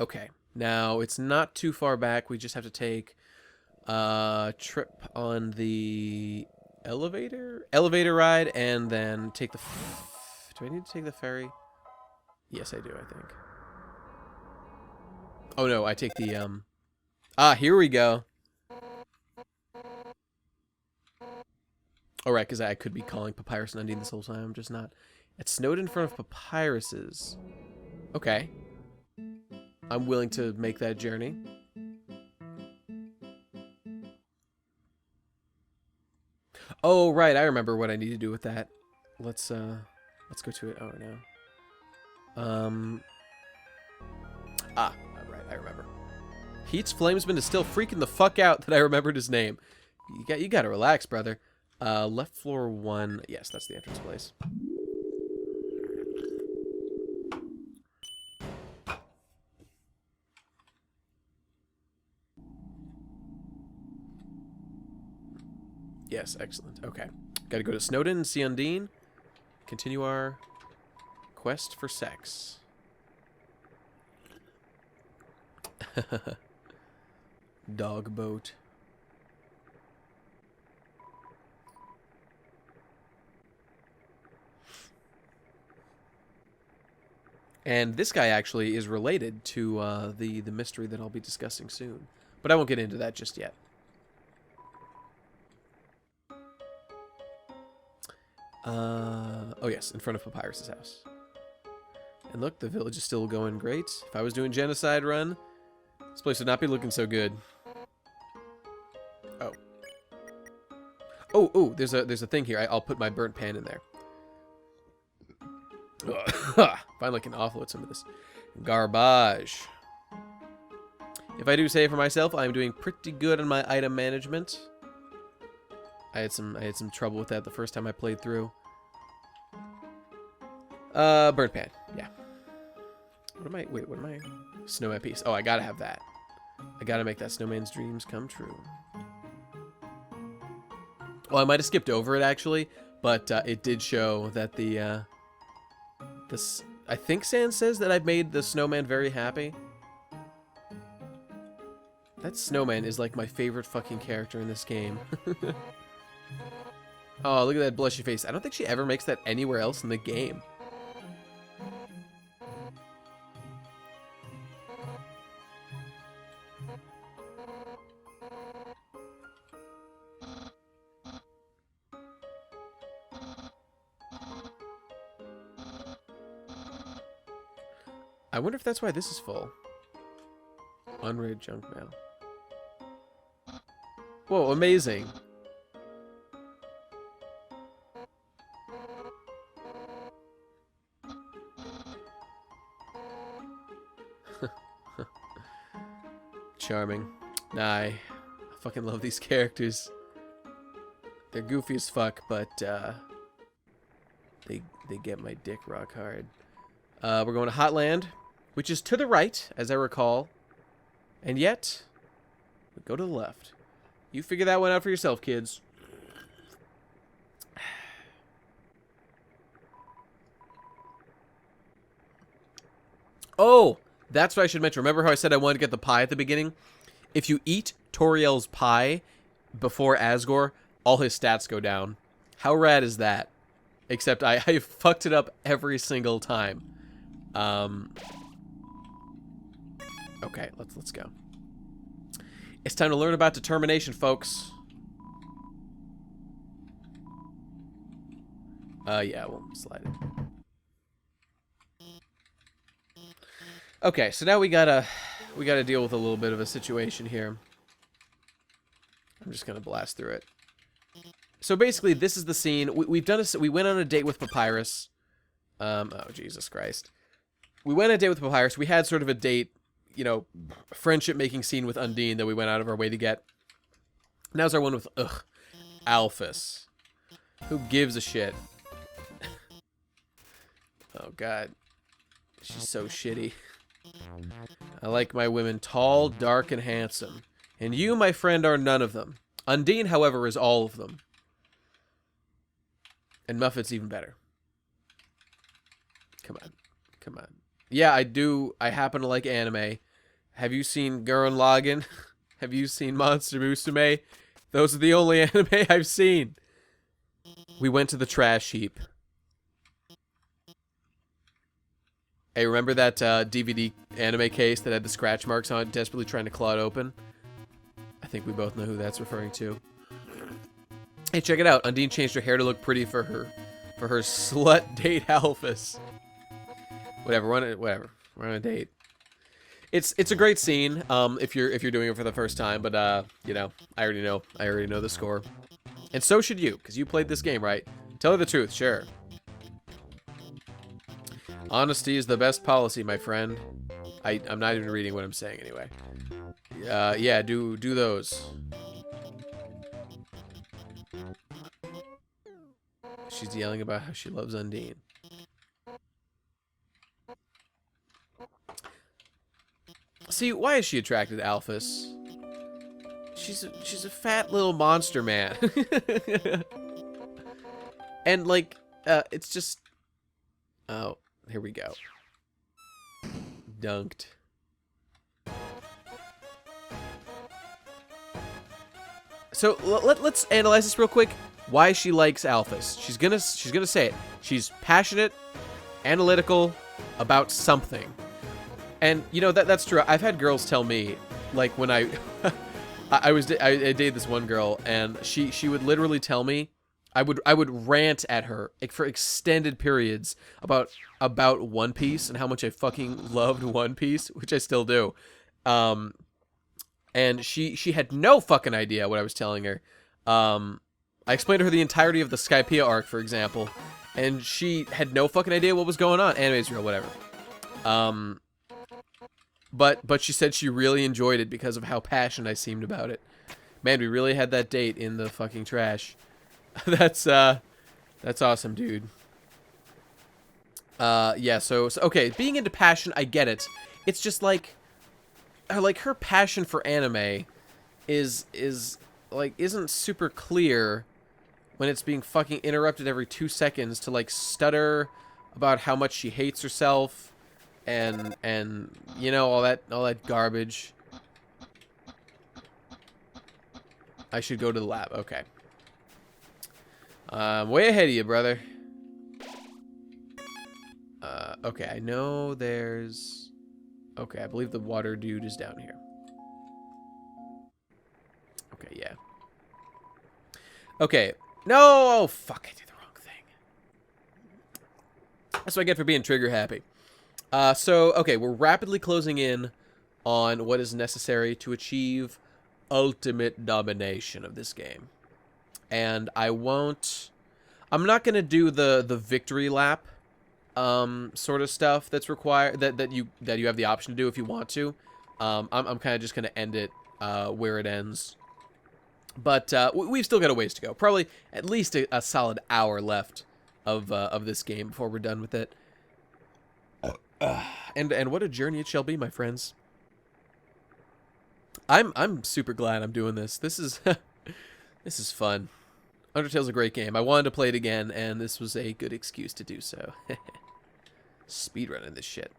Okay, now it's not too far back. We just have to take a trip on the elevator ride, and then take the... Do I need to take the ferry? Yes, I do, I think. Oh no, I take the here we go. All right, because I could be calling Papyrus and Undyne this whole time. I'm just not. It snowed in front of Papyrus's. Okay. I'm willing to make that journey. Oh, right. I remember what I need to do with that. Let's go to it. Oh, no. All right. I remember. Heat's Flamesman is still freaking the fuck out that I remembered his name. You gotta relax, brother. Left floor 1. Yes, that's the entrance place. Yes, excellent. Okay. Gotta go to Snowdon and see Undyne. Continue our quest for sex. Dog boat. And this guy actually is related to the mystery that I'll be discussing soon. But I won't get into that just yet. Oh yes, in front of Papyrus's house. And look, the village is still going great. If I was doing Genocide run, this place would not be looking so good. Oh. Oh, there's a thing here. I'll put my burnt pan in there. Finally can offload some of this garbage. If I do say for myself, I'm doing pretty good on my item management. I had some trouble with that the first time I played through. Burnt pan, yeah. What am I? Snowman piece. Oh, I gotta have that. I gotta make that snowman's dreams come true. Well, I might have skipped over it actually, but it did show that this. I think Sans says that I've made the snowman very happy. That snowman is like my favorite fucking character in this game. Oh, look at that blushy face. I don't think she ever makes that anywhere else in the game. I wonder if that's why this is full. Unread junk mail. Whoa, amazing. Charming. Nah, I fucking love these characters. They're goofy as fuck, but they get my dick rock hard. We're going to Hotland, which is to the right, as I recall. And yet, we go to the left. You figure that one out for yourself, kids. Oh, that's what I should mention. Remember how I said I wanted to get the pie at the beginning? If you eat Toriel's pie before Asgore, all his stats go down. How rad is that? Except I fucked it up every single time. Okay, let's go. It's time to learn about determination, folks. Yeah, we'll slide it. Okay, so now we gotta deal with a little bit of a situation here. I'm just gonna blast through it. So basically, this is the scene. We went on a date with Papyrus. Oh Jesus Christ. We went on a date with Papyrus. We had sort of a date, you know, friendship-making scene with Undyne that we went out of our way to get. Now's our one with, Alphys. Who gives a shit? Oh, God. She's so shitty. I like my women tall, dark, and handsome. And you, my friend, are none of them. Undyne, however, is all of them. And Muffet's even better. Come on. Come on. Yeah, I do. I happen to like anime. Have you seen Gurren Lagann? Have you seen Monster Musume? Those are the only anime I've seen. We went to the trash heap. Hey, remember that DVD anime case that had the scratch marks on it, desperately trying to claw it open? I think we both know who that's referring to. Hey, check it out. Undyne changed her hair to look pretty for her slut date Alphys. Whatever, whatever. We're on a date. It's a great scene. If you're doing it for the first time, but you know, I already know the score, and so should you, because you played this game, right? Tell her the truth, sure. Honesty is the best policy, my friend. I'm not even reading what I'm saying anyway. Yeah, do those. She's yelling about how she loves Undyne. See, why is she attracted to Alphys? She's a fat little monster man. And like, it's just, oh, here we go. Dunked. So let's analyze this real quick. Why she likes Alphys? She's gonna say it. She's passionate, analytical about something. And you know that's true. I've had girls tell me, like when I dated this one girl, and she would literally tell me I would rant at her for extended periods about One Piece and how much I fucking loved One Piece, which I still do. And she had no fucking idea what I was telling her. I explained to her the entirety of the Skypiea arc, for example, and she had no fucking idea what was going on. Anime's real, whatever. But she said she really enjoyed it because of how passionate I seemed about it. Man, we really had that date in the fucking trash. That's awesome, dude. Yeah, so okay, being into passion, I get it. It's just like her passion for anime is like isn't super clear when it's being fucking interrupted every 2 seconds to like stutter about how much she hates herself and you know all that garbage. I should go to the lab. Okay. Way ahead of you, brother. Okay, I know there's... Okay, I believe the water dude is down here. Okay, yeah. Okay. No! Oh, fuck, I did the wrong thing. That's what I get for being trigger happy. So, okay, we're rapidly closing in on what is necessary to achieve ultimate domination of this game. And I'm not going to do the victory lap sort of stuff that's required, that you have the option to do if you want to. I'm kind of just going to end it where it ends. But we've still got a ways to go. Probably at least a solid hour left of this game before we're done with it. And what a journey it shall be, my friends. I'm super glad I'm doing this. This is this is fun. Undertale's a great game. I wanted to play it again, and this was a good excuse to do so. Speedrunning this shit.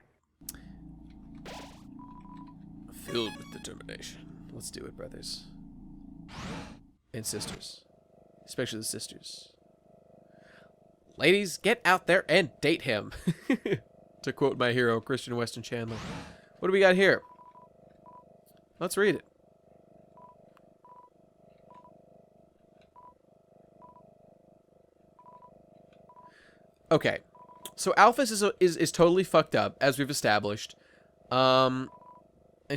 Filled with determination. Let's do it, brothers. And sisters. Especially the sisters. Ladies, get out there and date him. To quote my hero, Christian Weston Chandler. What do we got here? Let's read it. Okay, so Alphys is totally fucked up, as we've established, and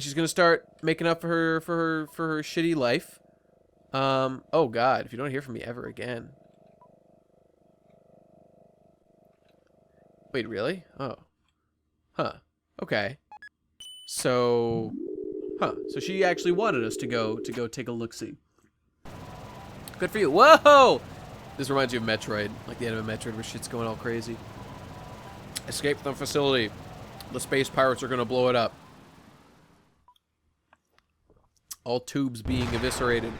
she's gonna start making up for her shitty life. Oh God, if you don't hear from me ever again. Wait, really? Oh, huh. Okay. So, So she actually wanted us to go take a look-see. Good for you. Whoa! This reminds you of Metroid, like the end of Metroid where shit's going all crazy. Escape from the facility. The space pirates are gonna blow it up. All tubes being eviscerated.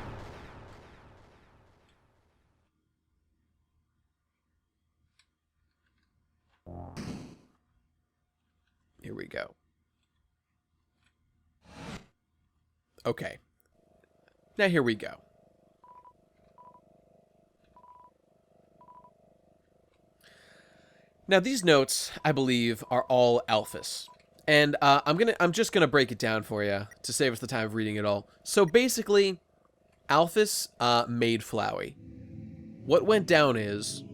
Here we go. Okay. Now here we go. Now these notes, I believe, are all Alphys. And I'm just gonna break it down for you to save us the time of reading it all. So basically, Alphys made Flowey. What went down is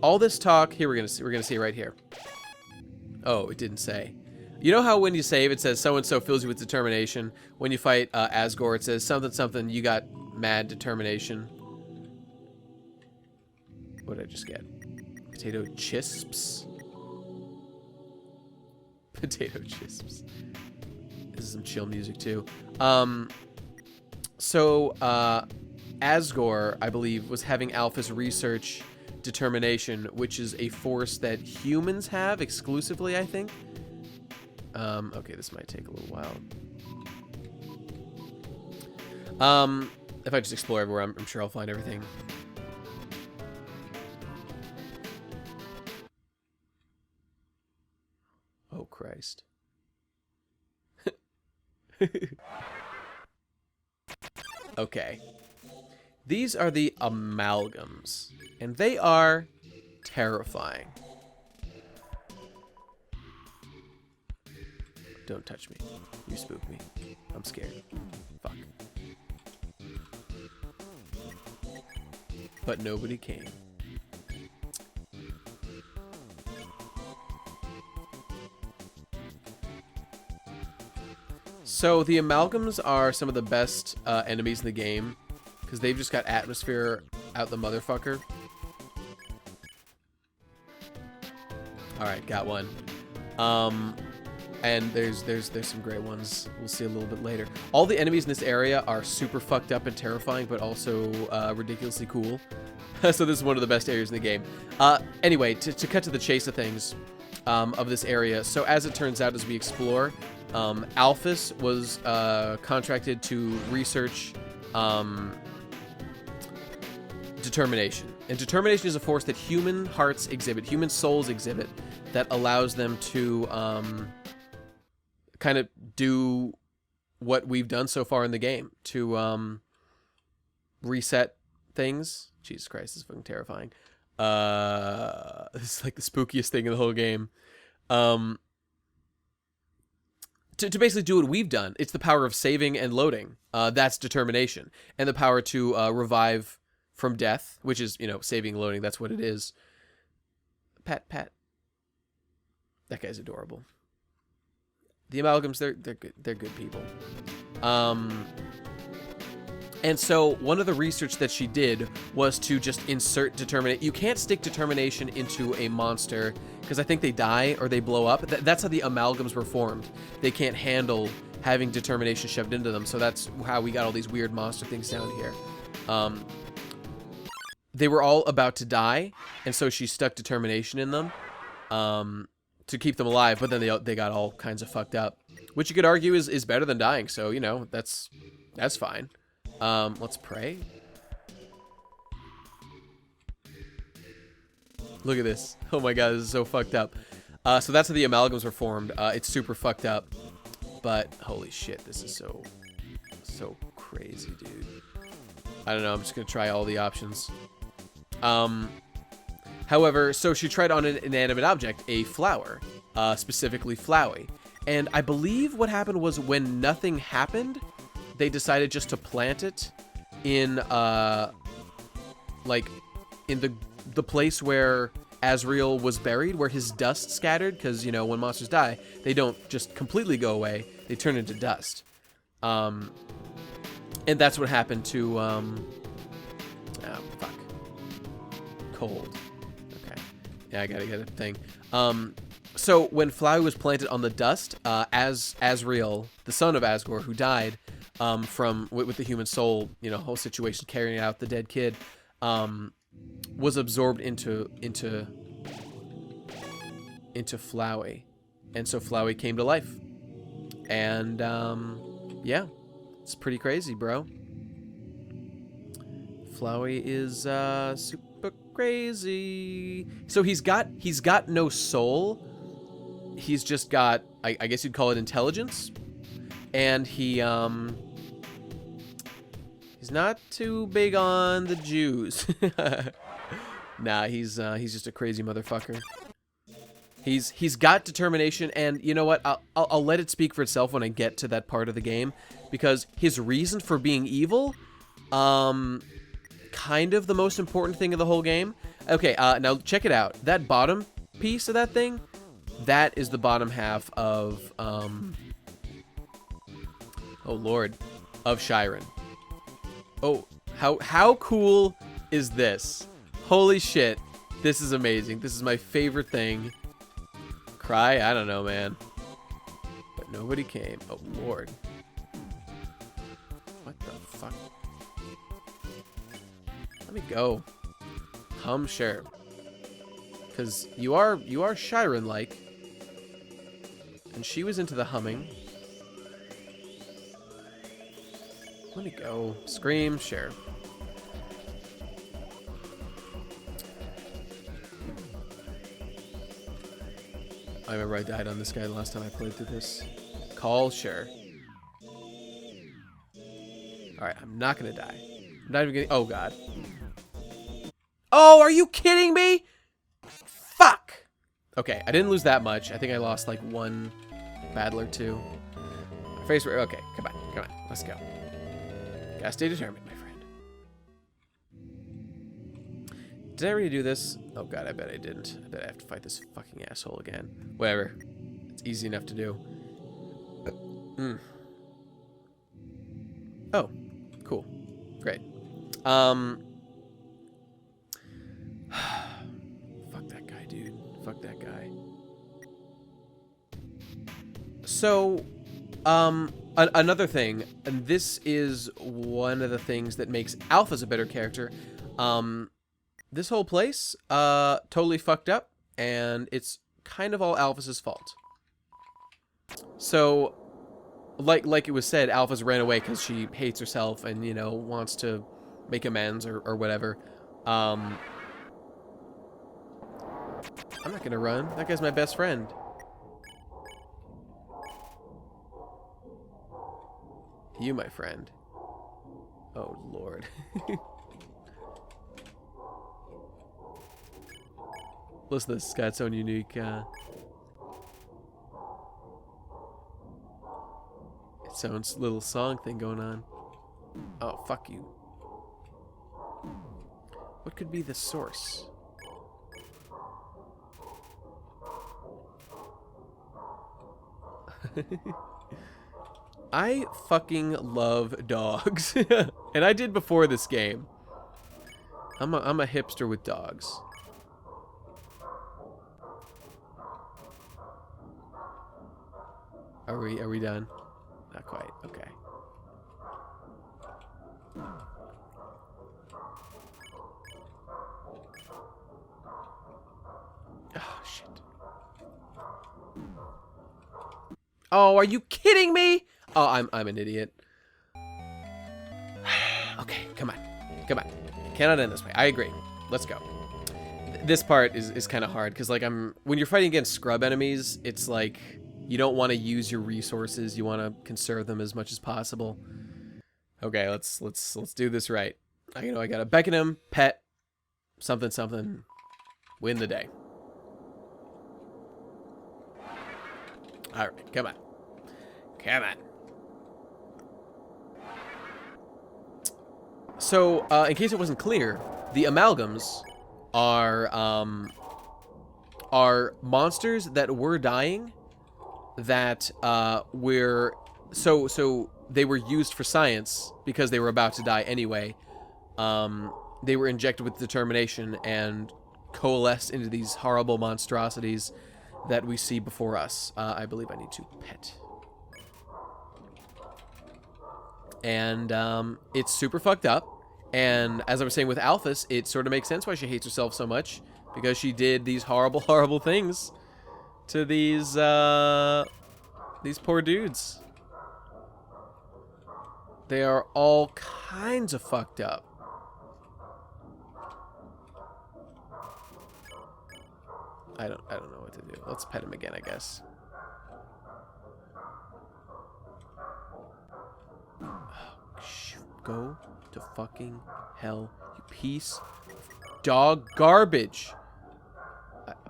all this talk. Here we're gonna see it right here. Oh, it didn't say. You know how when you save it says so and so fills you with determination. When you fight Asgore, it says something something. You got mad determination. What did I just get? Potato chisps. Potato chisps. This is some chill music too. So Asgore, I believe, was having Alphys research determination, which is a force that humans have exclusively, I think. Okay, this might take a little while. If I just explore everywhere, I'm sure I'll find everything. Oh, Christ. Okay. These are the amalgams, and they are terrifying. Don't touch me. You spook me. I'm scared. Fuck. but nobody came. So the amalgams are some of the best enemies in the game because they've just got atmosphere out the motherfucker. All right, got one. And there's some great ones. We'll see a little bit later. All the enemies in this area are super fucked up and terrifying, but also ridiculously cool. So this is one of the best areas in the game. Anyway, to cut to the chase of things of this area. So as it turns out, as we explore, Alphys was contracted to research determination. And determination is a force that human hearts exhibit, human souls exhibit, that allows them to kind of do what we've done so far in the game, to reset things. Jesus Christ, this is fucking terrifying. This is like the spookiest thing in the whole game. To basically do what we've done. It's the power of saving and loading. That's determination. And the power to revive from death, which is, you know, saving and loading. That's what it is. Pat. That guy's adorable. The amalgams, they're good. They're good people. And so one of the research that she did was to just insert determination. You can't stick determination into a monster because I think they die or they blow up. That's how the amalgams were formed. They can't handle having determination shoved into them. So that's how we got all these weird monster things down here. They were all about to die, and so she stuck determination in them to keep them alive, but then they got all kinds of fucked up, which you could argue is better than dying. So, you know, that's fine. Let's pray. Look at this. Oh my god, this is so fucked up. So that's how the amalgams were formed. It's super fucked up, but holy shit, this is so crazy, dude. I don't know, I'm just gonna try all the options. However, so she tried on an inanimate object, a flower, specifically Flowey. And I believe what happened was when nothing happened, they decided just to plant it in, like, in the place where Azrael was buried, where his dust scattered, because, you know, when monsters die, they don't just completely go away, they turn into dust. And that's what happened to, oh, fuck. Cold. Okay. Yeah, I gotta get a thing. So when Flowey was planted on the dust, Azrael, the son of Asgore, who died, with the human soul, you know, whole situation carrying out the dead kid, was absorbed into Flowey, and so Flowey came to life, and yeah, it's pretty crazy, bro. Flowey is super crazy. So he's got no soul. He's just got, I guess you'd call it intelligence. And he's not too big on the Jews. Nah, he's just a crazy motherfucker. He's got determination, and you know what? I'll let it speak for itself when I get to that part of the game, because his reason for being evil, kind of the most important thing of the whole game. Okay, now check it out. That bottom piece of that thing, that is the bottom half of oh lord, of Shyren. Oh, how cool is this? Holy shit, this is amazing. This is my favorite thing. Cry? I don't know, man. But nobody came. Oh lord. What the fuck? Let me go. Hum, sure. Because you are Shyren-like. And she was into the humming. Let me go. Scream, share. I remember I died on this guy the last time I played through this. Call, share. Alright, I'm not gonna die. I'm not even gonna... Oh, God. Oh, are you kidding me? Fuck! Okay, I didn't lose that much. I think I lost, like, one battle or two. Face... Okay, come on. Let's go. Gotta stay determined, my friend. Did I already do this? Oh god, I bet I didn't. I bet I have to fight this fucking asshole again. Whatever. It's easy enough to do. Oh, cool. Great. Fuck that guy, dude. Fuck that guy. So, another thing, and this is one of the things that makes Alphys a better character. This whole place, totally fucked up, and it's kind of all Alphys' fault. So, like it was said, Alphys ran away because she hates herself and, you know, wants to make amends or whatever. I'm not gonna run. That guy's my best friend. You, my friend. Oh, Lord. Listen, this has got its own unique, its own little song thing going on. Oh, fuck you. What could be the source? I fucking love dogs. And I did before this game. I'm a hipster with dogs. Are we done? Not quite. Okay. Oh shit. Oh, are you kidding me? Oh, I'm an idiot. Okay, come on. Come on. Cannot end this way. I agree. Let's go. This part is kind of hard because like when you're fighting against scrub enemies, it's like you don't want to use your resources. You want to conserve them as much as possible. Okay, let's do this right. You know, I gotta beckon him, pet, something, something, win the day. All right, come on, come on. So, in case it wasn't clear, the amalgams are monsters that were dying. That so they were used for science because they were about to die anyway. They were injected with determination and coalesced into these horrible monstrosities that we see before us. I believe I need to pet. And it's super fucked up. And as I was saying with Alphys, it sort of makes sense why she hates herself so much, because she did these horrible, horrible things to these poor dudes. They are all kinds of fucked up. I don't know what to do. Let's pet him again, I guess. Oh, shoot. Go to fucking hell, you piece of dog garbage.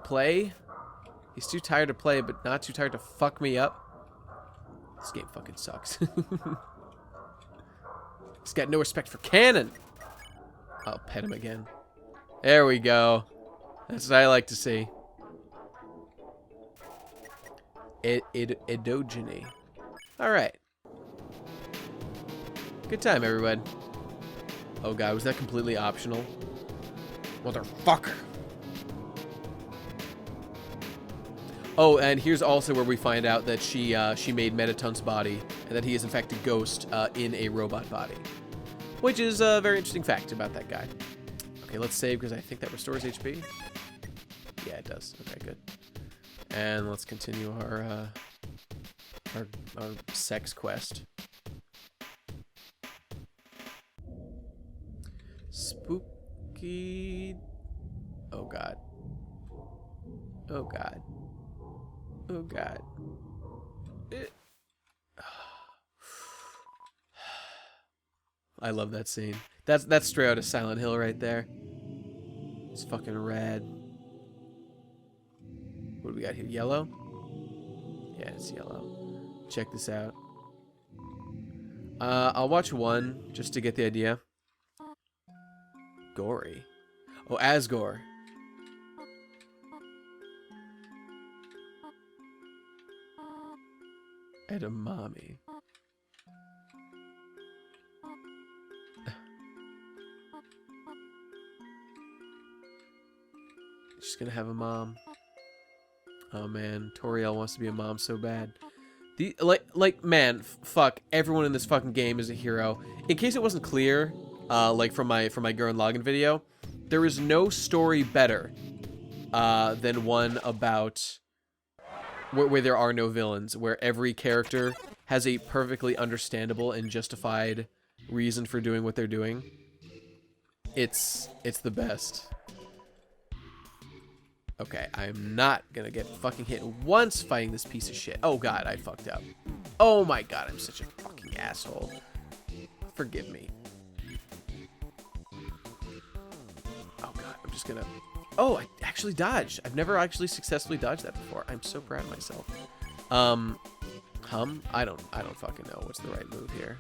Play? He's too tired to play, but not too tired to fuck me up. This game fucking sucks. He's got no respect for canon. I'll pet him again. There we go. That's what I like to see. Edogeny. Alright. Good time, everyone. Oh god, was that completely optional? Motherfucker. Oh, and here's also where we find out that she made Mettaton's body, and that he is in fact a ghost in a robot body. Which is a very interesting fact about that guy. Okay, let's save, because I think that restores HP. Yeah, it does. Okay, good. And let's continue our sex quest. Spooky. Oh god. Oh god. Oh god. I love that scene. That's straight out of Silent Hill right there. It's fucking rad. What do we got here? Yellow? Yeah, it's yellow. Check this out. I'll watch one just to get the idea. Gory. Oh, Asgore. Edamame. She's gonna have a mom. Oh man, Toriel wants to be a mom so bad. Man, fuck, everyone in this fucking game is a hero. In case it wasn't clear, like from my Gurren Lagann video, there is no story better than one about where there are no villains, where every character has a perfectly understandable and justified reason for doing what they're doing. It's the best. Okay, I'm not gonna get fucking hit once fighting this piece of shit. Oh god, I fucked up. Oh my god, I'm such a fucking asshole. Forgive me. Oh god, I'm just gonna... Oh, I actually dodged. I've never actually successfully dodged that before. I'm so proud of myself. I don't fucking know what's the right move here.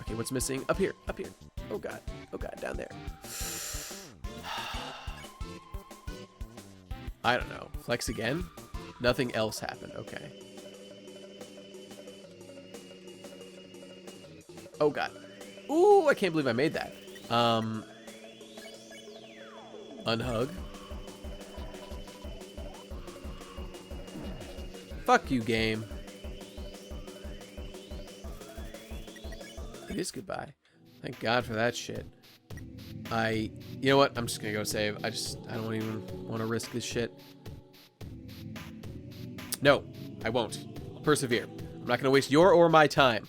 Okay, what's missing? Up here, up here. Oh god, down there. I don't know. Flex again? Nothing else happened. Okay. Oh god. Ooh, I can't believe I made that. Unhug. Fuck you, game. It is goodbye. Thank God for that shit. You know what? I'm just gonna go save. I don't even want to risk this shit. No, I won't. I'll persevere. I'm not gonna waste your or my time.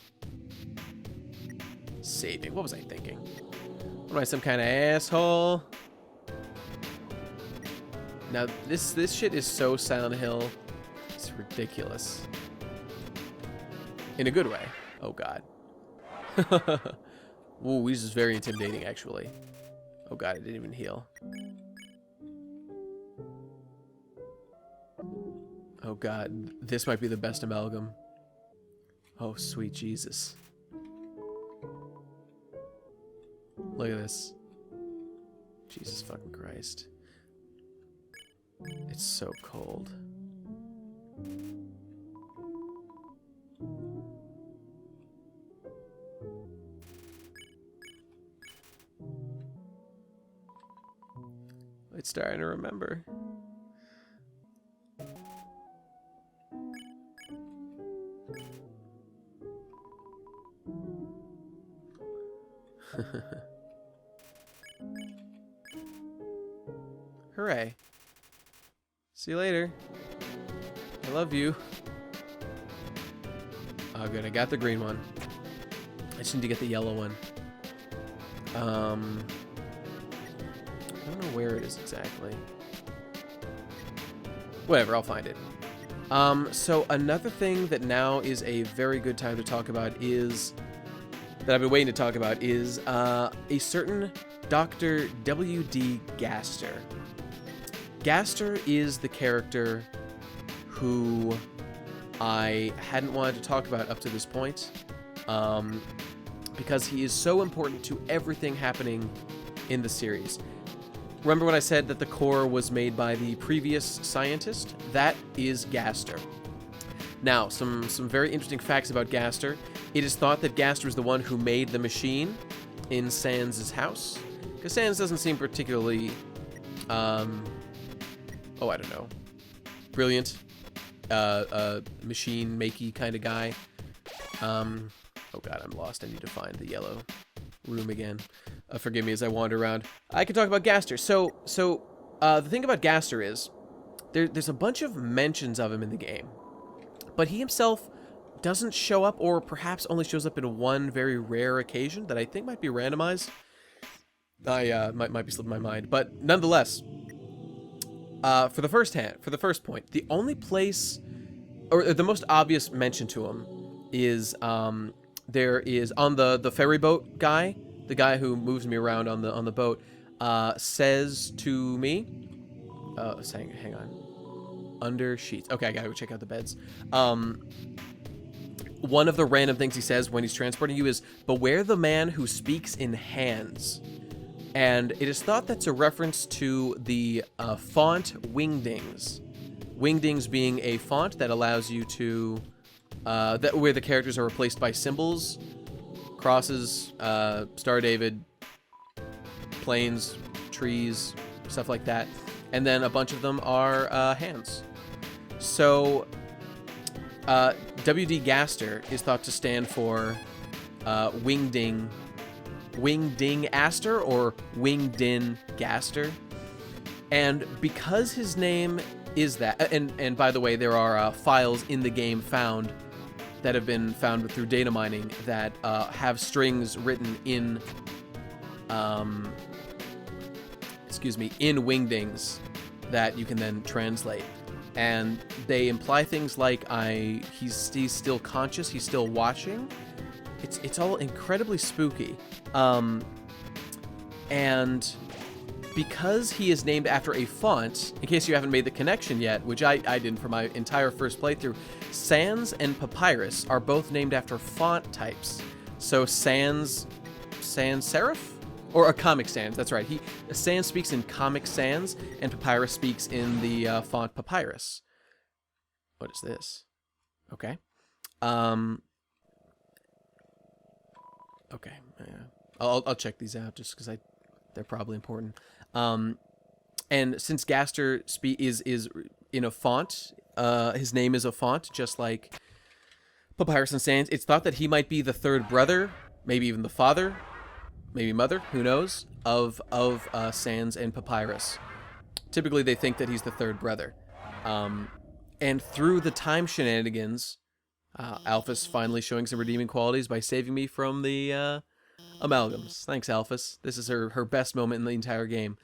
Saving. What was I thinking? What am I, some kind of asshole? Now, this shit is so Silent Hill. It's ridiculous. In a good way. Oh, God. Ooh, this is very intimidating, actually. Oh, God, I didn't even heal. Oh, God. This might be the best amalgam. Oh, sweet Jesus. Look at this. Jesus fucking Christ. It's so cold. It's starting to remember. Hooray. See you later. I love you. Oh, good. I got the green one. I just need to get the yellow one. I don't know where it is exactly. Whatever, I'll find it. So another thing that now is a very good time to talk about is... that I've been waiting to talk about is a certain Dr. W.D. Gaster. Gaster is the character who I hadn't wanted to talk about up to this point, because he is so important to everything happening in the series. Remember when I said that the core was made by the previous scientist? That is Gaster. Now, some very interesting facts about Gaster. It is thought that Gaster is the one who made the machine in Sans' house, because Sans doesn't seem particularly, oh, I don't know, brilliant, machine-makey kind of guy. Oh god, I'm lost. I need to find the yellow room again. Forgive me as I wander around. I can talk about Gaster. So the thing about Gaster is, there's a bunch of mentions of him in the game, but he himself doesn't show up, or perhaps only shows up in one very rare occasion that I think might be randomized. Might be slipping my mind, but nonetheless, for the first point, the only place, or the most obvious mention to him is there is on the ferry boat guy, the guy who moves me around on the boat, says to me, hang on, under sheets. Okay, I gotta go check out the beds. One of the random things he says when he's transporting you is, "Beware the man who speaks in hands." And it is thought that's a reference to the font Wingdings. Wingdings being a font that allows you to, where the characters are replaced by symbols, crosses, Star David, planes, trees, stuff like that. And then a bunch of them are hands. So WD Gaster is thought to stand for Wingding Aster or Wingdin Gaster. And because his name is that, and by the way, there are files in the game that have been found through data mining that have strings written in in Wingdings that you can then translate. And they imply things like he's still conscious, he's still watching. It's all incredibly spooky. And because he is named after a font, in case you haven't made the connection yet, which I didn't for my entire first playthrough, Sans and Papyrus are both named after font types. So Sans Serif? Or a Comic Sans, that's right. Sans speaks in Comic Sans, and Papyrus speaks in the font Papyrus. What is this? Okay. Okay. I'll check these out just because they're probably important. And since Gaster is in a font, his name is a font, just like Papyrus and Sans. It's thought that he might be the third brother, maybe even the father, maybe mother, who knows, of Sans and Papyrus. Typically, they think that he's the third brother. And through the time shenanigans, Alphys finally showing some redeeming qualities by saving me from the amalgams. Thanks, Alphys. This is her best moment in the entire game.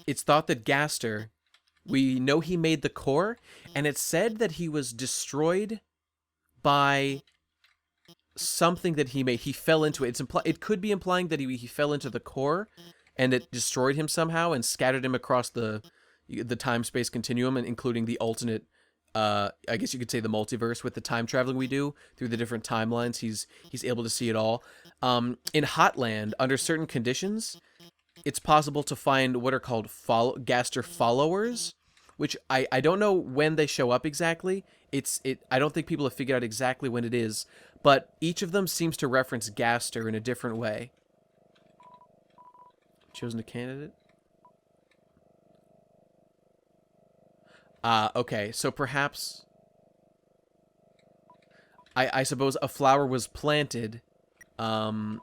It's thought that Gaster, we know he made the core, and it's said that he was destroyed by something that he made. He fell into it. It could be implying that he fell into the core, and it destroyed him somehow and scattered him across the time-space continuum, and including the alternate, I guess you could say the multiverse with the time traveling we do through the different timelines. He's able to see it all. In Hotland, under certain conditions, it's possible to find what are called Gaster followers, which I don't know when they show up exactly. I don't think people have figured out exactly when it is, but each of them seems to reference Gaster in a different way. Chosen a candidate? Okay, so perhaps I suppose a flower was planted on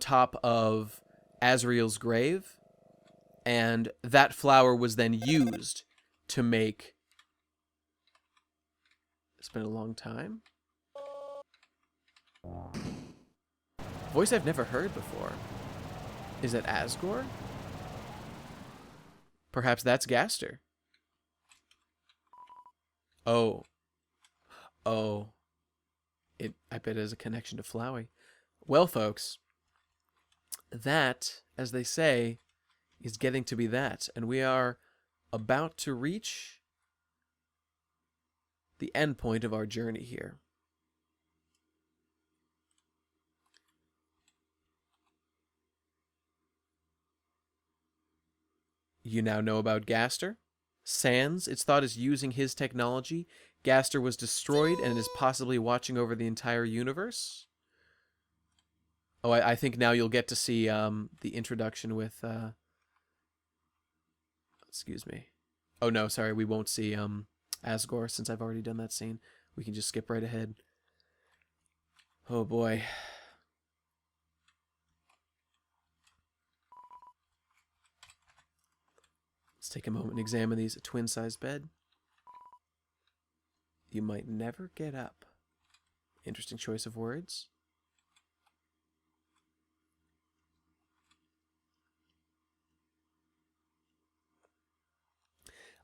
top of Azrael's grave, and that flower was then used to make... It's been a long time. Voice I've never heard before. Is it Asgore? Perhaps that's Gaster. Oh. I bet it has a connection to Flowey. Well, folks, that, as they say, is getting to be that, and we are about to reach the end point of our journey here. You now know about Gaster. Sans, it's thought, is using his technology. Gaster was destroyed and is possibly watching over the entire universe. Oh, I think now you'll get to see the introduction with... excuse me. Oh, no, sorry, we won't see Asgore since I've already done that scene. We can just skip right ahead. Oh, boy. Let's take a moment and examine these. A twin-sized bed. You might never get up. Interesting choice of words.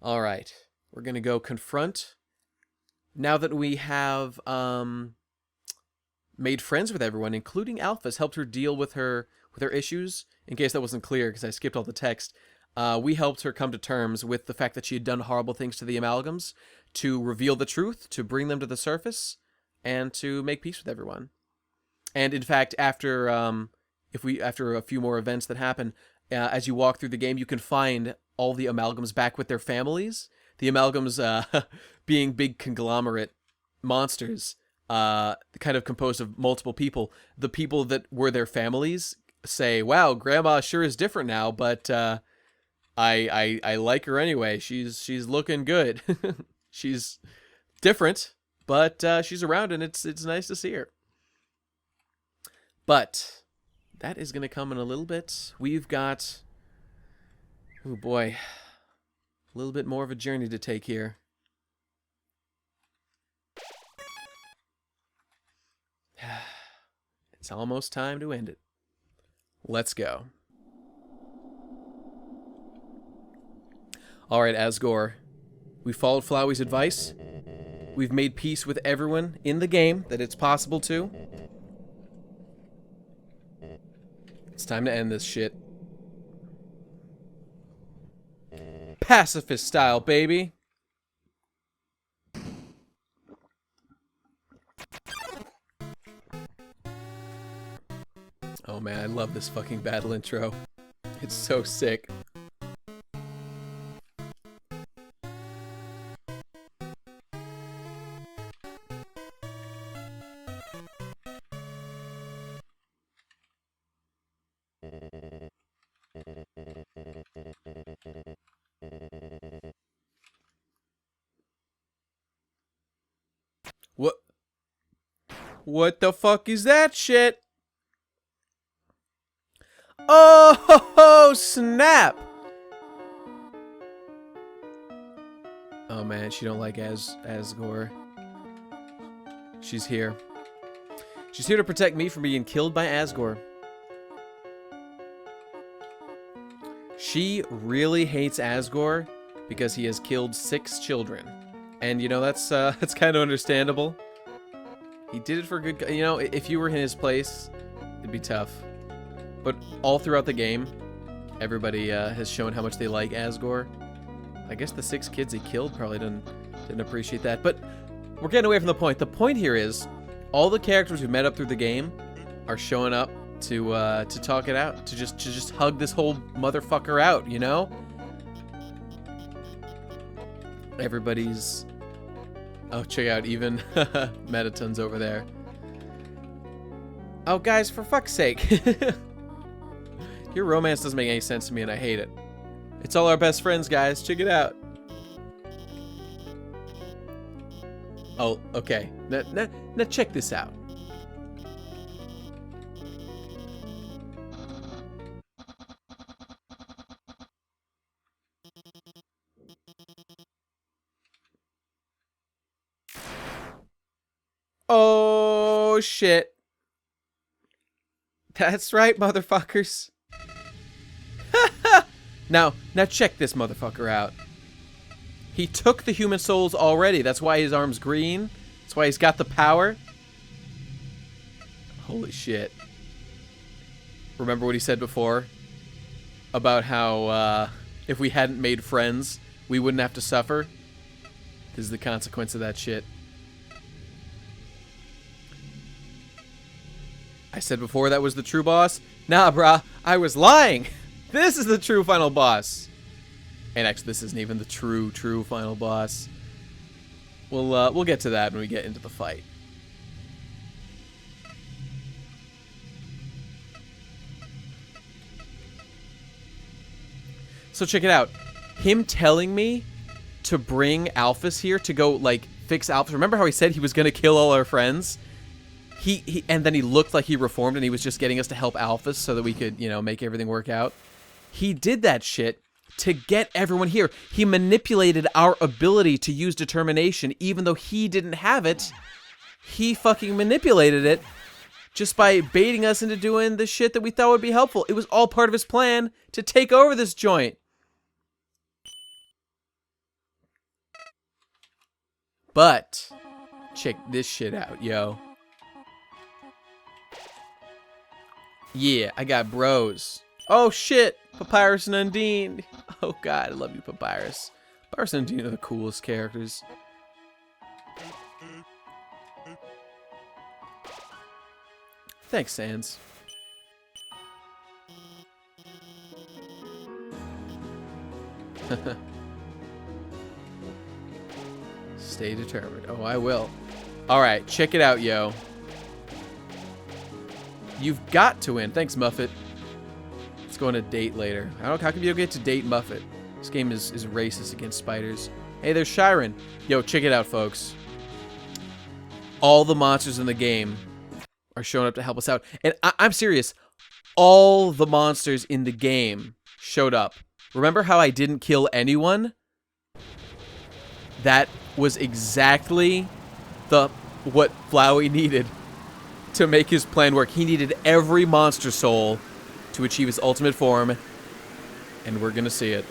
All right. We're going to go confront. Now that we have made friends with everyone, including Alphys, helped her deal with her issues. In case that wasn't clear, because I skipped all the text. We helped her come to terms with the fact that she had done horrible things to the amalgams, to reveal the truth, to bring them to the surface, and to make peace with everyone. And in fact, after after a few more events that happen, as you walk through the game, you can find all the amalgams back with their families. The amalgams being big conglomerate monsters, kind of composed of multiple people. The people that were their families say, "Wow, Grandma sure is different now, but I like her anyway. She's looking good. She's different, but she's around, and it's nice to see her." But that is going to come in a little bit. We've got, oh boy, a little bit more of a journey to take here. It's almost time to end it. Let's go. Alright, Asgore. We followed Flowey's advice. We've made peace with everyone in the game that it's possible to. It's time to end this shit. Pacifist style, baby. Oh man, I love this fucking battle intro. It's so sick. What the fuck is that shit? Oh, snap! Oh man, she don't like Asgore. She's here. She's here to protect me from being killed by Asgore. She really hates Asgore because he has killed 6 children. And you know, that's kind of understandable. He did it for good, you know, if you were in his place, it'd be tough. But all throughout the game, everybody has shown how much they like Asgore. I guess the 6 kids he killed probably didn't appreciate that. But we're getting away from the point. The point here is, all the characters we met up through the game are showing up to talk it out, to just hug this whole motherfucker out, you know? Everybody's... Oh, check out, even Mettaton's over there. Oh, guys, for fuck's sake. Your romance doesn't make any sense to me, and I hate it. It's all our best friends, guys. Check it out. Oh, okay. Now check this out. Oh, shit. That's right, motherfuckers. Now check this motherfucker out. He took the human souls already. That's why his arm's green. That's why he's got the power. Holy shit. Remember what he said before? About how, if we hadn't made friends, we wouldn't have to suffer? This is the consequence of that shit. I said before that was the true boss. Nah, brah, I was lying. This is the true final boss. And actually, this isn't even the true final boss. We'll get to that when we get into the fight. So check it out. Him telling me to bring Alphys here to go, like, fix Alphys. Remember how he said he was going to kill all our friends? And then he looked like he reformed and he was just getting us to help Alphys so that we could, you know, make everything work out. He did that shit to get everyone here. He manipulated our ability to use determination even though he didn't have it. He fucking manipulated it just by baiting us into doing the shit that we thought would be helpful. It was all part of his plan to take over this joint. But check this shit out, yo. Yeah, I got bros. Oh shit, Papyrus and Undyne. Oh god, I love you, Papyrus. Papyrus and Undyne are the coolest characters. Thanks, Sans. Stay determined. Oh, I will. Alright, check it out, yo. You've got to win. Thanks, Muffet. Let's go on a date later. How come you don't get to date Muffet? This game is racist against spiders. Hey, there's Shiren. Yo, check it out, folks. All the monsters in the game are showing up to help us out. And I'm serious. All the monsters in the game showed up. Remember how I didn't kill anyone? That was exactly what Flowey needed to make his plan work. He needed every monster soul to achieve his ultimate form, and we're gonna see it.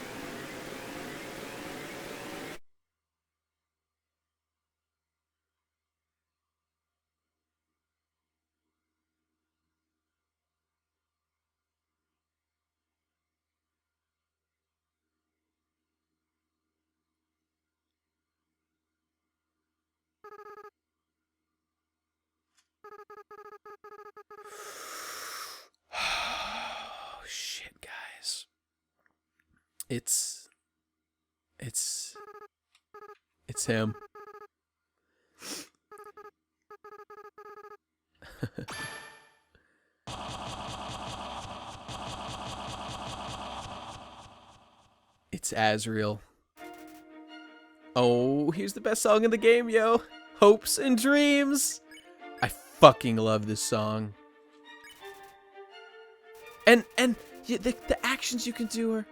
Oh, shit, guys. It's him. It's Azrael. Oh, here's the best song in the game, yo. Hopes and Dreams. I fucking love this song. And the actions you can do are...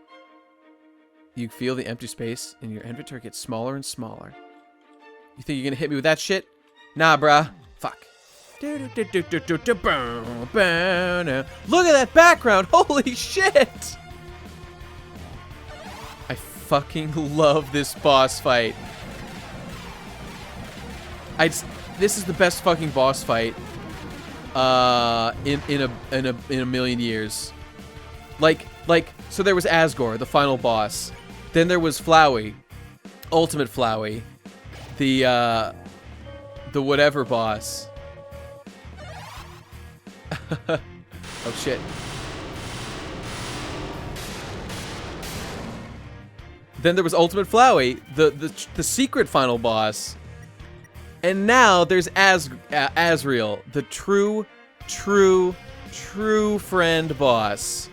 You feel the empty space in your inventory get smaller and smaller. You think you're gonna hit me with that shit? Nah, bruh. Fuck. Look at that background. Holy shit. I fucking love this boss fight. This is the best fucking boss fight in a million years. Like so there was Asgore, the final boss. Then there was Flowey, Ultimate Flowey, the whatever boss. Oh shit. Then there was Ultimate Flowey, the secret final boss. And now there's Azrael, the true friend boss.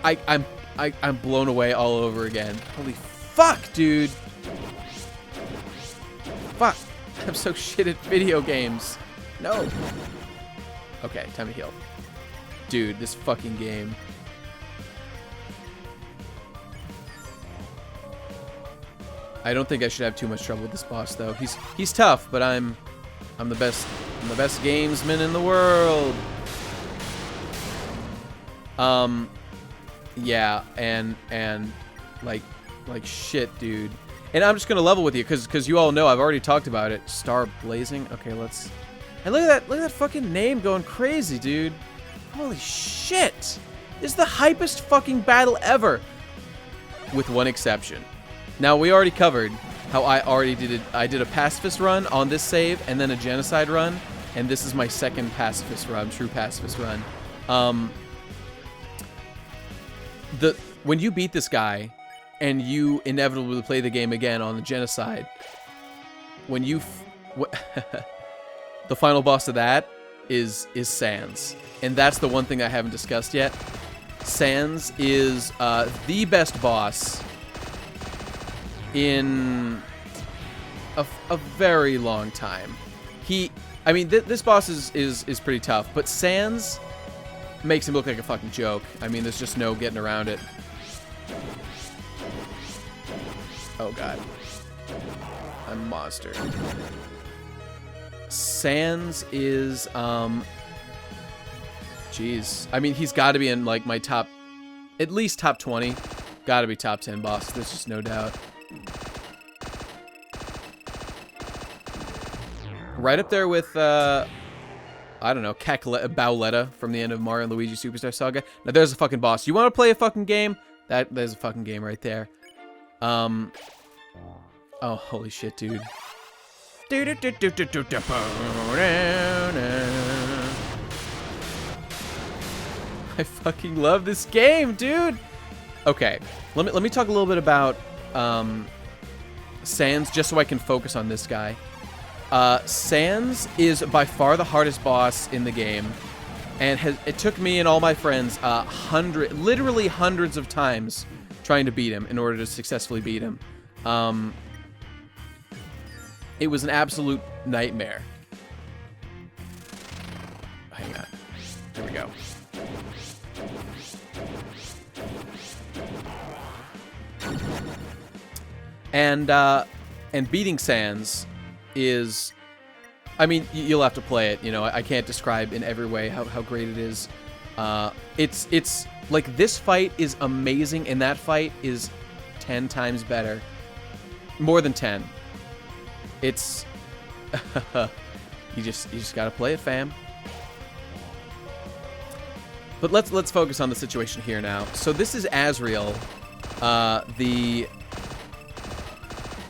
I'm blown away all over again. Holy fuck, dude. Fuck. I'm so shit at video games. No. Okay, time to heal. Dude, this fucking game. I don't think I should have too much trouble with this boss though. He's tough, but I'm the best gamesman in the world. Yeah, and like shit, dude. And I'm just gonna level with you because you all know I've already talked about it. Star Blazing. Okay, let's. And look at that fucking name going crazy, dude. Holy shit! This is the hypest fucking battle ever, with one exception. Now we already covered how I did a pacifist run on this save and then a genocide run, and this is my second pacifist run, true pacifist run. When you beat this guy and you inevitably play the game again on the genocide, when you the final boss of that is Sans, and that's the one thing I haven't discussed yet. Sans is the best boss in a very long time. I mean, this boss is pretty tough, but Sans makes him look like a fucking joke. I mean, there's just no getting around it. Oh god. I'm a monster. Sans is, jeez. I mean, he's got to be in, like, my top, at least top 20. Got to be top 10 boss. There's just no doubt. Right up there with, I don't know, Bowletta from the end of Mario and Luigi Superstar Saga. Now, there's a fucking boss. You want to play a fucking game? There's a fucking game right there. Oh, holy shit, dude. I fucking love this game, dude. Okay, let me talk a little bit about Sans, just so I can focus on this guy. Sans is by far the hardest boss in the game, and it took me and all my friends literally hundreds of times trying to beat him in order to successfully beat him. It was an absolute nightmare. Hang on. There we go. And beating Sans is, I mean, you'll have to play it. You know, I can't describe in every way how great it is. It's like, this fight is amazing, and that fight is 10 times better. More than 10. It's you just gotta play it, fam. But let's focus on the situation here now. So this is Azrael, the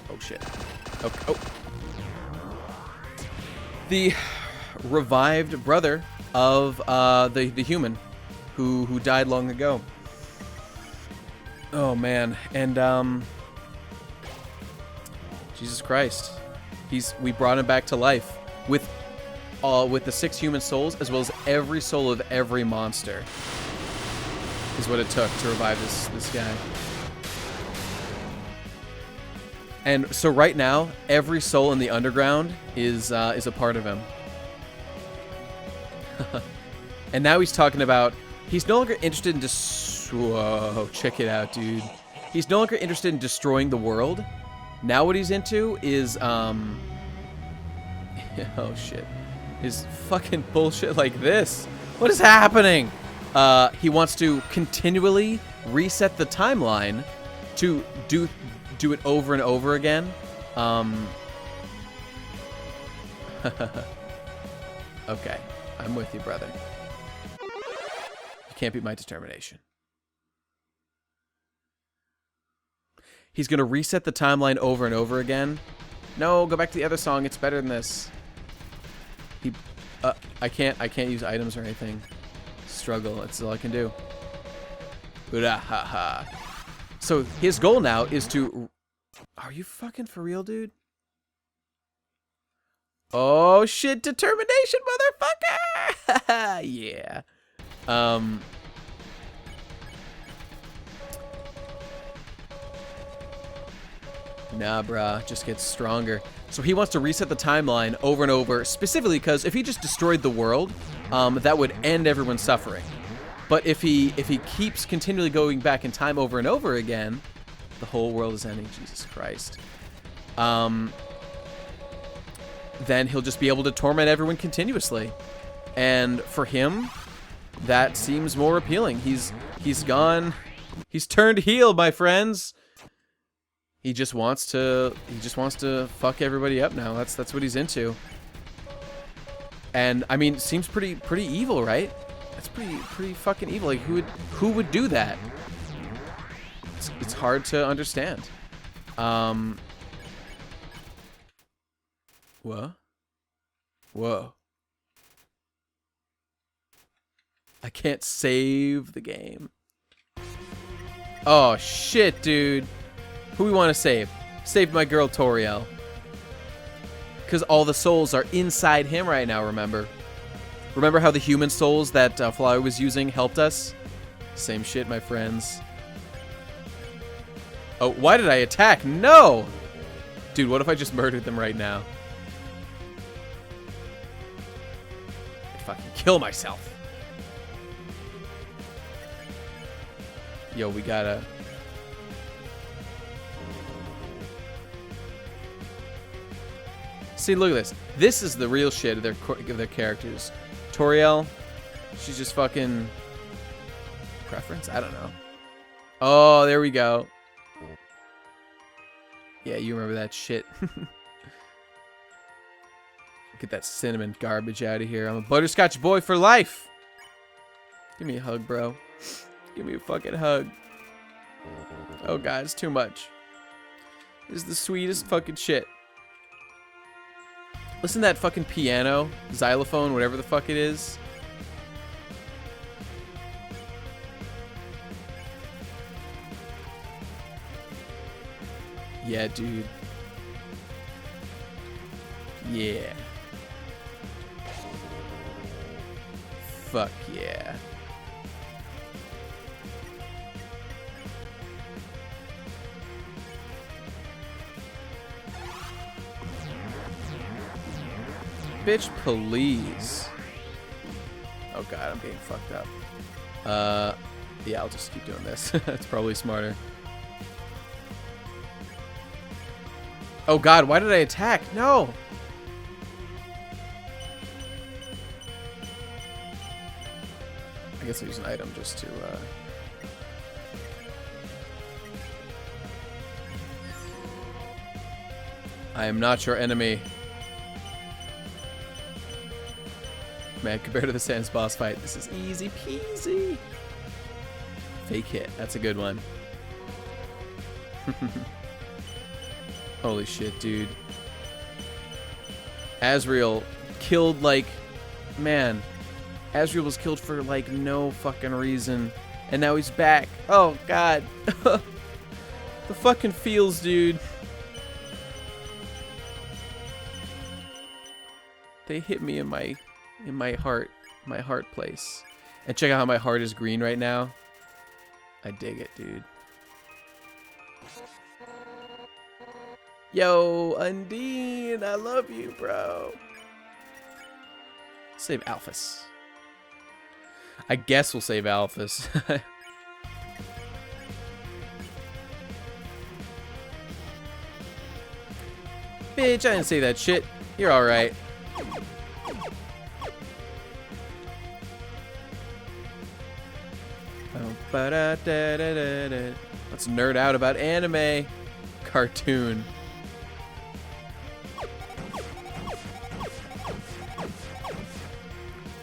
oh shit. Okay. Oh. The revived brother of the human who died long ago. Oh man, and Jesus Christ. We brought him back to life with the 6 human souls, as well as every soul of every monster, is what it took to revive this guy. And so right now, every soul in the underground is a part of him. And now he's talking about, he's no longer interested in whoa, check it out, dude. He's no longer interested in destroying the world. Now what he's into is, oh shit, is fucking bullshit like this. What is happening? He wants to continually reset the timeline to do it over and over again. Okay, I'm with you, brother. You can't beat my determination. He's gonna reset the timeline over and over again. No, go back to the other song. It's better than this. I can't use items or anything. Struggle. That's all I can do. So his goal now is to. Are you fucking for real, dude? Oh shit! Determination, motherfucker! Yeah. Nah, bruh. Just gets stronger. So he wants to reset the timeline over and over, specifically because if he just destroyed the world, that would end everyone's suffering. But if he keeps continually going back in time over and over again, the whole world is ending. Jesus Christ. Then he'll just be able to torment everyone continuously. And for him, that seems more appealing. He's gone. He's turned heel, my friends. He just wants to fuck everybody up now. That's what he's into. And I mean, it seems pretty evil, right? That's pretty fucking evil. Like, who would do that? It's hard to understand. Whoa. I can't save the game. Oh shit, dude. Who we want to save? Save my girl Toriel. Because all the souls are inside him right now, remember? Remember how the human souls that Flowey was using helped us? Same shit, my friends. Oh, why did I attack? No! Dude, what if I just murdered them right now? I'd fucking kill myself. Yo, we gotta... See, look at this. This is the real shit of their characters. Toriel, she's just fucking... Preference? I don't know. Oh, there we go. Yeah, you remember that shit. Get that cinnamon garbage out of here. I'm a butterscotch boy for life. Give me a hug, bro. Give me a fucking hug. Oh, God, it's too much. This is the sweetest fucking shit. Listen to that fucking piano, xylophone, whatever the fuck it is. Yeah, dude. Yeah. Fuck yeah. Bitch, please. Oh god, I'm getting fucked up. Yeah, I'll just keep doing this. That's probably smarter. Oh god, why did I attack? No! I guess I'll use an item just to, I am not your enemy. Man, compared to the Sans boss fight, this is easy peasy. Fake hit, that's a good one. Holy shit, dude. Asriel killed, like... Man. Asriel was killed for, like, no fucking reason. And now he's back. Oh, God. The fucking feels, dude. They hit me in my heart place. And check out how my heart is green right now. I dig it, dude. Yo, Undyne, I love you, bro. Save Alphys. I guess we'll save Alphys. Bitch, I didn't say that shit. You're alright. Let's nerd out about anime. Cartoon.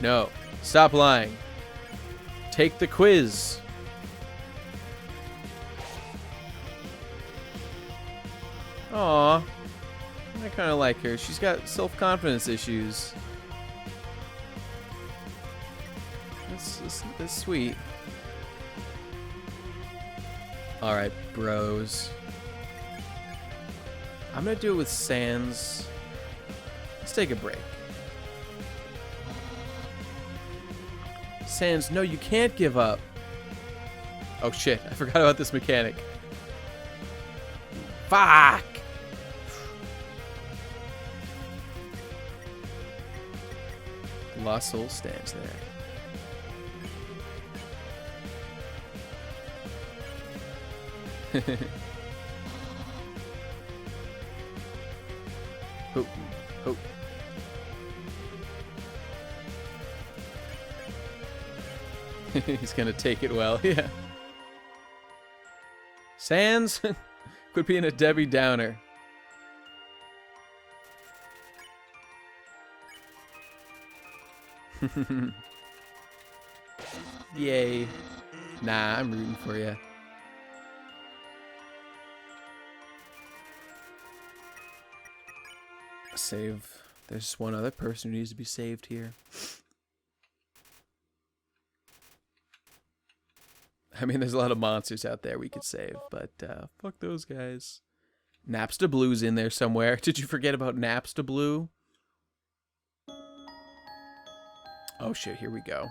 No. Stop lying. Take the quiz. Aw. I kind of like her. She's got self-confidence issues. That's sweet. Alright, bros. I'm gonna do it with Sans. Let's take a break. Sans, no, you can't give up. Oh shit, I forgot about this mechanic. Fuck! Lost Soul stands there. Oh, oh. He's gonna take it well, yeah. Sans, quit being a Debbie Downer. Yay. Nah, I'm rooting for you. Save. There's one other person who needs to be saved here. I mean, there's a lot of monsters out there we could save, but fuck those guys. Napstablook's in there somewhere. Did you forget about Napstablook? Oh shit, here we go.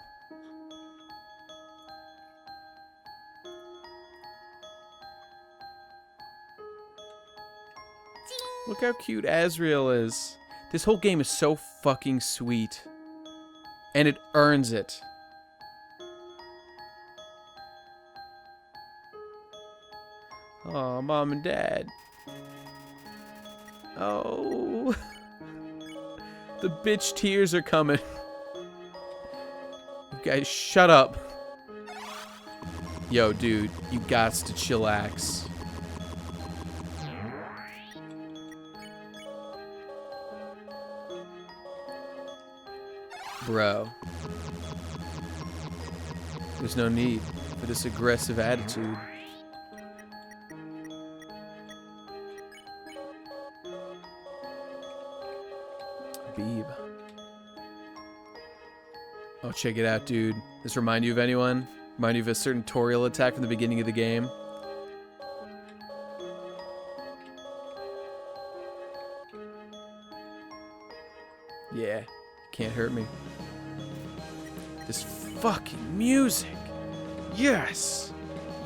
Look how cute Asriel is. This whole game is so fucking sweet. And it earns it. Aw, Mom and Dad. Oh. The bitch tears are coming. You guys, shut up. Yo, dude, you gots to chillax. Bro. There's no need for this aggressive attitude. Beeb. Oh, check it out, dude. This remind you of anyone? Remind you of a certain Toriel attack from the beginning of the game? Yeah, can't hurt me. This fucking music. Yes!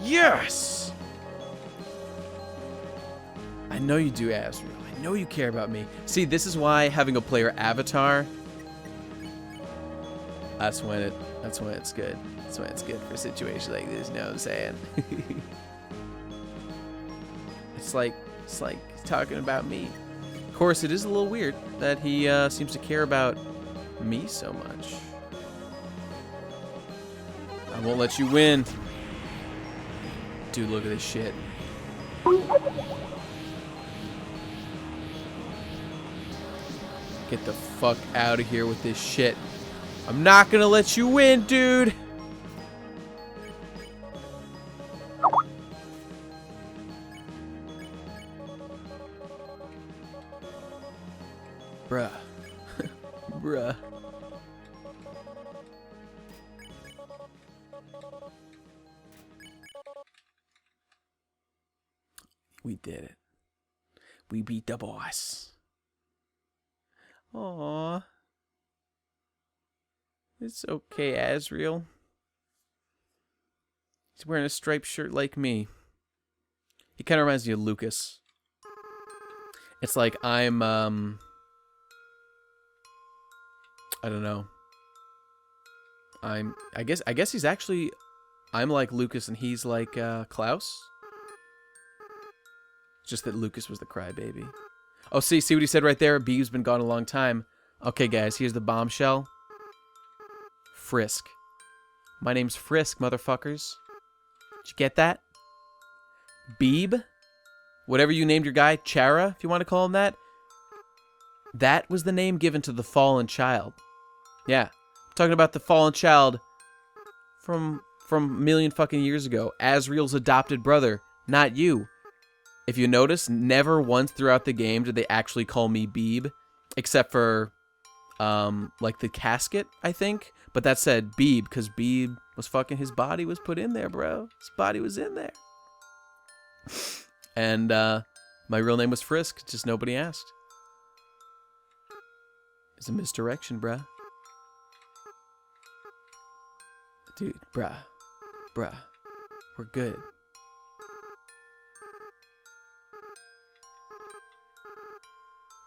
Yes! I know you do, Azrael. I know you care about me. See, this is why having a player avatar, that's when it's good. That's when it's good for a situation like this, you know what I'm saying? It's like talking about me. Of course, it is a little weird that he seems to care about me so much. I won't let you win. Dude, look at this shit. Get the fuck out of here with this shit. I'm not gonna let you win, dude. Bruh. Bruh. We did it. We beat the boss. Aww. It's okay, Azrael. He's wearing a striped shirt like me. He kind of reminds me of Lucas. It's like I'm, I don't know. I guess he's actually, I'm like Lucas and he's like, Klaus. Just that Lucas was the crybaby. Oh, see what he said right there? Beeb's been gone a long time. Okay, guys, here's the bombshell. Frisk. My name's Frisk, motherfuckers. Did you get that? Beeb? Whatever you named your guy, Chara, if you want to call him that. That was the name given to the fallen child. Yeah. I'm talking about the fallen child from a million fucking years ago. Azrael's adopted brother, not you. If you notice, never once throughout the game did they actually call me Beeb, except for, like the casket, I think. But that said Beeb, because Beeb was fucking, his body was put in there, bro. His body was in there. And, my real name was Frisk, just nobody asked. It's a misdirection, bruh. Dude, bruh. We're good.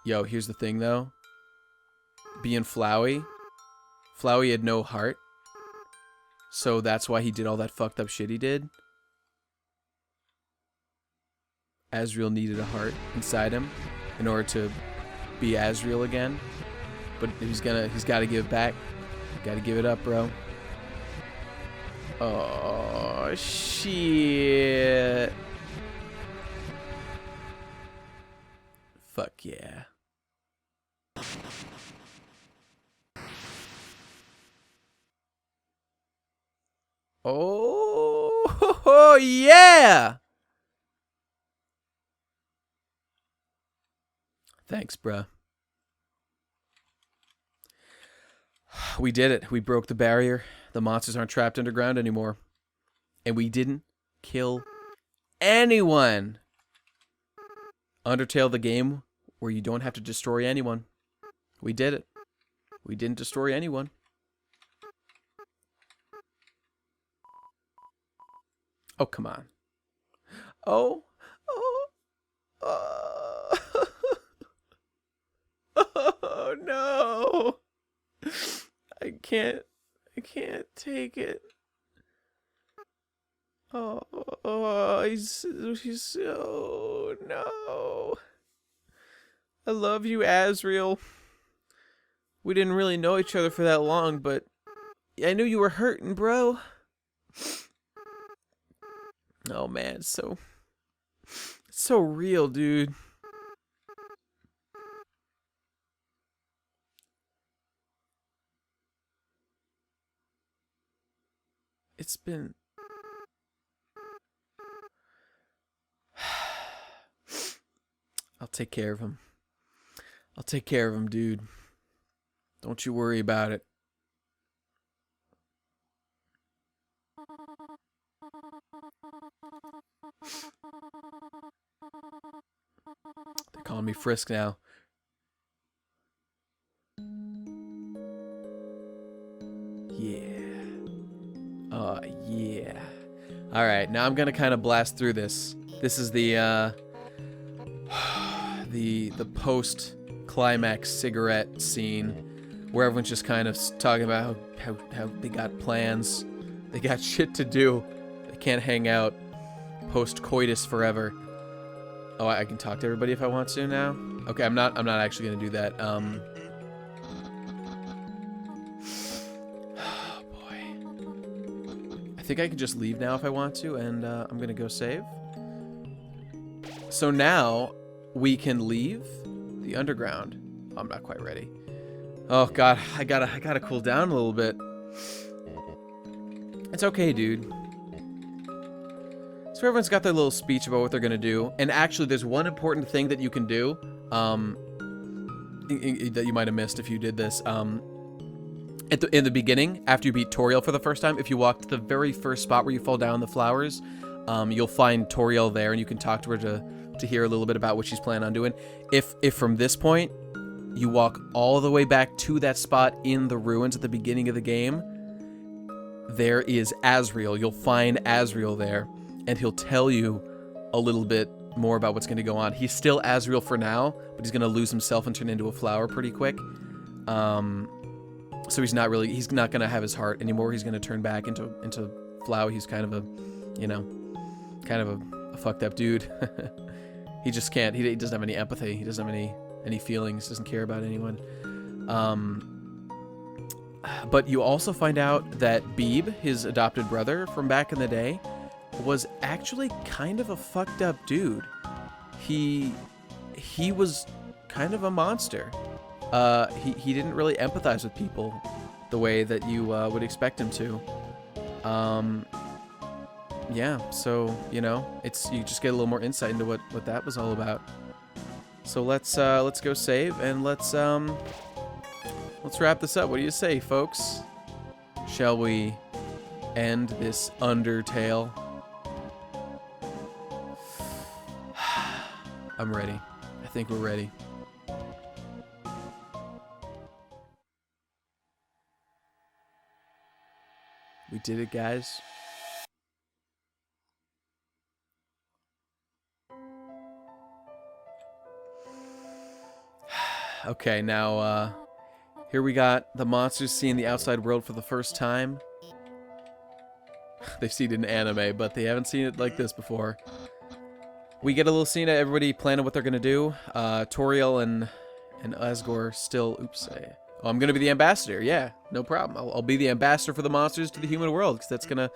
Yo, here's the thing, though. Being Flowey had no heart. So that's why he did all that fucked up shit he did. Azrael needed a heart inside him in order to be Azrael again. But he's got to give it back. Got to give it up, bro. Oh, shit. Fuck yeah. Oh, yeah. Thanks, bruh. We did it. We broke the barrier. The monsters aren't trapped underground anymore. And we didn't kill anyone. Undertale, the game where you don't have to destroy anyone. We did it. We didn't destroy anyone. Oh, come on. Oh. Oh, no. I can't take it. Oh, he's so, no. I love you, Azrael. We didn't really know each other for that long, but I knew you were hurting, bro. Oh, man, it's so real, dude. It's been... I'll take care of him. I'll take care of him, dude. Don't you worry about it. They're calling me Frisk now. Yeah. Yeah. Alright, now I'm gonna kind of blast through this. This is the the post-climax cigarette scene where everyone's just kind of talking about how they got plans. They got shit to do. They can't hang out post-coitus forever. Oh, I can talk to everybody if I want to now? Okay, I'm not actually gonna do that. Oh boy. I think I can just leave now if I want to, and I'm gonna go save. So now we can leave the underground. I'm not quite ready. Oh god, I gotta cool down a little bit. It's okay, dude. So everyone's got their little speech about what they're gonna do, and actually there's one important thing that you can do, that you might have missed if you did this. In the beginning, after you beat Toriel for the first time, if you walk to the very first spot where you fall down the flowers, you'll find Toriel there, and you can talk to her to hear a little bit about what she's planning on doing. If from this point you walk all the way back to that spot in the ruins at the beginning of the game, there is Asriel. You'll find Asriel there, and he'll tell you a little bit more about what's going to go on. He's still Asriel for now, but he's going to lose himself and turn into a flower pretty quick. So he's not going to have his heart anymore. He's going to turn back into Flowey. He's kind of a, you know, kind of a fucked up dude. He just can't. He doesn't have any empathy. He doesn't have any feelings. Doesn't care about anyone. But you also find out that Beeb, his adopted brother from back in the day, was actually kind of a fucked up dude. He was kind of a monster. He didn't really empathize with people the way that you would expect him to. Yeah, so, you know, you just get a little more insight into what that was all about. So let's go save, and let's wrap this up. What do you say, folks? Shall we end this Undertale? I'm ready. I think we're ready. We did it, guys. Okay, now, here we got the monsters seeing the outside world for the first time. They've seen it in anime, but they haven't seen it like this before. We get a little scene of everybody planning what they're gonna do. Toriel and Asgore still... Oops. Oh, I'm gonna be the ambassador. Yeah, no problem. I'll be the ambassador for the monsters to the human world, because that's gonna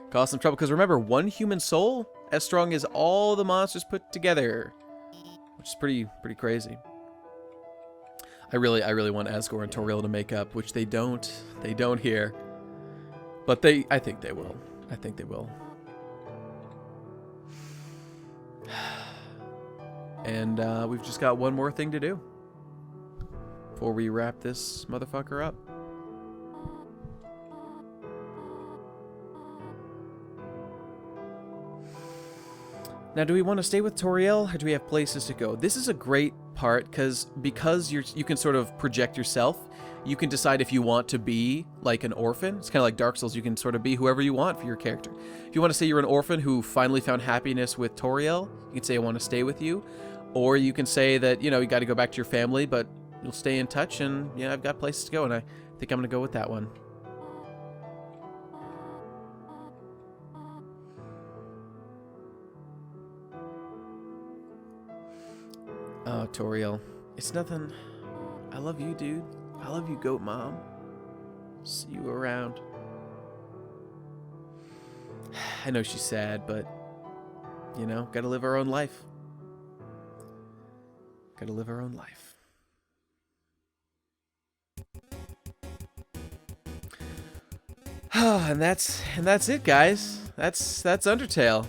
cause some trouble. Because remember, one human soul as strong as all the monsters put together, which is pretty crazy. I really want Asgore and Toriel to make up, which they don't. They don't here, but I think they will. I think they will. And we've just got one more thing to do before we wrap this motherfucker up. Now, do we want to stay with Toriel, or do we have places to go? This is a great part, because you can sort of project yourself. You can decide if you want to be like an orphan. It's kind of like Dark Souls. You can sort of be whoever you want for your character. If you want to say you're an orphan who finally found happiness with Toriel, you can say, I want to stay with you. Or you can say that, you know, you got to go back to your family, but you'll stay in touch, and, yeah, I've got places to go, and I think I'm going to go with that one. Oh, Toriel. It's nothing. I love you, dude. I love you, Goat Mom. See you around. I know she's sad, but, you know, gotta live our own life. Gotta live our own life. And that's it, guys. That's Undertale.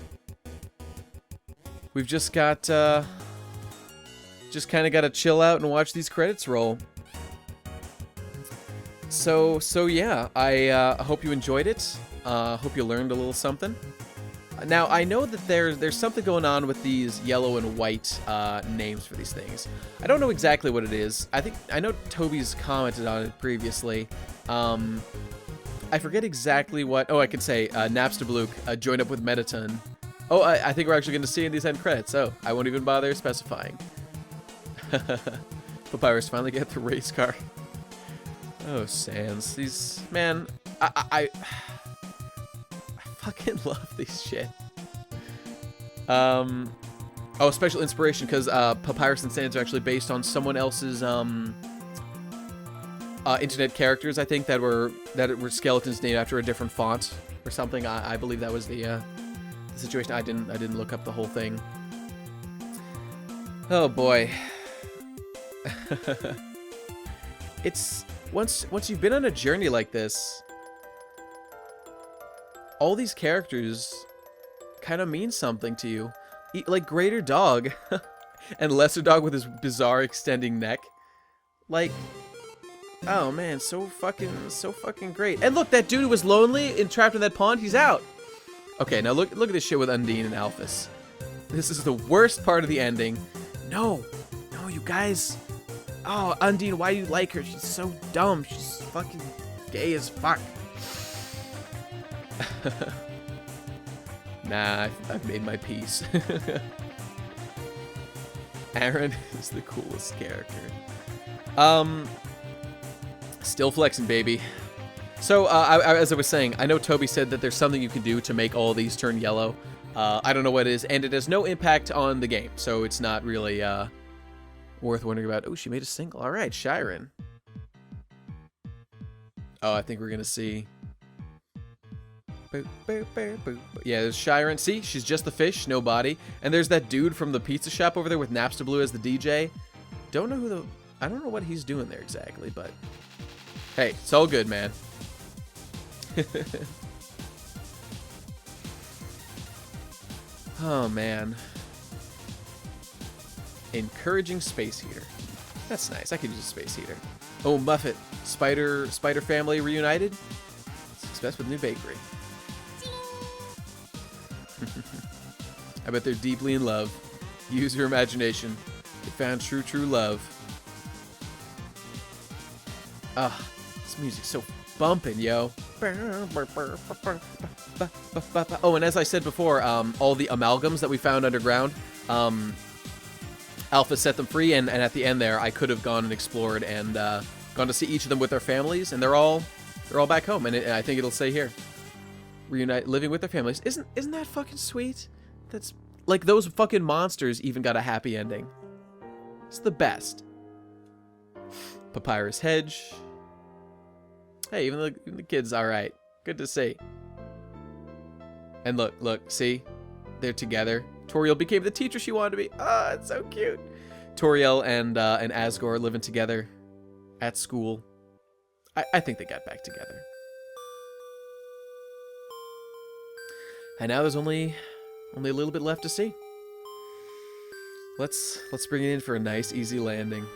We've just got just kind of got to chill out and watch these credits roll. So yeah, I hope you enjoyed it. Hope you learned a little something. Now, I know that there's something going on with these yellow and white names for these things. I don't know exactly what it is. I know Toby's commented on it previously. I forget exactly what... Oh, I could say Napstablook joined up with Mettaton. Oh, I think we're actually going to see in these end credits. Oh, I won't even bother specifying. Papyrus finally get the race car. Oh, Sans. These... Man, I fucking love these shit. Oh, special inspiration, because Papyrus and Sans are actually based on someone else's internet characters, I think, that were skeletons named after a different font or something. I believe that was the situation. I didn't look up the whole thing. Oh boy. It's once you've been on a journey like this, all these characters kind of mean something to you. Like Greater Dog and Lesser Dog with his bizarre extending neck. Like, oh man, so fucking great. And look, that dude who was lonely and trapped in that pond, he's out. Okay, now look at this shit with Undyne and Alphys. This is the worst part of the ending. No, you guys. Oh, Undyne, why do you like her? She's so dumb. She's fucking gay as fuck. Nah, I've made my peace. Aaron is the coolest character. Still flexing, baby. So, as I was saying, I know Toby said that there's something you can do to make all these turn yellow. I don't know what it is, and it has no impact on the game, so it's not really worth wondering about. Oh, she made a single. All right, Shiren. Oh, I think we're gonna see. Boop, boop, boop, boop. Yeah, there's Shiren. See, she's just the fish, no body. And there's that dude from the pizza shop over there with Napstablook as the DJ. I don't know what he's doing there exactly, but hey, it's all good, man. Oh man. Encouraging space heater. That's nice. I could use a space heater. Oh, Muffet. Spider family reunited. Success with new bakery. I bet they're deeply in love. Use your imagination. They found true love. Ah, this music's so bumping, yo. Oh, and as I said before, all the amalgams that we found underground, Alpha set them free, and at the end there, I could have gone and explored and gone to see each of them with their families, and they're all back home, and I think it'll say here, reunite, living with their families. Isn't that fucking sweet? That's like those fucking monsters even got a happy ending. It's the best. Papyrus hedge. Hey, even the kids, all right. Good to see. And look, see, they're together. Toriel became the teacher she wanted to be. Ah, it's so cute. Toriel and Asgore living together at school. I think they got back together. And now there's only a little bit left to see. Let's bring it in for a nice, easy landing.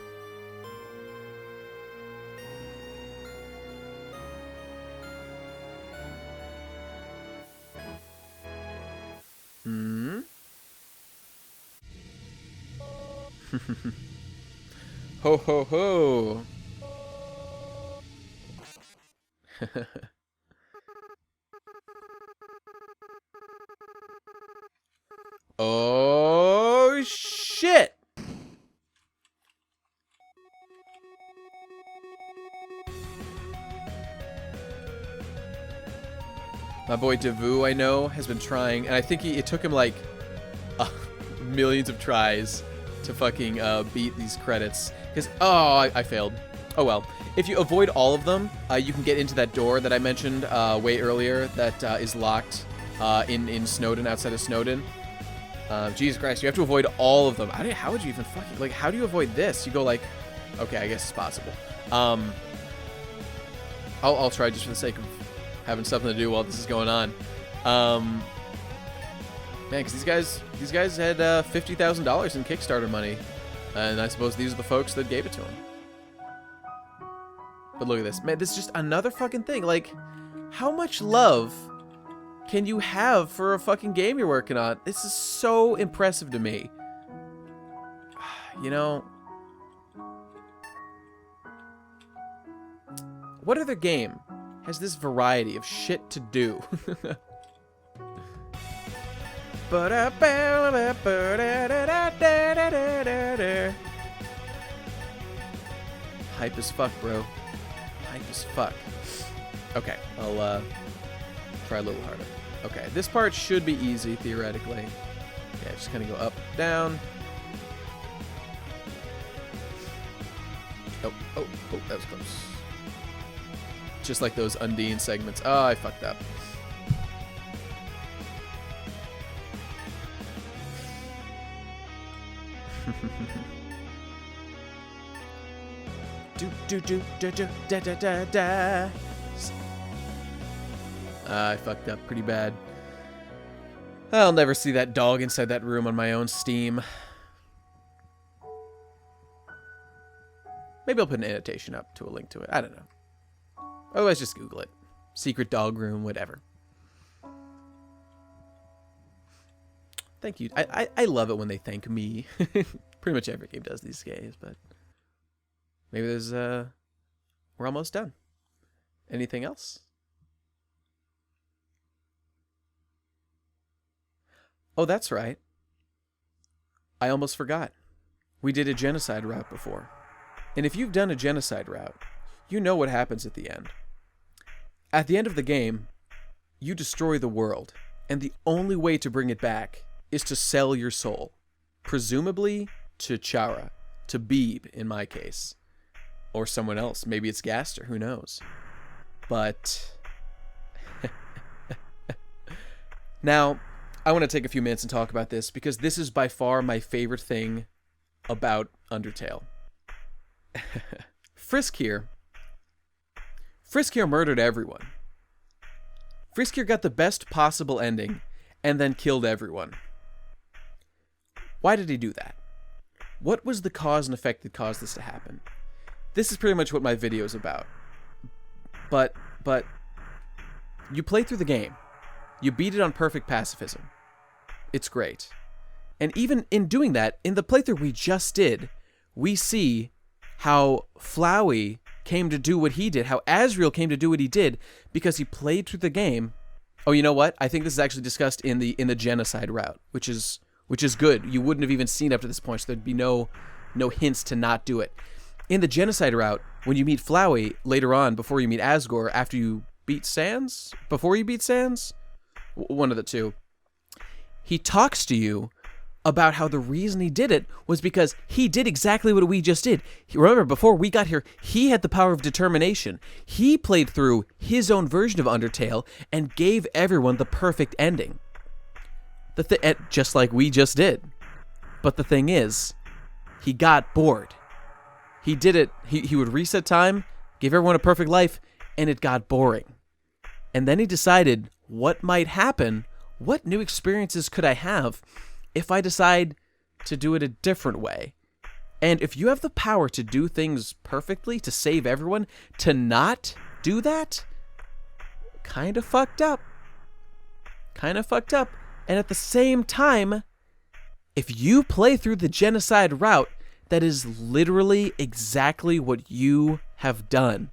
Ho ho ho. Oh shit. My boy Devu, I know, has been trying, and I think it took him like millions of tries to fucking beat these credits. Because, oh, I failed. Oh well. If you avoid all of them, you can get into that door that I mentioned way earlier that is locked in Snowdin, outside of Snowdin. Jesus Christ, you have to avoid all of them. How would you even fucking, like, how do you avoid this? You go like, okay, I guess it's possible. I'll try just for the sake of having something to do while this is going on. Man, because these guys had $50,000 in Kickstarter money, and I suppose these are the folks that gave it to them. But look at this. Man, this is just another fucking thing. Like, how much love can you have for a fucking game you're working on? This is so impressive to me. You know, what other game has this variety of shit to do? Hype as fuck, bro. Hype as fuck. Okay, I'll try a little harder. Okay, this part should be easy, theoretically. Yeah, just kind of go up, down. Oh, that was close. Just like those Undyne segments. Oh, I fucked up. I fucked up pretty bad. I'll never see that dog inside that room on my own Steam. Maybe I'll put an annotation up to a link to it. I don't know. Otherwise, just Google it. Secret dog room, whatever. Thank you. I love it when they thank me. Pretty much every game does these days, but maybe there's we're almost done. Anything else? Oh, that's right. I almost forgot. We did a genocide route before. And if you've done a genocide route, you know what happens at the end. At the end of the game, you destroy the world, and the only way to bring it back is to sell your soul. Presumably to Chara, to Beeb in my case. Or someone else. Maybe it's Gaster, who knows. But now, I want to take a few minutes and talk about this, because this is by far my favorite thing about Undertale. Friskier murdered everyone. Friskier got the best possible ending and then killed everyone. Why did he do that? What was the cause and effect that caused this to happen? This is pretty much what my video is about. But you play through the game. You beat it on perfect pacifism. It's great. And even in doing that, in the playthrough we just did, we see how Flowey came to do what he did, how Asriel came to do what he did, because he played through the game. Oh, you know what? I think this is actually discussed in the genocide route, which is good. You wouldn't have even seen up to this point, so there'd be no hints to not do it. In the genocide route, when you meet Flowey later on, before you meet Asgore, after you beat Sans, before you beat Sans, one of the two, he talks to you about how the reason he did it was because he did exactly what we just did. Remember, before we got here, he had the power of determination. He played through his own version of Undertale and gave everyone the perfect ending. Just like we just did. But the thing is, he got bored. He did it. He would reset time, give everyone a perfect life, and it got boring. And then he decided, what might happen? What new experiences could I have if I decide to do it a different way? And if you have the power to do things perfectly, to save everyone, to not do that, kind of fucked up. Kind of fucked up. And at the same time, if you play through the genocide route, that is literally exactly what you have done.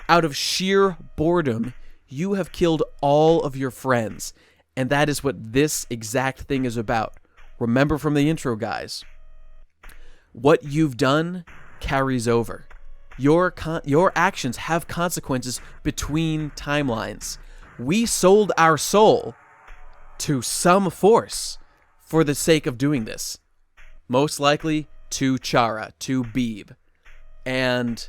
Out of sheer boredom, you have killed all of your friends. And that is what this exact thing is about. Remember from the intro, guys. What you've done carries over. Your actions have consequences between timelines. We sold our soul to some force for the sake of doing this. Most likely to Chara, to Beeb. And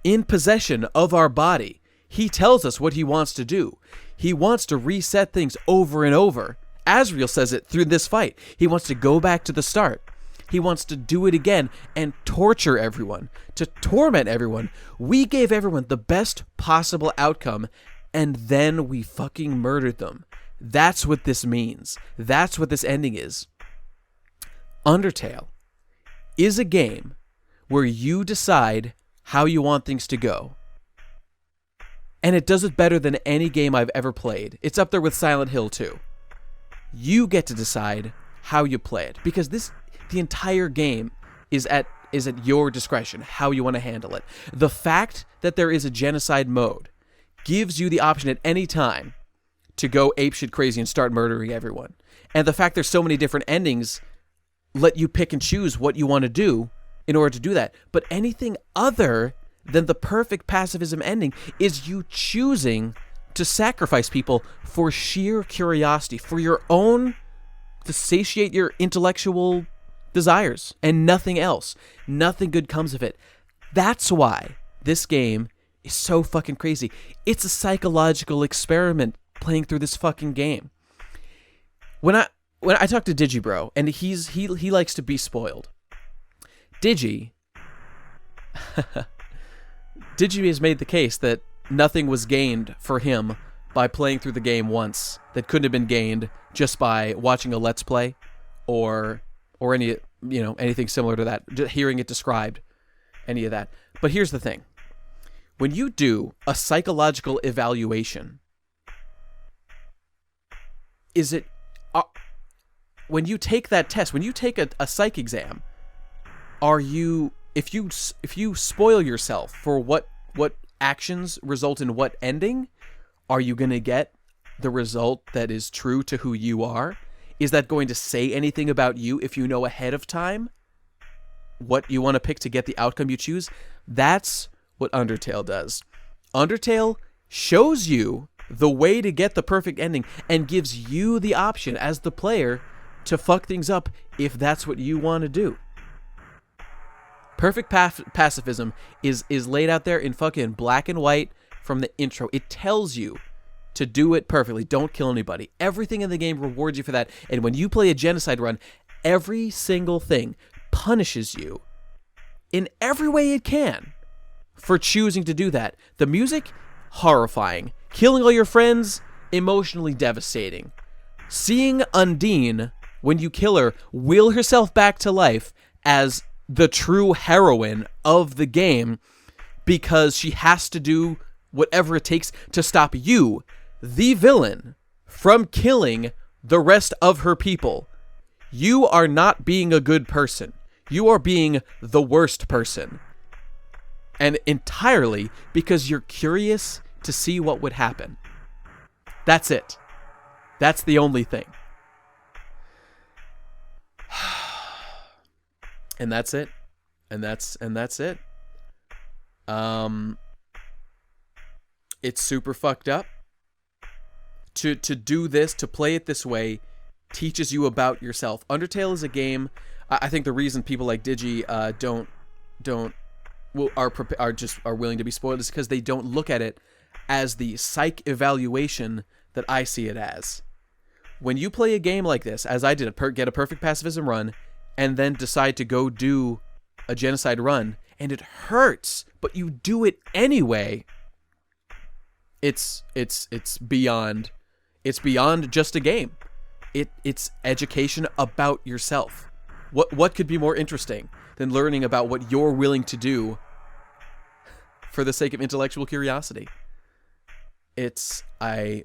in possession of our body, he tells us what he wants to do. He wants to reset things over and over. Asriel says it through this fight. He wants to go back to the start. He wants to do it again and torture everyone, to torment everyone. We gave everyone the best possible outcome, and then we fucking murdered them. That's what this means. That's what this ending is. Undertale is a game where you decide how you want things to go. And it does it better than any game I've ever played. It's up there with Silent Hill 2. You get to decide how you play it, because the entire game is at your discretion, how you want to handle it. The fact that there is a genocide mode gives you the option at any time to go apeshit crazy and start murdering everyone. And the fact there's so many different endings let you pick and choose what you want to do in order to do that. But anything other than the perfect pacifism ending is you choosing to sacrifice people for sheer curiosity, for your own, to satiate your intellectual desires and nothing else. Nothing good comes of it. That's why this game is so fucking crazy. It's a psychological experiment playing through this fucking game. When I talk to Digibro, and he likes to be spoiled. Digi has made the case that nothing was gained for him by playing through the game once that couldn't have been gained just by watching a Let's Play or any, anything similar to that, just hearing it described, any of that. But here's the thing. When you do a psychological evaluation, when you take that test, when you take a psych exam, if you spoil yourself for what actions result in what ending, are you going to get the result that is true to who you are? Is that going to say anything about you if you know ahead of time what you want to pick to get the outcome you choose? That's what Undertale does. Undertale shows you the way to get the perfect ending and gives you the option as the player to fuck things up if that's what you want to do. Perfect pacifism is laid out there in fucking black and white from the intro. It tells you to do it perfectly. Don't kill anybody. Everything in the game rewards you for that. And when you play a genocide run, every single thing punishes you in every way it can for choosing to do that. The music, horrifying. Killing all your friends, emotionally devastating. Seeing Undyne, when you kill her, will herself back to life as the true heroine of the game because she has to do whatever it takes to stop you, the villain, from killing the rest of her people. You are not being a good person. You are being the worst person. And entirely because you're curious to see what would happen. That's it. That's the only thing. And that's it. And that's it. It's super fucked up. To do this, to play it this way, teaches you about yourself. Undertale is a game. I think the reason people like Digi are willing to be spoiled is because they don't look at it as the psych evaluation that I see it as. When you play a game like this, as I did, get a perfect pacifism run, and then decide to go do a genocide run, and it hurts, but you do it anyway, it's beyond just a game. It's education about yourself. What could be more interesting than learning about what you're willing to do for the sake of intellectual curiosity? I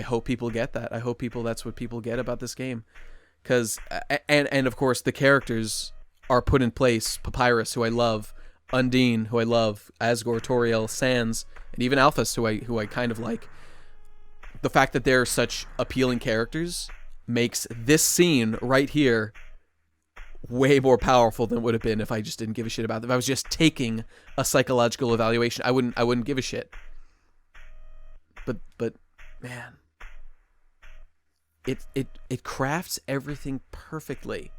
hope people get that. I hope that's what people get about this game. Because, and of course, the characters are put in place. Papyrus, who I love, Undyne, who I love, Asgore, Toriel, Sans, and even Alphys, who I kind of like. The fact that they're such appealing characters makes this scene right here way more powerful than it would have been if I just didn't give a shit about them. If I was just taking a psychological evaluation, I wouldn't give a shit. But man, it crafts everything perfectly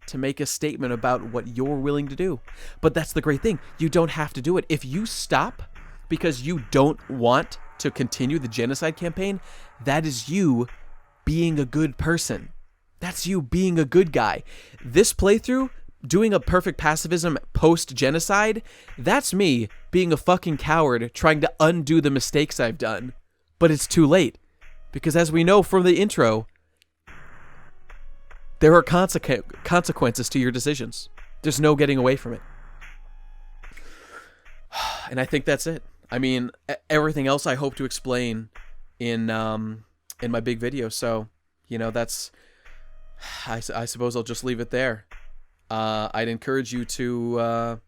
to make a statement about what you're willing to do. But that's the great thing. You don't have to do it. If you stop because you don't want to continue the genocide campaign, that is you being a good person. That's you being a good guy. This playthrough, doing a perfect pacifism post-genocide, that's me being a fucking coward trying to undo the mistakes I've done. But it's too late. Because as we know from the intro, there are consequences to your decisions. There's no getting away from it. And I think that's it. I mean, everything else I hope to explain in my big video. So, you know, that's... I suppose I'll just leave it there. I'd encourage you to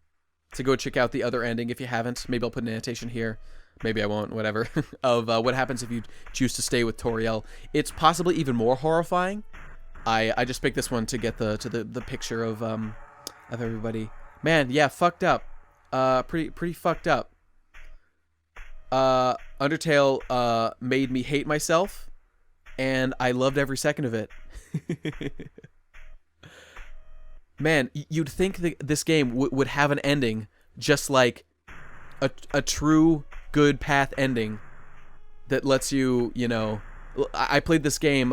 go check out the other ending if you haven't. Maybe I'll put an annotation here. Maybe I won't, whatever. Of what happens if you choose to stay with Toriel. It's possibly even more horrifying. I just picked this one to get the picture of everybody. Man, yeah, fucked up. Pretty fucked up. Undertale made me hate myself, and I loved every second of it. Man, you'd think that this game would have an ending just like a true good path ending that lets you, you know... I played this game,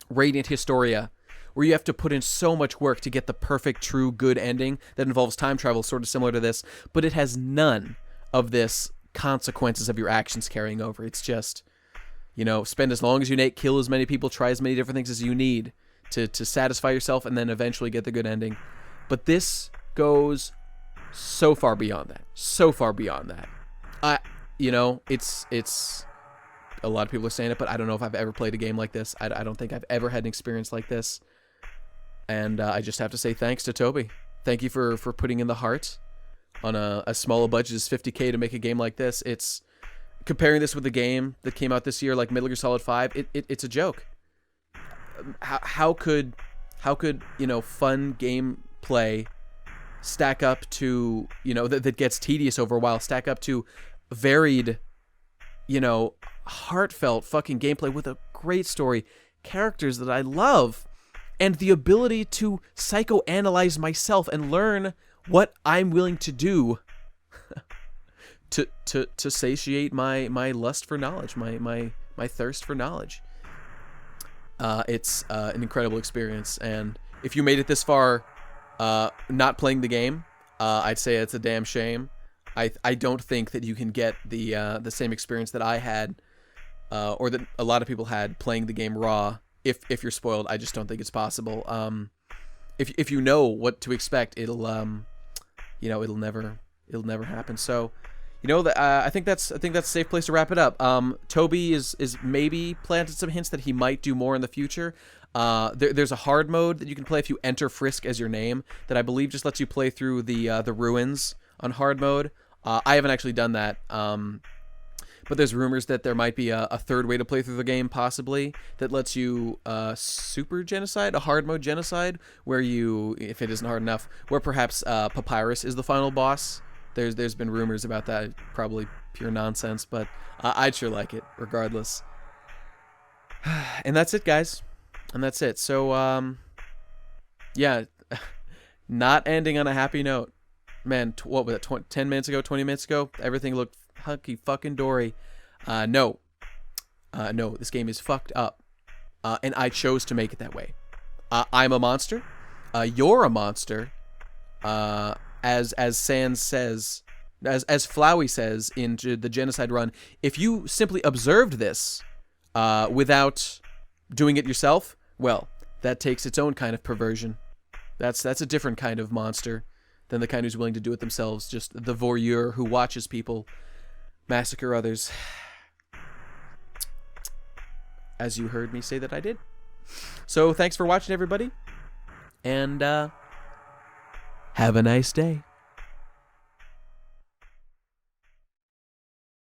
Radiant Historia, where you have to put in so much work to get the perfect, true, good ending that involves time travel, sort of similar to this, but it has none of this consequences of your actions carrying over. It's just, you know, spend as long as you need, kill as many people, try as many different things as you need to satisfy yourself, and then eventually get the good ending. But this goes so far beyond that. So far beyond that. You know, it's a lot of people are saying it, but I don't know if I've ever played a game like this. I don't think I've ever had an experience like this. And I just have to say thanks to Toby. Thank you for putting in the heart on a small budget as $50K to make a game like this. It's comparing this with the game that came out this year, like Metal Gear Solid 5. It's a joke. How could you know, fun gameplay stack up to, you know, that gets tedious over a while, stack up to varied, you know, heartfelt fucking gameplay with a great story, characters that I love, and the ability to psychoanalyze myself and learn what I'm willing to do to satiate my lust for knowledge, my thirst for knowledge. It's an incredible experience, and if you made it this far not playing the game, I'd say it's a damn shame. I don't think that you can get the same experience that I had, or that a lot of people had playing the game raw. If you're spoiled, I just don't think it's possible. If you know what to expect, it'll you know, it'll never happen. So, you know, I think that's a safe place to wrap it up. Toby is maybe planted some hints that he might do more in the future. There's a hard mode that you can play if you enter Frisk as your name that I believe just lets you play through the ruins on hard mode. I haven't actually done that. But there's rumors that there might be a third way to play through the game, possibly, that lets you super genocide, a hard mode genocide, where you, if it isn't hard enough, where perhaps Papyrus is the final boss. There's been rumors about that, probably pure nonsense, but I'd sure like it, regardless. And that's it, guys. And that's it. So, yeah, not ending on a happy note. Man, what was it, 10 minutes ago, 20 minutes ago? Everything looked hunky fucking dory. No, this game is fucked up. And I chose to make it that way. I'm a monster. You're a monster. As Sans says, as Flowey says in the Genocide run, if you simply observed this without doing it yourself, well, that takes its own kind of perversion. That's a different kind of monster than the kind who's willing to do it themselves, just the voyeur who watches people massacre others. As you heard me say that I did. So thanks for watching, everybody, and have a nice day.